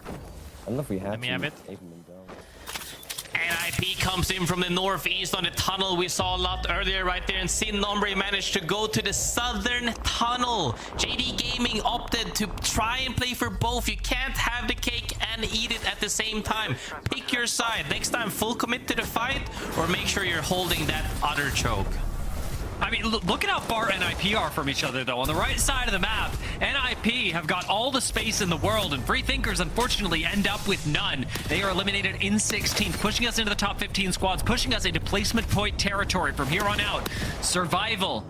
I don't know if we have. Let me have it. NIP comes in from the northeast on the tunnel we saw a lot earlier right there, and Sin Nombre managed to go to the southern tunnel. JD Gaming opted to try and play for both. You can't have the cake and eat it at the same time. Pick your side. Next time, full commit to the fight, or make sure you're holding that other choke. I mean, look at how far NIP are from each other, though. On the right side of the map, NIP have got all the space in the world, and Free Thinkers, unfortunately, end up with none. They are eliminated in 16th, pushing us into the top 15 squads, pushing us into placement point territory from here on out. Survival,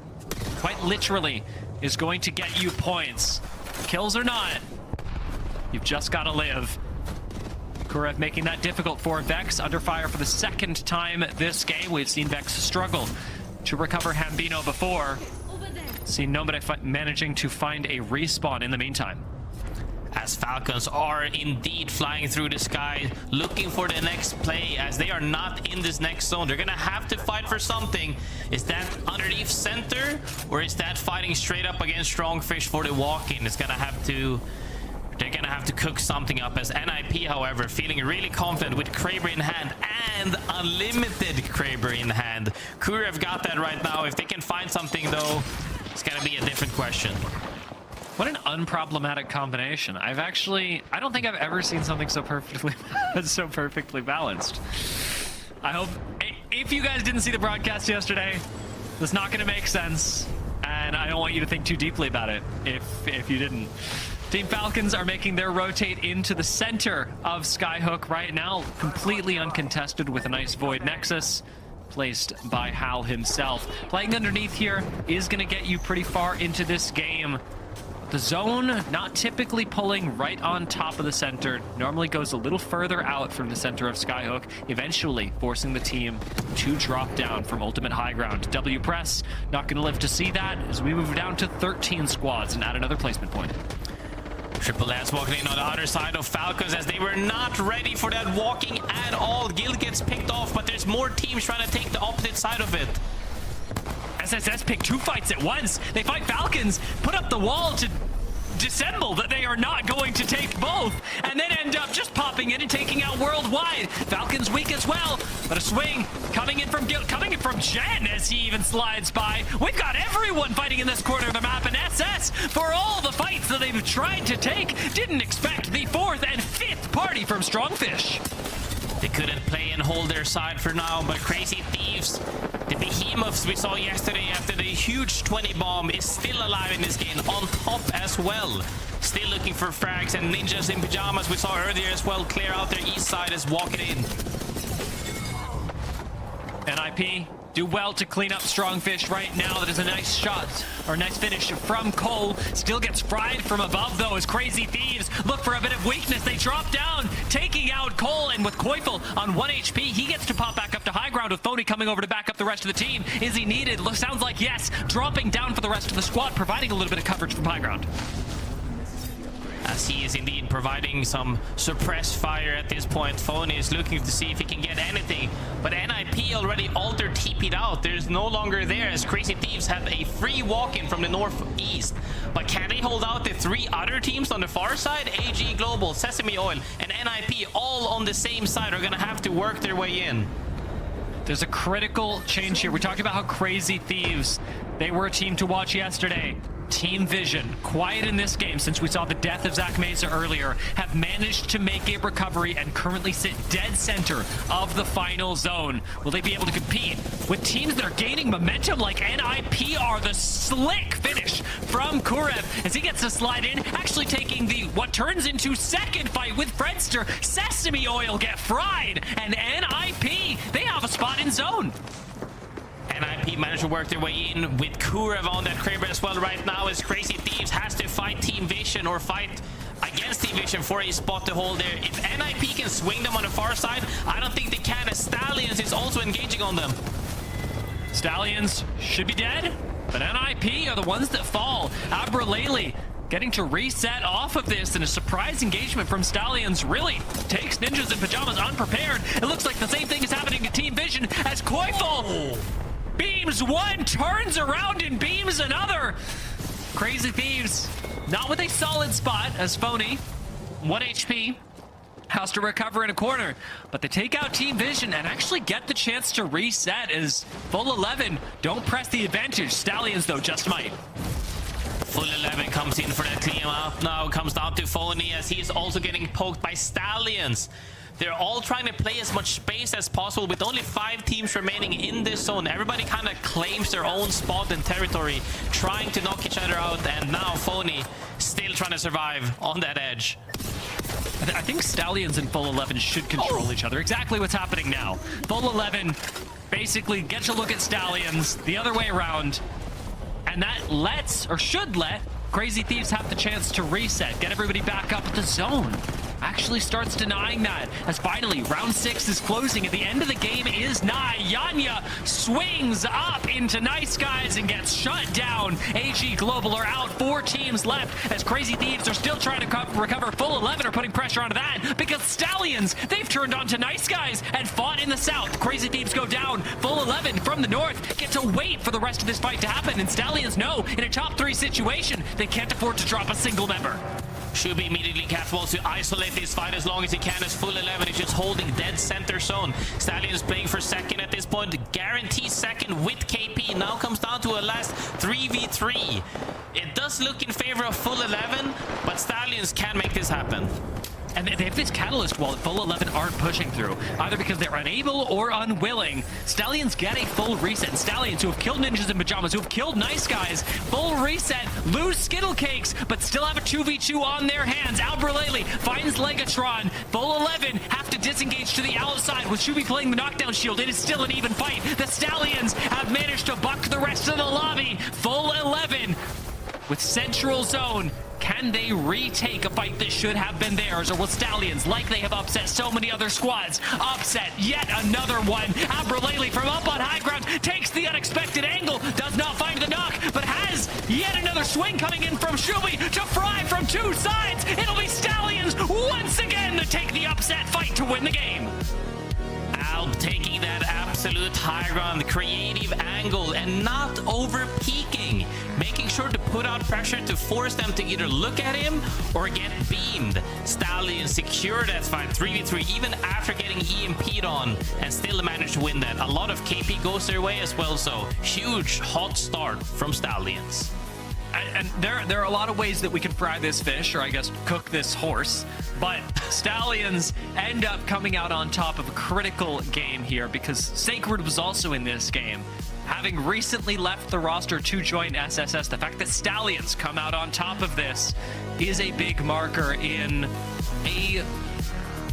quite literally, is going to get you points. Kills or not, you've just got to live. Kurev making that difficult for Vex, under fire for the second time this game. We've seen Vex struggle to recover Hambino before. Seen Nombre managing to find a respawn in the meantime. As Falcons are indeed flying through the sky, looking for the next play, as they are not in this next zone. They're gonna have to fight for something. Is that underneath center, or is that fighting straight up against STRONGFISH for the walk-in? They're gonna have to cook something up, as NIP, however, feeling really confident with Kraber in hand and unlimited Kraber in hand. Kurev got that right now. If they can find something, though, it's gonna be a different question. What an unproblematic combination. I don't think I've ever seen something so perfectly balanced. I hope, if you guys didn't see the broadcast yesterday, it's not gonna make sense, and I don't want you to think too deeply about it if you didn't. Team Falcons are making their rotate into the center of Skyhook right now, completely uncontested with a nice Void Nexus placed by Hal himself. Playing underneath here is going to get you pretty far into this game. The zone not typically pulling right on top of the center, normally goes a little further out from the center of Skyhook, eventually forcing the team to drop down from ultimate high ground. W press, not going to live to see that as we move down to 13 squads and add another placement point. Triple S walking in on the other side of Falcons, as they were not ready for that walking at all. Guild gets picked off, but there's more teams trying to take the opposite side of it. SSS pick 2 fights at once. They fight Falcons, put up the wall to dissemble that they are not going to take both, and then end up just popping in and taking out Worldwide. Falcons weak as well, but a swing coming in from Guild, coming in from Jen as he even slides by. We've got everyone fighting in this corner of the map, and SS, for all the fights that they've tried to take, didn't expect the 4th and 5th party from STRONGFISH. They couldn't play and hold their side for now, but Crazy Thieves, the behemoths we saw yesterday after the huge 20 bomb, is still alive in this game, on top as well. Still looking for frags, and NinjasinPyjamas we saw earlier as well clear out their east side as walking in. NIP do well to clean up STRONGFISH right now. That is a nice shot, or nice finish from Cole. Still gets fried from above, though, as Crazy Thieves look for a bit of weakness. They drop down, taking out Cole, and with Koifel on 1 HP, he gets to pop back up to high ground with Phony coming over to back up the rest of the team. Is he needed? Sounds like yes. Dropping down for the rest of the squad, providing a little bit of coverage from high ground. As he is indeed providing some suppressed fire at this point. Phony is looking to see if he can get anything, but NIP already altered TP'd out. There's no longer there, as Crazy Thieves have a free walk-in from the northeast. But can they hold out the 3 other teams on the far side? AG Global, Sesame Oil, and NIP all on the same side are gonna have to work their way in. There's a critical change here. We talked about how Crazy Thieves, they were a team to watch yesterday. Team Vision, quiet in this game since we saw the death of Zach Mesa earlier, have managed to make a recovery and currently sit dead center of the final zone. Will they be able to compete with teams that are gaining momentum like NIP are? The slick finish from Kurev as he gets to slide in, actually taking the what turns into second fight with Fredster. Sesame Oil get fried, and NIP, they have a spot in zone. NIP managed to work their way in with Kurev on that Kraber as well right now, as Crazy Thieves has to fight Team Vision, or fight against Team Vision for a spot to hold there. If NIP can swing them on the far side, I don't think they can, as Stallions is also engaging on them. Stallions should be dead. But NIP are the ones that fall. Abralele getting to reset off of this, and a surprise engagement from Stallions really takes Ninjas in Pajamas unprepared. It looks like the same thing is happening to Team Vision as Koifel beams one, turns around and beams another. Crazy Thieves not with a solid spot as Phony, 1 HP, has to recover in a corner, but they take out Team Vision and actually get the chance to reset as Full 11 don't press the advantage. Stallions, though, just might. Full 11 comes in for that clean up now. Comes down to Phony as he is also getting poked by Stallions. They're all trying to play as much space as possible with only 5 teams remaining in this zone. Everybody kind of claims their own spot and territory, trying to knock each other out, and now Phony still trying to survive on that edge. I think Stallions and Full 11 should control each other. Exactly what's happening now. Full 11 basically gets a look at Stallions the other way around, and that lets, or should let, Crazy Thieves have the chance to reset, get everybody back up at the zone. Actually starts denying that as finally round 6 is closing and the end of the game is nigh. Yanya swings up into Nice Guys and gets shut down. AG Global are out, 4 teams left as Crazy Thieves are still trying to recover. Full 11 are putting pressure onto that because Stallions, they've turned on to Nice Guys and fought in the south. Crazy Thieves go down. Full 11 from the north get to wait for the rest of this fight to happen, and Stallions know in a top 3 situation they can't afford to drop a single member. Should be immediately catwalks to isolate this fight as long as he can, as Full 11 is just holding dead center zone. Stallions playing for second at this point, guaranteed second with KP. Now comes down to a last 3v3. It does look in favor of Full 11, but Stallions can make this happen. And they have this catalyst wall that Full 11 aren't pushing through, either because they're unable or unwilling. Stallions get a full reset. Stallions, who have killed Ninjas in Pajamas, who have killed Nice Guys, full reset, lose Skittle Cakes, but still have a 2v2 on their hands. Abralele finds Legatron. Full 11 have to disengage to the outside with Shubi playing the knockdown shield. It is still an even fight. The Stallions have managed to buck the rest of the lobby. Full 11 with Central Zone. Can they retake a fight that should have been theirs, or will Stallions, like they have upset so many other squads, upset yet another one? Abralele from up on high ground takes the unexpected angle, does not find the knock, but has yet another swing coming in from Shubi to fry from 2 sides. It'll be Stallions once again to take the upset fight to win the game. Alb taking that absolute high ground, creative angle, and not over peaking, making sure to put out pressure to force them to either look at him or get beamed. Stallions secure that fight 3v3 even after getting EMP'd on, and still managed to win that. A lot of KP goes their way as well, so huge hot start from Stallions. And there are a lot of ways that we can fry this fish, or I guess cook this horse, but Stallions end up coming out on top of a critical game here because Sacred was also in this game. Having recently left the roster to join SSS, the fact that Stallions come out on top of this is a big marker in a,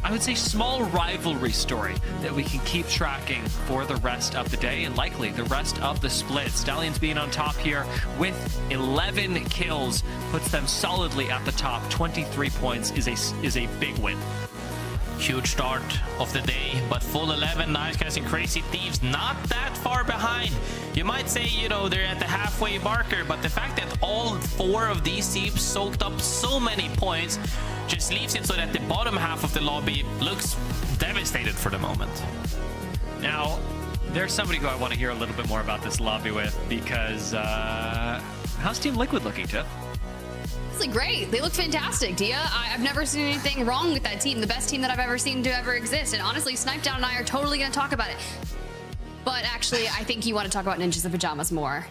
I would say, small rivalry story that we can keep tracking for the rest of the day and likely the rest of the split. Stallions being on top here with 11 kills puts them solidly at the top. 23 points is a big win. Huge start of the day, but Full 11, Nice Guys, and Crazy Thieves not that far behind. You might say, you know, they're at the halfway marker, but the fact that all 4 of these teams soaked up so many points just leaves it so that the bottom half of the lobby looks devastated for the moment. Now, there's somebody who I want to hear a little bit more about this lobby with, because how's Team Liquid looking, Tiff? Great. They look fantastic, Dia. I've never seen anything wrong with that team. The best team that I've ever seen to ever exist. And honestly, Snipedown and I are totally going to talk about it. But actually, I think you want to talk about Ninjas in Pajamas more.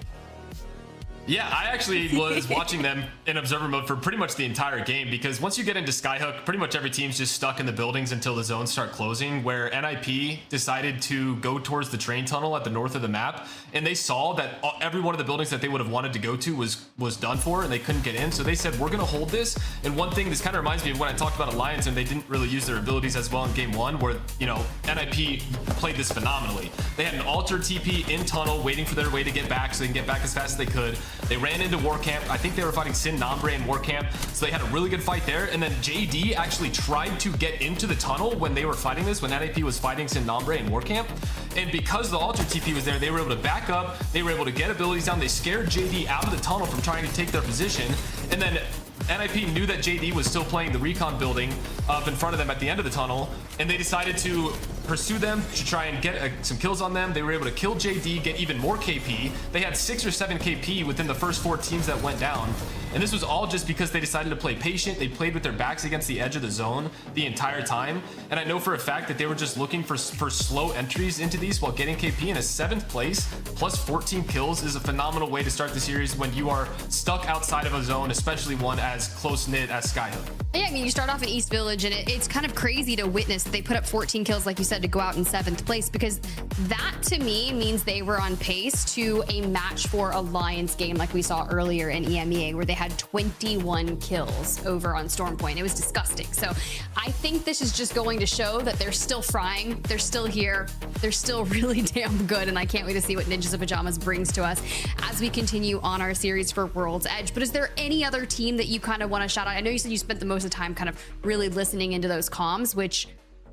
Yeah, I actually was watching them in observer mode for pretty much the entire game, because once you get into Skyhook, pretty much every team's just stuck in the buildings until the zones start closing, where NIP decided to go towards the train tunnel at the north of the map, and they saw that every one of the buildings that they would have wanted to go to was done for, and they couldn't get in, so they said, we're going to hold this. And one thing, this kind of reminds me of when I talked about Alliance, and they didn't really use their abilities as well in game 1, where, you know, NIP played this phenomenally. They had an alter TP in tunnel, waiting for their way to get back, so they can get back as fast as they could. They ran into War Camp. I think they were fighting Sin Nombre in War Camp, so they had a really good fight there. And then JD actually tried to get into the tunnel when they were fighting this, when NAP was fighting Sin Nombre in War Camp. And because the Alter TP was there, they were able to back up, they were able to get abilities down, they scared JD out of the tunnel from trying to take their position, and then NIP knew that JD was still playing the recon building up in front of them at the end of the tunnel, and they decided to pursue them to try and get some kills on them. They were able to kill JD, get even more KP. They had 6 or 7 KP within the first 4 teams that went down. And this was all just because they decided to play patient. They played with their backs against the edge of the zone the entire time. And I know for a fact that they were just looking for slow entries into these while getting KP. In a 7th place, plus 14 kills is a phenomenal way to start the series when you are stuck outside of a zone, especially one as close-knit as Skyhook. Yeah, I mean, you start off in East Village, and it's kind of crazy to witness that they put up 14 kills, like you said, to go out in 7th place, because that to me means they were on pace to a match for Alliance game like we saw earlier in EMEA, where they had 21 kills over on Stormpoint. It was disgusting. So I think this is just going to show that they're still frying, they're still here, they're still really damn good, and I can't wait to see what NinjasinPyjamas brings to us as we continue on our series for World's Edge. But is there any other team that you kind of want to shout out? I know you said you spent the most of the time kind of really listening into those comms, which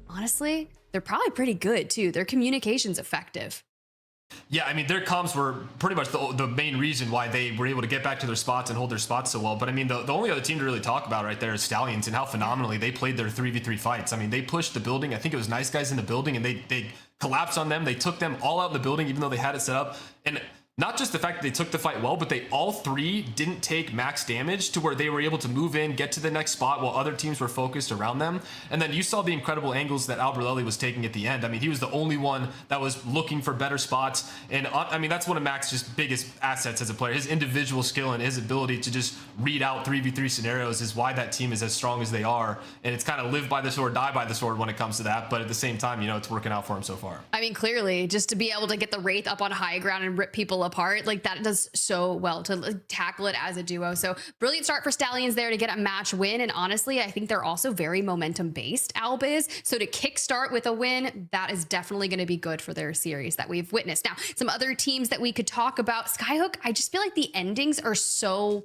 honestly, they're probably pretty good too. Their communication's effective. Yeah, I mean, their comms were pretty much the main reason why they were able to get back to their spots and hold their spots so well. But I mean, the only other team to really talk about right there is Stallions and how phenomenally they played their 3v3 fights. I mean, they pushed the building. I think it was Nice Guys in the building, and they collapsed on them. They took them all out in the building, even though they had it set up. And not just the fact that they took the fight well, but they all 3 didn't take max damage to where they were able to move in, get to the next spot while other teams were focused around them. And then you saw the incredible angles that Alberelli was taking at the end. I mean, he was the only one that was looking for better spots. And I mean, that's one of Max's biggest assets as a player. His individual skill and his ability to just read out 3v3 scenarios is why that team is as strong as they are. And it's kind of live by the sword, die by the sword when it comes to that. But at the same time, you know, it's working out for him so far. I mean, clearly, just to be able to get the Wraith up on high ground and rip people apart, like that does so well to tackle it as a duo. So brilliant start for Stallions there to get a match win. And honestly, I think they're also very momentum based, Albiz. So to kickstart with a win, that is definitely going to be good for their series that we've witnessed. Now, some other teams that we could talk about. Skyhook, I just feel like the endings are so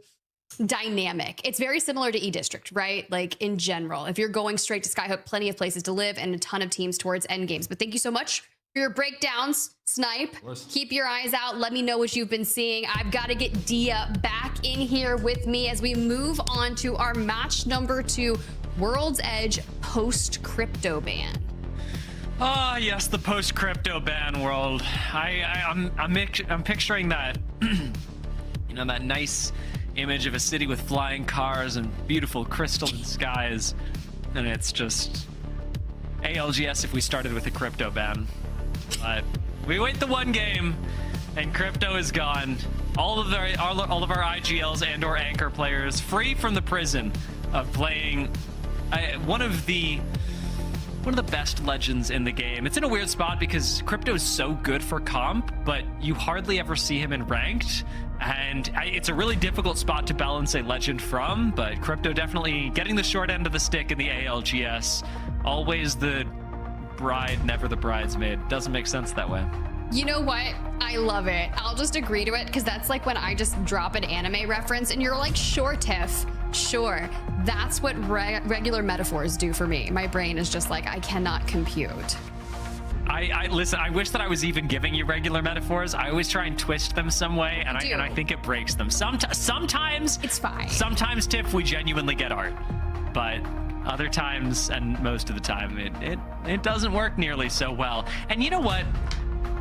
dynamic. It's very similar to E-District, right? Like in general, if you're going straight to Skyhook, plenty of places to live and a ton of teams towards end games. But thank you so much for your breakdowns, Snipe. Keep your eyes out. Let me know what you've been seeing. I've got to get Dia back in here with me as we move on to our match number 2, World's Edge post-crypto ban. Ah, yes, the post-crypto ban world. I'm picturing that, you know, that nice image of a city with flying cars and beautiful crystalline skies, and it's just ALGS if we started with a crypto ban. But we wait the one game, and crypto is gone. All of our IGLs and/or anchor players free from the prison of playing one of the best legends in the game. It's in a weird spot because crypto is so good for comp, but you hardly ever see him in ranked, and it's a really difficult spot to balance a legend from. But crypto definitely getting the short end of the stick in the ALGS. Always the bride, never the bridesmaid. Doesn't make sense that way. You know what? I love it. I'll just agree to it, because that's like when I just drop an anime reference and you're like, sure, Tiff, sure. That's what regular metaphors do for me. My brain is just like, I cannot compute. Listen, I wish that I was even giving you regular metaphors. I always try and twist them some way, and I think it breaks them. Sometimes it's fine. Sometimes, Tiff, we genuinely get art, but other times, and most of the time, it doesn't work nearly so well. And you know what?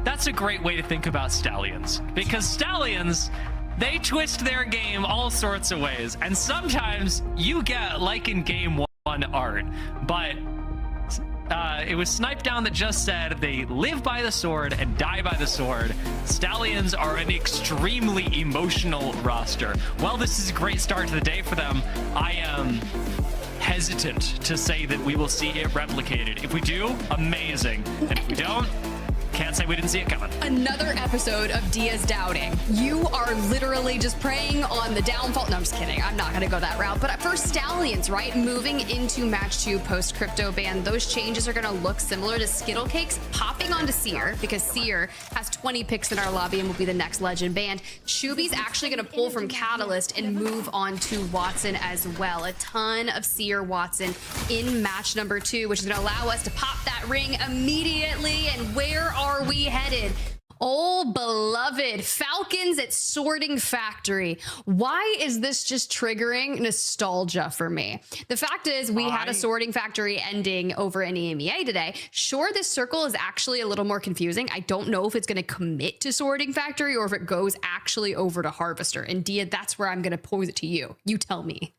That's a great way to think about Stallions, because Stallions, they twist their game all sorts of ways, and sometimes you get, like in game 1, art, but it was Snipe Down that just said they live by the sword and die by the sword. Stallions are an extremely emotional roster. While this is a great start to the day for them, I am hesitant to say that we will see it replicated. If we do, amazing. And if we don't, Can't say we didn't see it coming. Another episode of Diaz doubting. You are literally just preying on the downfall. No, I'm just kidding. I'm not going to go that route. But for Stallions, right, moving into match 2 post crypto ban, those changes are going to look similar to Skittle Cakes popping onto Seer, because Seer has 20 picks in our lobby and will be the next legend band. Chuby's actually going to pull from Catalyst and move on to Watson as well. A ton of Seer Watson in match number 2, which is going to allow us to pop that ring immediately. And where are we headed? Oh, beloved Falcons at Sorting Factory. Why is this just triggering nostalgia for me? The fact is, we had a Sorting Factory ending over in EMEA today. Sure, this circle is actually a little more confusing. I don't know if it's going to commit to Sorting Factory or if it goes actually over to Harvester. And Dia, that's where I'm going to pose it to you. You tell me.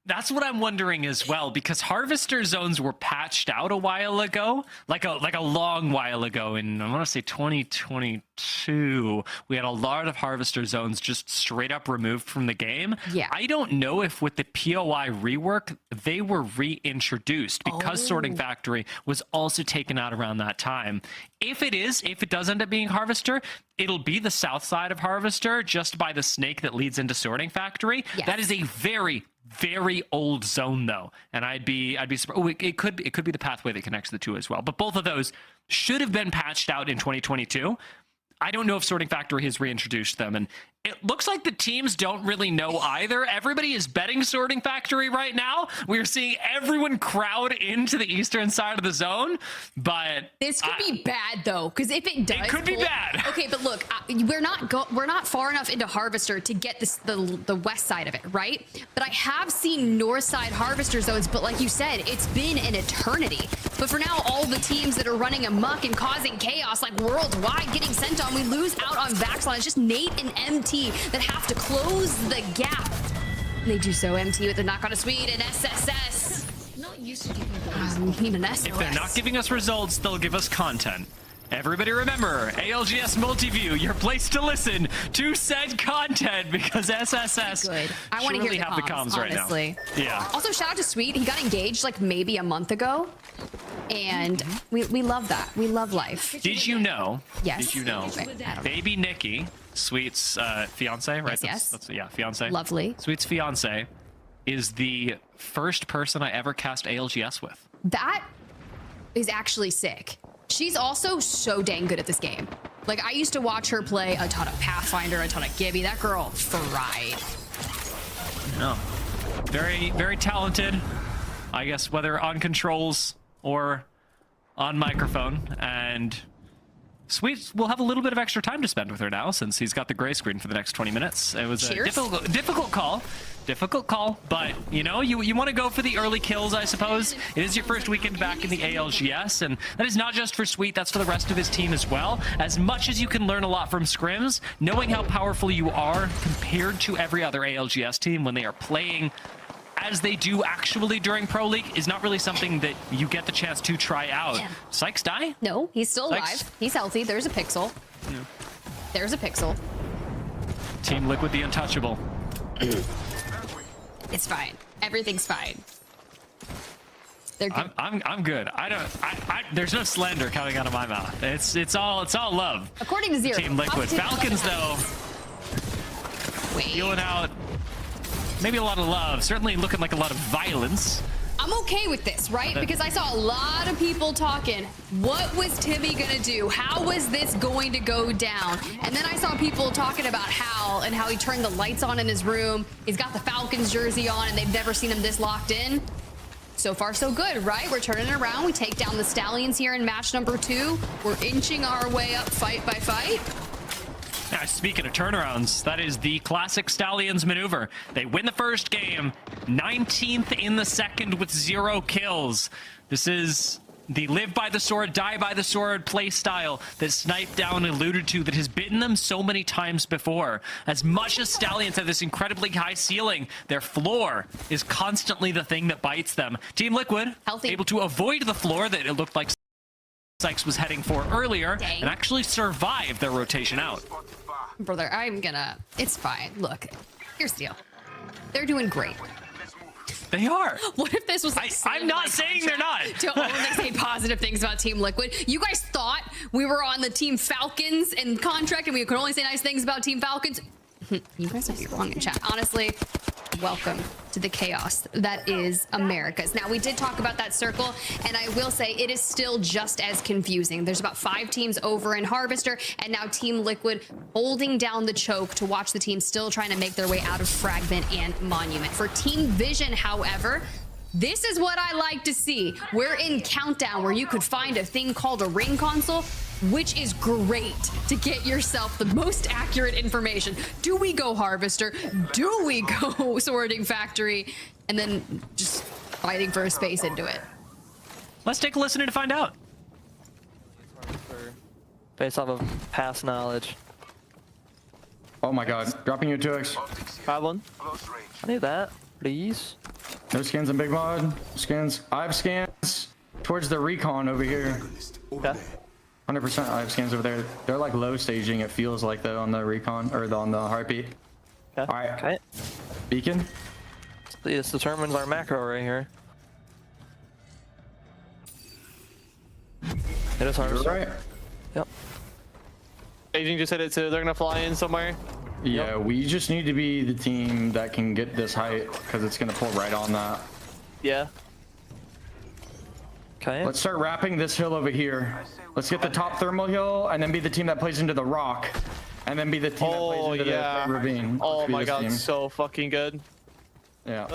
That's what I'm wondering as well, because Harvester zones were patched out a while ago, like a long while ago. In, I want to say 2022, we had a lot of Harvester zones just straight up removed from the game. Yeah. I don't know if with the POI rework, they were reintroduced because Sorting Factory was also taken out around that time. If it does end up being Harvester, it'll be the south side of Harvester, just by the snake that leads into Sorting Factory. Yes. That is a very old zone though, and I'd be surprised. Oh, it could be the pathway that connects the two as well, but both of those should have been patched out in 2022. I don't know if Sorting Factory has reintroduced them, and it looks like the teams don't really know either. Everybody is betting Sorting Factory right now. We're seeing everyone crowd into the eastern side of the zone, but this could be bad though, because if it does, it could be bad. Okay, but look, we're not far enough into Harvester to get the west side of it, right? But I have seen north side Harvester zones, but like you said, it's been an eternity. But for now, all the teams that are running amok and causing chaos, like worldwide, getting sent on, we lose out on Vaxlon. It's just Nate and MT that have to close the gap. And they do so. MT with the knock on a Swede and SSS. Not used to giving an SOS. If they're not giving us results, they'll give us content. Everybody remember, ALGS Multiview, your place to listen to said content, because SSS Good. I want to hear have the comms right now. honestly. Yeah. Also, shout out to Sweet. He got engaged like maybe a month ago, and we love that. We love life. Did you know? Yes. Did you know? Baby Nikki, Sweet's fiance, right? Yes. That's fiance. Lovely. Sweet's fiance is the first person I ever cast ALGS with. That is actually sick. She's also so dang good at this game. Like, I used to watch her play a ton of Pathfinder, a ton of Gibby. That girl fried. No. Very, very talented. I guess whether on controls or on microphone. And Sweet will have a little bit of extra time to spend with her now, since he's got the gray screen for the next 20 minutes. It was a difficult call. Difficult call, but you know, you want to go for the early kills, I suppose. It is your first weekend back in the ALGS, and that is not just for Sweet, that's for the rest of his team as well. As much as you can learn a lot from scrims, knowing how powerful you are compared to every other ALGS team when they are playing as they do actually during Pro League is not really something that you get the chance to try out. Yeah. Sykes die? No, he's still Sykes. alive. He's healthy. There's a pixel. Yeah. There's a pixel. Team Liquid the untouchable. It's fine. Everything's fine. They're good. I'm good. There's no slander coming out of my mouth. It's all love. According to Zero. Team Liquid. Falcons though, feeling out maybe a lot of love. Certainly looking like a lot of violence. I'm okay with this, right? Because I saw a lot of people talking, what was Timmy gonna do? How was this going to go down? And then I saw people talking about how he turned the lights on in his room. He's got the Falcons jersey on and they've never seen him this locked in. So far, so good, right? We're turning it around. We take down the Stallions here in match number 2. We're inching our way up fight by fight. Now, speaking of turnarounds, that is the classic Stallions maneuver. They win the first game, 19th in the second with 0 kills. This is the live by the sword, die by the sword play style that Snipe Down alluded to, that has bitten them so many times before. As much as Stallions have this incredibly high ceiling, their floor is constantly the thing that bites them. Team Liquid, able to avoid the floor that it looked like Sykes was heading for earlier, and actually survive their rotation out. Brother, it's fine. Look, here's the deal. They're doing great. They are. What if this was like I'm not saying they're not. to only say positive things about Team Liquid? You guys thought we were on the Team Falcons and contract and we could only say nice things about Team Falcons? You guys would be wrong in chat. Honestly, welcome to the chaos that is Americas. Now, we did talk about that circle, and I will say it is still just as confusing. There's about 5 teams over in Harvester, and now Team Liquid holding down the choke to watch the team still trying to make their way out of Fragment and Monument. For Team Vision, however, this is what I like to see. We're in Countdown, where you could find a thing called a ring console, which is great to get yourself the most accurate information. Do we go Harvester? Do we go Sorting Factory? And then just fighting for a space into it. Let's take a listen to find out. Based off of past knowledge. Oh my god, dropping your 2x. Grab one. I need that, please. No skins in Big Mod. Skins. I have scans towards the recon over here. Okay. 100% I have scans over there. They're like low staging, it feels like, though, on the recon, or on the heartbeat. Okay. Alright. Okay. Beacon? This determines our macro right here. It is hard. Right. Yep. Aging just hit it too. They're gonna fly in somewhere. Yeah, we just need to be the team that can get this height, because it's going to pull right on that. Yeah. Okay. Let's start wrapping this hill over here. Let's get the top thermal hill, and then be the team that plays into the rock. And then be the team that plays into the ravine. Oh Let's be my this god, team. so fucking good. Yeah.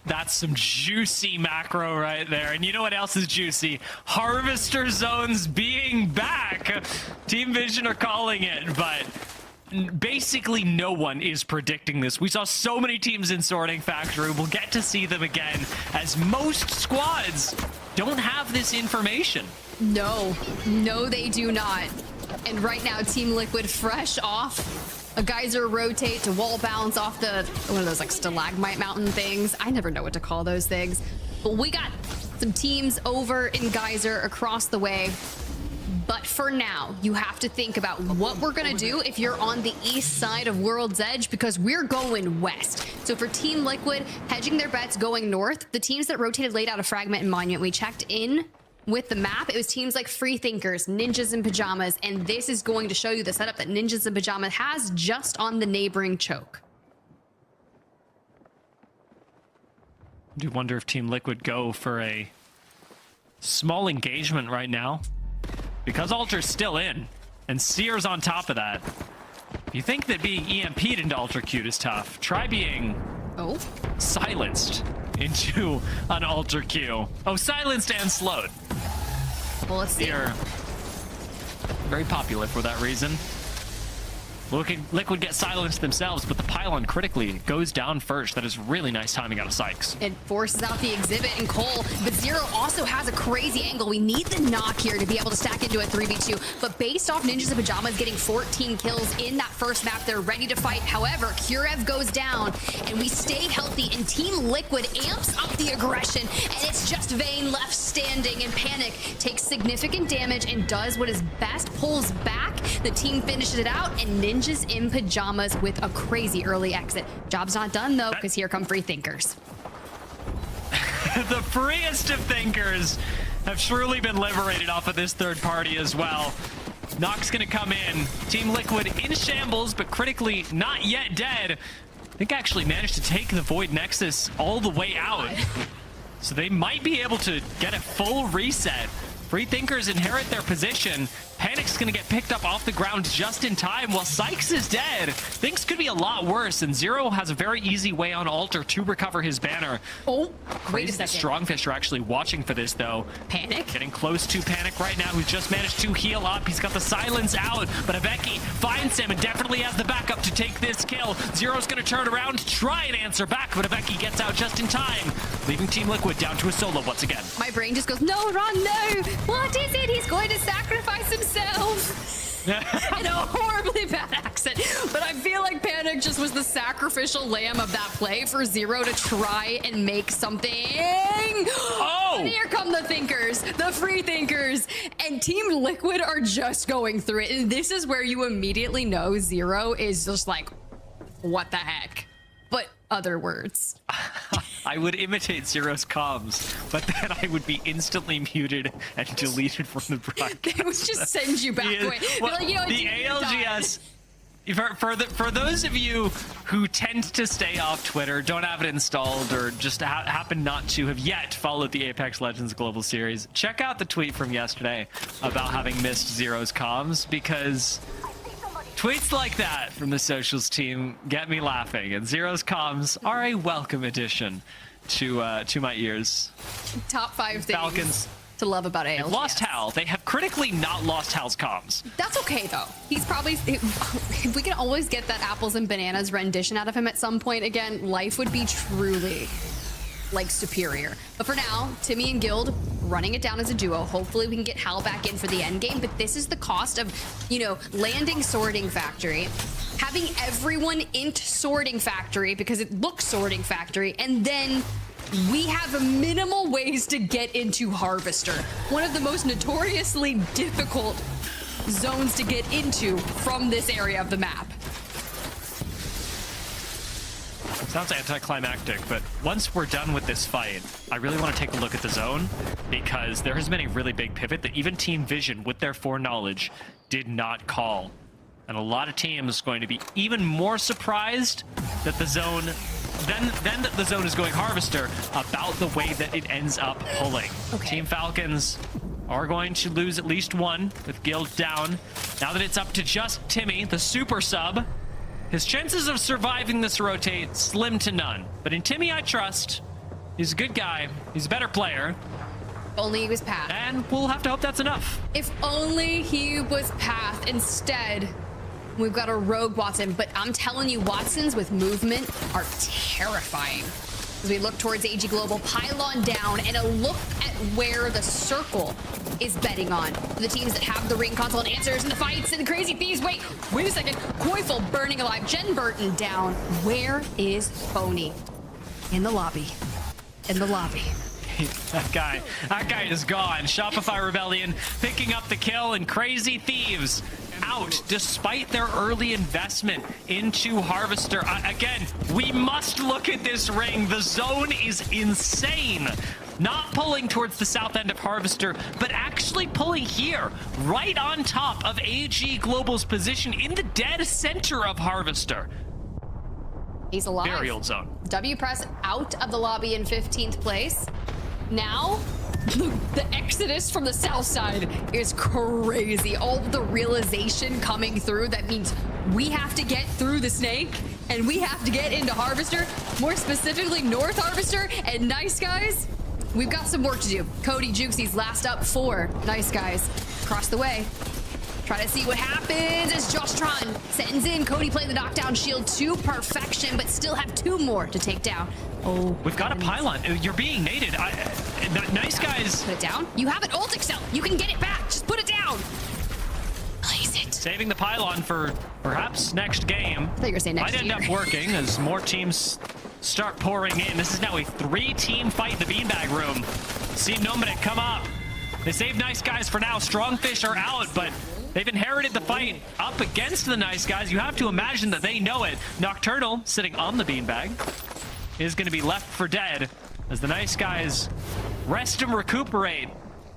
That's some juicy macro right there. And you know what else is juicy? Harvester zones being back. Team Vision are calling it, but basically no one is predicting this. We saw so many teams in Sorting Factory. We'll get to see them again, as most squads don't have this information. No, they do not. And right now, Team Liquid fresh off a geyser rotate to wall bounce off the one of those like stalagmite mountain things. I never know what to call those things. But we got some teams over in geyser across the way. But for now, you have to think about what we're gonna do if you're on the east side of World's Edge, because we're going west. So for Team Liquid, hedging their bets going north, the teams that rotated late out of Fragment and Monument, we checked in with the map. It was teams like Freethinkers, NinjasinPyjamas, and this is going to show you the setup that NinjasinPyjamas has just on the neighboring choke. I do wonder if Team Liquid go for a small engagement right now, because Alter's still in and Seer's on top of that. You think that being EMP'd into Ultra Cute is tough. Try being silenced into an Ultra Q. Oh, silenced and slowed. Well, let's see. They're very popular for that reason. Liquid get silenced themselves, but the pylon critically goes down first. That is really nice timing out of Sykes. It forces out the exhibit and Cole, but Zero also has a crazy angle. We need the knock here to be able to stack into a 3v2, but based off NinjasinPyjamas getting 14 kills in that first map, they're ready to fight. However, Kurev goes down, and we stay healthy, and Team Liquid amps up the aggression, and it's just Vayne left standing, and Panic takes significant damage and does what is best, pulls back. The team finishes it out, and NinjasinPyjamas with a crazy early exit. Job's not done though, because here come Freethinkers. The freest of thinkers have truly been liberated off of this third party as well. Nox gonna come in. Team Liquid in shambles, but critically not yet dead. I think actually managed to take the Void Nexus all the way out. So they might be able to get a full reset. Freethinkers inherit their position. Panic's gonna get picked up off the ground just in time while Sykes is dead. Things could be a lot worse, and Zero has a very easy way on Alter to recover his banner. Oh, wait a second. StrongFish are actually watching for this though. Panic? Getting close to Panic right now, who's just managed to heal up. He's got the silence out, but Aveki finds him and definitely has the backup to take this kill. Zero's gonna turn around, try and answer back, but Aveki gets out just in time, leaving Team Liquid down to a solo once again. My brain just goes, no, Ron, no! What is it? He's going to sacrifice himself! In a horribly bad accent, but I feel like Panic just was the sacrificial lamb of that play for Zero to try and make something. Oh! And here come the thinkers, the free thinkers, and Team Liquid are just going through it. And this is where you immediately know Zero is just like, what the heck? But other words. I would imitate Zero's comms, but then I would be instantly muted and deleted from the broadcast. They would just send you back away. Well, Like, you know, the ALGS, for those of you who tend to stay off Twitter, don't have it installed, or just happen not to have yet followed the Apex Legends Global Series, check out the tweet from yesterday about having missed Zero's comms, because tweets like that from the socials team get me laughing, and Zero's comms are a welcome addition to my ears. Top 5 things Falcons to love about ALGS. They've lost Hal. They have critically not lost Hal's comms. That's okay though. He's probably, if we can always get that apples and bananas rendition out of him at some point again, life would be truly like superior. But for now, Timmy and Guild running it down as a duo. Hopefully we can get Hal back in for the end game, but this is the cost of, you know, landing Sorting Factory, having everyone into Sorting Factory because it looks Sorting Factory, and then we have minimal ways to get into Harvester, one of the most notoriously difficult zones to get into from this area of the map. It sounds anticlimactic, but once we're done with this fight, I really want to take a look at the zone, because there has been a really big pivot that even Team Vision, with their foreknowledge, did not call. And a lot of teams going to be even more surprised that the zone, then that the zone is going Harvester, about the way that it ends up pulling. Okay. Team Falcons are going to lose at least one with Guild down. Now that it's up to just Timmy, the super sub, his chances of surviving this rotate slim to none. But in Timmy, I trust. He's a good guy. He's a better player. If only he was Path. And we'll have to hope that's enough. If only he was Path. Instead, we've got a rogue Watson. But I'm telling you, Watsons with movement are terrifying. As we look towards AG Global, pylon down, and a look at where the circle is betting on. The teams that have the ring console and answers in the fights and the crazy thieves. Wait a second. Koifel burning alive. Jen Burton down. Where is Phony? In the lobby. In the lobby. That guy is gone. Shopify Rebellion picking up the kill, and Crazy Thieves out despite their early investment into Harvester. Again, we must look at this ring. The zone is insane. Not pulling towards the south end of Harvester, but actually pulling here, right on top of AG Global's position in the dead center of Harvester. He's alive. Very old zone. W Press out of the lobby in 15th place. Now, the exodus from the south side is crazy. All the realization coming through. That means we have to get through the snake, and we have to get into Harvester, more specifically North Harvester. And Nice Guys, we've got some work to do. Cody Jukesie's last up for Nice Guys. Across the way. Try to see what happens as Jostron sends in. Cody playing the knockdown shield to perfection, but still have 2 more to take down. Oh, we've got a pylon. You're being naded. Nice Guys. Put it down. You have it. Ult Excel. You can get it back. Just put it down. Place it. Saving the pylon for perhaps next game. I thought you were gonna say next Might end year. up working as more teams start pouring in. This is now a 3-team fight in the beanbag room. See Nomadic come up. They save Nice Guys for now. Strongfish are out, but they've inherited the fight up against the Nice Guys. You have to imagine that they know it. Nocturnal, sitting on the beanbag, is going to be left for dead as the Nice Guys rest and recuperate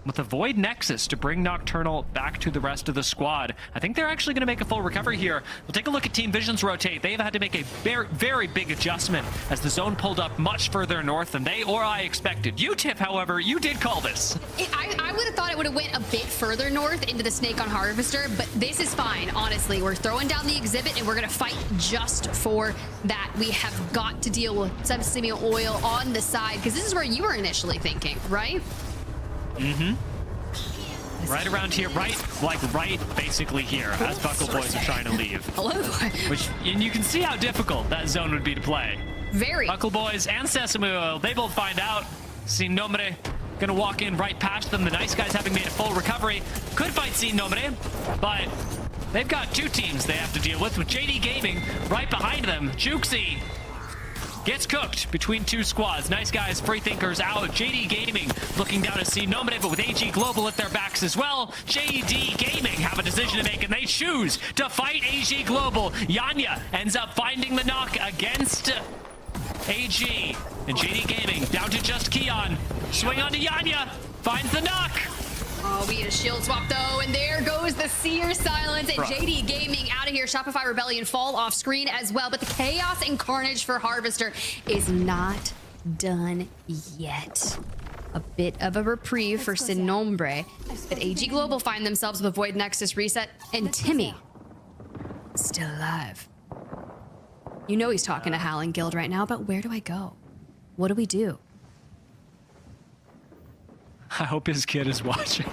with a Void Nexus to bring Nocturnal back to the rest of the squad. I think they're actually going to make a full recovery here. We'll take a look at Team Vision's rotate. They've had to make a very, very big adjustment as the zone pulled up much further north than they or I expected. You, Tiff, however, you did call this. I would have thought it would have went a bit further north into the Snake on Harvester, but this is fine, honestly. We're throwing down the exhibit, and we're going to fight just for that. We have got to deal with Sesame oil on the side, because this is where you were initially thinking, right? Mm-hmm. Right around here, right basically here, as Buckle Boys are trying to leave. Hello. And you can see how difficult that zone would be to play. Very. Buckle Boys and Sesame Oil, they both find out. Sin Nomade gonna walk in right past them. The Nice Guys, having made a full recovery, could fight Sin Nomade, but they've got 2 teams they have to deal with JD Gaming right behind them. Jukesy gets cooked between 2 squads. Nice Guys, Freethinkers out. JD Gaming looking down to see Nomade, but with AG Global at their backs as well. JD Gaming have a decision to make, and they choose to fight AG Global. Yanya ends up finding the knock against AG and JD Gaming down to just Keon. Swing onto Yanya. Finds the knock. Oh, we get a shield swap though, and there goes the Seer Silence, and Bruh. JD Gaming out of here. Shopify Rebellion fall off screen as well, but the chaos and carnage for Harvester is not done yet. A bit of a reprieve for Sin Nombre, but AG Global find themselves with a Void Nexus reset, and Timmy still alive. You know he's talking to Hal and Guild right now, but where do I go? What do we do? I hope his kid is watching.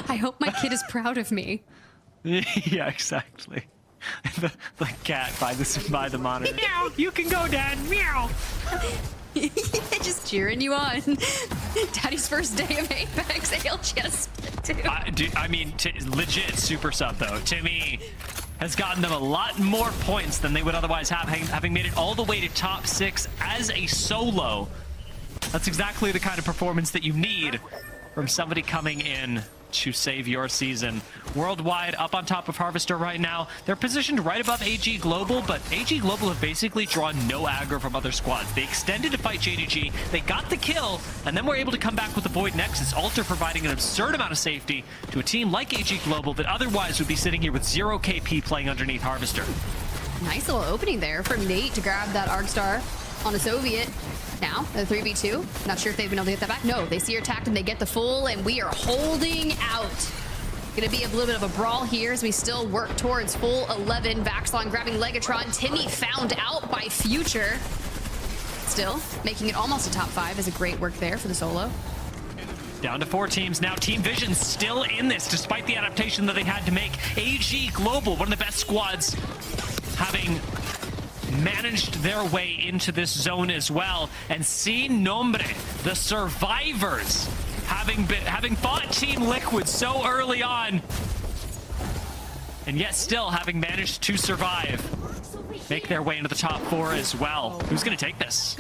I hope my kid is proud of me. Yeah, exactly. The cat by the monitor. Meow, you can go, Dad. Meow. Just cheering you on. Daddy's first day of Apex, ALGS split too. I mean, legit super sub though. Timmy has gotten them a lot more points than they would otherwise have, having made it all the way to top 6 as a solo. That's exactly the kind of performance that you need from somebody coming in to save your season. Worldwide, up on top of Harvester right now. They're positioned right above AG Global, but AG Global have basically drawn no aggro from other squads. They extended to fight JDG, they got the kill, and then were able to come back with the Void Nexus, Alter providing an absurd amount of safety to a team like AG Global that otherwise would be sitting here with 0 KP playing underneath Harvester. Nice little opening there from Nate to grab that Arc Star on a Soviet. Now, the 3v2. Not sure if they've been able to get that back. No, they see her attacked and they get the full, and we are holding out. Gonna be a little bit of a brawl here as we still work towards full 11. Vaxlon grabbing Legatron. Timmy found out by Future. Still, making it almost a top 5 is a great work there for the solo. Down to 4 teams now. Team Vision still in this, despite the adaptation that they had to make. AG Global, one of the best squads, having managed their way into this zone as well. And Sin Nombre, the survivors, having fought Team Liquid so early on, and yet still having managed to survive, make their way into the top 4 as well. Who's gonna take this?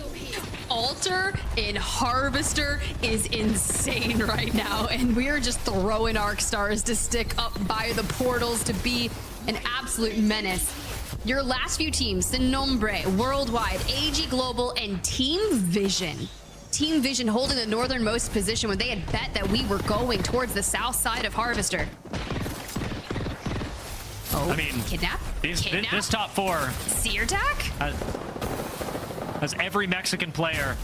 Alter in Harvester is insane right now, and we're just throwing Arc Stars to stick up by the portals to be an absolute menace. Your last few teams, Sin Nombre, Worldwide, AG Global, and Team Vision. Team Vision holding the northernmost position when they had bet that we were going towards the south side of Harvester. Oh, I mean, Kidnap? This top 4 Seer attack? has every Mexican player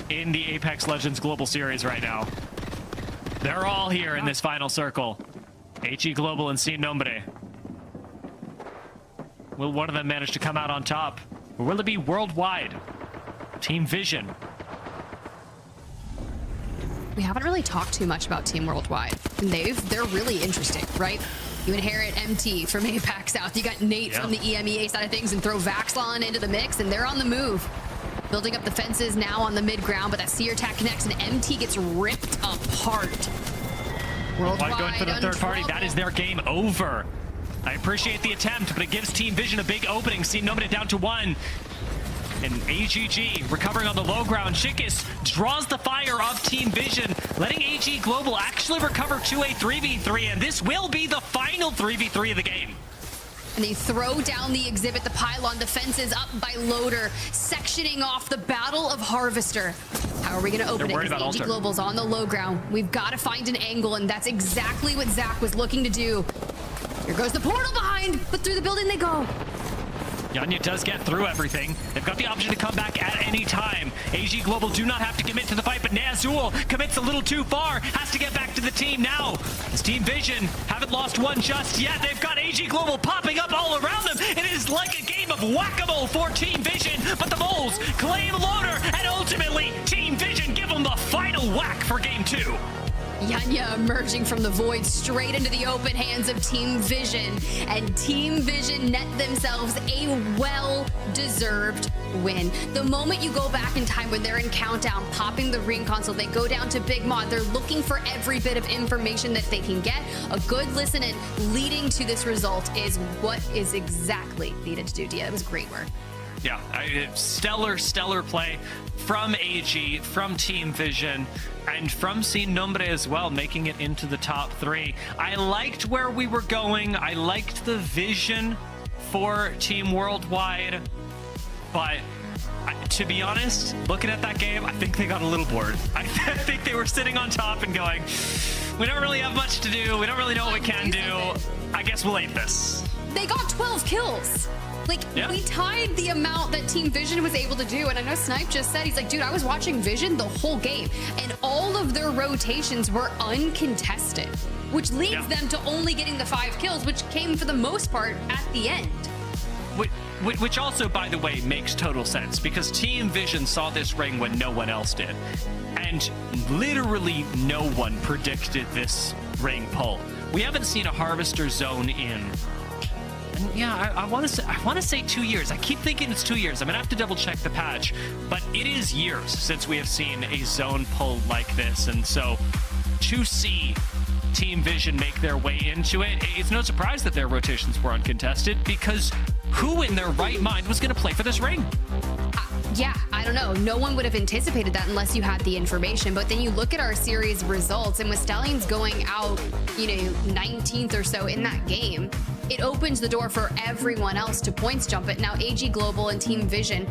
in the Apex Legends Global Series right now. They're all here in this final circle. AG Global and Sin Nombre. Will one of them manage to come out on top? Or will it be Worldwide? Team Vision. We haven't really talked too much about Team Worldwide. They're really interesting, right? You inherit MT from APAC South. You got Nate from the EMEA side of things, and throw Vaxlon into the mix, and they're on the move. Building up the fences now on the mid ground, but that Seer attack connects, and MT gets ripped apart. Worldwide going for the third party. That is their game over. I appreciate the attempt, but it gives Team Vision a big opening. Sin Nombre down to 1. And AGG recovering on the low ground. Chikis draws the fire of Team Vision, letting AG Global actually recover to a 3v3, and this will be the final 3v3 of the game. And they throw down the exhibit, the pylon, defenses up by Loader, sectioning off the Battle of Harvester. How are we going to open it? Because AG Global's on the low ground. We've got to find an angle, and that's exactly what Zach was looking to do. Here goes the portal behind, but through the building they go. Yanya does get through everything. They've got the option to come back at any time. AG Global do not have to commit to the fight, but Nazul commits a little too far. Has to get back to the team now. As Team Vision haven't lost one just yet. They've got AG Global popping up all around them. It is like a game of whack-a-mole for Team Vision, but the Moles claim Loader, and ultimately Team Vision give them the final whack for Game 2. Yanya emerging from the void straight into the open hands of Team Vision, and Team Vision net themselves a well-deserved win. The moment you go back in time when they're in countdown, popping the ring console, they go down to Big Mod, they're looking for every bit of information that they can get. A good listen and leading to this result is what is exactly needed to do. Dia, it was great work. Yeah, stellar play from AG, from Team Vision, and from Sin Nombre as well, making it into the top 3. I liked where we were going. I liked the vision for Team Worldwide. But to be honest, looking at that game, I think they got a little bored. I think they were sitting on top and going, we don't really have much to do. We don't really know what we can do. I guess we'll ape this. They got 12 kills. Like, we tied the amount that Team Vision was able to do. And I know Snipe just said, he's like, dude, I was watching Vision the whole game. And all of their rotations were uncontested, which leads them to only getting the 5 kills, which came for the most part at the end. Which also, by the way, makes total sense because Team Vision saw this ring when no one else did. And literally no one predicted this ring pull. We haven't seen a Harvester zone in... And yeah, I want to say 2 years. I keep thinking it's 2 years. I'm gonna have to double check the patch, but it is years since we have seen a zone pull like this. And so to see Team Vision make their way into it, it's no surprise that their rotations were uncontested because who in their right mind was going to play for this ring? Yeah, I don't know. No one would have anticipated that unless you had the information. But then you look at our series results, and with Stallions going out, 19th or so in that game, it opens the door for everyone else to points jump it. Now, AG Global and Team Vision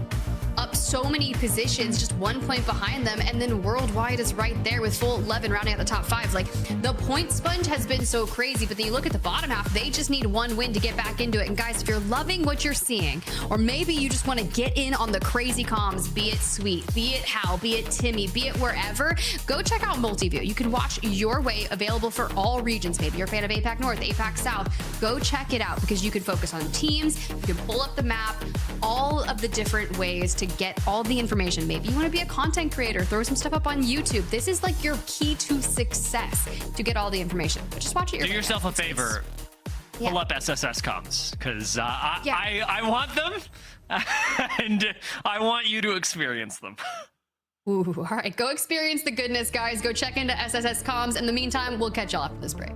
up so many positions, just 1 point behind them, and then Worldwide is right there with full 11 rounding out the top 5. Like, the point sponge has been so crazy, but then you look at the bottom half, they just need 1 win to get back into it. And guys, if you're loving what you're seeing, or maybe you just want to get in on the crazy comms, be it Sweet, be it Hal, be it Timmy, be it wherever, go check out Multiview. You can watch your way, available for all regions. Maybe you're a fan of APAC North, APAC South. Go check it out because you can focus on teams, you can pull up the map, all of the different ways to get all the information. Maybe you want to be a content creator, throw some stuff up on YouTube. This is like your key to success to get all the information. But just watch it. Do yourself a favor. Pull up SSS comms because I want them and I want you to experience them. Ooh, all right, go experience the goodness, guys. Go check into SSS comms. In the meantime, we'll catch y'all after this break.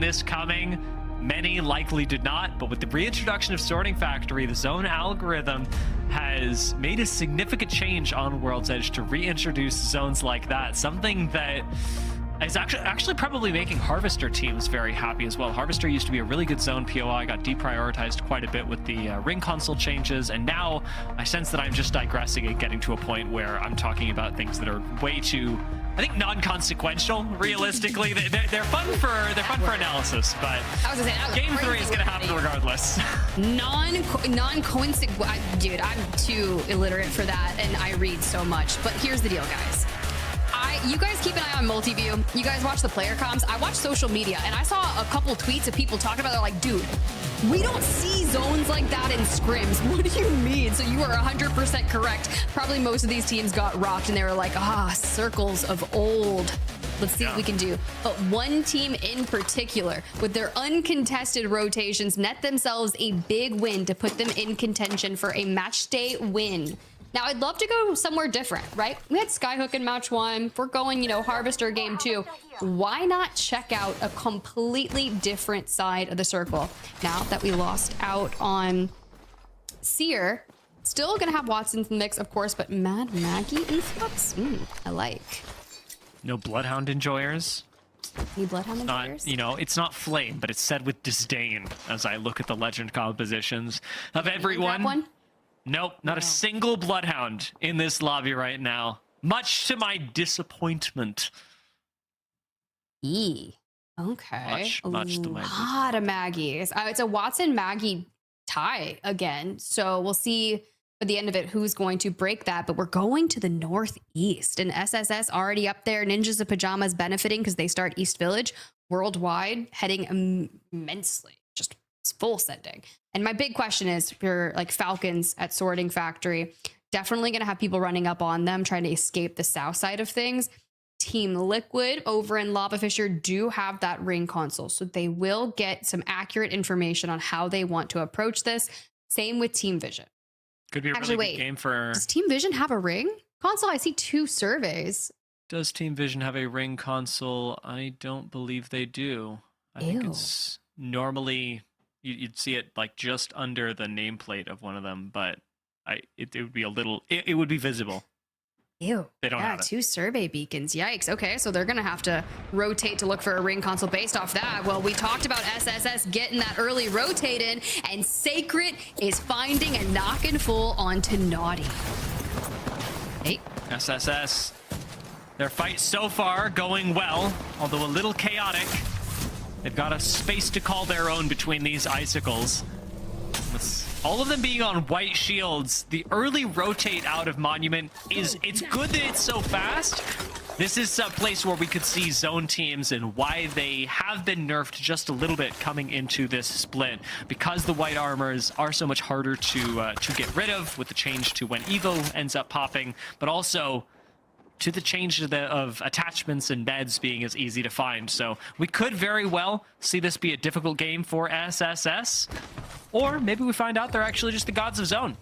this coming. Many likely did not, but with the reintroduction of Sorting Factory, the zone algorithm has made a significant change on World's Edge to reintroduce zones like that. Something that is actually probably making Harvester teams very happy as well. Harvester used to be a really good zone POI, got deprioritized quite a bit with the ring console changes, and now I sense that I'm just digressing and getting to a point where I'm talking about things that are way too, I think, non-consequential. Realistically, they're fun for analysis, but I was gonna say, that was game 3 crazy is gonna happen regardless. Non-consequential. Dude, I'm too illiterate for that, and I read so much. But here's the deal, guys. You guys keep an eye on multi-view. You guys watch the player comms. I watch social media, and I saw a couple tweets of people talking about. They're like, dude, we don't see zones like that in scrims. What do you mean? So you are 100% correct. Probably most of these teams got rocked, and they were like, circles of old. Let's see what we can do. But one team in particular, with their uncontested rotations, net themselves a big win to put them in contention for a match day win. Now, I'd love to go somewhere different, right? We had Skyhook in match 1. If we're going, Harvester game 2, why not check out a completely different side of the circle? Now that we lost out on Seer, still gonna have Watson's in the mix, of course, but Mad Maggie influx? I like. No Bloodhound enjoyers. Any Bloodhound enjoyers? It's not Flame, but it's said with disdain as I look at the legend compositions of everyone. Grab one? Nope, not a single Bloodhound in this lobby right now. Much to my disappointment. Okay. Much to my disappointment. A lot of Maggies. It's a Watson-Maggie tie again. So we'll see at the end of it who's going to break that. But we're going to the Northeast. And SSS already up there. NinjasinPyjamas benefiting because they start East Village. Worldwide heading immensely. Just full sending. And my big question is, if you're like Falcons at Sorting Factory, definitely going to have people running up on them, trying to escape the south side of things. Team Liquid over in Lava Fisher do have that ring console, so they will get some accurate information on how they want to approach this. Same with Team Vision. Could be a really good game for... Does Team Vision have a ring console? I see 2 surveys. Does Team Vision have a ring console? I don't believe they do. I think it's normally... You'd see it like just under the nameplate of one of them, but it would be a little, it would be visible. Ew. They don't have it. 2 survey beacons. Yikes. Okay, so they're going to have to rotate to look for a ring console based off that. Well, we talked about SSS getting that early rotate in, and Sacred is finding a knocking full onto Naughty. Hey. SSS, their fight so far going well, although a little chaotic. They've got a space to call their own between these icicles. With all of them being on white shields, the early rotate out of Monument it's good that it's so fast. This is a place where we could see zone teams and why they have been nerfed just a little bit coming into this split, because the white armors are so much harder to get rid of with the change to when Evo ends up popping, but also to the change of attachments and beds being as easy to find. So we could very well see this be a difficult game for SSS, or maybe we find out they're actually just the gods of zone.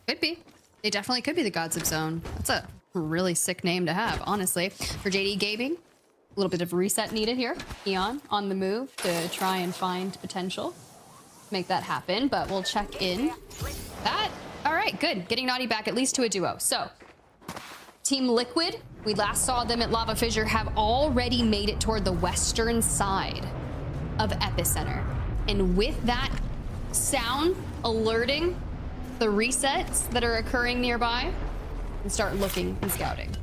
Could be. They definitely could be the gods of zone. That's a really sick name to have, honestly. For JD Gaming, a little bit of reset needed here. Eon on the move to try and find potential. Make that happen, but we'll check in. That, all right, good. Getting Naughty back at least to a duo. So, Team Liquid, we last saw them at Lava Fissure, have already made it toward the western side of Epicenter. And with that sound alerting the resets that are occurring nearby, and start looking and scouting.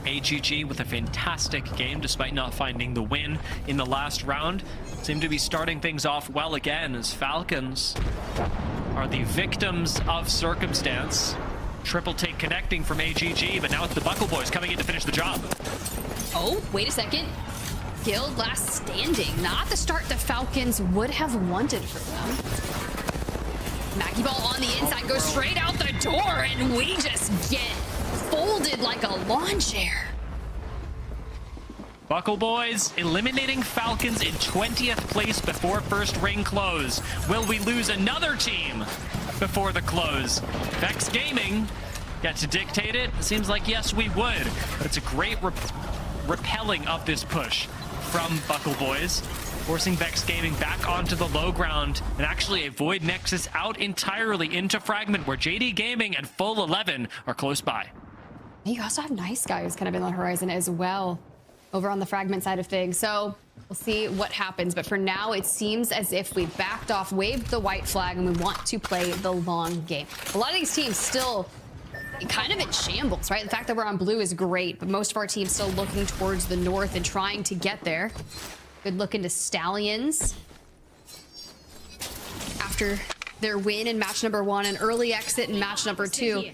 AGG with a fantastic game despite not finding the win in the last round. Seem to be starting things off well again as Falcons are the victims of circumstance. Triple take connecting from AGG, but now it's the Buckle Boys coming in to finish the job. Oh, wait a second. Guild last standing. Not the start the Falcons would have wanted for them. Maggie Ball on the inside goes straight out the door, and we just get folded like a lawn chair. Buckle Boys eliminating Falcons in 20th place before first ring close. Will we lose another team before the close? Vex Gaming get to dictate it? Seems like yes, we would. But it's a great repelling of this push. from Buckle Boys, forcing Vex Gaming back onto the low ground and actually avoid Nexus out entirely into Fragment, where JD Gaming and Full 11 are close by. You also have Nice Guy who's kind of in the horizon as well over on the Fragment side of things. So we'll see what happens. But for now, it seems as if we backed off, waved the white flag, and we want to play the long game. A lot of these teams still kind of in shambles, right? The fact that we're on blue is great, but most of our teams still looking towards the north and trying to get there. Good look into Stallions after their win in match number 1, an early exit in match number 2.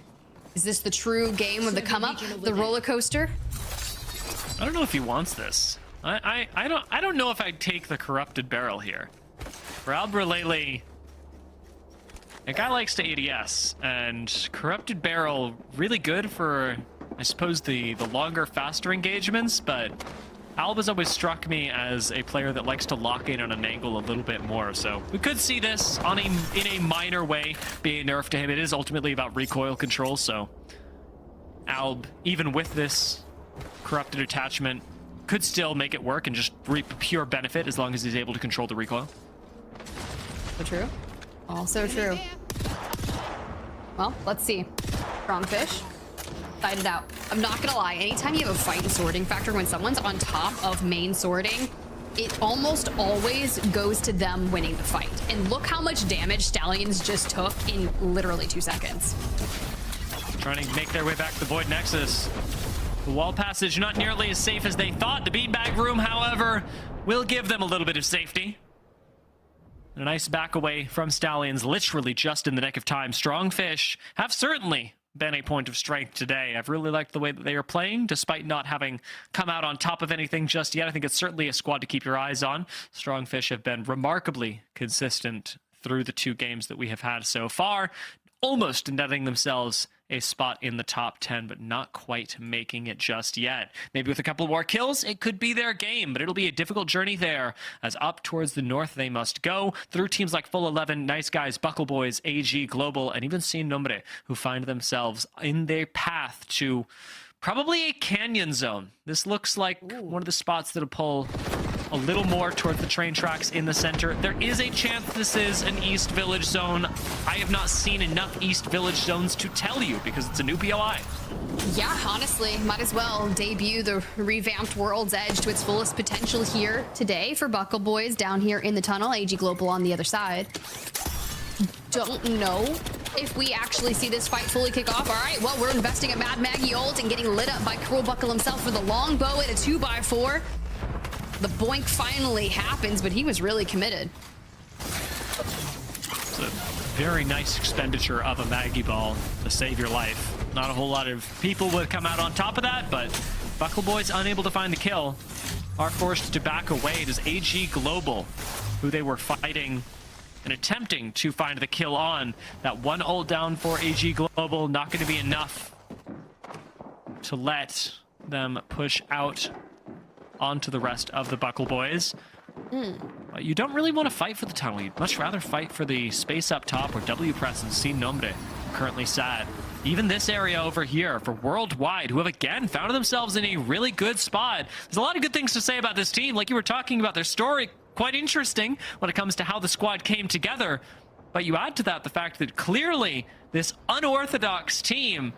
Is this the true game of the come up, the roller coaster? I don't know if he wants this. I don't know if I'd take the corrupted barrel here. For Albrelele, a guy likes to ADS, and corrupted barrel really good for, I suppose, the longer, faster engagements, but Alba's always struck me as a player that likes to lock in on an angle a little bit more. So we could see this in a minor way being nerfed to him. It is ultimately about recoil control, so Alb, even with this corrupted attachment, could still make it work and just reap pure benefit as long as he's able to control the recoil. So true. Also true. Well, let's see. STRONGFISH. Fight it out. I'm not gonna lie, anytime you have a fight and sorting factor, when someone's on top of main sorting, it almost always goes to them winning the fight. And look how much damage Stallions just took in literally 2 seconds. Trying to make their way back to the Void Nexus. The wall passage not nearly as safe as they thought. The beanbag room, however, will give them a little bit of safety. A nice back away from Stallions, literally just in the nick of time. STRONGFISH have certainly been a point of strength today. I've really liked the way that they are playing, despite not having come out on top of anything just yet. I think it's certainly a squad to keep your eyes on. STRONGFISH have been remarkably consistent through the 2 games that we have had so far, almost netting themselves a spot in the top 10, but not quite making it just yet. Maybe with a couple more kills, it could be their game, but it'll be a difficult journey there, as up towards the north they must go, through teams like Full 11, Nice Guys, Buckle Boys, AG, Global, and even Sin Nombre, who find themselves in their path to probably a canyon zone. This looks like one of the spots that'll pull a little more towards the train tracks in the center. There is a chance this is an East Village zone. I have not seen enough East Village zones to tell you because it's a new POI. Yeah, honestly, might as well debut the revamped World's Edge to its fullest potential here today for Buckle Boys down here in the tunnel. AG Global on the other side. Don't know if we actually see this fight fully kick off. All right, well, we're investing a Mad Maggie ult and getting lit up by Cruel Buckle himself for the longbow at a 2x4. The boink finally happens, but he was really committed. It's a very nice expenditure of a Maggie ball to save your life. Not a whole lot of people would come out on top of that, but Buckle Boys unable to find the kill are forced to back away. Does AG Global, who they were fighting and attempting to find the kill on, that one ult down for AG Global, not going to be enough to let them push out onto the rest of the Buckle Boys. But you don't really want to fight for the tunnel. You'd much rather fight for the space up top where W Press and Sin Nombre currently sad. Even this area over here for Worldwide, who have again found themselves in a really good spot. There's a lot of good things to say about this team. Like you were talking about their story, quite interesting when it comes to how the squad came together. But you add to that the fact that clearly this unorthodox team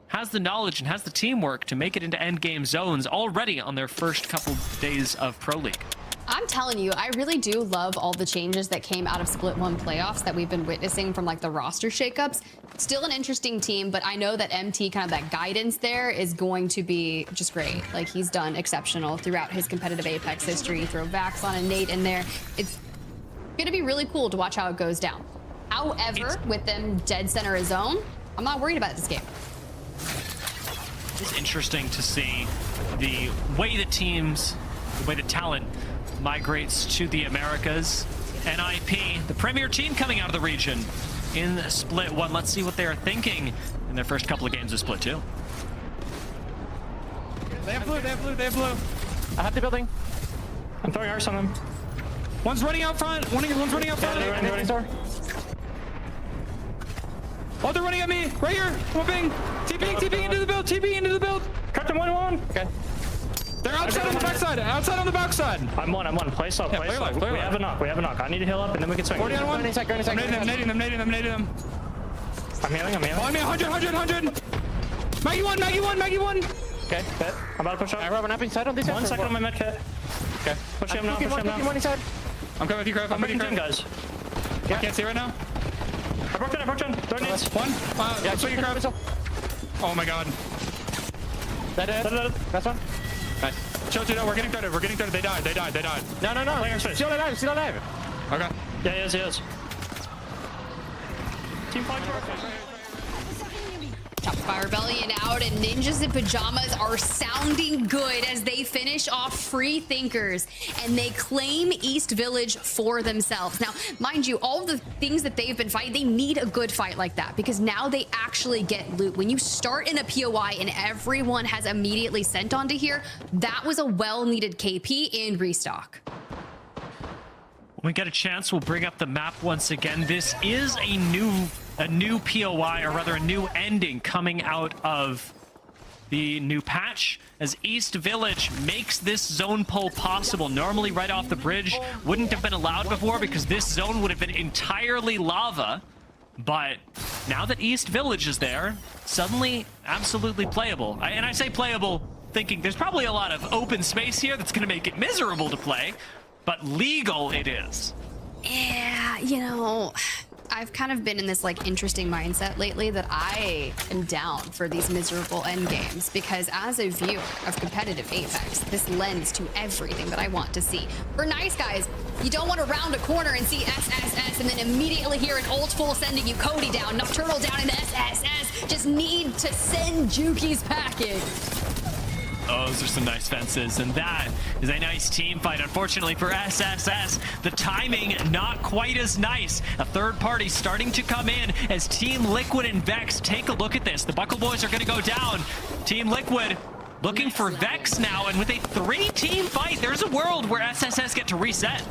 has the knowledge and has the teamwork to make it into endgame zones already on their first couple days of Pro League. I'm telling you, I really do love all the changes that came out of Split 1 playoffs that we've been witnessing from like the roster shakeups. Still an interesting team, but I know that MT, kind of that guidance there, is going to be just great. Like he's done exceptional throughout his competitive Apex history. You throw Vax on and Nate in there. It's going to be really cool to watch how it goes down. However, with them dead center of zone, I'm not worried about this game. It's interesting to see the way the teams, the way the talent migrates to the Americas. NIP, the premier team coming out of the region in Split 1. Let's see what they are thinking in their first couple of games of Split 2. They have blue, they have blue, they have blue. I have the building. I'm throwing arse on them. One's running out front. One's running out front. They're running. Oh, they're running at me. Right here. Whooping. TPing into the build. TPing into the build. Cut them 1-1. Okay. They're outside on the backside. Outside on the backside. I'm one. Play slow. Play slow. We have a knock. We have a knock. I need to heal up, and then we can swing. 40 on one. Go inside. I'm nading them. I'm healing. On me, 100. Maggie one. Okay, bet. I'm about to push up. I Rob, up inside on this. 1 second on my med kit. Okay. Push him now. One inside. I'm coming with you, Krav. I'm breaking 10, guys. I can't see right now. I broke 10. Don't need. One. Yeah, swing you, Krav. Oh my god. Dead. That's one. Nice. Chill, we're getting third. They died. No. Still alive. Okay. Yeah, he is. Team fight. ShopifyRebellion out, and Ninjas in Pajamas are sounding good as they finish off Free Thinkers and they claim East Village for themselves. Now, mind you, all the things that they've been fighting, they need a good fight like that because now they actually get loot. When you start in a POI and everyone has immediately sent onto here, that was a well-needed KP in restock. When we get a chance, we'll bring up the map once again. This is a new POI, or rather a new ending coming out of the new patch as East Village makes this zone pull possible. Normally right off the bridge wouldn't have been allowed before because this zone would have been entirely lava. But now that East Village is there, suddenly absolutely playable. And I say playable thinking there's probably a lot of open space here that's going to make it miserable to play, but legal it is. Yeah, you know, I've kind of been in this like interesting mindset lately that I am down for these miserable end games because as a viewer of competitive Apex, this lends to everything that I want to see. For nice guys, you don't want to round a corner and see SSS and then immediately hear an ult full sending you Cody down, Nocturnal down into SSS. Just need to send Juki's packing. Oh, those are some nice fences, and that is a nice team fight. Unfortunately for SSS, the timing not quite as nice. A third party starting to come in as Team Liquid and Vex take a look at this. The Buckle Boys are going to go down. Team Liquid looking for Vex now, and with a 3-team fight, there's a world where SSS get to reset.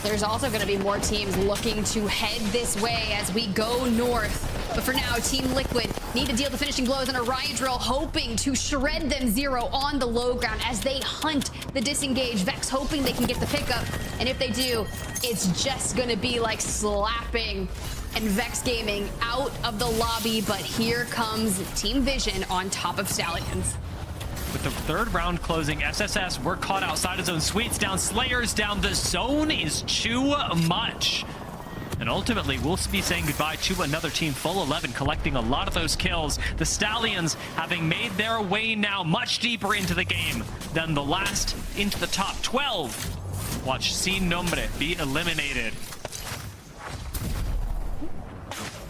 There's also going to be more teams looking to head this way as we go north. But for now, Team Liquid need to deal the finishing blows on a riot drill, hoping to shred them 0 on the low ground as they hunt the disengage. Vex hoping they can get the pickup. And if they do, it's just going to be like slapping and Vex Gaming out of the lobby. But here comes Team Vision on top of Stallions. With the third round closing, SSS were caught outside of zone. Sweets down, Slayers down. The zone is too much. And ultimately, we'll be saying goodbye to another team, full 11, collecting a lot of those kills. The Stallions having made their way now much deeper into the game than the last into the top 12. Watch Sin Nombre be eliminated.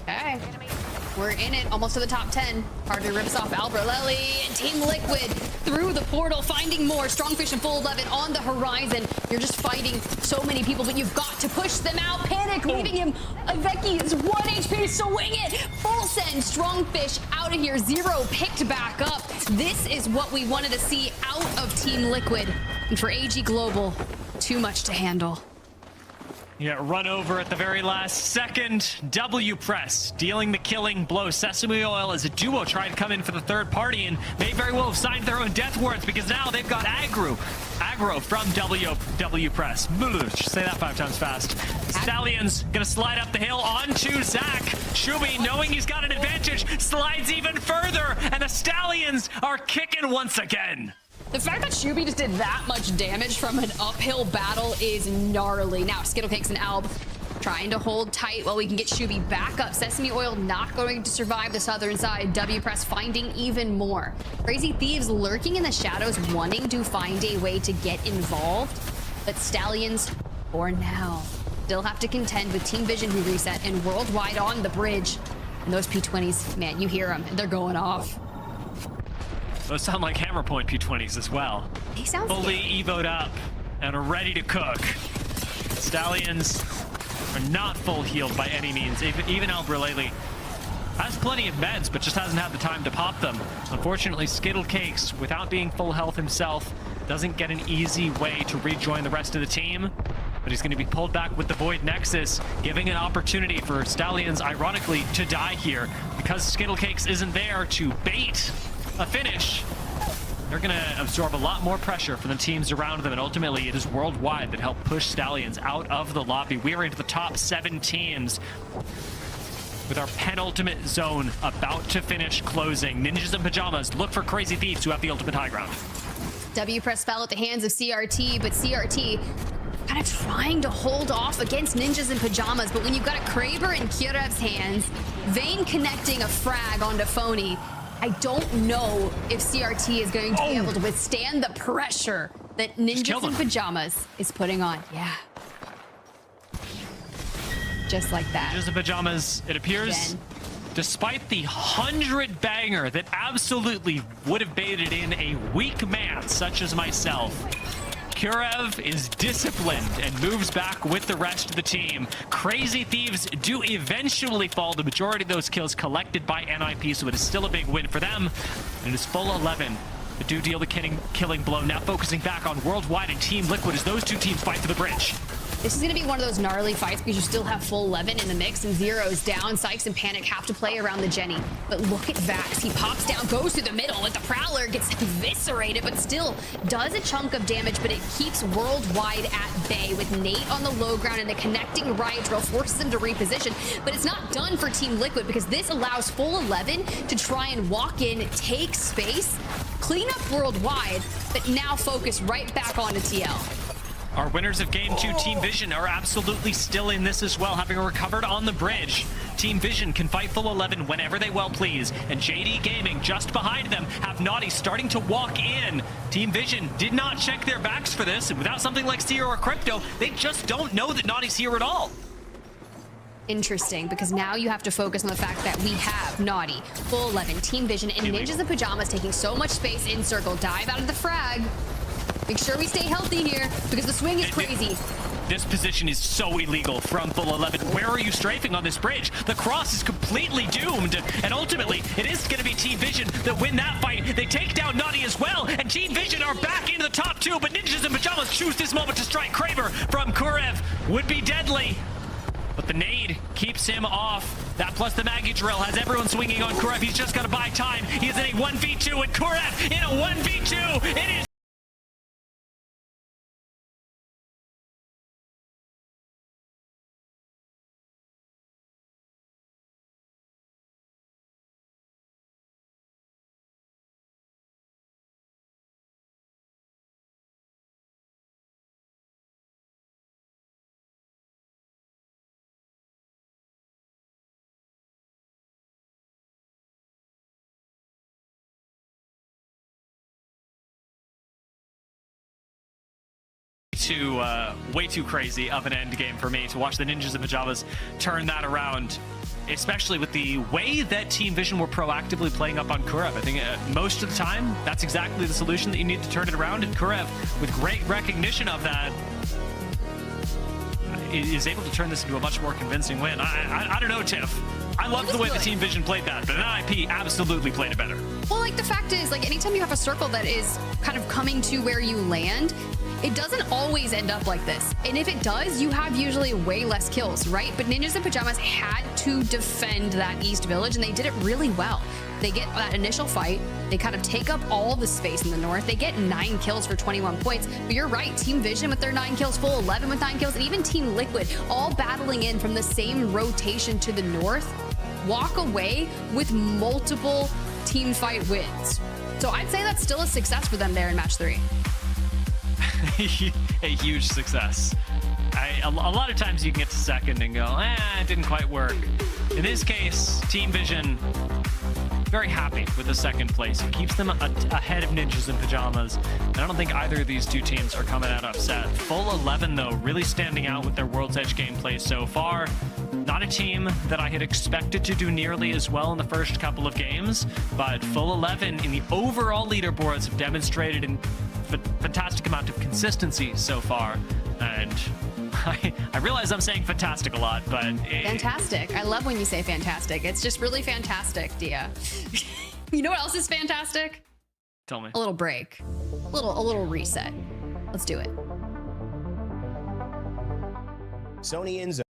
Okay. We're in it, almost to the top 10. Harvey rips off Albrelelli, and Team Liquid through the portal, finding more. Strongfish and full 11 on the horizon. You're just fighting so many people, but you've got to push them out. Panic, leaving him. Veki is 1 HP, swing it. Full send, Strongfish out of here. 0 picked back up. This is what we wanted to see out of Team Liquid. And for AG Global, too much to handle. Yeah, run over at the very last second. W press, dealing the killing blow. Sesame Oil as a duo trying to come in for the third party and may very well have signed their own death warrants because now they've got aggro from W press. Say that 5 times fast. Stallions gonna slide up the hill onto Zach. Shubi, knowing he's got an advantage, slides even further, and the Stallions are kicking once again. The fact that Shubi just did that much damage from an uphill battle is gnarly. Now, Skittlecakes and Alb trying to hold tight while we can get Shubi back up. Sesame Oil not going to survive the southern side. W Press finding even more. Crazy Thieves lurking in the shadows, wanting to find a way to get involved. But Stallions, for now, still have to contend with Team Vision who reset and Worldwide on the bridge. And those P20s, man, you hear them, they're going off. Those sound like Hammer Point P20s as well. They sound fully evoed up and are ready to cook. Stallions are not full healed by any means. Even Albrelelli has plenty of meds, but just hasn't had the time to pop them. Unfortunately, Skittlecakes, without being full health himself, doesn't get an easy way to rejoin the rest of the team. But he's going to be pulled back with the Void Nexus, giving an opportunity for Stallions, ironically, to die here because Skittlecakes isn't there to bait a finish. they're going to absorb a lot more pressure from the teams around them, and ultimately it is Worldwide that helped push Stallions out of the lobby. We are into the top 7 teams with our penultimate zone about to finish closing. NinjasinPyjamas look for Crazy Thieves, who have the ultimate high ground. W press fell at the hands of CRT, but CRT kind of trying to hold off against NinjasinPyjamas. But when you've got a Kraber in Kirev's hands, Vayne connecting a frag onto Phony, I don't know if CRT is going to be able to withstand the pressure that NinjasinPyjamas is putting on. Yeah. Just like that. NinjasinPyjamas, it appears, despite the 100 banger that absolutely would have baited in a weak man such as myself, Kurev is disciplined and moves back with the rest of the team. Crazy Thieves do eventually fall. The majority of those kills collected by NIP, so it is still a big win for them. And it is full 11. They do deal the killing blow. Now focusing back on Worldwide and Team Liquid as those two teams fight for the bridge. This is going to be one of those gnarly fights because you still have full 11 in the mix and Zero's down. Sykes and Panic have to play around the Jenny. But look at Vax. He pops down, goes through the middle, and the Prowler gets eviscerated, but still does a chunk of damage, but it keeps Worldwide at bay with Nate on the low ground, and the connecting riot drill forces him to reposition. But it's not done for Team Liquid because this allows full 11 to try and walk in, take space, clean up Worldwide, but now focus right back onto TL. Our winners of Game 2, Team Vision, are absolutely still in this as well, having recovered on the bridge. Team Vision can fight full 11 whenever they well please, and JD Gaming just behind them have Naughty starting to walk in. Team Vision did not check their backs for this, and without something like Seer or Crypto, they just don't know that Naughty's here at all. Interesting, because now you have to focus on the fact that we have Naughty, full 11, Team Vision, and NinjasinPyjamas taking so much space in circle. Dive out of the frag. Make sure we stay healthy here, because the swing is crazy. This position is so illegal from full 11. Where are you strafing on this bridge? The cross is completely doomed, and ultimately, it is going to be Team Vision that win that fight. They take down Naughty as well, and Team Vision are back into the top 2, but NinjasinPyjamas choose this moment to strike Kraber from Kurev. Would be deadly, but the nade keeps him off. That plus the Maggie drill has everyone swinging on Kurev. He's just got to buy time. He is in a 1v2, and Kurev in a 1v2. It is way too crazy of an end game for me to watch the NinjasinPyjamas turn that around, especially with the way that Team Vision were proactively playing up on Kurev. I think most of the time, that's exactly the solution that you need to turn it around, and Kurev, with great recognition of that, is able to turn this into a much more convincing win. I don't know, Tiff. I love the way the Team Vision played that, but NIP absolutely played it better. Well, like, the fact is, like, anytime you have a circle that is kind of coming to where you land, it doesn't always end up like this. And if it does, you have usually way less kills, right? But NinjasinPyjamas had to defend that East Village, and they did it really well. They get that initial fight, they kind of take up all the space in the north, they get 9 kills for 21 points, but you're right, Team Vision with their 9 kills, full 11 with 9 kills, and even Team Liquid, all battling in from the same rotation to the north, walk away with multiple team fight wins. So I'd say that's still a success for them there in match 3. A huge success. A lot of times you can get to second and go, it didn't quite work. In this case, Team Vision, very happy with the second place. It keeps them ahead of NinjasinPyjamas. And I don't think either of these two teams are coming out upset. Full 11, though, really standing out with their World's Edge gameplay so far. Not a team that I had expected to do nearly as well in the first couple of games, but full 11 in the overall leaderboards have demonstrated a fantastic amount of consistency so far. And I realize I'm saying fantastic a lot, but... Fantastic. I love when you say fantastic. It's just really fantastic, Dia. You know what else is fantastic? Tell me. A little break. A little reset. Let's do it. Sony Enzo.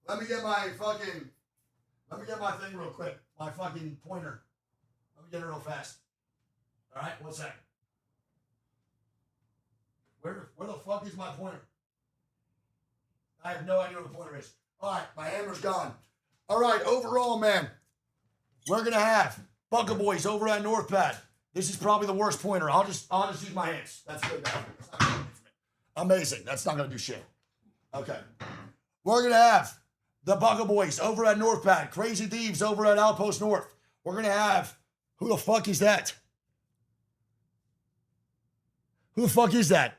Let me get my thing real quick. My fucking pointer. Let me get it real fast. All right, 1 second. Where the fuck is my pointer? I have no idea where the pointer is. All right, my hammer's gone. All right, overall, man, we're gonna have Buckle Boys over at North Pad. This is probably the worst pointer. I'll just use my hands. That's good. Amazing. That's not gonna do shit. Okay. We're gonna have the Buckle Boys over at North Pad. Crazy Thieves over at Outpost North. We're gonna have, who the fuck is that? Who the fuck is that?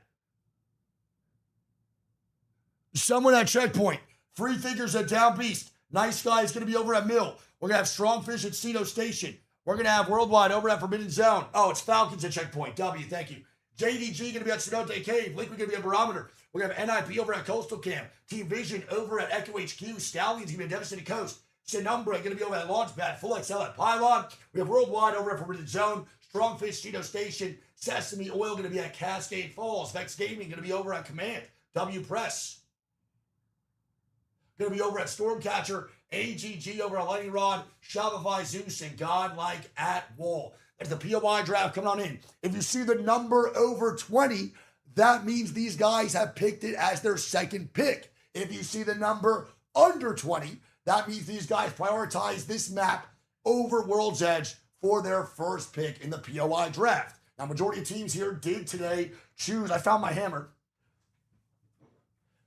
Someone at Checkpoint. Free Thinkers at Down Beast. Nice Guy is going to be over at Mill. We're going to have Strongfish at Ceno Station. We're going to have Worldwide over at Forbidden Zone. Oh, it's Falcons at Checkpoint. W, thank you. JDG going to be at Cenote Cave. Liquid going to be at Barometer. We're going to have NIP over at Coastal Camp. Team Vision over at Echo HQ. Stallions going to be at Devastating Coast. Sinumbra going to be over at Launchpad. Full XL at Pylon. We have Worldwide over at Forbidden Zone. Strongfish, Ceno Station. Sesame Oil going to be at Cascade Falls. Vex Gaming going to be over at Command. W Press going to be over at Stormcatcher. AGG over at Lightning Rod. Shopify Zeus and Godlike at Wall. There's the POI draft coming on in. If you see the number over 20, that means these guys have picked it as their second pick. If you see the number under 20, that means these guys prioritize this map over World's Edge for their first pick in the POI draft. Now, majority of teams here did today choose. I found my hammer.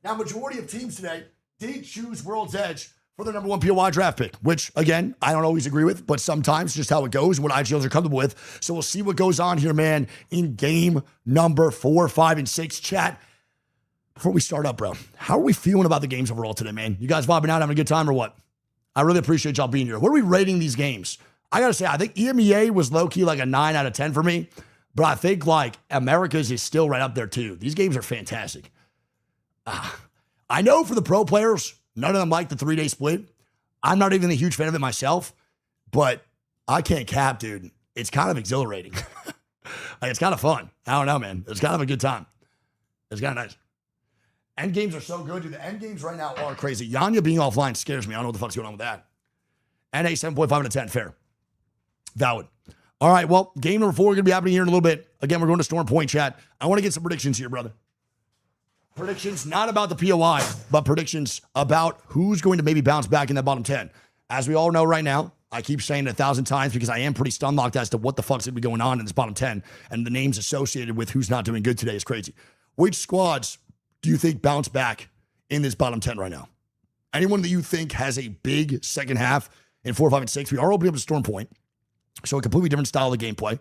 Now, majority of teams today did choose World's Edge for their number one POI draft pick, which, again, I don't always agree with, but sometimes just how it goes, what IGLs are comfortable with. So we'll see what goes on here, man, in game number 4, 5, and 6. Chat, before we start up, bro, how are we feeling about the games overall today, man? You guys vibing out, having a good time or what? I really appreciate y'all being here. What are we rating these games? I got to say, I think EMEA was low-key like a 9 out of 10 for me, but I think, like, Americas is still right up there, too. These games are fantastic. I know for the pro players, none of them like the 3-day split. I'm not even a huge fan of it myself, but I can't cap, dude. It's kind of exhilarating. Like, it's kind of fun. I don't know, man. It's kind of a good time. It's kind of nice. End games are so good, dude. The end games right now are crazy. Yanya being offline scares me. I don't know what the fuck's going on with that. NA 7.5 out of 10. Fair. Valid. All right, well, game number 4 going to be happening here in a little bit. Again, we're going to Storm Point, chat. I want to get some predictions here, brother. Predictions not about the POI, but predictions about who's going to maybe bounce back in that bottom 10. As we all know right now, I keep saying it 1,000 times because I am pretty stun-locked as to what the fuck's going to be going on in this bottom 10, and the names associated with who's not doing good today is crazy. Which squads do you think bounce back in this bottom 10 right now? Anyone that you think has a big second half in 4, 5, and 6? We are opening up to Storm Point, so a completely different style of gameplay.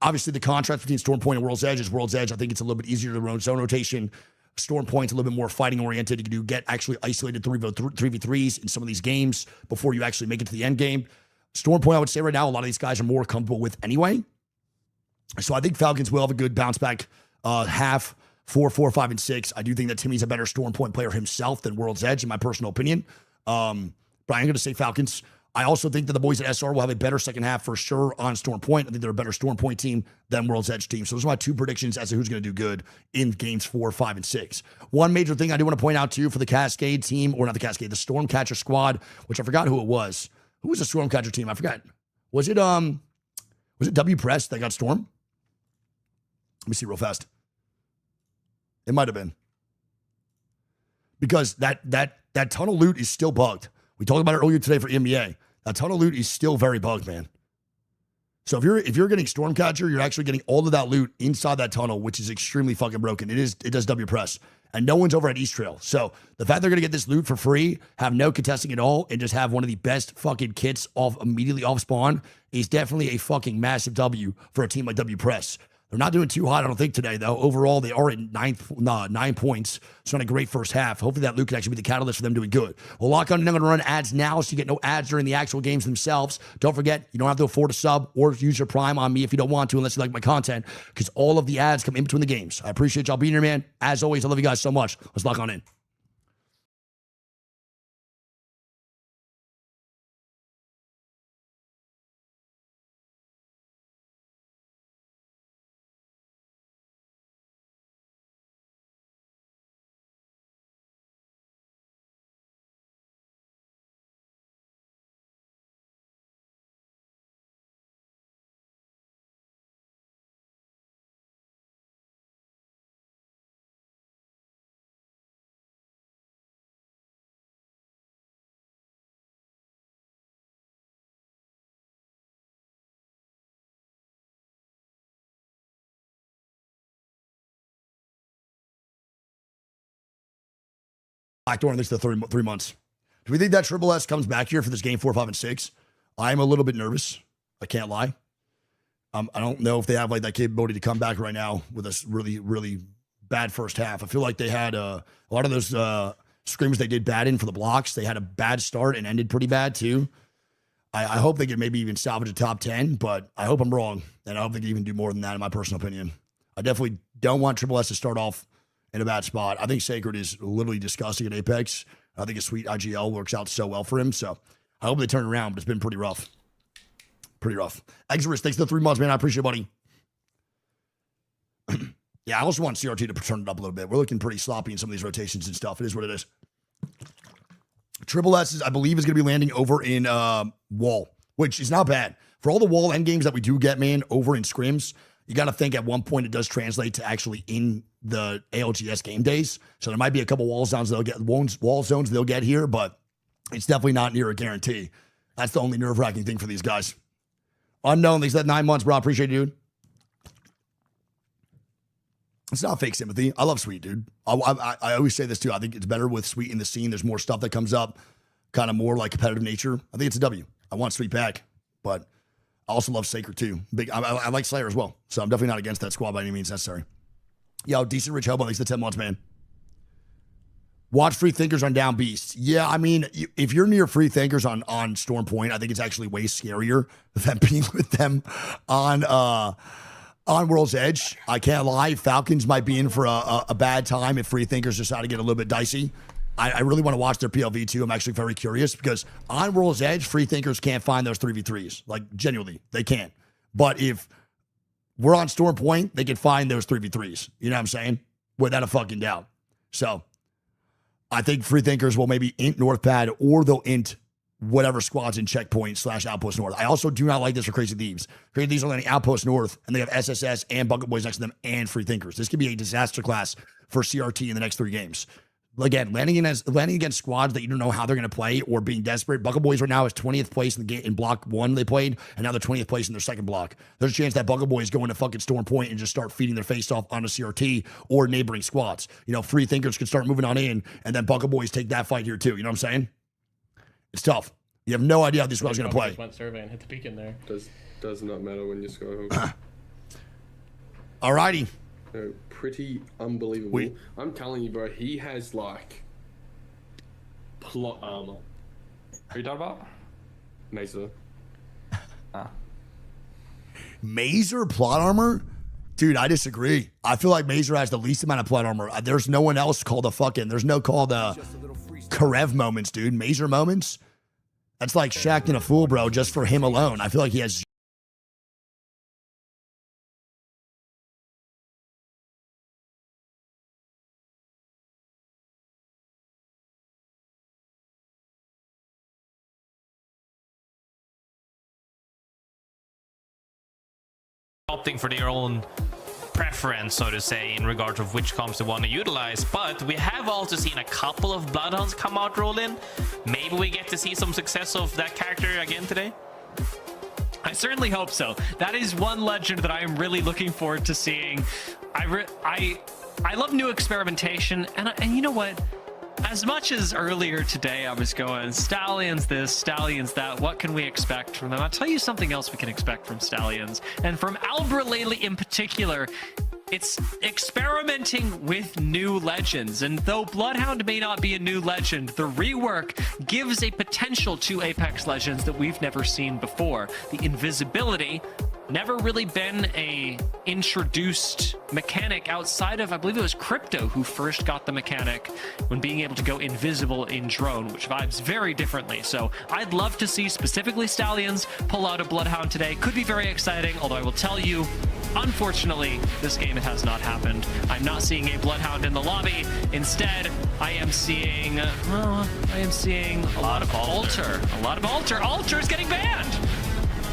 Obviously, the contrast between Storm Point and World's Edge is World's Edge. I think it's a little bit easier to run zone rotation. Storm Point's a little bit more fighting oriented. You can get actually isolated 3v3s in some of these games before you actually make it to the end game. Storm Point, I would say right now, a lot of these guys are more comfortable with anyway. So I think Falcons will have a good bounce back half 4, 5, and 6. I do think that Timmy's a better Storm Point player himself than World's Edge, in my personal opinion. But I'm going to say Falcons. I also think that the boys at SR will have a better second half for sure on Storm Point. I think they're a better Storm Point team than World's Edge team. So those are my 2 predictions as to who's going to do good in games 4, 5, and 6. One major thing I do want to point out to you for the Cascade team, or not the Cascade, the Stormcatcher squad, which I forgot who it was. Who was the Stormcatcher team? I forgot. Was it W Press that got Storm? Let me see real fast. It might have been. Because that tunnel loot is still bugged. We talked about it earlier today for EMEA. That tunnel loot is still very bugged, man. So if you're getting Stormcatcher, you're actually getting all of that loot inside that tunnel, which is extremely fucking broken. It does W Press. And no one's over at East Trail. So the fact they're going to get this loot for free, have no contesting at all, and just have one of the best fucking kits immediately off spawn is definitely a fucking massive W for a team like W Press. They're not doing too hot, I don't think, today, though. Overall, they are at 9 points. It's not a great first half. Hopefully that loot can actually be the catalyst for them doing good. We'll lock on and I'm going to run ads now so you get no ads during the actual games themselves. Don't forget, you don't have to afford a sub or use your Prime on me if you don't want to, unless you like my content, because all of the ads come in between the games. I appreciate y'all being here, man. As always, I love you guys so much. Let's lock on in. Backdoor in the 3 months. Do we think that Triple S comes back here for this game 4, 5, and 6? I'm a little bit nervous. I can't lie. I don't know if they have like that capability to come back right now with a really, really bad first half. I feel like they had a lot of those scrims they did bad in for the blocks. They had a bad start and ended pretty bad too. I hope they can maybe even salvage a top 10, but I hope I'm wrong. And I hope they can even do more than that, in my personal opinion. I definitely don't want Triple S to start off in a bad spot. I think Sacred is literally disgusting at Apex. I think a sweet IGL works out so well for him. So I hope they turn around, but it's been pretty rough. Pretty rough. Exorist, thanks for the 3 months, man. I appreciate it, buddy. Yeah, I also want CRT to turn it up a little bit. We're looking pretty sloppy in some of these rotations and stuff. It is what it is. Triple S, I believe, is going to be landing over in Wall, which is not bad. For all the Wall end games that we do get, man, over in scrims, you got to think at one point it does translate to actually in the ALGS game days. So there might be a couple wall zones they'll get here, but it's definitely not near a guarantee. That's the only nerve-wracking thing for these guys. Unknown, they said 9 months, bro. I appreciate you, dude. It's not fake sympathy. I love Sweet, dude. I always say this too. I think it's better with Sweet in the scene. There's more stuff that comes up, kind of more like competitive nature. I think it's a W. I want Sweet back, but I also love Sacred too. I like Slayer as well, so I'm definitely not against that squad by any means necessary. Yo, decent Rich Hobo, thanks for the 10 months, man. Watch Free Thinkers on Down Beast. Yeah, I mean, if you're near Free Thinkers on Storm Point, I think it's actually way scarier than being with them on World's Edge. I can't lie. Falcons might be in for a bad time if Free Thinkers decide to get a little bit dicey. I really want to watch their PLV too. I'm actually very curious because on World's Edge, Free Thinkers can't find those 3v3s. Like, genuinely, they can't. But if we're on Storm Point, they can find those 3v3s. You know what I'm saying? Without a fucking doubt. So I think Free Thinkers will maybe int North Pad or they'll int whatever squad's in Checkpoint / Outpost North. I also do not like this for Crazy Thieves. Crazy Thieves are landing Outpost North, and they have SSS and Bucket Boys next to them and Free Thinkers. This could be a disaster class for CRT in the next 3 games. Again, landing against squads that you don't know how they're going to play or being desperate. Bucket Boys right now is 20th place in the game in block 1 they played, and now they're 20th place in their second block. There's a chance that Bucket Boys go into fucking Storm Point and just start feeding their face off onto CRT or neighboring squads. You know, Free Thinkers could start moving on in, and then Bucket Boys take that fight here too. You know what I'm saying? It's tough. You have no idea how this squad's going to play. Went survey and hit the beacon there. Does not matter when you score home. Alrighty. No, pretty unbelievable. I'm telling you, bro, he has like plot armor. What are you talking about? Mesa. Mazer plot armor? Dude, I disagree. I feel like Mazer has the least amount of plot armor. There's no one else called there's no called Karev moments, dude. Mazer moments? That's like Shaq and a fool, bro, just for him alone. I feel like he has opting for their own preference, so to say, in regards of which comps they want to utilize. But we have also seen a couple of Bloodhounds come out roll in. Maybe we get to see some success of that character again today. I certainly hope so. That is one legend that I am really looking forward to seeing. I love new experimentation, and you know what? As much as earlier today I was going, Stallions this, Stallions that, what can we expect from them? I'll tell you something else we can expect from Stallions, and from Albra Lely in particular. It's experimenting with new legends, and though Bloodhound may not be a new legend, the rework gives a potential to Apex Legends that we've never seen before. The invisibility, never really been a introduced mechanic outside of, I believe it was Crypto who first got the mechanic when being able to go invisible in drone, which vibes very differently. So I'd love to see specifically Stallions pull out a Bloodhound today. Could be very exciting, although I will tell you, unfortunately, this game it has not happened. I'm not seeing a Bloodhound in the lobby. Instead, I am seeing a lot of Alter. A lot of Alter. Alter is getting banned.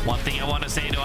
One thing I want to say, though,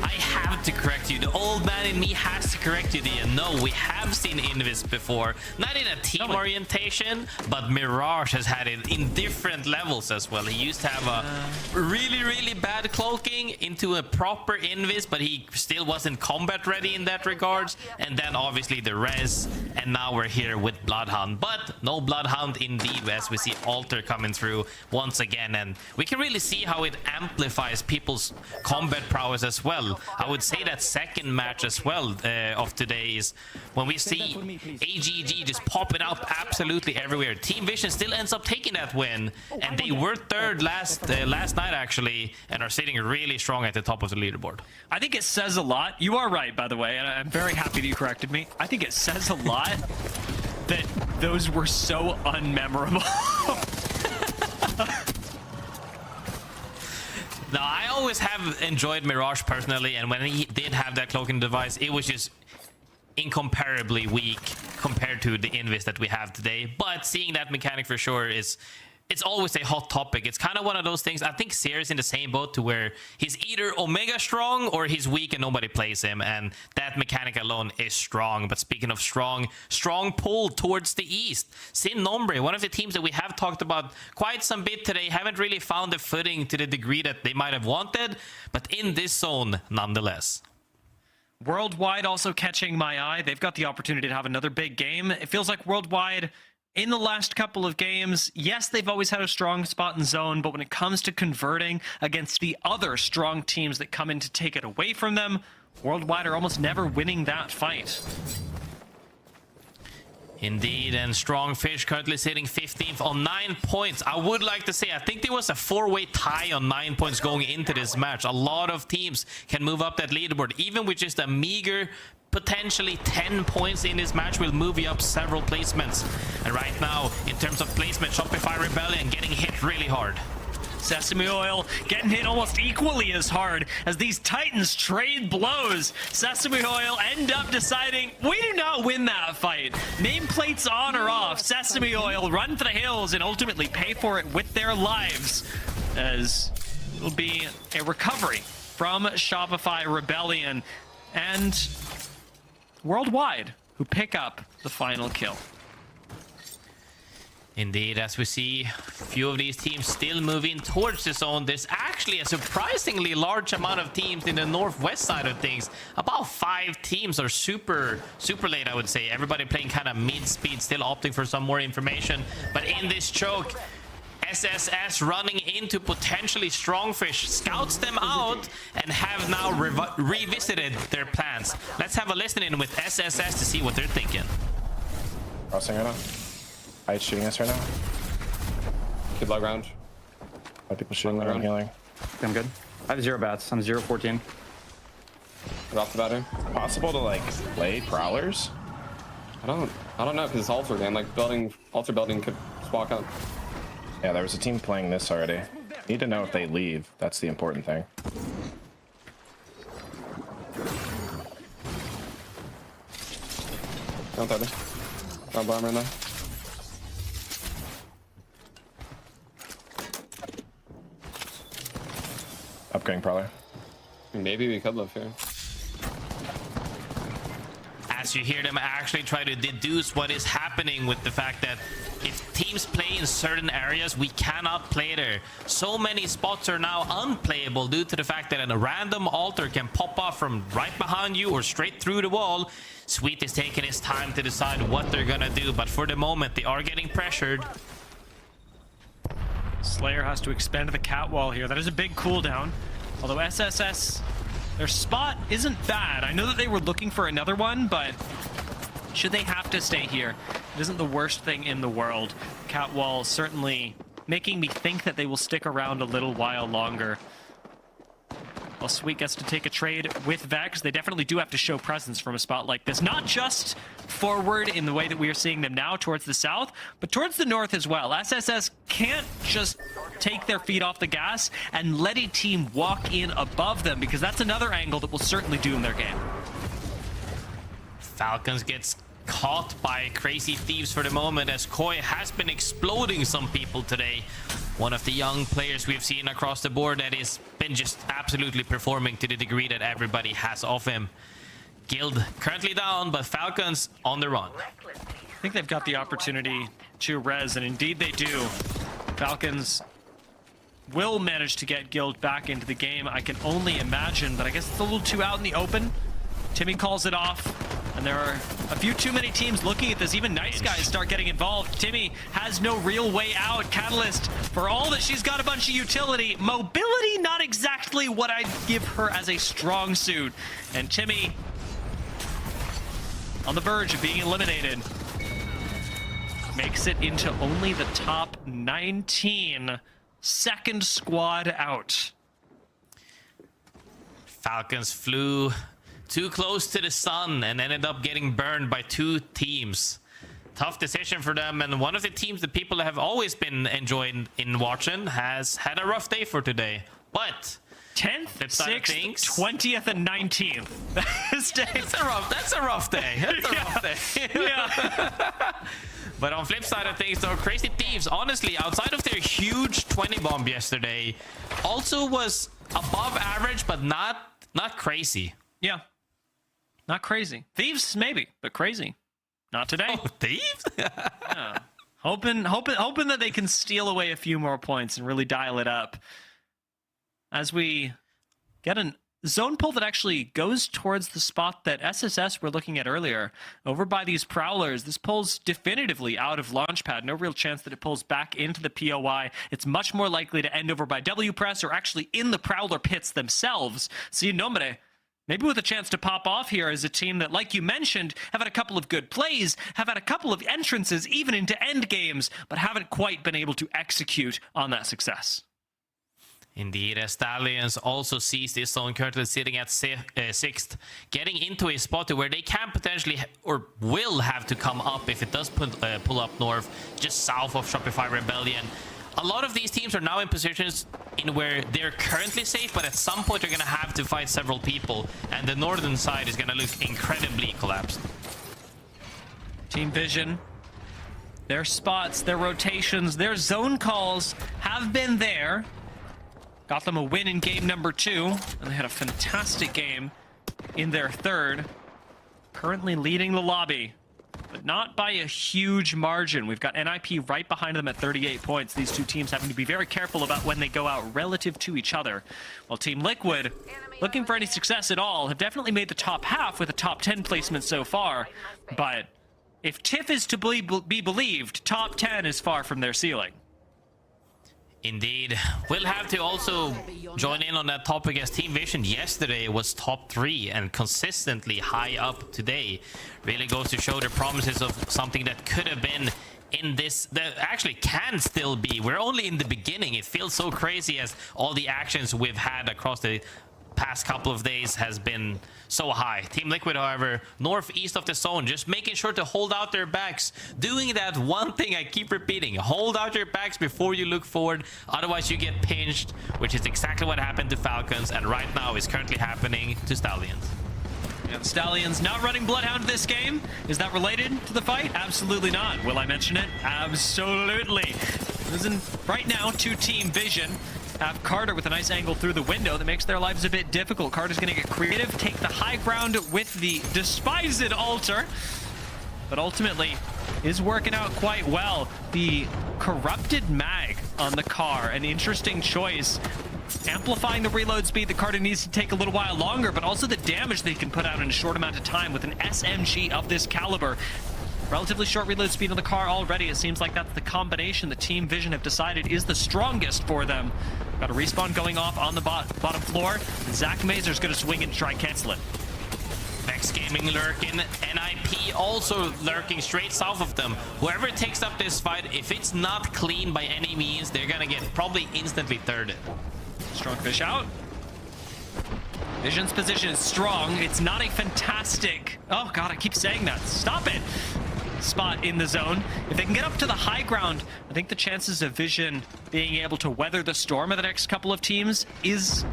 I have to correct you. The old man in me has to correct you, Dian. No, we have seen Invis before. Not in a team orientation, but Mirage has had it in different levels as well. He used to have a really, really bad cloaking into a proper Invis, but he still wasn't combat ready in that regards. And then obviously the res, and now we're here with Bloodhound. But no Bloodhound indeed, as we see Alter coming through once again. And we can really see how it amplifies people's combat prowess as well. I would say that second match as well of today is when we see AGG just popping up absolutely everywhere. Team Vision still ends up taking that win, and they were third last night actually, and are sitting really strong at the top of the leaderboard. I think it says a lot. You are right, by the way, and I'm very happy that you corrected me. I think it says a lot that those were so unmemorable. Now, I always have enjoyed Mirage personally, and when he did have that cloaking device, it was just incomparably weak compared to the Invis that we have today. But seeing that mechanic for sure it's always a hot topic. It's kind of one of those things. I think Sear's in the same boat to where he's either Omega strong or he's weak and nobody plays him, and that mechanic alone is strong. But speaking of strong pull towards the east. Sin Nombre, one of the teams that we have talked about quite some bit today, haven't really found the footing to the degree that they might have wanted, but in this zone nonetheless. Worldwide also catching my eye. They've got the opportunity to have another big game. It feels like Worldwide, in the last couple of games, yes, they've always had a strong spot in zone, but when it comes to converting against the other strong teams that come in to take it away from them, Worldwide are almost never winning that fight. Indeed, and STRONGFISH currently sitting 15th on 9 points. I would like to say, I think there was a 4-way tie on 9 points going into this match. A lot of teams can move up that leaderboard, even with just a meager potentially 10 points in this match will move you up several placements. And right now, in terms of placement, ShopifyRebellion getting hit really hard. Sesame Oil getting hit almost equally as hard as these Titans trade blows. Sesame Oil end up deciding, we do not win that fight. Nameplates on or off, Sesame Oil run for the hills and ultimately pay for it with their lives, as it will be a recovery from ShopifyRebellion and Worldwide, who pick up the final kill. Indeed, as we see a few of these teams still moving towards the zone, there's actually a surprisingly large amount of teams in the northwest side of things. About 5 teams are super late, I would say. Everybody playing kind of mid-speed, still opting for some more information. But in this choke, SSS running into potentially STRONGFISH, scouts them out and have now revisited their plans. Let's have a listen in with SSS to see what they're thinking. Crossing right now. Height shooting us right now. Good low ground. A lot of people shooting low ground. Healing. I'm good. I have 0 bats. I'm 0-14. Get off the battery. Possible to like play prowlers? I don't know, because it's Alter again. Like Alter building could just walk up. Yeah, there was a team playing this already. Need to know if they leave. That's the important thing. Don't throw me. Don't bomb right now. Upgrading probably. Maybe we could live here. As you hear them actually try to deduce what is happening with the fact that if teams play in certain areas, we cannot play there. So many spots are now unplayable due to the fact that a random altar can pop off from right behind you or straight through the wall. Sweet is taking his time to decide what they're gonna do, but for the moment they are getting pressured. Slayer has to expend the cat wall here. That is a big cooldown. Although SSS, their spot isn't bad. I know that they were looking for another one, but should they have to stay here, it isn't the worst thing in the world. Cat wall certainly making me think that they will stick around a little while longer. Well, Sweet gets to take a trade with Vex. They definitely do have to show presence from a spot like this. Not just forward in the way that we are seeing them now towards the south, but towards the north as well. SSS can't just take their feet off the gas and let a team walk in above them, because that's another angle that will certainly doom their game. Falcons gets caught by Crazy Thieves for the moment, as Koi has been exploding some people today. One of the young players we've seen across the board that has been just absolutely performing to the degree that everybody has of him. Guild currently down, but Falcons on the run. I think they've got the opportunity to res, and indeed they do. Falcons will manage to get Guild back into the game. I can only imagine, but I guess it's a little too out in the open. Timmy calls it off, and there are a few too many teams looking at this. Even Nice Guys start getting involved. Timmy has no real way out. Catalyst, for all that she's got a bunch of utility, mobility not exactly what I'd give her as a strong suit. And Timmy on the verge of being eliminated. Makes it into only the top 19. Second squad out. Falcons flew too close to the sun and ended up getting burned by two teams. Tough decision for them, and one of the teams that people have always been enjoying in watching has had a rough day for today. But 10th, 6th, 20th, and 19th. That's a rough day. That's a rough day. Yeah. But on flip side of things, though, Crazy Thieves, honestly, outside of their huge 20 bomb yesterday, also was above average, but not crazy. Yeah. Not crazy. Thieves, maybe, but crazy. Not today. Oh, Thieves? Yeah. Hoping that they can steal away a few more points and really dial it up. As we get a zone pull that actually goes towards the spot that SSS were looking at earlier. Over by these Prowlers, this pulls definitively out of Launchpad. No real chance that it pulls back into the POI. It's much more likely to end over by W Press or actually in the Prowler pits themselves. Sin Nombre, maybe with a chance to pop off here as a team that, like you mentioned, have had a couple of good plays, have had a couple of entrances even into end games, but haven't quite been able to execute on that success. Indeed, as Stallions also sees this zone, currently sitting at 6th, getting into a spot where they can potentially or will have to come up if it does pull up north, just south of ShopifyRebellion. A lot of these teams are now in positions in where they're currently safe, but at some point they're going to have to fight several people, and the northern side is going to look incredibly collapsed. Team Vision, their spots, their rotations, their zone calls have been there. Got them a win in game number 2, and they had a fantastic game in their third. Currently leading the lobby, but not by a huge margin. We've got NIP right behind them at 38 points. These two teams having to be very careful about when they go out relative to each other. While Team Liquid, looking for any success at all, have definitely made the top half with a top 10 placement so far. But if TIFF is to be believed, top 10 is far from their ceiling. Indeed. We'll have to also join in on that topic, as Team Vision yesterday was top 3 and consistently high up today. Really goes to show the promises of something that could have been in this, that actually can still be. We're only in the beginning. It feels so crazy as all the actions we've had across the past couple of days has been so high. Team Liquid, however, northeast of the zone, just making sure to hold out their backs, doing that one thing I keep repeating: hold out your backs before you look forward, otherwise you get pinched, which is exactly what happened to Falcons, and right now is currently happening to Stallions. And Stallions not running Bloodhound this game. Is that related to the fight? Absolutely not. Will I mention it? Absolutely. Listen, right now to Team Vision have Carter with a nice angle through the window that makes their lives a bit difficult. Carter's going to get creative, take the high ground with the despised altar, but ultimately is working out quite well. The corrupted mag on the car, an interesting choice. Amplifying the reload speed, the Carter needs to take a little while longer, but also the damage they can put out in a short amount of time with an SMG of this caliber. Relatively short reload speed on the car already. It seems like that's the combination that Team Vision have decided is the strongest for them. Got a respawn going off on the bottom floor. Zach Mazer's going to swing and try cancel it. Vex Gaming lurking, NIP also lurking straight south of them. Whoever takes up this fight, if it's not clean by any means, they're going to get probably instantly thirded. STRONGFISH out. Vision's position is strong. It's not a fantastic... Oh, God, I keep saying that. Stop it. Spot in the zone. If they can get up to the high ground, I think the chances of Vision being able to weather the storm of the next couple of teams is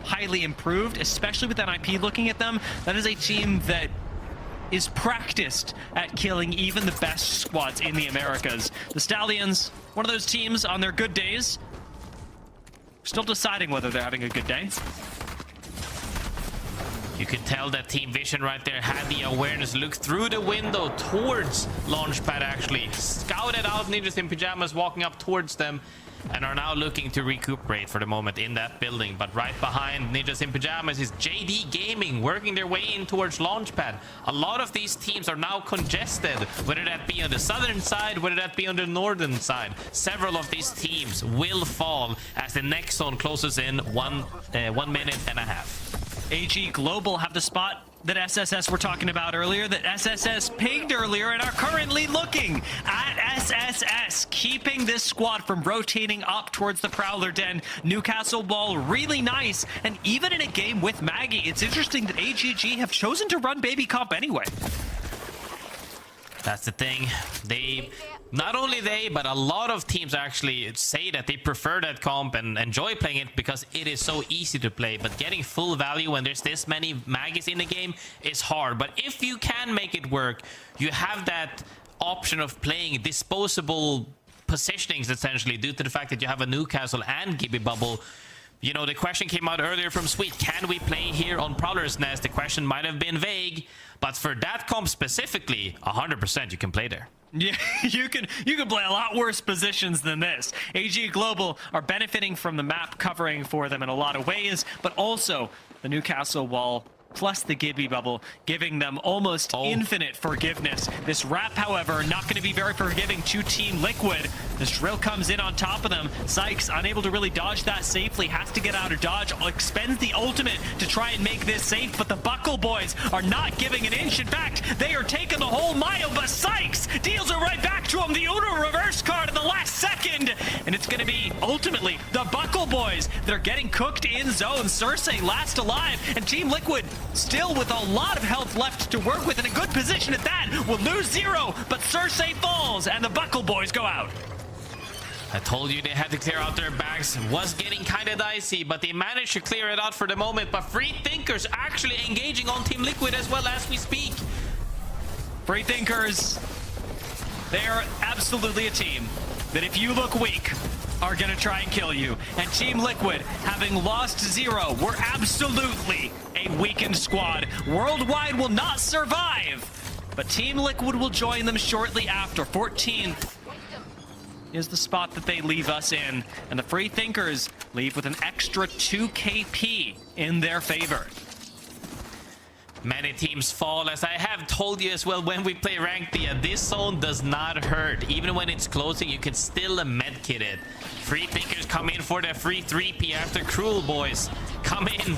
highly improved, especially with NIP looking at them. That is a team that is practiced at killing even the best squads in the Americas. The Stallions, one of those teams on their good days, still deciding whether they're having a good day. You could tell that Team Vision right there had the awareness, look through the window towards Launchpad actually, scouted out NinjasinPyjamas walking up towards them, and are now looking to recuperate for the moment in that building. But right behind NinjasinPyjamas is JD Gaming working their way in towards Launchpad. A lot of these teams are now congested, whether that be on the southern side, whether that be on the northern side. Several of these teams will fall as the next zone closes in 1 minute and a half. AG Global have the spot that SSS were talking about earlier, that SSS pinged earlier, and are currently looking at SSS, keeping this squad from rotating up towards the Prowler Den. Newcastle Wall really nice, and even in a game with Maggie, it's interesting that AGG have chosen to run Baby Comp anyway. That's the thing. Not only they, but a lot of teams actually say that they prefer that comp and enjoy playing it because it is so easy to play. But getting full value when there's this many Maggies in the game is hard. But if you can make it work, you have that option of playing disposable positionings essentially due to the fact that you have a Newcastle and Gibby Bubble. You know, the question came out earlier from Sweet, can we play here on Prowler's Nest? The question might have been vague, but for that comp specifically, 100% you can play there. Yeah, you can play a lot worse positions than this. AG Global are benefiting from the map covering for them in a lot of ways, but also the Newcastle Wall plus the Gibby Bubble, giving them almost infinite forgiveness. This wrap, however, not going to be very forgiving to Team Liquid. This drill comes in on top of them. Sykes, unable to really dodge that safely, has to get out of dodge, expends the ultimate to try and make this safe, but the Buckle Boys are not giving an inch. In fact, they are taking the whole mile, but Sykes deals it right back to him. The Uno reverse card in the last second, and it's going to be ultimately the Buckle Boys. They're getting cooked in zone. Cersei last alive, and Team Liquid still with a lot of health left to work with, in a good position at that. Will lose 0, but Cersei falls, and the Buckle Boys go out. I told you they had to clear out their bags. Was getting kind of dicey, but they managed to clear it out for the moment. But Free Thinkers actually engaging on Team Liquid as well as we speak. Free Thinkers, they are absolutely a team that if you look weak, are gonna try and kill you. And Team Liquid, having lost 0, we're absolutely a weakened squad. Worldwide will not survive, but Team Liquid will join them shortly after. 14th is the spot that they leave us in, and the Free Thinkers leave with an extra 2 KP in their favor. Many teams fall, as I have told you as well when we play ranked. This zone does not hurt. Even when it's closing, you can still medkit it. Free Thinkers come in for the free 3P after Cruel Boys come in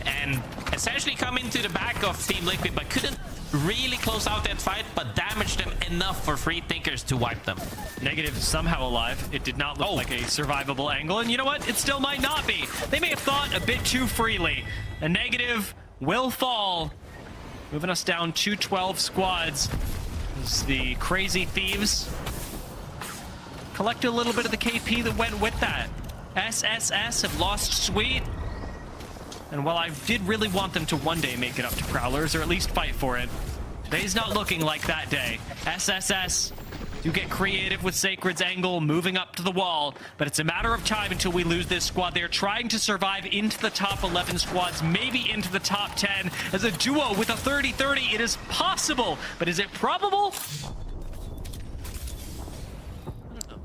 and essentially come into the back of Team Liquid, but couldn't really close out that fight, but damaged them enough for Free Thinkers to wipe them. Negative somehow alive. It did not look like a survivable angle, and you know what? It still might not be. They may have thought a bit too freely. A Negative will fall, moving us down to 12 squads. This is the Crazy Thieves collect a little bit of the KP that went with that. SSS have lost Sweet, and while I did really want them to one day make it up to Prowlers, or at least fight for it, today's not looking like that day. SSS, you get creative with Sacred's angle, moving up to the wall, but it's a matter of time until we lose this squad. They're trying to survive into the top 11 squads, maybe into the top 10. As a duo with a 30-30, it is possible, but is it probable?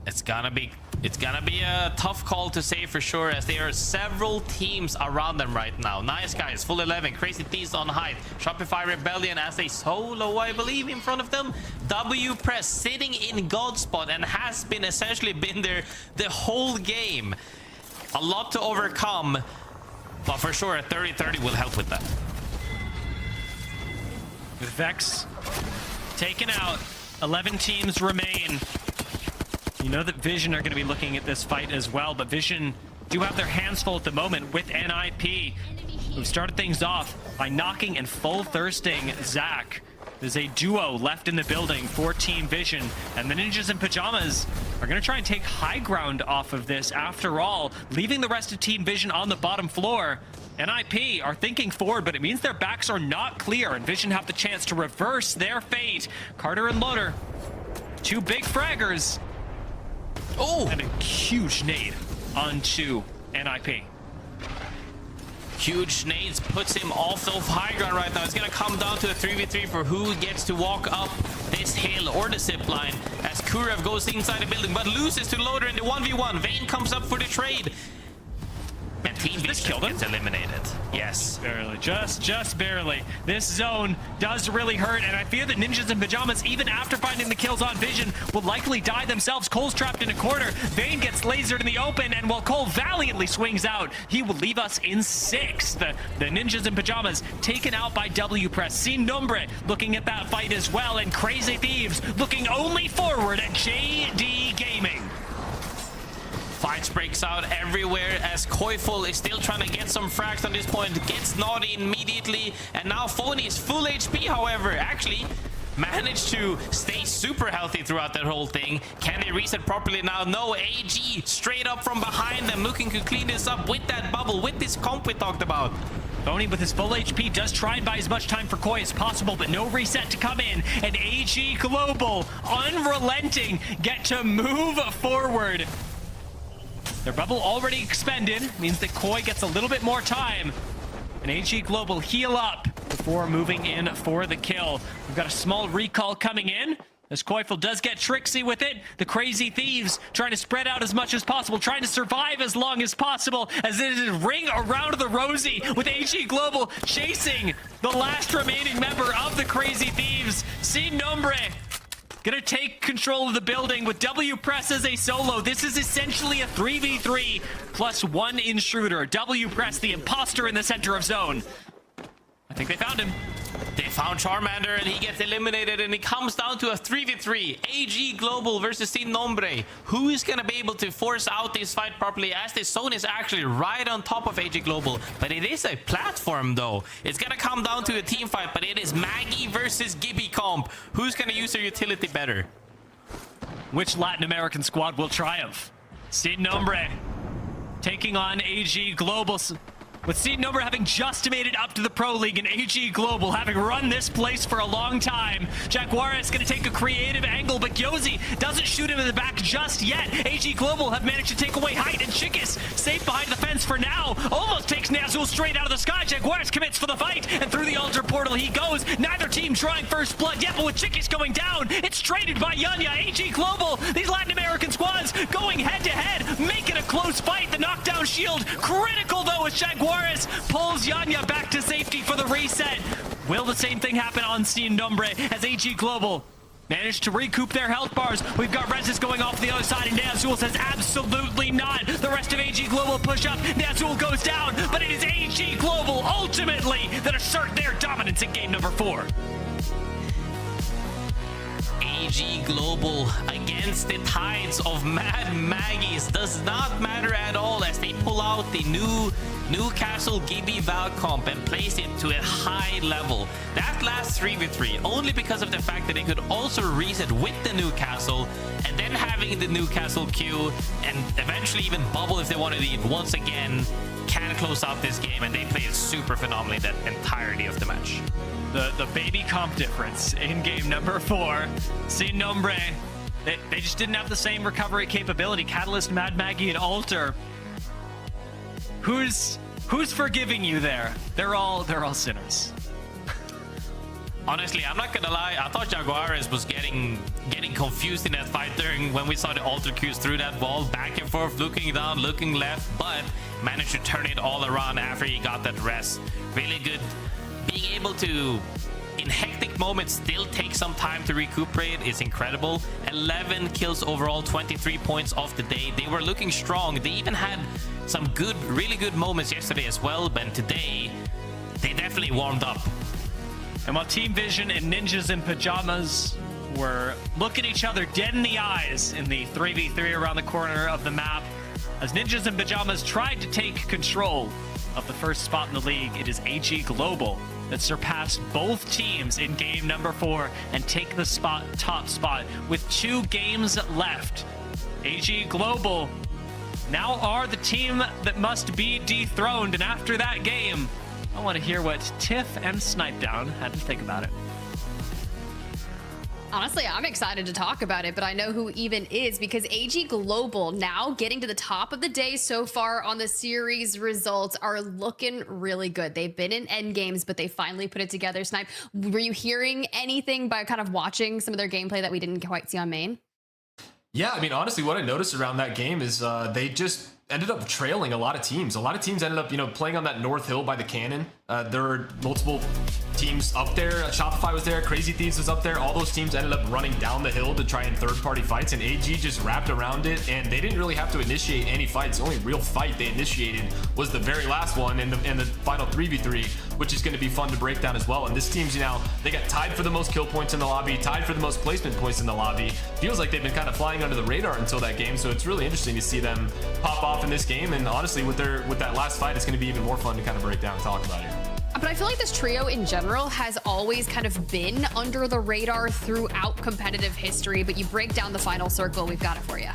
It's gonna be a tough call to say for sure, as there are several teams around them right now. Nice Guys, full 11, Crazy Thieves on height, ShopifyRebellion as a solo, I believe, in front of them. W Press sitting in God spot and has been essentially been there the whole game. A lot to overcome, but for sure a 30-30 will help with that. With Vex taken out, 11 teams remain. You know that Vision are going to be looking at this fight as well, but Vision do have their hands full at the moment with NIP, who started things off by knocking and full thirsting Zach. There's a duo left in the building for Team Vision, and the Ninjas in Pajamas are going to try and take high ground off of this after all, leaving the rest of Team Vision on the bottom floor. NIP are thinking forward, but it means their backs are not clear, and Vision have the chance to reverse their fate. Carter and Loader, two big fraggers. Oh! And a huge nade onto NIP. Huge nades puts him off of high ground right now. It's going to come down to a 3v3 for who gets to walk up this hill or the zip line as Kurev goes inside the building but loses to Loader in the 1v1. Vayne comes up for the trade. And Team Vision gets eliminated. Yes. Barely. Just barely. This zone does really hurt, and I fear that Ninjas in Pajamas, even after finding the kills on Vision, will likely die themselves. Cole's trapped in a corner. Vayne gets lasered in the open, and while Cole valiantly swings out, he will leave us in 6th. The Ninjas in Pajamas taken out by W Press. Sin Nombre looking at that fight as well, and Crazy Thieves looking only forward at JD Gaming. Fights breaks out everywhere as Koiful is still trying to get some frags on this point. Gets naughty immediately, and now Phony is full HP, however. Actually managed to stay super healthy throughout that whole thing. Can they reset properly now? No. AG straight up from behind them, looking to clean this up with that bubble, with this comp we talked about. Phony with his full HP does try and buy as much time for Koi as possible, but no reset to come in. And AG Global, unrelenting, get to move forward. Their bubble already expended, means that Koi gets a little bit more time. And AG Global heal up before moving in for the kill. We've got a small recall coming in, as Koifel does get tricksy with it. The Crazy Thieves trying to spread out as much as possible, trying to survive as long as possible, as it is ring around the rosy with AG Global chasing the last remaining member of the Crazy Thieves. Sin Nombre gonna take control of the building with W Press as a solo. This is essentially a 3v3 plus 1 intruder. W Press, the imposter in the center of zone. I think they found him. They found Charmander, and he gets eliminated, and it comes down to a 3v3. AG Global versus Sin Nombre. Who is going to be able to force out this fight properly, as this zone is actually right on top of AG Global. But it is a platform, though. It's going to come down to a team fight, but it is Maggie versus Gibby comp. Who's going to use their utility better? Which Latin American squad will triumph? Sin Nombre taking on AG Global. With Sin Nombre having just made it up to the Pro League and AG Global having run this place for a long time. Jaguar is going to take a creative angle, but Yosi doesn't shoot him in the back just yet. AG Global have managed to take away height, and Chickus safe behind the fence for now. Almost takes Nazul straight out of the sky. Jaguars commits for the fight, and through the altar portal he goes. Neither team drawing first blood yet, but with Chickus going down, it's traded by Yunya. AG Global, these Latin American squads going head to head, making a close fight. The knockdown shield critical though as Jaguar pulls Yunya back to safety for the reset. Will the same thing happen on Sin Nombre as AG Global managed to recoup their health bars? We've got Rezis going off the other side, and Nazul says absolutely not. The rest of AG Global push up. Nazul goes down, but it is AG Global ultimately that assert their dominance in game number 4. AG Global against the tides of Mad Maggies does not matter at all as they pull out the Newcastle Gibby Val comp and place it to a high level. That last 3v3 only because of the fact that they could also reset with the Newcastle, and then having the Newcastle Q and eventually even bubble if they wanted to eat once again can close out this game, and they played super phenomenally that entirety of the match. The baby comp difference in game number 4. Sin Nombre, they just didn't have the same recovery capability. Catalyst, Mad Maggie, and Alter. Who's forgiving you there? They're all sinners. Honestly, I'm not gonna lie, I thought Jaguares was getting confused in that fight during when we saw the alter Qs through that wall, back and forth, looking down, looking left, but managed to turn it all around after he got that rest. Really good. Being able to, in hectic moments, still take some time to recuperate is incredible. 11 kills overall, 23 points off the day. They were looking strong. They even had some really good moments yesterday as well, but today they definitely warmed up. And while Team Vision and Ninjas in Pajamas were looking each other dead in the eyes in the 3v3 around the corner of the map, as Ninjas in Pajamas tried to take control of the first spot in the league, it is AG Global that surpassed both teams in game number 4 and take the top spot with 2 games left. AG Global now are the team that must be dethroned, and after that game, I want to hear what Tiff and Snipedown had to think about it. Honestly, I'm excited to talk about it, but I know who even is, because AG Global now getting to the top of the day so far on the series results are looking really good. They've been in end games, but they finally put it together. Snipe, were you hearing anything by kind of watching some of their gameplay that we didn't quite see on main? Yeah, I mean, honestly, what I noticed around that game is they just ended up trailing a lot of teams. A lot of teams ended up, playing on that North Hill by the cannon. There were multiple teams up there. Shopify was there. Crazy Thieves was up there. All those teams ended up running down the hill to try and third-party fights, and AG just wrapped around it, and they didn't really have to initiate any fights. The only real fight they initiated was the very last one in the final 3v3, which is going to be fun to break down as well. And this team's, they got tied for the most kill points in the lobby, tied for the most placement points in the lobby. Feels like they've been kind of flying under the radar until that game, so it's really interesting to see them pop off in this game. And honestly, with that last fight, it's going to be even more fun to kind of break down and talk about here. But I feel like this trio in general has always kind of been under the radar throughout competitive history, but you break down the final circle, we've got it for you.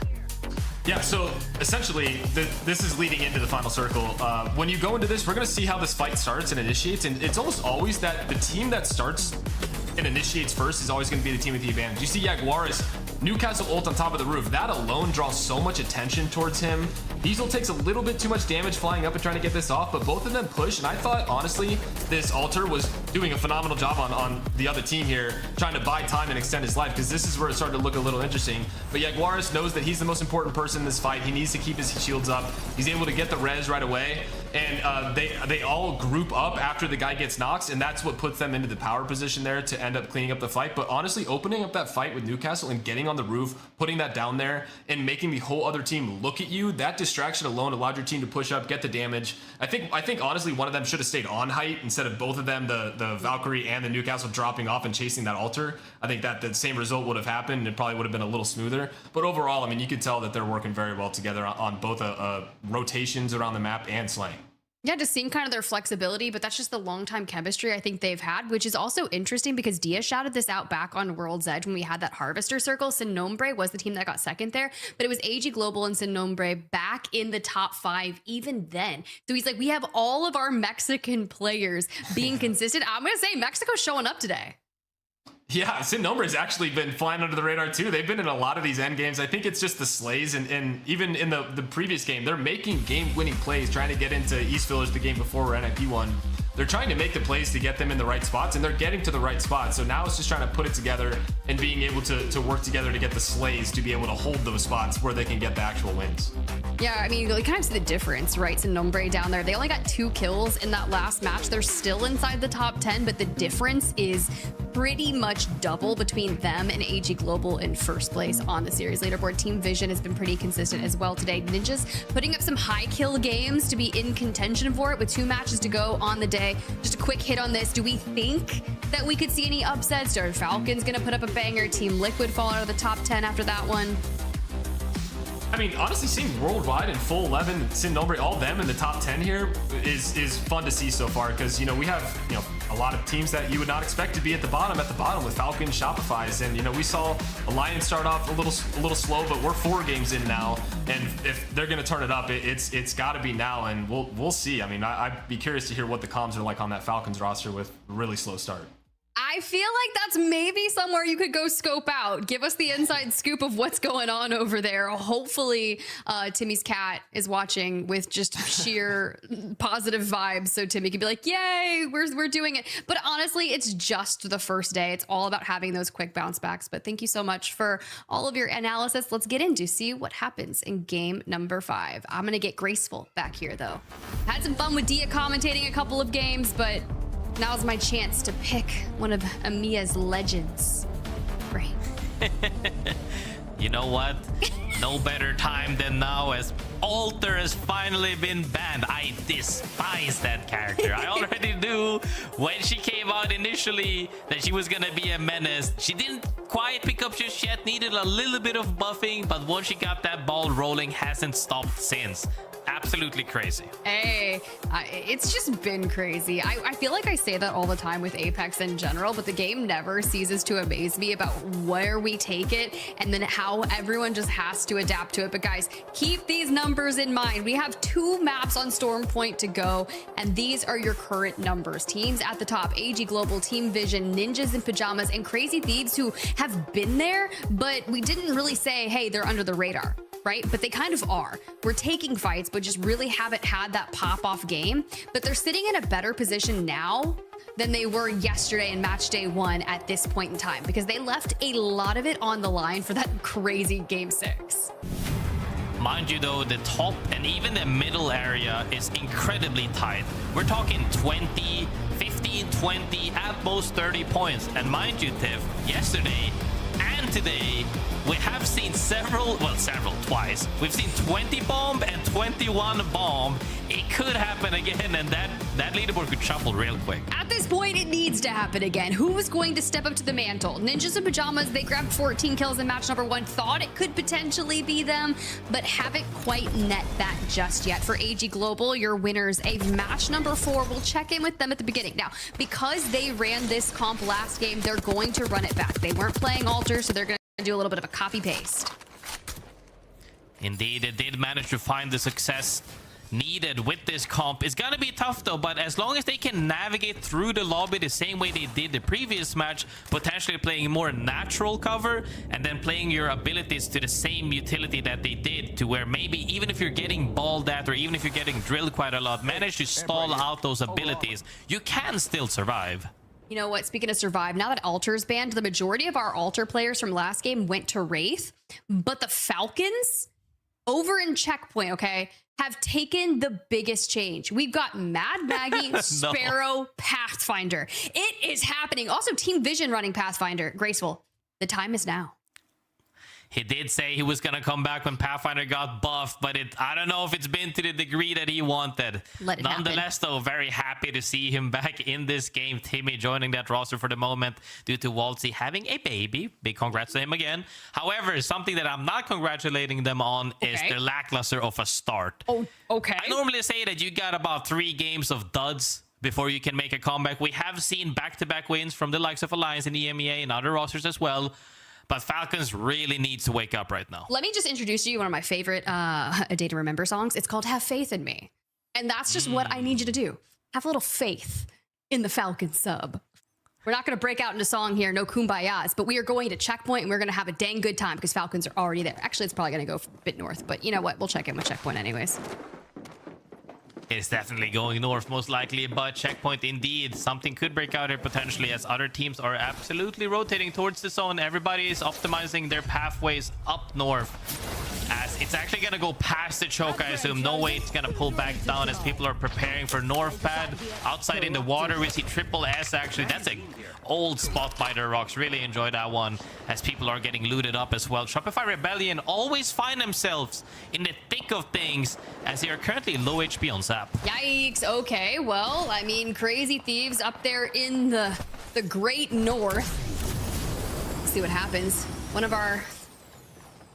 Yeah, so essentially, this is leading into the final circle. When you go into this, we're going to see how this fight starts and initiates, and it's almost always that the team that starts and initiates first is always going to be the team with the advantage. You see Jaguaris, Newcastle ult on top of the roof. That alone draws so much attention towards him. Diesel takes a little bit too much damage flying up and trying to get this off, but both of them push, and I thought, honestly, this Alter was doing a phenomenal job on the other team here, trying to buy time and extend his life, because this is where it started to look a little interesting. But Jaguaris knows that he's the most important person in this fight. He needs to keep his shields up. He's able to get the res right away, and they all group up after the guy gets knocked, and that's what puts them into the power position there to end up cleaning up the fight. But honestly, opening up that fight with Newcastle and getting on the roof, putting that down there, and making the whole other team look at you, that distraction alone allowed your team to push up, get the damage. I think honestly, one of them should have stayed on height instead of both of them, the Valkyrie and the Newcastle, dropping off and chasing that Alter. I think that the same result would have happened, and it probably would have been a little smoother. But overall, I mean, you could tell that they're working very well together on both rotations around the map and slaying. Yeah, just seeing kind of their flexibility, but that's just the long-time chemistry I think they've had, which is also interesting because Dia shouted this out back on World's Edge when we had that Harvester Circle. Sin Nombre was the team that got second there, but it was AG Global and Sin Nombre back in the top 5 even then. So he's like, we have all of our Mexican players being consistent. I'm going to say Mexico's showing up today. Yeah, Sin Nombre has actually been flying under the radar too. They've been in a lot of these end games. I think it's just the slays, and even in the previous game, they're making game-winning plays, trying to get into East Village the game before where NIP won. They're trying to make the plays to get them in the right spots, and they're getting to the right spots. So now it's just trying to put it together and being able to work together to get the slays to be able to hold those spots where they can get the actual wins. Yeah, I mean, you kind of see the difference, right? Sin Nombre down there, they only got 2 kills in that last match. They're still inside the top 10, but the difference is pretty much double between them and AG Global in first place on the series leaderboard. Team Vision has been pretty consistent as well today. Ninjas putting up some high kill games to be in contention for it with 2 matches to go on the day. Just a quick hit on this. Do we think that we could see any upsets? Are Falcons going to put up a banger? Team Liquid fall out of the top 10 after that one? I mean, honestly, seeing Worldwide and Full 11, Sin Nombre, all them in the top 10 here is fun to see so far, because we have a lot of teams that you would not expect to be at the bottom with Falcons, Shopify's, and we saw Alliance start off a little slow, but we're 4 games in now, and if they're going to turn it up, it's got to be now, and we'll see. I mean, I'd be curious to hear what the comms are like on that Falcons roster with a really slow start. I feel like that's maybe somewhere you could go scope out. Give us the inside scoop of what's going on over there. Hopefully, Timmy's cat is watching with just sheer positive vibes, so Timmy can be like, yay, we're doing it. But honestly, it's just the first day. It's all about having those quick bounce backs. But thank you so much for all of your analysis. Let's get into see what happens in game number 5. I'm going to get graceful back here, though. Had some fun with Dia commentating a couple of games, but now's my chance to pick one of EMEA's legends. Right. You know what? No better time than now, as Alter has finally been banned. I despise that character. I already knew when she came out initially that she was gonna be a menace. She didn't quite pick up just yet, needed a little bit of buffing, but once she got that ball rolling, hasn't stopped since. Absolutely crazy. Hey, it's just been crazy. I feel like I say that all the time with Apex in general, but the game never ceases to amaze me about where we take it and then how everyone just has to adapt to it. But guys, keep these numbers in mind. We have 2 maps on Storm Point to go, and these are your current numbers. Teams at the top, AG Global, Team Vision, NinjasinPyjamas, and Crazy Thieves, who have been there, but we didn't really say, hey, they're under the radar. Right? But they kind of are. We're taking fights, but just really haven't had that pop-off game. But they're sitting in a better position now than they were yesterday in match day 1 at this point in time, because they left a lot of it on the line for that crazy game 6. Mind you though, the top and even the middle area is incredibly tight. We're talking 20, 15, 20, at most 30 points. And mind you, Tiff, yesterday and today, we have seen twice. We've seen 20 bomb and 21 bomb. It could happen again, and that leaderboard could shuffle real quick. At this point, it needs to happen again. Who is going to step up to the mantle? NinjasinPyjamas, they grabbed 14 kills in match number 1. Thought it could potentially be them, but haven't quite net that just yet. For AG Global, your winners of match number 4. We'll check in with them at the beginning. Now, because they ran this comp last game, they're going to run it back. They weren't playing Alter, so they're going to do a little bit of a copy-paste. Indeed, it did manage to find the success needed with this comp. It's gonna be tough though, but as long as they can navigate through the lobby the same way they did the previous match, potentially playing more natural cover and then playing your abilities to the same utility that they did, to where maybe even if you're getting balled at or even if you're getting drilled quite a lot, manage to stall out those abilities, you can still survive. You know what? Speaking of survive, now that Alter's banned, the majority of our Alter players from last game went to Wraith, but the Falcons over in Checkpoint, okay, have taken the biggest change. We've got Mad Maggie, Sparrow, Pathfinder. It is happening. Also, Team Vision running Pathfinder. Graceful. The time is now. He did say he was going to come back when Pathfinder got buffed, but I don't know if it's been to the degree that he wanted. Nonetheless, though, very happy to see him back in this game. Timmy joining that roster for the moment due to Waltzy having a baby. Big congrats to him again. However, something that I'm not congratulating them on is their lackluster of a start. Oh, okay. I normally say that you got about 3 games of duds before you can make a comeback. We have seen back-to-back wins from the likes of Alliance and EMEA and other rosters as well. But Falcons really needs to wake up right now. Let me just introduce you to one of my favorite A Day to Remember songs. It's called Have Faith in Me. And that's just what I need you to do. Have a little faith in the Falcon sub. We're not going to break out into song here, no kumbayas, but we are going to Checkpoint and we're going to have a dang good time because Falcons are already there. Actually, it's probably going to go a bit north, but you know what? We'll check in with Checkpoint anyways. It's definitely going north, most likely, but Checkpoint indeed. Something could break out here potentially as other teams are absolutely rotating towards the zone. Everybody is optimizing their pathways up north. As it's actually going to go past the choke, I assume. No way it's going to pull back down as people are preparing for north pad. Outside in the water, we see Triple S actually. That's a old spot by the rocks. Really enjoy that one as people are getting looted up as well. ShopifyRebellion always find themselves in the thick of things as they are currently low HP on Zap. Yikes. Okay, well, I mean, Crazy Thieves up there in the great north. Let's see what happens. One of our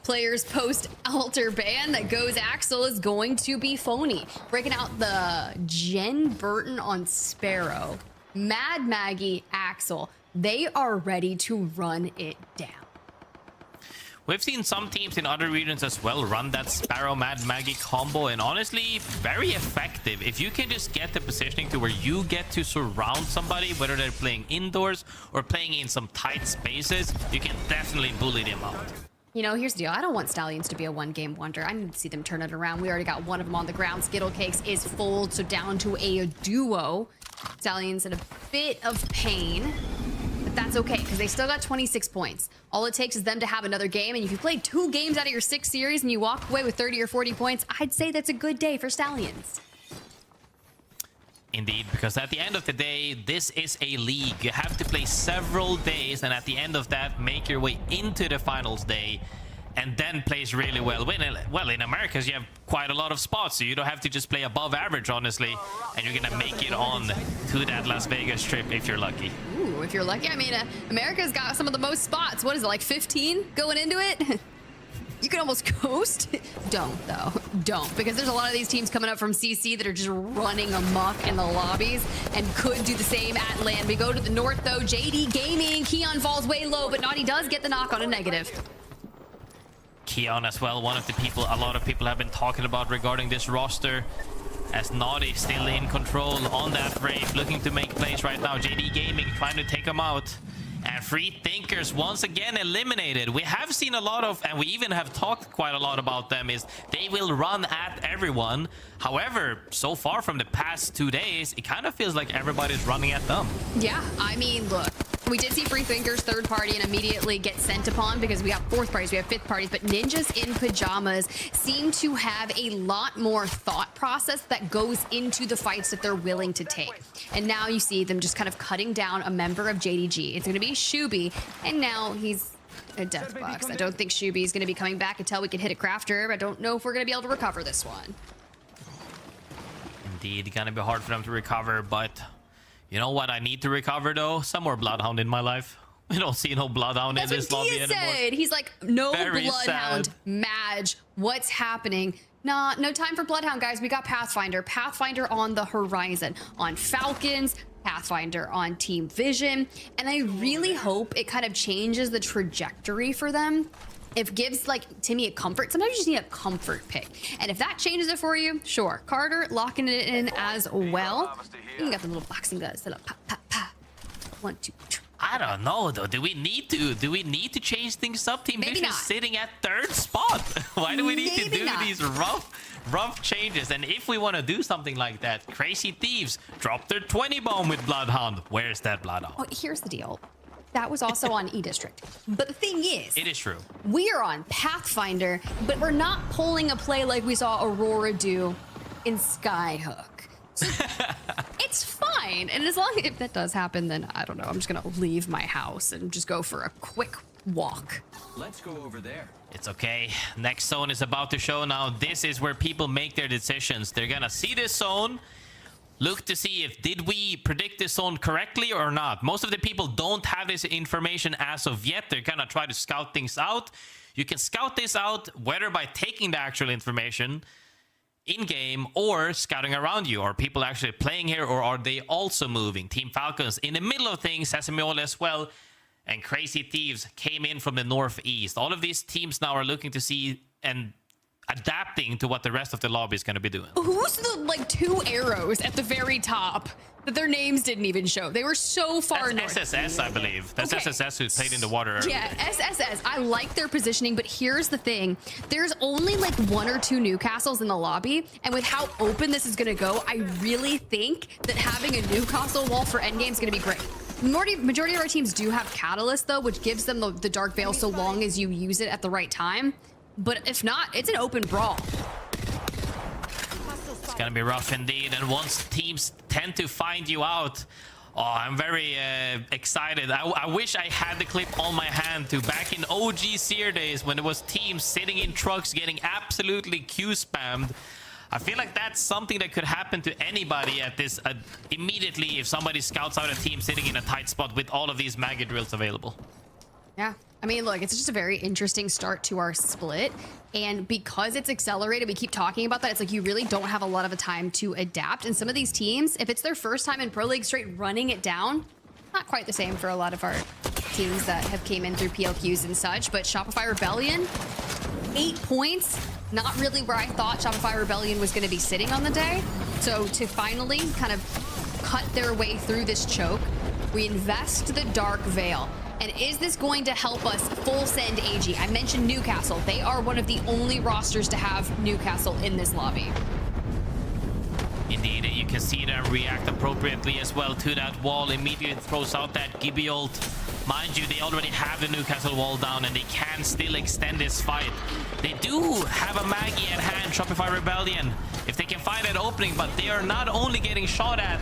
players post Alter ban that goes Axel is going to be phony. Breaking out the Jen Burton on Sparrow. Mad Maggie, Axel, they are ready to run it down. We've seen some teams in other regions as well run that Sparrow Mad Maggie combo, and honestly, very effective. If you can just get the positioning to where you get to surround somebody, whether they're playing indoors or playing in some tight spaces, you can definitely bully them out. You know, here's the deal. I don't want Stallions to be a one-game wonder. I need to see them turn it around. We already got one of them on the ground. Skittle Cakes is fold, so down to a duo. Stallions in a bit of pain, but that's okay because they still got 26 points. All it takes is them to have another game, and if you play 2 games out of your 6 series and you walk away with 30 or 40 points, I'd say that's a good day for Stallions. Indeed, because at the end of the day, this is a league. You have to play several days, and at the end of that, make your way into the finals day. and then plays really well. Well, in Americas, you have quite a lot of spots, so you don't have to just play above average, honestly, and you're gonna make it on to that Las Vegas trip if you're lucky. Ooh, if you're lucky. I mean, America's got some of the most spots. What is it, like 15 going into it? You can almost coast. Don't, though. Don't. Because there's a lot of these teams coming up from CC that are just running amok in the lobbies and could do the same at land. We go to the north, though. JD Gaming. Keon falls way low, but Naughty does get the knock on a negative. Keon as well, one of the people a lot of people have been talking about regarding this roster, as Naughty still in control on that Wraith, looking to make plays right now. JD Gaming trying to take him out. And Free Thinkers once again eliminated. We have seen a lot of, and we even have talked quite a lot about them, is they will run at everyone. However, so far from the past 2 days, it kind of feels like everybody's running at them. Yeah, I mean, look. We did see Free Thinkers third party and immediately get sent upon because we have fourth parties, we have fifth parties, but NinjasinPyjamas seem to have a lot more thought process that goes into the fights that they're willing to take. And now you see them just kind of cutting down a member of JDG. It's going to be Shuby, and now he's a death box. I don't think Shuby is going to be coming back until we can hit a crafter. I don't know if we're going to be able to recover this one. Indeed, gonna be hard for them to recover, but you know what I need to recover, though? Some more Bloodhound in my life. We don't see no Bloodhound in this lobby anymore. Said. He's like, no Very Bloodhound, sad. Madge, what's happening? Nah, no time for Bloodhound, guys. We got Pathfinder. Pathfinder on the horizon. On Falcons, Pathfinder on Team Vision. And I really hope it kind of changes the trajectory for them. It gives, like, Timmy a comfort. Sometimes you just need a comfort pick. And if that changes it for you, sure. Carter locking it in as well. You got the little boxing guns. The little pop, pop, pop. 1, 2, 3. I don't know, though. Do we need to change things up? Team Maybe Vision not. sitting at third spot. Why do we need to Maybe do not. these rough changes? And if we want to do something like that, Crazy Thieves drop their 20 bomb with Bloodhound. Where's that Bloodhound? Oh, here's the deal. That was also on E-District. But the thing is, It is true. we are on Pathfinder, but we're not pulling a play like we saw Aurora do in Skyhook. So it's fine. And as long as if that does happen, then I don't know. I'm just going to leave my house and just go for a quick walk. Let's go over there. It's okay. Next zone is about to show now. This is where people make their decisions. They're gonna see this zone, look to see if did we predict this zone correctly or not. Most of the people don't have this information as of yet. They're gonna try to scout things out. You can scout this out whether by taking the actual information in-game or scouting around you. Are people actually playing here, or are they also moving? Team Falcons in the middle of things, Sesame as well, and Crazy Thieves came in from the northeast. All of these teams now are looking to see and adapting to what the rest of the lobby is going to be doing. Who's the, like, 2 arrows at the very top that their names didn't even show? They were so far north. That's SSS, I believe. That's Okay. SSS who played in the water earlier. Yeah, SSS. I like their positioning, but here's the thing. There's only like 1 or 2 Newcastles in the lobby, and with how open this is going to go, I really think that having a Newcastle wall for endgame is going to be great. Majority of our teams do have Catalyst, though, which gives them the Dark Veil so long as you use it at the right time. But if not, it's an open brawl. It's going to be rough indeed, and once teams tend to find you out, oh, I'm very excited. I wish I had the clip on my hand to back in OG Seer days when there was teams sitting in trucks getting absolutely Q spammed. I feel like that's something that could happen to anybody at this immediately if somebody scouts out a team sitting in a tight spot with all of these maggot drills available. Yeah. I mean, look, it's just a very interesting start to our split. And because it's accelerated, we keep talking about that. It's like you really don't have a lot of a time to adapt. And some of these teams, if it's their first time in Pro League straight running it down, not quite the same for a lot of our teams that have came in through PLQs and such. But ShopifyRebellion, 8 points. Not really where I thought ShopifyRebellion was going to be sitting on the day. So to finally kind of cut their way through this choke, we invest the Dark Veil. And is this going to help us full send AG? I mentioned Newcastle. They are one of the only rosters to have Newcastle in this lobby. Indeed, you can see them react appropriately as well to that wall. Immediately throws out that Gibby ult. Mind you, they already have the Newcastle wall down and they can still extend this fight. They do have a Maggie at hand, ShopifyRebellion, if they can find that opening, but they are not only getting shot at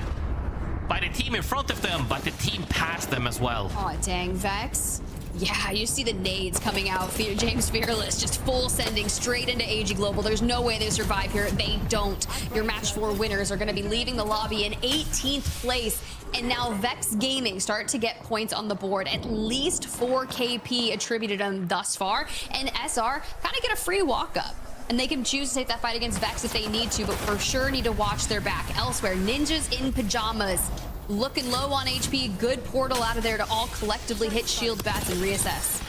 by the team in front of them, but the team past them as well. Oh, dang, Vex. Yeah, you see the nades coming out. James Fearless just full sending straight into AG Global. There's no way they survive here. They don't. Your match 4 winners are going to be leaving the lobby in 18th place. And now Vex Gaming start to get points on the board. At least 4 KP attributed them thus far. And SR kind of get a free walk up. And they can choose to take that fight against Vex if they need to, but for sure need to watch their back. Elsewhere, Ninjas in Pajamas. Looking low on HP. Good portal out of there to all collectively hit shield bats and reassess.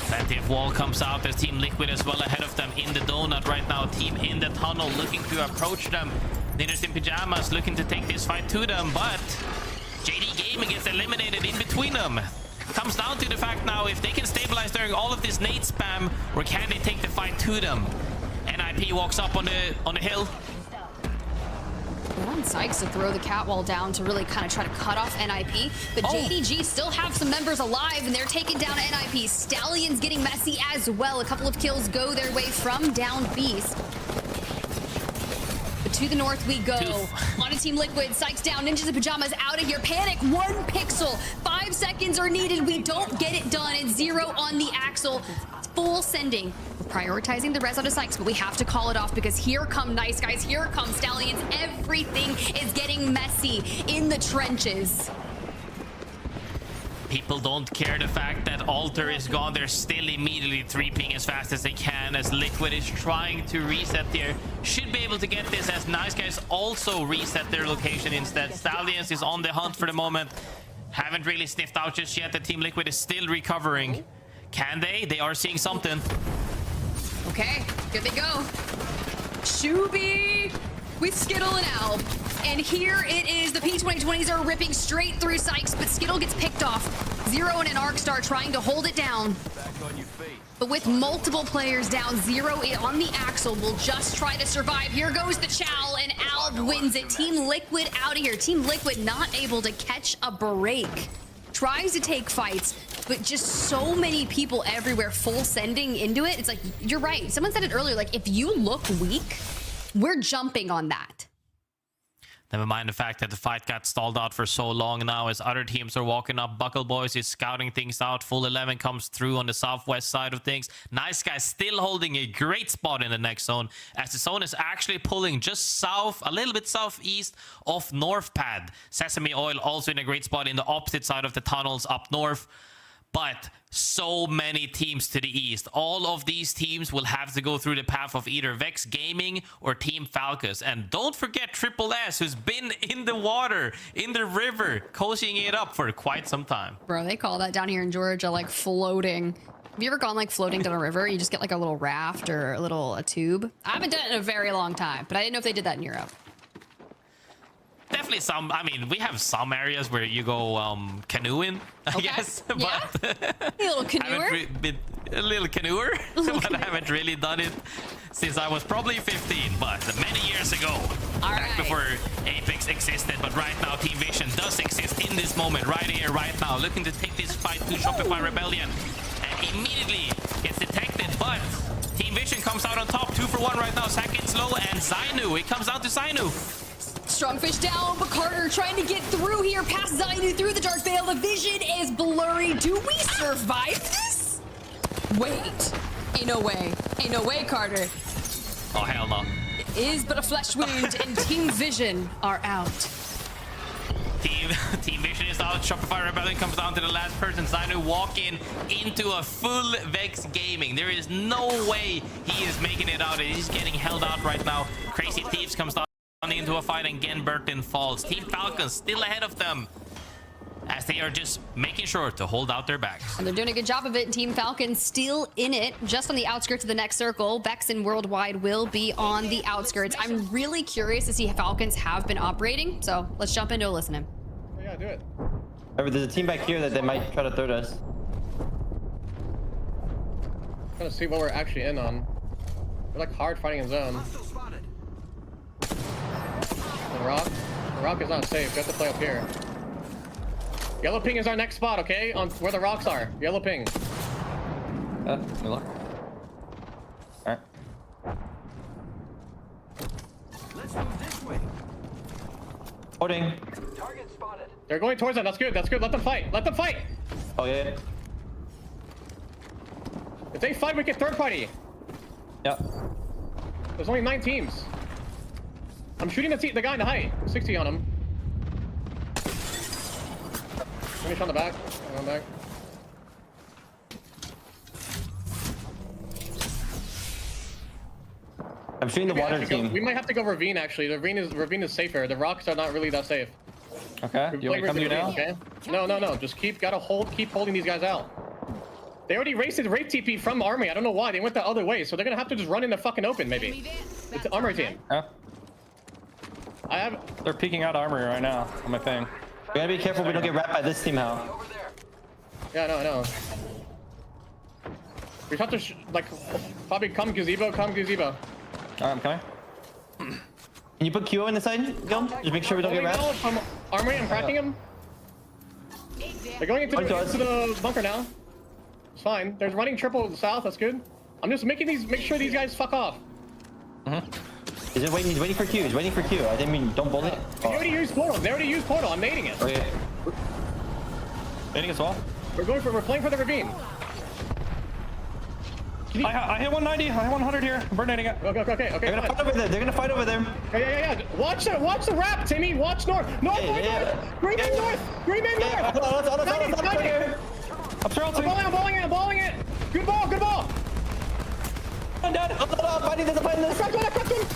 Plenty of wall comes out. There's Team Liquid as well ahead of them in the donut right now. Team in the tunnel looking to approach them. NinjasinPyjamas looking to take this fight to them, but JD Gaming gets eliminated in between them. Comes down to the fact now if they can stabilize during all of this nade spam, or can they take the fight to them? NIP walks up on the hill. They're on Sykes to throw the catwall down to really kind of try to cut off NIP, but JDG still have some members alive and they're taking down NIP. Stallions getting messy as well. A couple of kills go their way from down Beast. But to the north we go. On a Team Liquid, Sykes down, Ninjas in Pajamas out of here. Panic, 1 pixel. 5 seconds are needed. We don't get it done. It's 0 on the Axel. Full sending. We're prioritizing the res out of Sykes, but we have to call it off because here come Nice Guys, here come Stallions. Everything is getting messy in the trenches. People don't care the fact that Alter is gone. They're still immediately 3-ping as fast as they can as Liquid is trying to reset there. Should be able to get this as Nice Guys also reset their location instead. Stallions is on the hunt for the moment. Haven't really sniffed out just yet. The Team Liquid is still recovering. Can they? They are seeing something. Okay, here they go. Shuby with Skittle and Al. And here it is. The P2020s are ripping straight through Sykes, but Skittle gets picked off. Zero and an Arcstar trying to hold it down. But with multiple players down, Zero on the Axel will just try to survive. Here goes the Chow, and Al wins it. Team Liquid out of here. Team Liquid not able to catch a break. Tries to take fights, but just so many people everywhere full sending into it. It's like, you're right. Someone said it earlier, like, if you look weak, we're jumping on that. Never mind the fact that the fight got stalled out for so long now as other teams are walking up. Buckle Boys is scouting things out. Full 11 comes through on the southwest side of things. Nice Guy still holding a great spot in the next zone as the zone is actually pulling just south, a little bit southeast of North Pad. Sesame Oil also in a great spot in the opposite side of the tunnels up north. But so many teams to the east. All of these teams will have to go through the path of either Vex Gaming or Team Falcons. And don't forget Triple S, who's been in the water, in the river, cozying it up for quite some time. Bro, they call that down here in Georgia like floating. Have you ever gone like floating down a river? You just get like a little raft or a tube. I haven't done it in a very long time, but I didn't know if they did that in Europe. Definitely some. I mean, we have some areas where you go canoeing, I guess. Yeah. But A little canoeer. A little canoeer, but I haven't really done it since I was probably 15, but many years ago. Back before Apex existed. But right now, Team Vision does exist in this moment, right here, right now, looking to take this fight to ShopifyRebellion, and immediately gets detected, but Team Vision comes out on top, 2 for 1 right now. Seconds low, and Zainu. It comes out to Zainu. Strongfish down, but Carter trying to get through here past Zainu through the dark veil. The vision is blurry. Do we survive this? Wait. Ain't no way. Ain't no way, Carter. Oh, hell no. It is but a flesh wound, and Team Vision are out. Team Vision is out. ShopifyRebellion comes down to the last person. Zainu walking into a full Vex Gaming. There is no way he is making it out. He's getting held out right now. Crazy Thieves comes down into a fight, and again Burton falls. Team Falcons still ahead of them as they are just making sure to hold out their backs. And they're doing a good job of it. Team Falcons still in it, just on the outskirts of the next circle. Vex and Worldwide will be on the outskirts. I'm really curious to see how Falcons have been operating, so let's jump into listening. Oh, yeah, do it. Remember, there's a team back here that they might try to third us. I'm trying to see what we're actually in on. We're like hard fighting in zone. The rock is not safe. We have to play up here. Yellow ping is our next spot, okay? On where the rocks are. Yellow ping. Good luck. Alright. Let's move this way. Holding. Target spotted. They're going towards that. That's good. That's good. Let them fight. Let them fight. Oh, yeah. If they fight, we get third party. Yeah. There's only 9 teams. I'm shooting the guy in the height. 60 on him. Finish on the back. On the back. I'm shooting the water team. We might have to go ravine actually. The ravine is safer. The rocks are not really that safe. Okay. You want me to come to you now? Okay. No. Just keep holding these guys out. They already raced the rape TP from army. I don't know why. They went the other way, so they're gonna have to just run in the fucking open maybe. It's the armory team. Yeah. They're peeking out armory right now on my thing. We gotta be careful we don't get wrapped by this team, Hal. Yeah, I know. We have to probably come gazebo. Alright, I'm coming. Can you put Q in the side, Gil? Just make sure we don't get wrapped. From armory, I'm cracking him. They're going into the bunker now. It's fine. They're running triple south. That's good. I'm just make sure these guys fuck off. He's waiting for Q. I didn't mean don't bullet. They already used portal. I'm nading it. Okay. Nading as well. We're playing for the ravine. I hit 190. I hit 100 here. I'm burning it. Okay. They're gonna fight over there. Yeah. Watch the wrap, Timmy. Watch north. North. Green man north. I'm balling it. Good ball. I'm dead. I'm fighting this. I cracked him.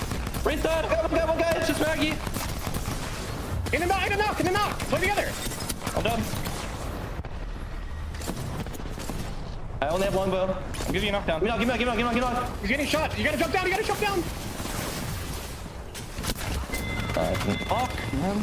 Race dead. One guy. It's just Maggie. In the knock. Play together. I'm done. I only have longbow. I'm giving you a knockdown. Give me knock. He's getting shot. You gotta jump down. Fuck, man.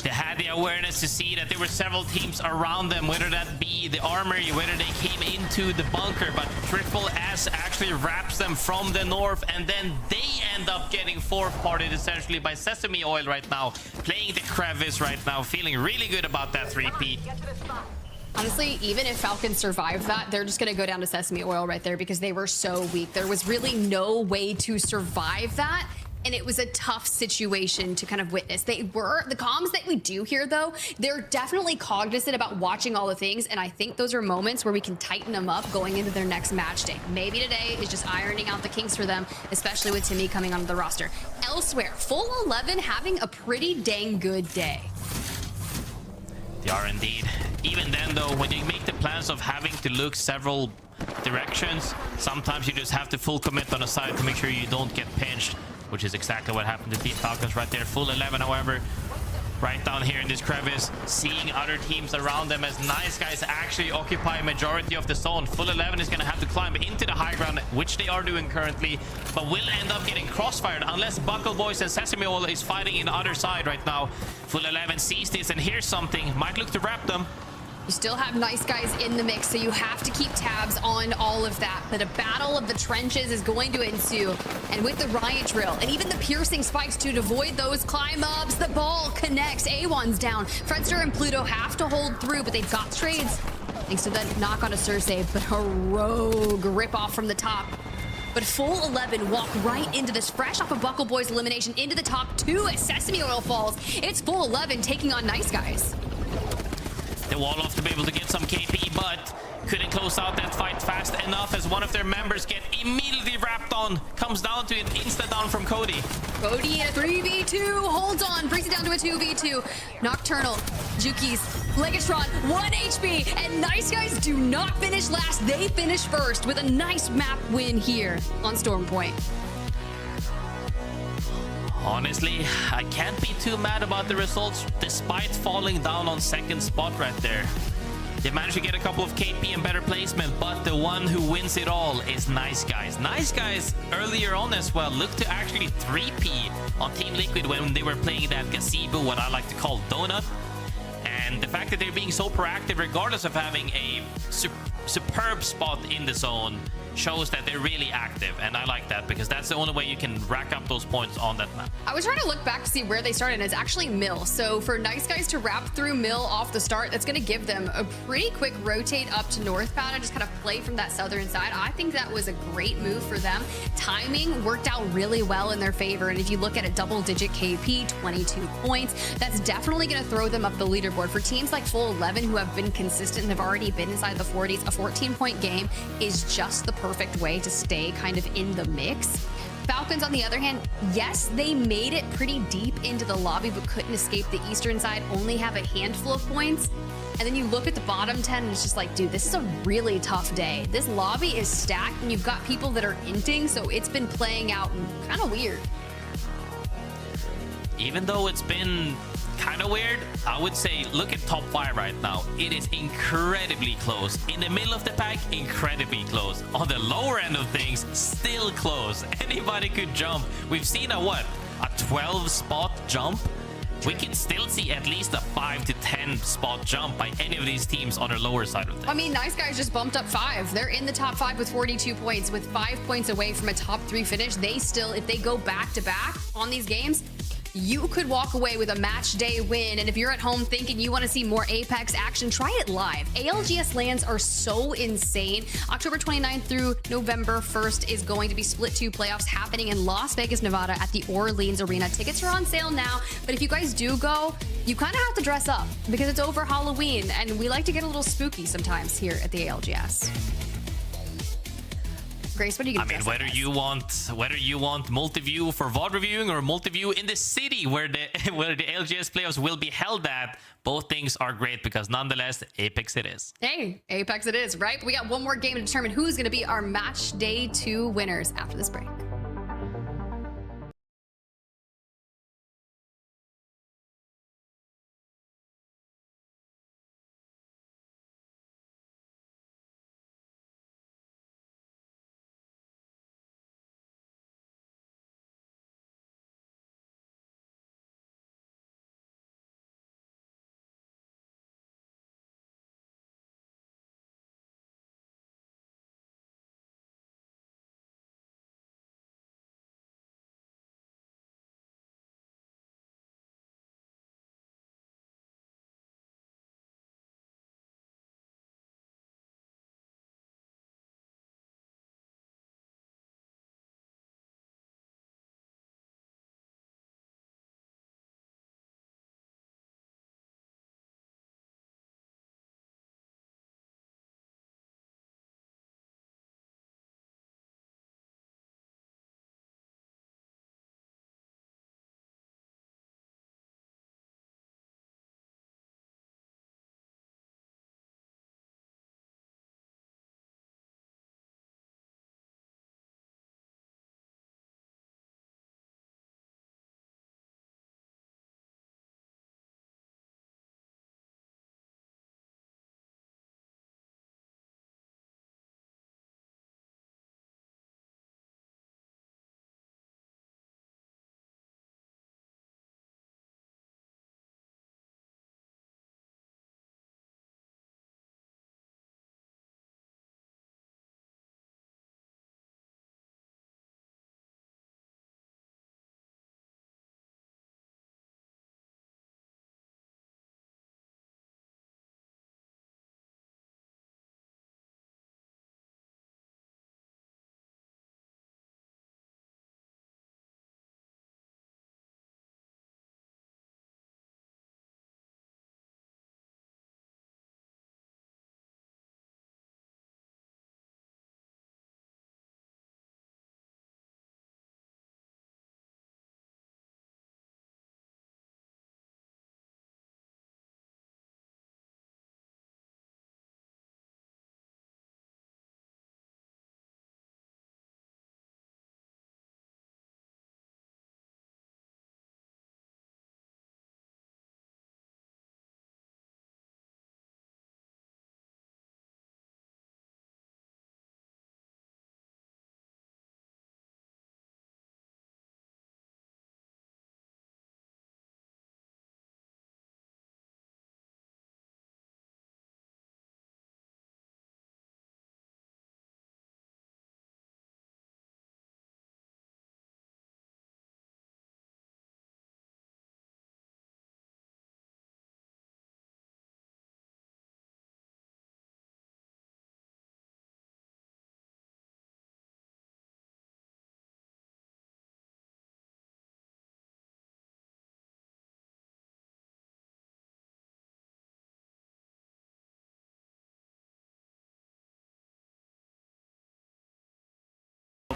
They had the awareness to see that there were several teams around them, whether that be the armory, whether they came into the bunker, but Triple S actually wraps them from the north, and then they end up getting fourth-parted essentially by Sesame Oil right now, playing the crevice right now, feeling really good about that 3P. Honestly, even if Falcons survive that, they're just going to go down to Sesame Oil right there because they were so weak. There was really no way to survive that. And it was a tough situation to kind of witness. The comms that we do here, though, they're definitely cognizant about watching all the things. And I think those are moments where we can tighten them up going into their next match day. Maybe today is just ironing out the kinks for them, especially with Timmy coming onto the roster. Elsewhere, full 11 having a pretty dang good day. They are indeed. Even then, though, when you make the plans of having to look several directions, sometimes you just have to full commit on a side to make sure you don't get pinched, which is exactly what happened to the Falcons right there. Full 11, however, right down here in this crevice, seeing other teams around them as Nice Guys actually occupy a majority of the zone. Full 11 is going to have to climb into the high ground, which they are doing currently, but will end up getting crossfired unless Buckle Boys and Sesame Oil is fighting in the other side right now. Full 11 sees this and hears something, might look to wrap them. You still have Nice Guys in the mix, so you have to keep tabs on all of that. But a battle of the trenches is going to ensue. And with the riot drill and even the piercing spikes to avoid those climb ups, the ball connects. A1's down. Fredster and Pluto have to hold through, but they've got trades. Thanks to the knock on a Cersei, but a rogue rip off from the top. But full 11 walk right into this, fresh off of Buckle Boys elimination into the top 2 as Sesame Oil falls. It's full 11 taking on Nice Guys. The wall off to be able to get some KP, but couldn't close out that fight fast enough as one of their members get immediately wrapped on. Comes down to an insta down from Cody. Cody in a 3v2, holds on, brings it down to a 2v2. Nocturnal, Juki's, Legatron, 1 HP, and Nice Guys do not finish last. They finish first with a nice map win here on Storm Point. Honestly, I can't be too mad about the results despite falling down on second spot right there. They managed to get a couple of KP and better placement, but the one who wins it all is Nice Guys. Nice Guys earlier on as well looked to actually 3P on Team Liquid when they were playing that gazebo, what I like to call donut. And the fact that they're being so proactive regardless of having a superb spot in the zone shows that they're really active, and I like that because that's the only way you can rack up those points on that map. I was trying to look back to see where they started, and it's actually Mill. So for Nice Guys to wrap through Mill off the start, that's going to give them a pretty quick rotate up to northbound and just kind of play from that southern side. I think that was a great move for them. Timing worked out really well in their favor, and if you look at a double-digit KP, 22 points, that's definitely going to throw them up the leaderboard. For teams like Full 11 who have been consistent and have already been inside the 40s, a 14-point game is just the perfect way to stay kind of in the mix. Falcons, on the other hand, yes, they made it pretty deep into the lobby, but couldn't escape the eastern side, only have a handful of points. And then you look at the bottom 10 and it's just like, dude, this is a really tough day. This lobby is stacked and you've got people that are inting, so it's been playing out kind of weird. Even though it's been kind of weird, I would say look at top 5 right now. It is incredibly close. In the middle of the pack, incredibly close. On the lower end of things, still close. Anybody could jump. We've seen a 12 spot jump. We can still see at least a 5 to 10 spot jump by any of these teams on the lower side of things. I mean, Nice Guys just bumped up 5. They're in the top 5 with 42 points, with 5 points away from a top 3 finish. They still, if they go back to back on these games, you could walk away with a match day win. And if you're at home thinking you want to see more Apex action, try it live. ALGS lands are so insane. October 29th through November 1st is going to be Split 2 playoffs happening in Las Vegas, Nevada at the Orleans Arena. Tickets are on sale now, but if you guys do go, you kind of have to dress up because it's over Halloween, and we like to get a little spooky sometimes here at the ALGS. Grace, what are you gonna dress whether you want multi-view for VOD reviewing or multi-view in the city where the LGS playoffs will be held at, both things are great because nonetheless, Apex it is. Hey, Apex it is, right? We got one more game to determine who's going to be our match day 2 winners after this break.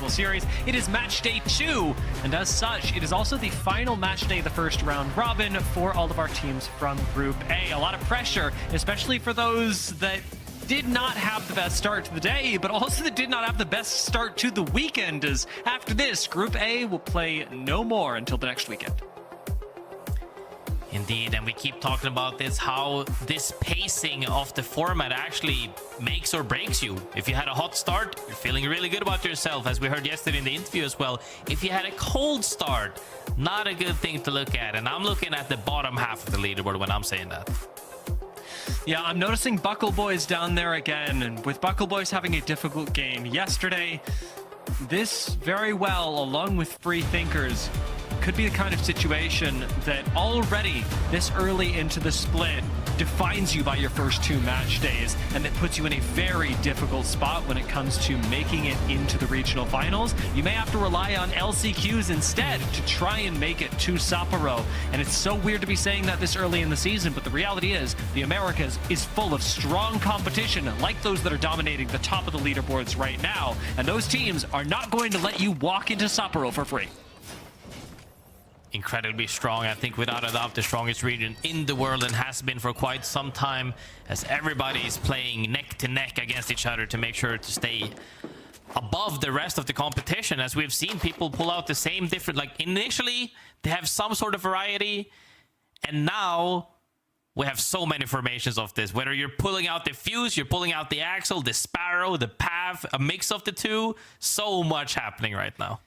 successful series. It is match day 2, and as such, it is also the final match day of the first round robin for all of our teams from Group A. A lot of pressure, especially for those that did not have the best start to the day, but also that did not have the best start to the weekend, as after this, Group A will play no more until the next weekend. Indeed, and we keep talking about this, how this pacing of the format actually makes or breaks you. If you had a hot start, you're feeling really good about yourself, as we heard yesterday in the interview as well. If you had a cold start, not a good thing to look at, and I'm looking at the bottom half of the leaderboard when I'm saying that. Yeah, I'm noticing Buckle Boys down there again, and with Buckle Boys having a difficult game yesterday, this very well, along with Free Thinkers, could be the kind of situation that already this early into the split defines you by your first 2 match days, and that puts you in a very difficult spot when it comes to making it into the regional finals. You may have to rely on LCQs instead to try and make it to Sapporo. And it's so weird to be saying that this early in the season, but the reality is the Americas is full of strong competition like those that are dominating the top of the leaderboards right now, and those teams are not going to let you walk into Sapporo for free. Incredibly strong, I think without a doubt the strongest region in the world, and has been for quite some time, as everybody is playing neck to neck against each other to make sure to stay above the rest of the competition. As we've seen people pull out the same different, like initially they have some sort of variety, and now we have so many formations of this, whether you're pulling out the fuse, you're pulling out the axle, the sparrow, the path, a mix of the two. So much happening right now.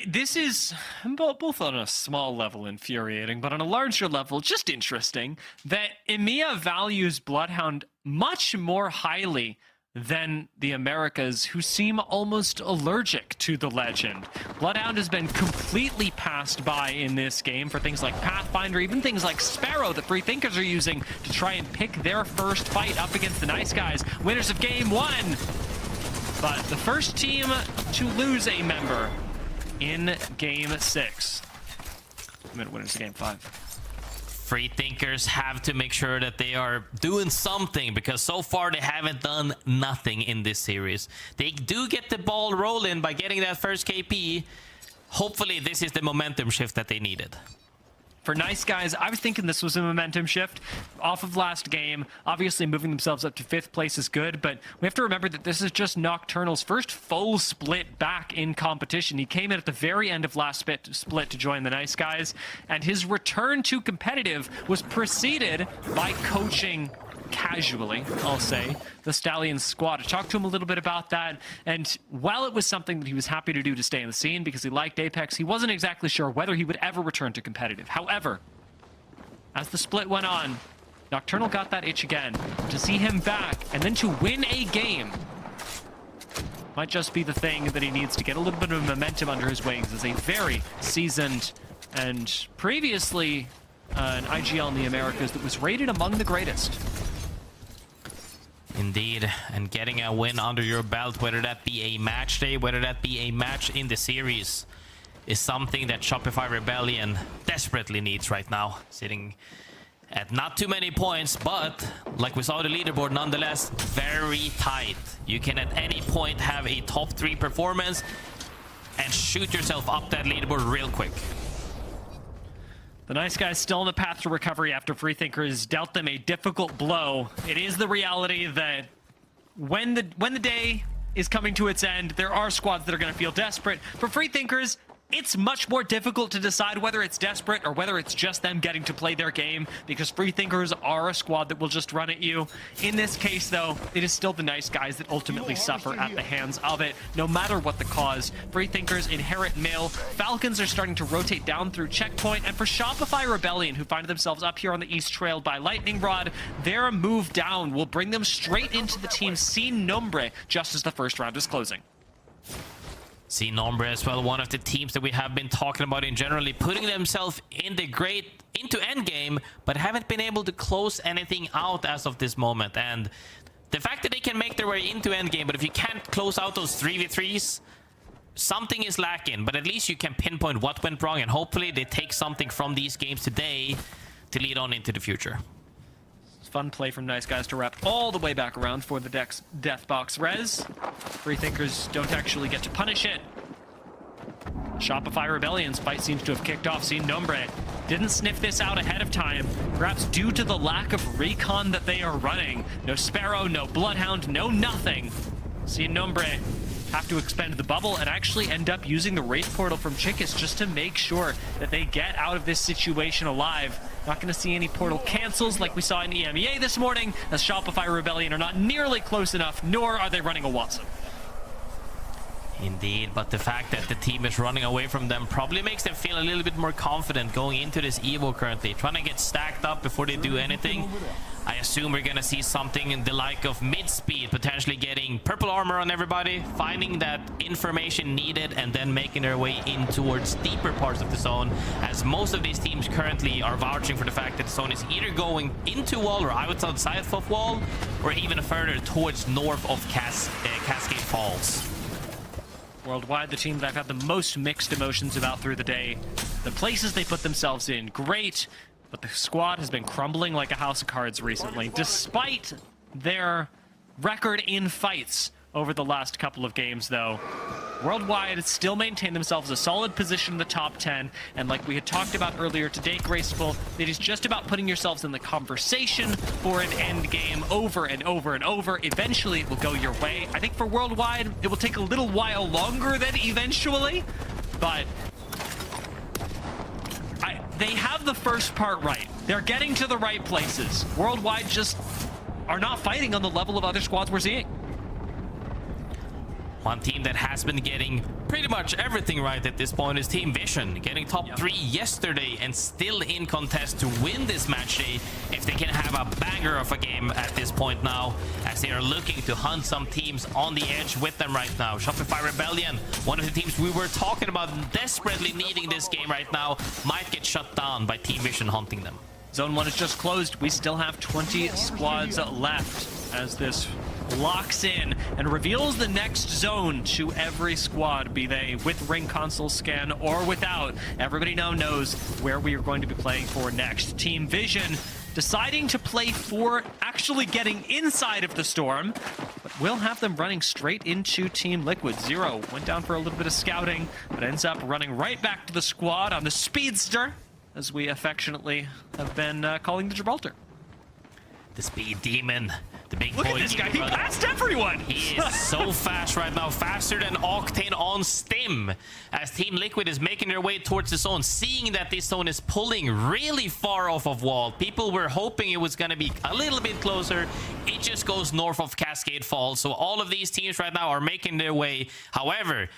This is both on a small level infuriating, but on a larger level just interesting that EMEA values Bloodhound much more highly than the Americas, who seem almost allergic to the legend. Bloodhound has been completely passed by in this game for things like Pathfinder, even things like Sparrow that Free Thinkers are using to try and pick their first fight up against the Nice Guys, winners of Game 1. But the first team to lose a member in Game 6. Winners of Game 5. Free Thinkers have to make sure that they are doing something, because so far they haven't done nothing in this series. They do get the ball rolling by getting that first KP. Hopefully this is the momentum shift that they needed. For Nice Guys, I was thinking this was a momentum shift off of last game. Obviously, moving themselves up to 5th place is good, but we have to remember that this is just Nocturnal's first full split back in competition. He came in at the very end of last split to join the Nice Guys, and his return to competitive was preceded by coaching casually, I'll say, the Stallions squad. I talked to him a little bit about that, and while it was something that he was happy to do to stay in the scene because he liked Apex, he wasn't exactly sure whether he would ever return to competitive. However, as the split went on, Nocturnal got that itch again. To see him back and then to win a game might just be the thing that he needs to get a little bit of momentum under his wings as a very seasoned and previously an IGL in the Americas that was rated among the greatest. Indeed, and getting a win under your belt, whether that be a match day, whether that be a match in the series, is something that ShopifyRebellion desperately needs right now. Sitting at not too many points, but like we saw the leaderboard, nonetheless, very tight. You can at any point have a top 3 performance and shoot yourself up that leaderboard real quick. The Nice Guys still on the path to recovery after Free Thinkers dealt them a difficult blow. It is the reality that when the day is coming to its end, there are squads that are going to feel desperate. For Free Thinkers, it's much more difficult to decide whether it's desperate or whether it's just them getting to play their game, because Free Thinkers are a squad that will just run at you. In this case, though, it is still the Nice Guys that ultimately suffer at the hands of it, no matter what the cause. Free Thinkers inherit mill. Falcons are starting to rotate down through checkpoint, and for ShopifyRebellion, who find themselves up here on the east trailed by Lightning Rod, their move down will bring them straight into the team Sin Nombre just as the first round is closing. Sin Nombre as well, one of the teams that we have been talking about in generally putting themselves in the into endgame, but haven't been able to close anything out as of this moment. And the fact that they can make their way into endgame, but if you can't close out those 3v3s, something is lacking. But at least you can pinpoint what went wrong, and hopefully they take something from these games today to lead on into the future. Fun play from Nice Guys to wrap all the way back around for the Death Box res. Free Thinkers don't actually get to punish it. Shopify Rebellion's fight seems to have kicked off. Sin Nombre didn't sniff this out ahead of time, perhaps due to the lack of recon that they are running. No Sparrow, no Bloodhound, no nothing. Sin Nombre have to expend the bubble and actually end up using the Wraith Portal from Chickus just to make sure that they get out of this situation alive. Not going to see any portal cancels like we saw in EMEA this morning, as Shopify Rebellion are not nearly close enough, nor are they running a Watson. Indeed, but the fact that the team is running away from them probably makes them feel a little bit more confident going into this Evo currently, trying to get stacked up before they do anything. I assume we're gonna see something in the like of mid-speed, potentially getting purple armor on everybody, finding that information needed, and then making their way in towards deeper parts of the zone, as most of these teams currently are vouching for the fact that the zone is either going into wall or outside of wall, or even further towards north of Cascade Falls. Worldwide, the team that I've had the most mixed emotions about through the day. The places they put themselves in, great, but the squad has been crumbling like a house of cards recently, despite their record in fights over the last couple of games, though. Worldwide still maintain themselves a solid position in the top 10, and like we had talked about earlier today, Graceful, it is just about putting yourselves in the conversation for an end game over and over and over. Eventually, it will go your way. I think for Worldwide, it will take a little while longer than eventually, but they have the first part right. They're getting to the right places. Worldwide just are not fighting on the level of other squads we're seeing. One team that has been getting pretty much everything right at this point is Team Vision, getting top 3 yesterday and still in contest to win this match day if they can have a banger of a game at this point now, as they are looking to hunt some teams on the edge with them right now. Shopify Rebellion, one of the teams we were talking about desperately needing this game right now, might get shut down by Team Vision hunting them. Zone 1 is just closed. We still have 20 squads left as this locks in and reveals the next zone to every squad, be they with ring console scan or without. Everybody now knows where we are going to be playing for next. Team Vision deciding to play for actually getting inside of the storm, but we'll have them running straight into Team Liquid. Zero went down for a little bit of scouting, but ends up running right back to the squad on the Speedster, as we affectionately have been calling the Gibraltar. The Speed Demon, the big boy. Look at this guy, he passed everyone! He is so fast right now, faster than Octane on Stim, as Team Liquid is making their way towards the zone, seeing that this zone is pulling really far off of wall. People were hoping it was going to be a little bit closer. It just goes north of Cascade Falls, so all of these teams right now are making their way. However,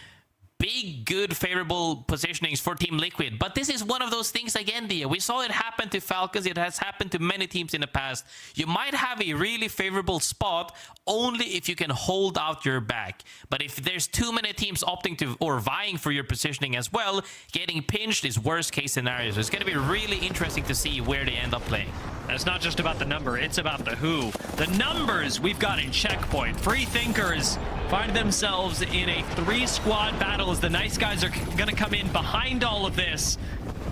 big, good, favorable positionings for Team Liquid. But this is one of those things again, Dia. We saw it happen to Falcons. It has happened to many teams in the past. You might have a really favorable spot only if you can hold out your back. But if there's too many teams opting to or vying for your positioning as well, getting pinched is worst case scenario. So it's going to be really interesting to see where they end up playing. And it's not just about the number, it's about the who. The numbers we've got in Checkpoint. Free Thinkers find themselves in a 3-squad battle as the nice guys are going to come in behind all of this.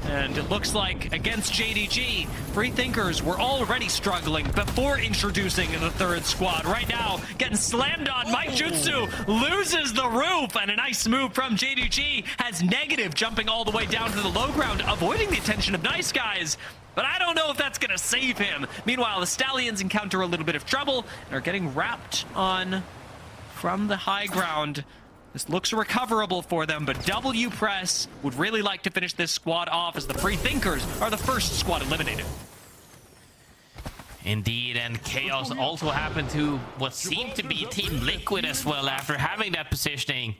And it looks like against JDG, Free Thinkers were already struggling before introducing the 3rd squad. Right now, getting slammed on. Mike Jutsu loses the roof, and a nice move from JDG has negative jumping all the way down to the low ground, avoiding the attention of nice guys. But I don't know if that's going to save him. Meanwhile, the Stallions encounter a little bit of trouble and are getting wrapped on from the high ground. This looks recoverable for them, but W Press would really like to finish this squad off as the Free Thinkers are the first squad eliminated. Indeed, and chaos also happened to what seemed to be Team Liquid as well after having that positioning.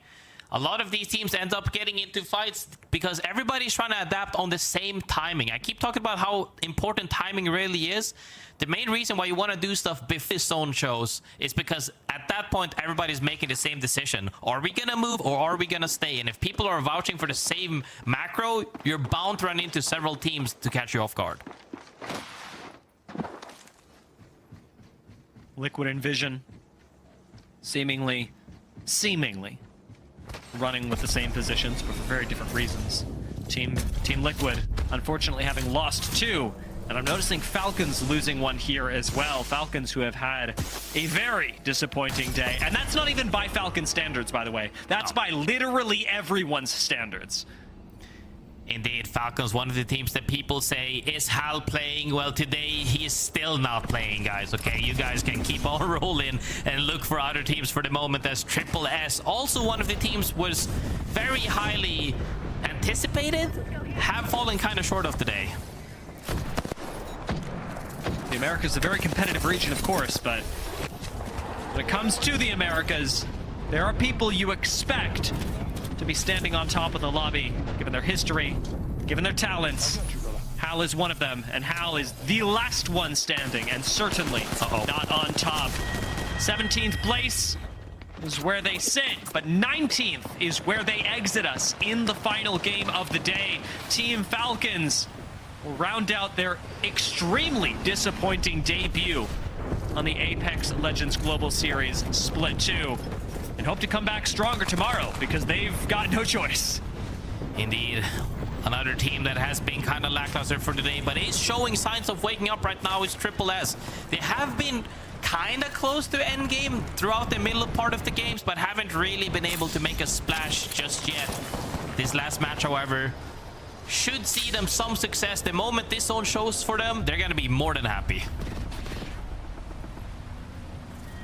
A lot of these teams end up getting into fights because everybody's trying to adapt on the same timing. I keep talking about how important timing really is. The main reason why you want to do stuff before this zone shows is because at that point, everybody's making the same decision. Are we going to move or are we going to stay? And if people are vouching for the same macro, you're bound to run into several teams to catch you off guard. Liquid and Vision seemingly running with the same positions, but for very different reasons. Team Liquid, unfortunately, having lost 2 And I'm noticing Falcons losing one here as well. Falcons who have had a very disappointing day. And that's not even by Falcon standards, by the way. That's by literally everyone's standards. Indeed, Falcons, one of the teams that people say, is Hal playing? Well, today he is still not playing, guys, okay? You guys can keep on rolling and look for other teams for the moment, as Triple S, also one of the teams was very highly anticipated, have fallen kind of short of today. The Americas is a very competitive region, of course, but when it comes to the Americas, there are people you expect to be standing on top of the lobby, given their history, given their talents. Hal is one of them, and Hal is the last one standing, and certainly not on top. 17th place is where they sit, but 19th is where they exit us in the final game of the day. Team Falcons will round out their extremely disappointing debut on the Apex Legends Global Series Split 2. And hope to come back stronger tomorrow, because they've got no choice. Indeed. Another team that has been kind of lackluster for today, but is showing signs of waking up right now is Triple S. They have been kind of close to endgame throughout the middle part of the games, but haven't really been able to make a splash just yet. This last match, however, should see them some success. The moment this zone shows for them, they're going to be more than happy.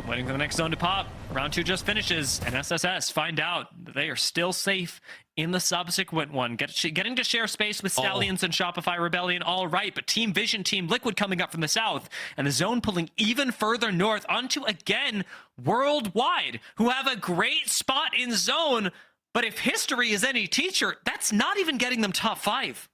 Waiting for the next zone to pop. Round 2 just finishes, and SSS find out that they are still safe in the subsequent one. Getting to share space with Stallions and ShopifyRebellion, all right, but Team Vision, Team Liquid coming up from the south, and the zone pulling even further north onto, again, Worldwide, who have a great spot in zone, but if history is any teacher, that's not even getting them top 5.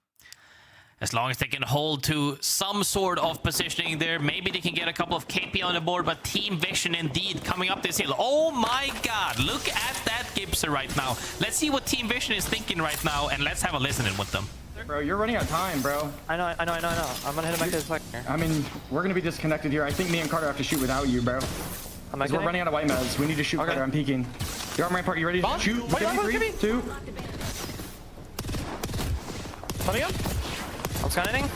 As long as they can hold to some sort of positioning there, maybe they can get a couple of KP on the board, but Team Vision indeed coming up this hill. Oh my god, look at that Gibson right now. Let's see what Team Vision is thinking right now, and let's have a listen in with them. Bro, you're running out of time, bro. I know. I'm gonna hit him back to the second. I mean, we're gonna be disconnected here. I think me and Carter have to shoot without you, bro. We're running out of white meds. We need to shoot Carter. I'm peeking. Your arm part, you ready to shoot? 3, 2. Coming up. I'm scanning.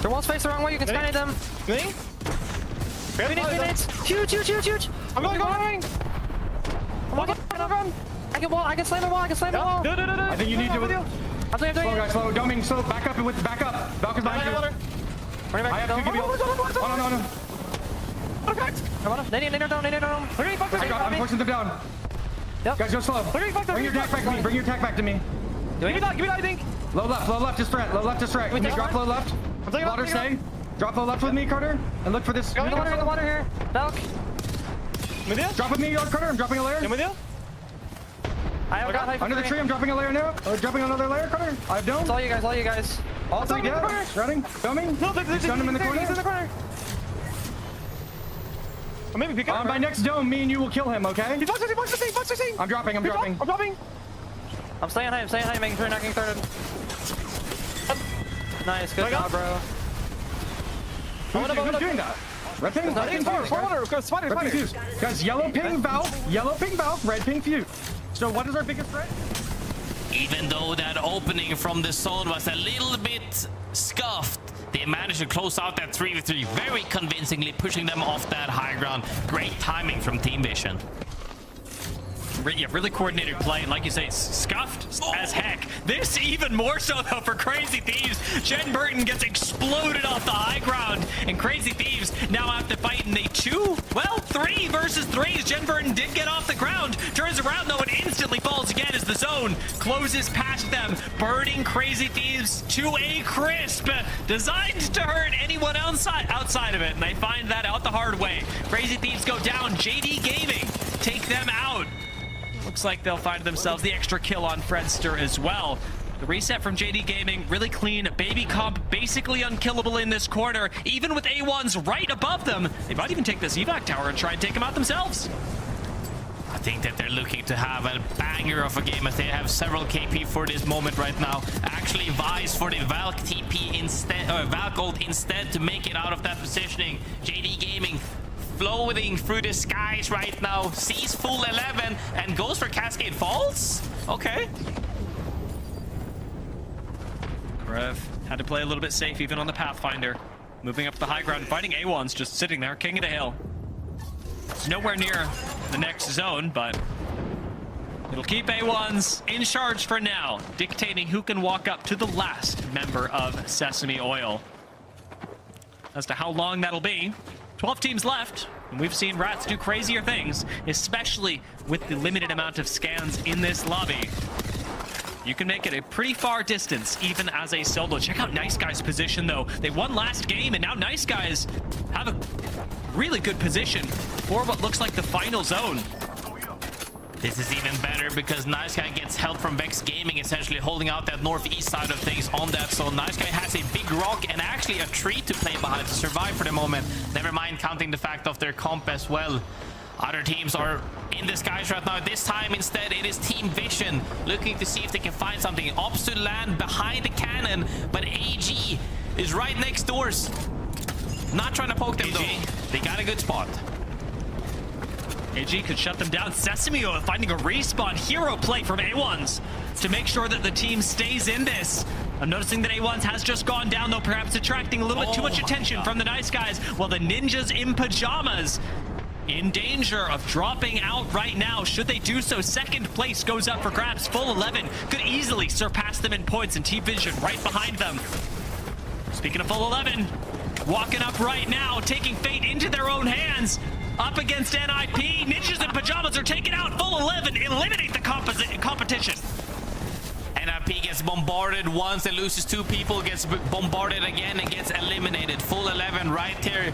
They're wall space the wrong way. You can scan them. Me? Minutes. Huge. I'm going. I can slam the wall. I think you need to. Slow, guys, slow. Doming, slow. Back up and with the back up. Falcons behind you. I have to give you. Oh, no. Nader down. I'm forcing them down. Yep. Guys, go slow. Bring your attack back to me. Give me that, I think. Low left is threat. Can you drop low left? Water, stay. Drop low left with me, Carter. And look for this. In the water here. Belk. Drop with me, Carter. I'm dropping a layer. I'm with you. I have got under the tree, I'm dropping a layer now. Dropping another layer, Carter. I have dome. It's all you guys. All 3 down. Running. Doming. No, Stun him in the corner. He's in the corner. Or maybe pick up. By next dome, me and you will kill him, okay? He's box 16. I'm dropping. I'm dropping. I'm staying high, making sure you're not getting started. Nice, good job, bro. Who's doing that? Red ping, Spider. Fuse. Guys, yellow ping valve, red ping fuse. So what is our biggest threat? Even though that opening from the zone was a little bit scuffed, they managed to close out that 3v3 very convincingly, pushing them off that high ground. Great timing from Team Vision. Yeah, really coordinated play, and like you say, scuffed as heck. This even more so, though, for Crazy Thieves. Jen Burton gets exploded off the high ground, and Crazy Thieves now have to fight in a 3 versus 3 as Jen Burton did get off the ground. Turns around, though, and instantly falls again as the zone closes past them, burning Crazy Thieves to a crisp, designed to hurt anyone outside of it, and they find that out the hard way. Crazy Thieves go down. JD Gaming take them out. Looks like they'll find themselves the extra kill on Fredster as well. The reset from JD Gaming, really clean. Baby Comp basically unkillable in this corner. Even with A1s right above them, they might even take this evac tower and try and take them out themselves. I think that they're looking to have a banger of a game, as they have several KP for this moment right now. Actually Vice for the Valk TP instead, or Valk ult instead, to make it out of that positioning. JD Gaming floating through the skies right now, sees full 11 and goes for Cascade Falls. Okay. Rev had to play a little bit safe even on the Pathfinder. moving up the high ground, fighting A1's just sitting there, king of the hill. It's nowhere near the next zone, but it'll keep A1's in charge for now, dictating who can walk up to the last member of Sesame Oil. As to how long that'll be, 12 teams left, and we've seen Rats do crazier things, especially with the limited amount of scans in this lobby. You can make it a pretty far distance, even as a solo. Check out Nice Guys' position, though. They won last game, and now Nice Guys have a really good position for what looks like the final zone. This is even better because Nice Guy gets help from Vex Gaming, essentially holding out that northeast side of things on that. So Nice Guy has a big rock and actually a tree to play behind to survive for the moment. Never mind counting the fact of their comp as well. Other teams are in the skies right now. This time instead it is Team Vision looking to see if they can find something. Ops to land behind the cannon, but AG is right next doors. Not trying to poke them though. They got a good spot. AG could shut them down. Sesame Oil finding a respawn. Hero play from A1's to make sure that the team stays in this. I'm noticing that A1's has just gone down, though, perhaps attracting a little bit too much attention from the Nice Guys, while the Ninjas in Pajamas in danger of dropping out right now. Should they do so, second place goes up for grabs. Full 11 could easily surpass them in points, and Team Vision right behind them. Speaking of Full 11, walking up right now, taking fate into their own hands. Up against NIP, Ninjas in Pajamas are taken out. Full 11 eliminate the competition. NIP gets bombarded once, it loses 2 people, gets bombarded again and gets eliminated. Full 11 right here,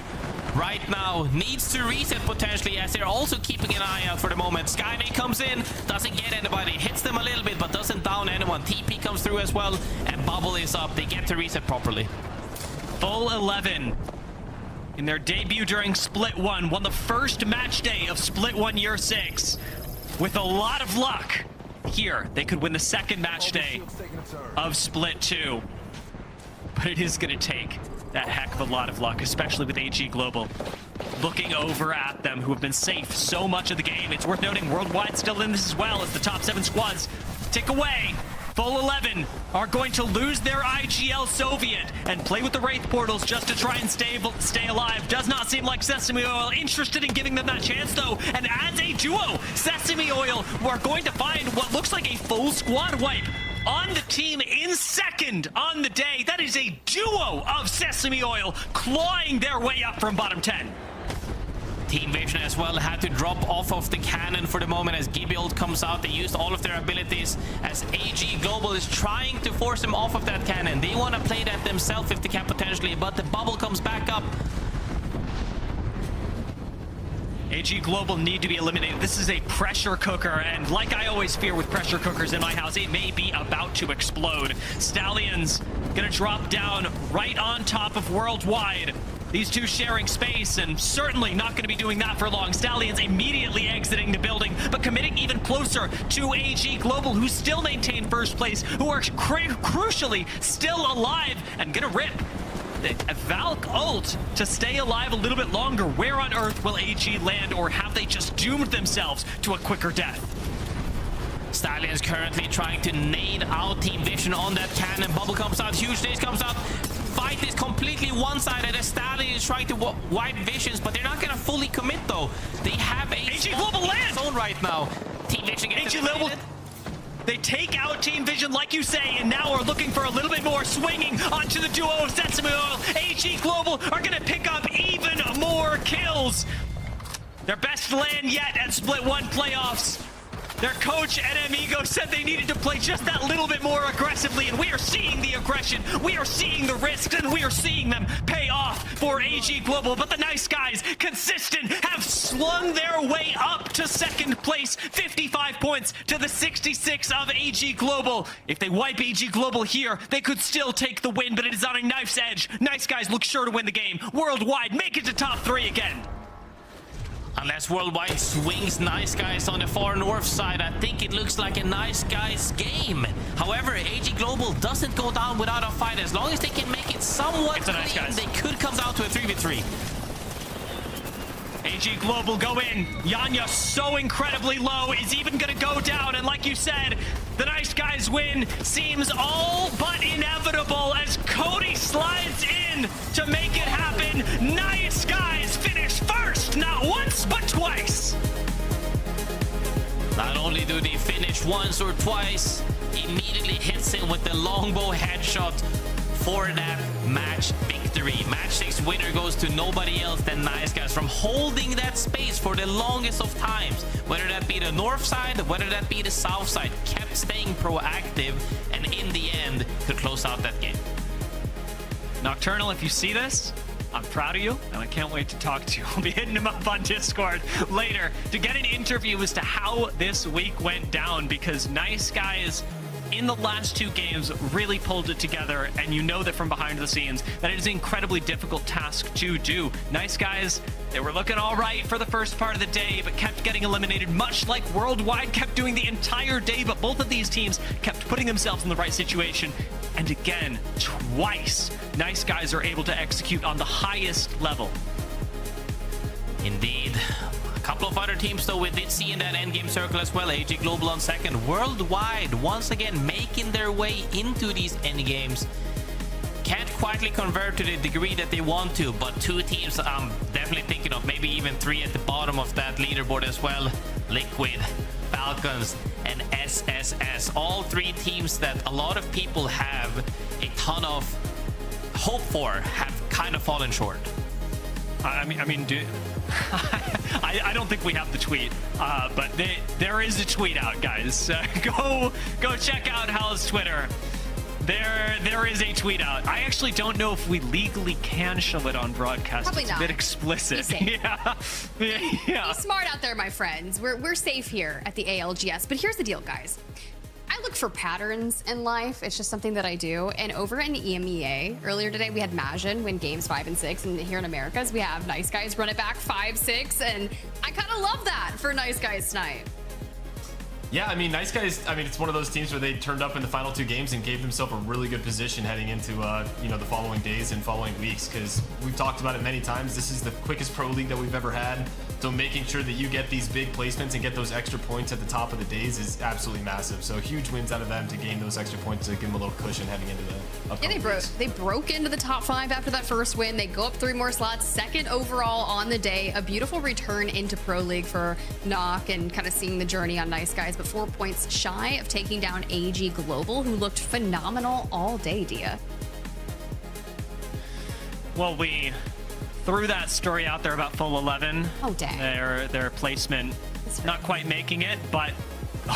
right now. Needs to reset potentially, as they're also keeping an eye out for the moment. Skyway comes in, doesn't get anybody, hits them a little bit, but doesn't down anyone. TP comes through as well, and Bubble is up. They get to reset properly. Full 11. In their debut during Split 1, won the first match day of Split 1 Year 6. With a lot of luck, here, they could win the second match day of Split 2. But it is going to take that heck of a lot of luck, especially with AG Global looking over at them, who have been safe so much of the game. It's worth noting Worldwide still in this as well, as the top 7 squads tick away. Full 11 are going to lose their IGL Soviet and play with the Wraith portals just to try and stay alive. Does not seem like Sesame Oil interested in giving them that chance, though. And as a duo, Sesame Oil are going to find what looks like a full squad wipe on the team in second on the day. That is a duo of Sesame Oil clawing their way up from bottom 10. Team Vision as well had to drop off of the cannon for the moment as Gibild comes out. They used all of their abilities as AG Global is trying to force them off of that cannon. They want to play that themselves if they can potentially, but the bubble comes back up. AG Global need to be eliminated. This is a pressure cooker, and like I always fear with pressure cookers in my house, it may be about to explode. Stallions gonna drop down right on top of Worldwide. These two sharing space, and certainly not going to be doing that for long. Stallions immediately exiting the building, but committing even closer to AG Global, who still maintain first place, who are crucially still alive and gonna rip a Valk ult to stay alive a little bit longer. Where on earth will AG land, or have they just doomed themselves to a quicker death? Stallions currently trying to nade out Team Vision on that cannon. Bubble comes out, Huge Days comes out. Fight is completely one-sided as Stallion is trying to wipe Visions, but they're not going to fully commit though. They have a AG Global land zone right now. Team Vision gets AG Global. They take out Team Vision, like you say, and now are looking for a little bit more, swinging onto the duo of Sesame Oil. AG Global are going to pick up even more kills. Their best land yet at Split 1 playoffs. Their coach and Amigo said they needed to play just that little bit more aggressively, and we are seeing the aggression, we are seeing the risks, and we are seeing them pay off for AG Global. But the Nice Guys, consistent, have slung their way up to second place, 55 points to the 66 of AG Global. If they wipe AG Global here, they could still take the win, but it is on a knife's edge. Nice Guys look sure to win the game. Worldwide, make it to top 3 again. Unless Worldwide swings Nice Guys on the far north side, I think it looks like a Nice Guys game. However, AG Global doesn't go down without a fight. As long as they can make it somewhat clean, they could come down to a 3v3. AG Global go in. Yanya so incredibly low, is even gonna go down. And like you said, the Nice Guys win seems all but inevitable as Cody slides in to make it happen. Nice Guys finish first, not once, but twice. Not only do they finish once or twice, immediately hits him with the longbow headshot for that match victory. Match 6 winner goes to nobody else than Nice Guys from holding that space for the longest of times. Whether that be the north side, whether that be the south side, kept staying proactive and in the end could close out that game. Nocturnal, if you see this, I'm proud of you, and I can't wait to talk to you. I'll be hitting him up on Discord later to get an interview as to how this week went down, because Nice Guys in the last 2 games really pulled it together, and you know that from behind the scenes that it is an incredibly difficult task to do. Nice Guys, they were looking all right for the first part of the day, but kept getting eliminated, much like Worldwide kept doing the entire day. But both of these teams kept putting themselves in the right situation, and again, twice, Nice Guys are able to execute on the highest level. Indeed. A couple of other teams, though, we did see in that endgame circle as well. AG Global on second. Worldwide, once again, making their way into these endgames. Can't quietly convert to the degree that they want to, but 2 teams I'm definitely thinking of, maybe even 3 at the bottom of that leaderboard as well. Liquid, Falcons, and SSS. All 3 teams that a lot of people have a ton of hope for have kind of fallen short. I mean, I don't think we have the tweet, but there is a tweet out, guys. Go check out Hal's Twitter. There is a tweet out. I actually don't know if we legally can show it on broadcast. Probably it's not. a bit explicit. Yeah. Be smart out there, my friends. We're safe here at the ALGS. But here's the deal, guys. I look for patterns in life. It's just something that I do. And over in EMEA, earlier today, we had Majin win games 5 and 6. And here in Americas, we have Nice Guys run it back 5-6. And I kind of love that for Nice Guys tonight. Yeah, I mean, Nice Guys, I mean, it's one of those teams where they turned up in the final 2 games and gave themselves a really good position heading into, you know, the following days and following weeks, because we've talked about it many times. This is the quickest pro league that we've ever had. So making sure that you get these big placements and get those extra points at the top of the days is absolutely massive. So huge wins out of them to gain those extra points to give them a little cushion heading into the upcoming weeks. They broke into the top 5 after that first win. They go up 3 more slots, 2nd overall on the day. A beautiful return into Pro League for Knock and kind of seeing the journey on Nice Guys, but 4 points shy of taking down AG Global, who looked phenomenal all day, Dia. Well, we threw that story out there about full 11. Oh, dang. Their placement not quite making it, but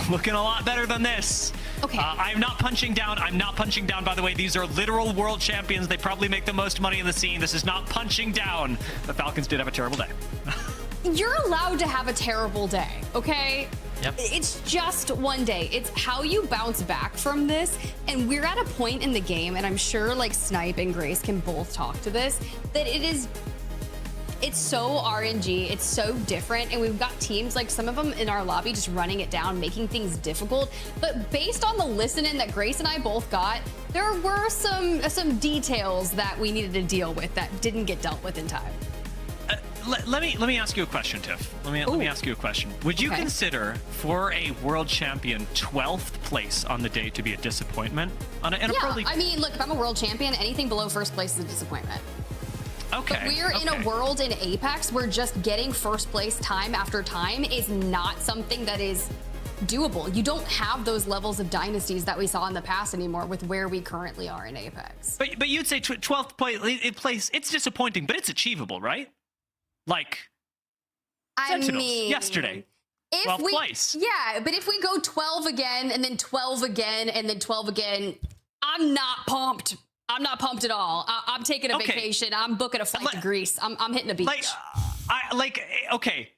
looking a lot better than this. Okay. I'm not punching down. I'm not punching down, by the way. These are literal world champions. They probably make the most money in the scene. This is not punching down. The Falcons did have a terrible day. You're allowed to have a terrible day, okay? Yep. It's just one day. It's how you bounce back from this. And we're at a point in the game, and I'm sure like Snipe and Grace can both talk to this, that it's so RNG, it's so different, and we've got teams like some of them in our lobby just running it down, making things difficult. But based on the listening that Grace and I both got, there were some details that we needed to deal with that didn't get dealt with in time. Let me ask you a question, Tiff. Let me ask you a question. Would you consider for a world champion 12th place on the day to be a disappointment in a pro league? I mean, look, if I'm a world champion, anything below first place is a disappointment. Okay. But we're in a world in Apex where just getting first place time after time is not something that is doable. You don't have those levels of dynasties that we saw in the past anymore with where we currently are in Apex. But you'd say 12th place, it's disappointing, but it's achievable, right? Like Sentinels yesterday. 12th place. Yeah, but if we go 12 again and then 12 again and then 12 again, I'm not pumped. I'm not pumped at all. I'm taking a vacation. I'm booking a flight to Greece. I'm hitting a beach. Okay,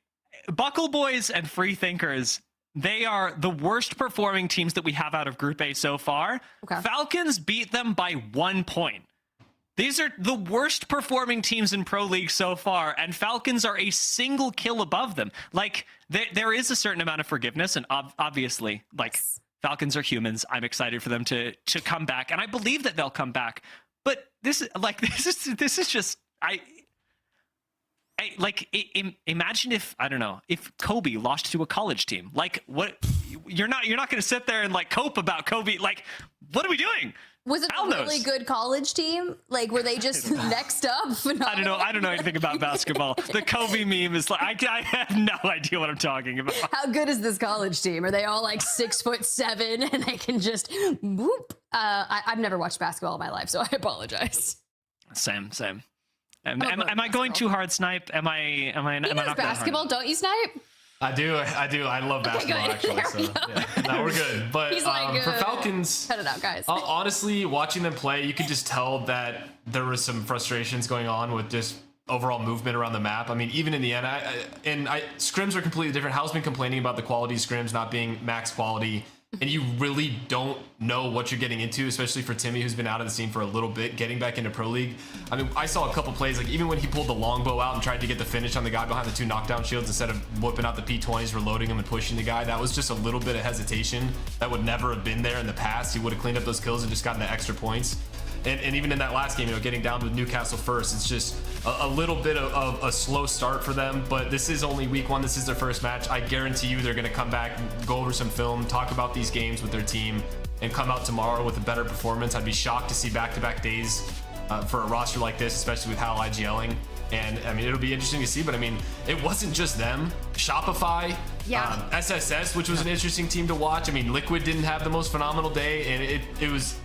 Buckle Boys and Free Thinkers, they are the worst performing teams that we have out of Group A so far. Okay. Falcons beat them by 1 point. These are the worst performing teams in Pro League so far, and Falcons are a single kill above them. Like, there is a certain amount of forgiveness, and obviously, like, Falcons are humans. I'm excited for them to come back, and I believe that they'll come back. But this is just Imagine if, I don't know, if Kobe lost to a college team. Like, what? You're not going to sit there and like cope about Kobe. Like, what are we doing? Was it a really good college team? Like, were they just next up? I don't know anything about basketball. The Kobe meme is like, I have no idea what I'm talking about. How good is this college team? Are they all like 6'7" and they can just whoop? I've never watched basketball in my life, so I apologize. Same. Am I going too hard, Snipe? Am I not basketball? Don't you, Snipe? I do. I love basketball, actually. So, yeah. No, we're good. But He's like, for Falcons, cut it out, guys. Honestly, watching them play, you could just tell that there was some frustrations going on with just overall movement around the map. I mean, even in the end, scrims are completely different. Hal's been complaining about the quality of scrims not being max quality, and you really don't know what you're getting into, especially for Timmy, who's been out of the scene for a little bit, getting back into Pro League. I mean, I saw a couple plays, like even when he pulled the longbow out and tried to get the finish on the guy behind the 2 knockdown shields, instead of whipping out the P20s, reloading him and pushing the guy, that was just a little bit of hesitation that would never have been there in the past. He would have cleaned up those kills and just gotten the extra points. And even in that last game, getting down with Newcastle first, it's just a little bit of a slow start for them. But this is only week 1. This is their first match. I guarantee you they're going to come back, go over some film, talk about these games with their team, and come out tomorrow with a better performance. I'd be shocked to see back-to-back days for a roster like this, especially with Hal IGLing. And I mean, it'll be interesting to see, but I mean, it wasn't just them. Shopify, SSS, which was an interesting team to watch. I mean, Liquid didn't have the most phenomenal day, and it was,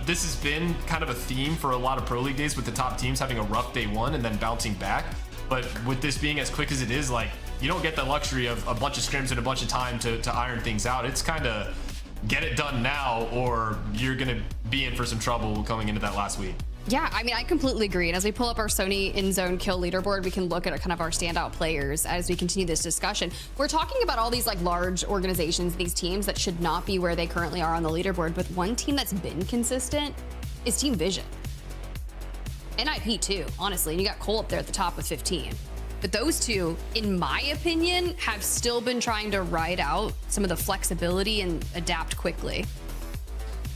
this has been kind of a theme for a lot of Pro League days, with the top teams having a rough day 1 and then bouncing back. But with this being as quick as it is, like, you don't get the luxury of a bunch of scrims and a bunch of time to iron things out. It's kind of get it done now, or you're going to be in for some trouble going into that last week. Yeah, I mean, I completely agree. And as we pull up our Sony in-zone kill leaderboard, we can look at kind of our standout players as we continue this discussion. We're talking about all these like large organizations, these teams that should not be where they currently are on the leaderboard. But one team that's been consistent is Team Vision. NIP too, honestly. And you got Cole up there at the top with 15. But those two, in my opinion, have still been trying to ride out some of the flexibility and adapt quickly.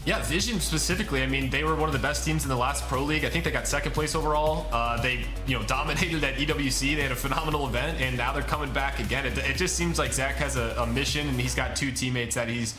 Yeah, Vision specifically, I mean, they were one of the best teams in the last Pro League. I think they got 2nd place overall. They, dominated at EWC. They had a phenomenal event, and now they're coming back again. It just seems like Zach has a mission, and he's got 2 teammates that he's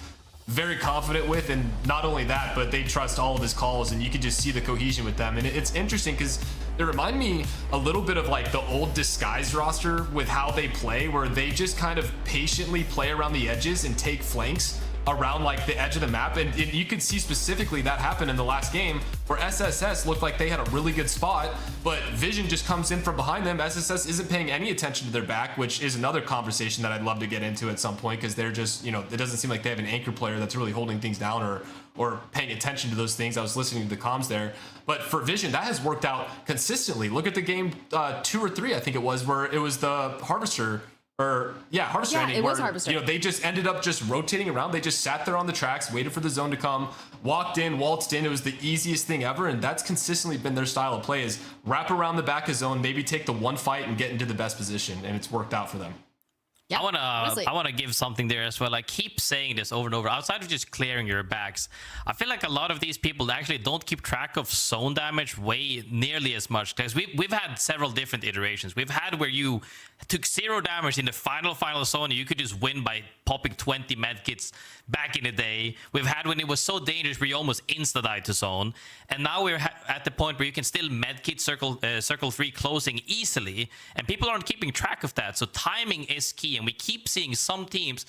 very confident with, and not only that, but they trust all of his calls, and you can just see the cohesion with them. And it's interesting because they remind me a little bit of like the old Disguise roster with how they play, where they just kind of patiently play around the edges and take flanks around like the edge of the map, and you could see specifically that happen in the last game where SSS looked like they had a really good spot, but Vision just comes in from behind them. SSS isn't paying any attention to their back, which is another conversation that I'd love to get into at some point, because they're just, it doesn't seem like they have an anchor player that's really holding things down or paying attention to those things. I was listening to the comms there, but for Vision, that has worked out consistently. Look at the game 2 or 3, I think it was, where it was the Harvester. Harvester ending, it was where, Harvester. they just ended up just rotating around. They just sat there on the tracks, waited for the zone to come, walked in, waltzed in. It was the easiest thing ever, and that's consistently been their style of play, is wrap around the back of zone, maybe take the one fight and get into the best position, and it's worked out for them. Yeah, I wanna give something there as well. I keep saying this over and over. Outside of just clearing your backs, I feel like a lot of these people actually don't keep track of zone damage nearly as much, because we've had several different iterations. We've had where you took 0 damage in the final zone, and you could just win by popping 20 medkits back in the day. We've had when it was so dangerous where you almost insta-died to zone, and now we're at the point where you can still medkit circle 3 closing easily, and people aren't keeping track of that. So timing is key, and we keep seeing some teams,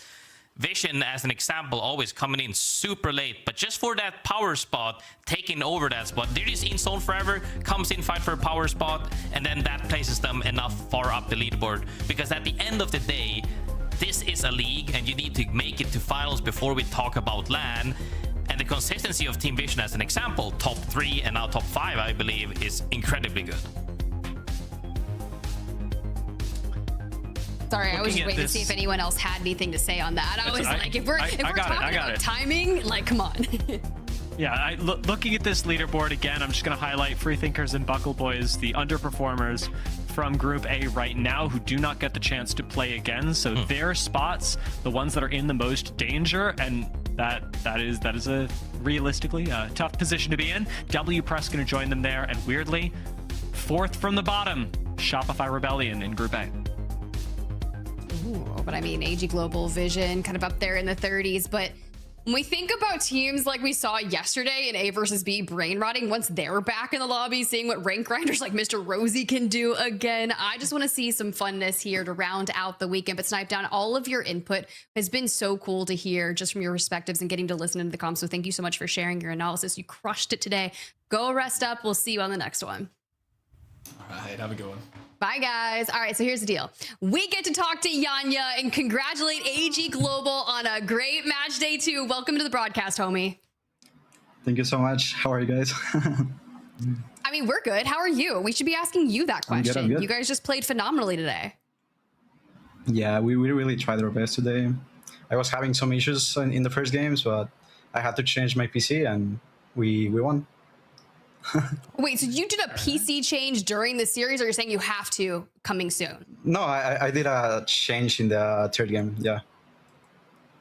Vision as an example, always coming in super late, but just for that power spot, taking over that spot. They're just in zone forever, comes in, fight for a power spot, and then that places them enough far up the leaderboard. Because at the end of the day, this is a league, and you need to make it to finals before we talk about LAN. And the consistency of Team Vision as an example, top 3 and now top 5, I believe, is incredibly good. Sorry, I was just waiting to see if anyone else had anything to say on that. I was like, if we're talking about timing, like, come on. Yeah, looking at this leaderboard again, I'm just going to highlight Freethinkers and Buckle Boys, the underperformers from Group A right now, who do not get the chance to play again. So their spots, the ones that are in the most danger, and that is a realistically tough position to be in. W Press going to join them there, and weirdly, 4th from the bottom. Shopify Rebellion in Group A. Ooh, but I mean, AG Global Vision kind of up there in the 30s. But when we think about teams like we saw yesterday in A versus B brain rotting, once they're back in the lobby, seeing what rank grinders like Mr. Rosie can do again, I just want to see some funness here to round out the weekend. But Snipe Down, all of your input has been so cool to hear just from your perspectives and getting to listen into the comms. So thank you so much for sharing your analysis. You crushed it today. Go rest up. We'll see you on the next one. All right, have a good one. Bye, guys. All right, so here's the deal. We get to talk to Yanya and congratulate AG Global on a great match day 2. Welcome to the broadcast, homie. Thank you so much. How are you guys? I mean, we're good. How are you? We should be asking you that question. I'm good. You guys just played phenomenally today. Yeah, we really tried our best today. I was having some issues in the first games, but I had to change my PC and we won. Wait, so you did a PC change during the series, or you're saying you have to coming soon? No, I did a change in the third game. Yeah.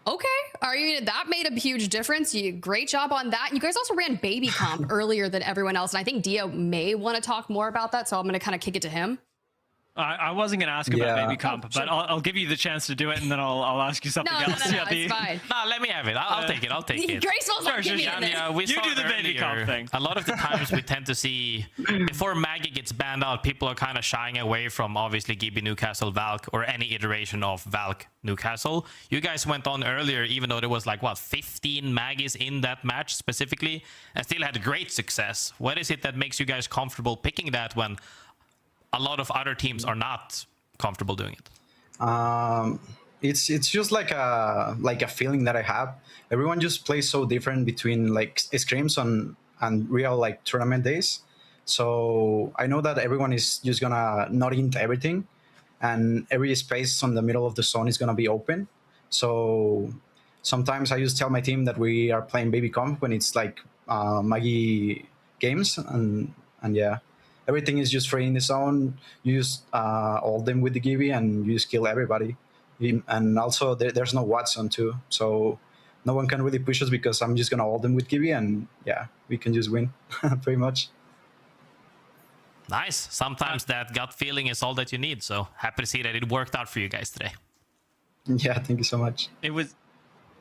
Okay. That made a huge difference. Great job on that. You guys also ran baby comp earlier than everyone else, and I think Dio may want to talk more about that, so I'm going to kind of kick it to him. I wasn't going to ask about baby comp, but I'll give you the chance to do it, and then I'll ask you something else. No, it's fine. No, let me have it. I'll take it. I'll take it. Graceful's not giving it. Yeah, we You saw do the baby earlier, comp thing. A lot of the times we tend to see, before Maggie gets banned out, people are kind of shying away from obviously Gibby Newcastle Valk or any iteration of Valk Newcastle. You guys went on earlier, even though there was like, what, 15 Maggies in that match specifically, and still had great success. What is it that makes you guys comfortable picking that when a lot of other teams are not comfortable doing it? It's just like a feeling that I have. Everyone just plays so different between like scrims and real like tournament days. So I know that everyone is just gonna not into everything, and every space on the middle of the zone is gonna be open. So sometimes I just tell my team that we are playing baby comp when it's like Maggie games, and yeah. Everything is just free in the zone. You just ult them with the Gibby and you just kill everybody. And also there's no Watson too. So no one can really push us because I'm just going to ult them with Gibby and yeah, we can just win pretty much. Nice. Sometimes that gut feeling is all that you need. So happy to see that it worked out for you guys today. Yeah, thank you so much. It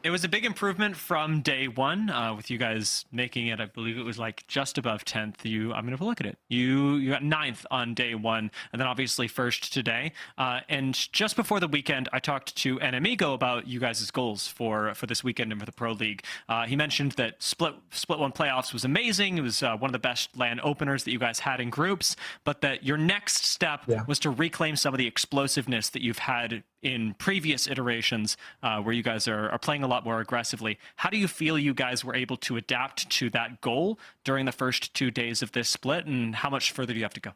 was a big improvement from day 1, with you guys making it, I believe it was like just above 10th. I'm going to have a look at it. You got 9th on day 1, and then obviously first today. And just before the weekend, I talked to an Amigo about you guys' goals for this weekend and for the Pro League. He mentioned that Split 1 playoffs was amazing. It was one of the best LAN openers that you guys had in groups, but that your next step was to reclaim some of the explosiveness that you've had in previous iterations, where you guys are playing a lot more aggressively. How do you feel you guys were able to adapt to that goal during the first 2 days of this split, and how much further do you have to go?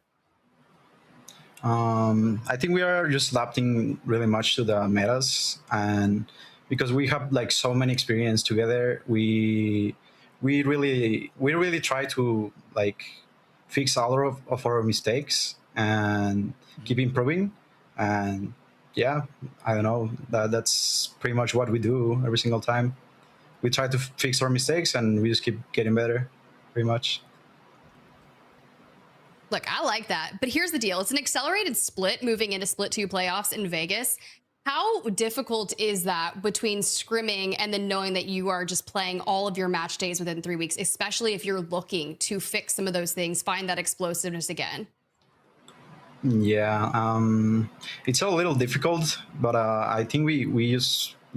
I think we are just adapting really much to the metas, and because we have like so many experience together, we really try to like fix all of our mistakes and keep improving. And yeah, I don't know, that's pretty much what we do every single time. We try to fix our mistakes and we just keep getting better, pretty much. Look, I like that, but here's the deal. It's an accelerated split moving into Split 2 playoffs in Vegas. How difficult is that between scrimming and then knowing that you are just playing all of your match days within 3 weeks, especially if you're looking to fix some of those things, find that explosiveness again? Yeah, it's a little difficult, but I think we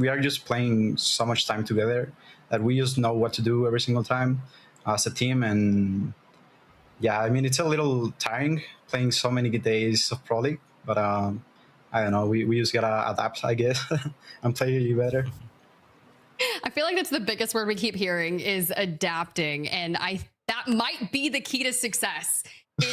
are just playing so much time together that we just know what to do every single time as a team. And yeah, I mean, it's a little tiring playing so many days of Pro League, but I don't know, we just gotta adapt, I guess, and play better. I feel like that's the biggest word we keep hearing is adapting, and that might be the key to success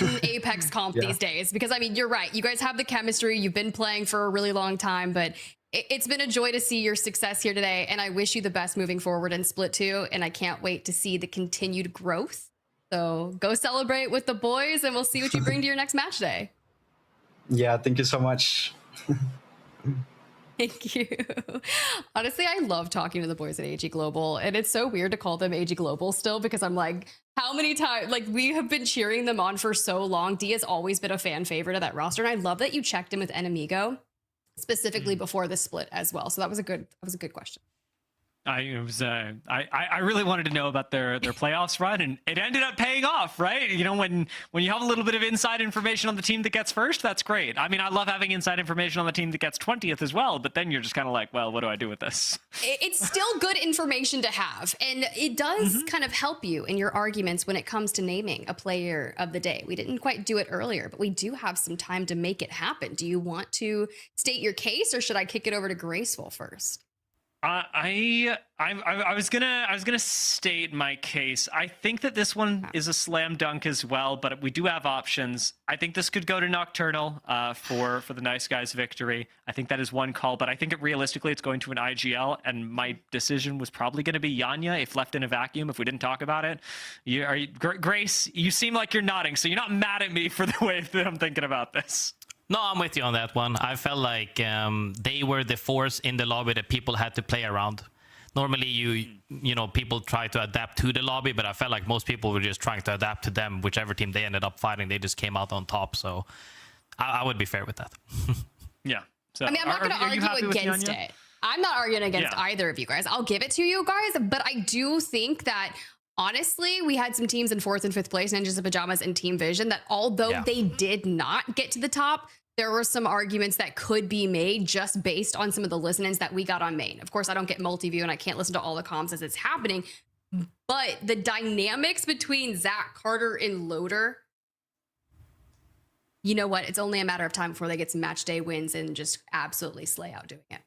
in Apex comp these days, because I mean, you're right, you guys have the chemistry, you've been playing for a really long time, but it's been a joy to see your success here today, and I wish you the best moving forward in Split 2, and I can't wait to see the continued growth. So go celebrate with the boys, and we'll see what you bring to your next match day. Yeah, thank you so much. Thank you. Honestly, I love talking to the boys at AG Global, and it's so weird to call them AG Global still because I'm like, how many times, like, we have been cheering them on for so long. D has always been a fan favorite of that roster, and I love that you checked in with Enemigo specifically before the split as well. So that was a good question. I really wanted to know about their playoffs run, and it ended up paying off, right? You know, when you have a little bit of inside information on the team that gets first, that's great. I mean, I love having inside information on the team that gets 20th as well, but then you're just kind of like, well, what do I do with this? It's still good information to have, and it does kind of help you in your arguments when it comes to naming a player of the day. We didn't quite do it earlier, but we do have some time to make it happen. Do you want to state your case, or should I kick it over to Graceful first? I was gonna state my case. I think that this one is a slam dunk as well, but we do have options. I think this could go to Nocturnal for the Nice Guys victory. I think that is one call, but I think realistically it's going to an IGL, and my decision was probably going to be Yanya if left in a vacuum, if we didn't talk about it. Grace, you seem like you're nodding, so you're not mad at me for the way that I'm thinking about this. No, I'm with you on that one. I felt like they were the force in the lobby that people had to play around. Normally, you know, people try to adapt to the lobby, but I felt like most people were just trying to adapt to them. Whichever team they ended up fighting, they just came out on top. So I would be fair with that. Yeah. So, I mean, I'm not going to argue against it. I'm not arguing against either of you guys. I'll give it to you guys, but I do think that honestly, we had some teams in 4th and 5th place, NinjasinPyjamas and Team Vision, that although they did not get to the top, there were some arguments that could be made just based on some of the listen-ins that we got on main. Of course, I don't get multi-view and I can't listen to all the comms as it's happening, but the dynamics between Zach, Carter, and Loader, you know what? It's only a matter of time before they get some match day wins and just absolutely slay out doing it.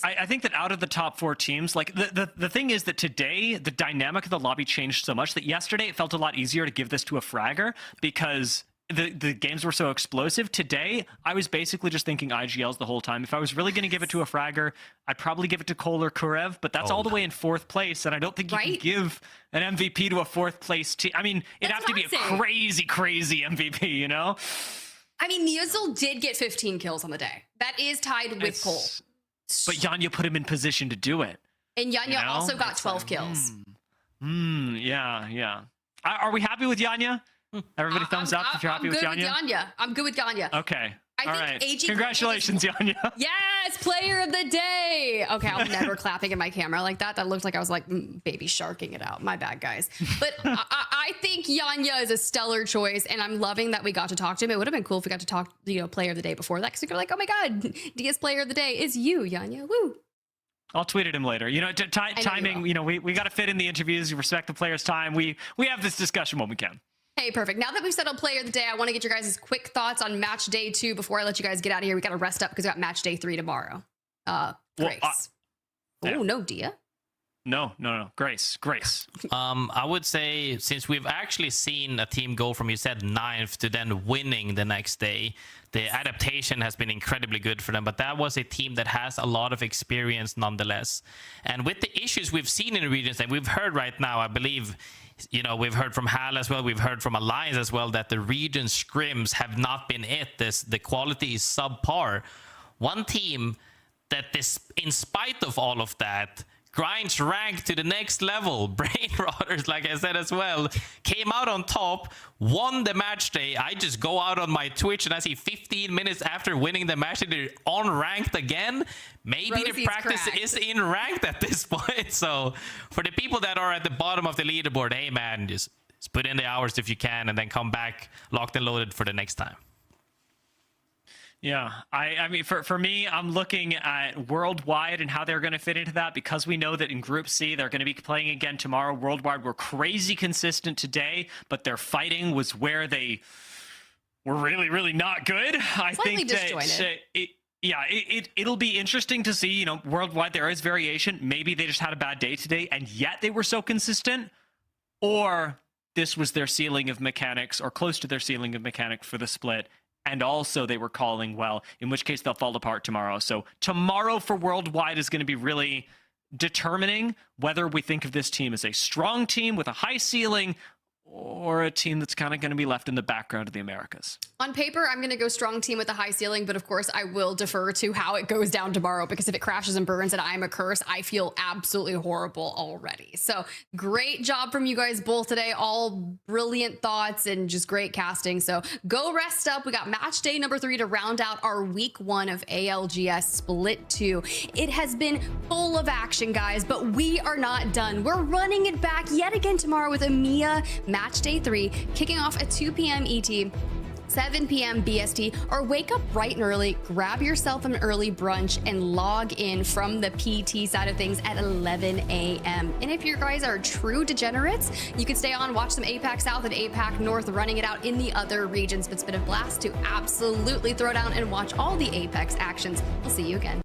I think that out of the top 4 teams, like the thing is that today the dynamic of the lobby changed so much that yesterday it felt a lot easier to give this to a fragger because the games were so explosive. Today, I was basically just thinking IGLs the whole time. If I was really going to give it to a fragger, I'd probably give it to Cole or Kurev, but that's all the way in 4th place, and I don't think you can give an MVP to a 4th place team. I mean, it'd have to be a crazy MVP, you know? I mean, Neozil did get 15 kills on the day. That is tied with Cole. But Yanya put him in position to do it. And Yanya also got 12 kills. Yeah. Are we happy with Yanya? Everybody thumbs up if you're happy with Yanya? I'm good with Yanya. Okay. All right. Congratulations, Yanya. Yes, player of the day. Okay, I'm never clapping in my camera like that. That looked like I was like baby sharking it out. My bad, guys. But I think Yanya is a stellar choice, and I'm loving that we got to talk to him. It would have been cool if we got to talk, player of the day before that, because we were like, oh my God, Diaz player of the day is you, Yanya. Woo. I'll tweet at him later. Timing, we got to fit in the interviews, respect the player's time. We have this discussion when we can. Hey, perfect. Now that we've settled player of the day, I want to get your guys' quick thoughts on match day 2 before I let you guys get out of here. We got to rest up because we got match day 3 tomorrow. Grace. No, Dia. No. Grace. I would say, since we've actually seen a team go from, you said 9th to then winning the next day, the adaptation has been incredibly good for them. But that was a team that has a lot of experience nonetheless. And with the issues we've seen in the regions that we've heard right now, I believe, we've heard from HAL as well, we've heard from Alliance as well, that the region scrims have not been it. The quality is subpar. One team that in spite of all of that, grinds rank to the next level. Brain Rotters, like I said as well, came out on top, won the match day. I just go out on my Twitch and I see 15 minutes after winning the match day, they're on ranked again. Maybe Rosie's the practice cracked. is in ranked at this point. So for the people that are at the bottom of the leaderboard, hey man, just put in the hours if you can and then come back locked and loaded for the next time. Yeah, I mean, for me, I'm looking at Worldwide and how they're going to fit into that, because we know that in Group C, they're going to be playing again tomorrow. Worldwide were crazy consistent today, but their fighting was where they were really, really not good. I think that it'll be interesting to see, Worldwide, there is variation. Maybe they just had a bad day today, and yet they were so consistent, or this was their ceiling of mechanics, or close to their ceiling of mechanics for the split. And also they were calling well, in which case they'll fall apart tomorrow. So tomorrow for Worldwide is going to be really determining whether we think of this team as a strong team with a high ceiling, or a team that's kind of going to be left in the background of the Americas? On paper, I'm going to go strong team with a high ceiling, but of course I will defer to how it goes down tomorrow, because if it crashes and burns and I'm a curse, I feel absolutely horrible already. So great job from you guys both today. All brilliant thoughts and just great casting. So go rest up. We got match day number 3 to round out our week 1 of ALGS Split 2. It has been full of action, guys, but we are not done. We're running it back yet again tomorrow with EMEA match day 3, kicking off at 2 p.m. ET. 7 p.m. BST, or wake up bright and early, grab yourself an early brunch, and log in from the PT side of things at 11 a.m. And if you guys are true degenerates, you can stay on, watch some APAC South and APAC North running it out in the other regions. But it's been a blast to absolutely throw down and watch all the Apex actions. We'll see you again.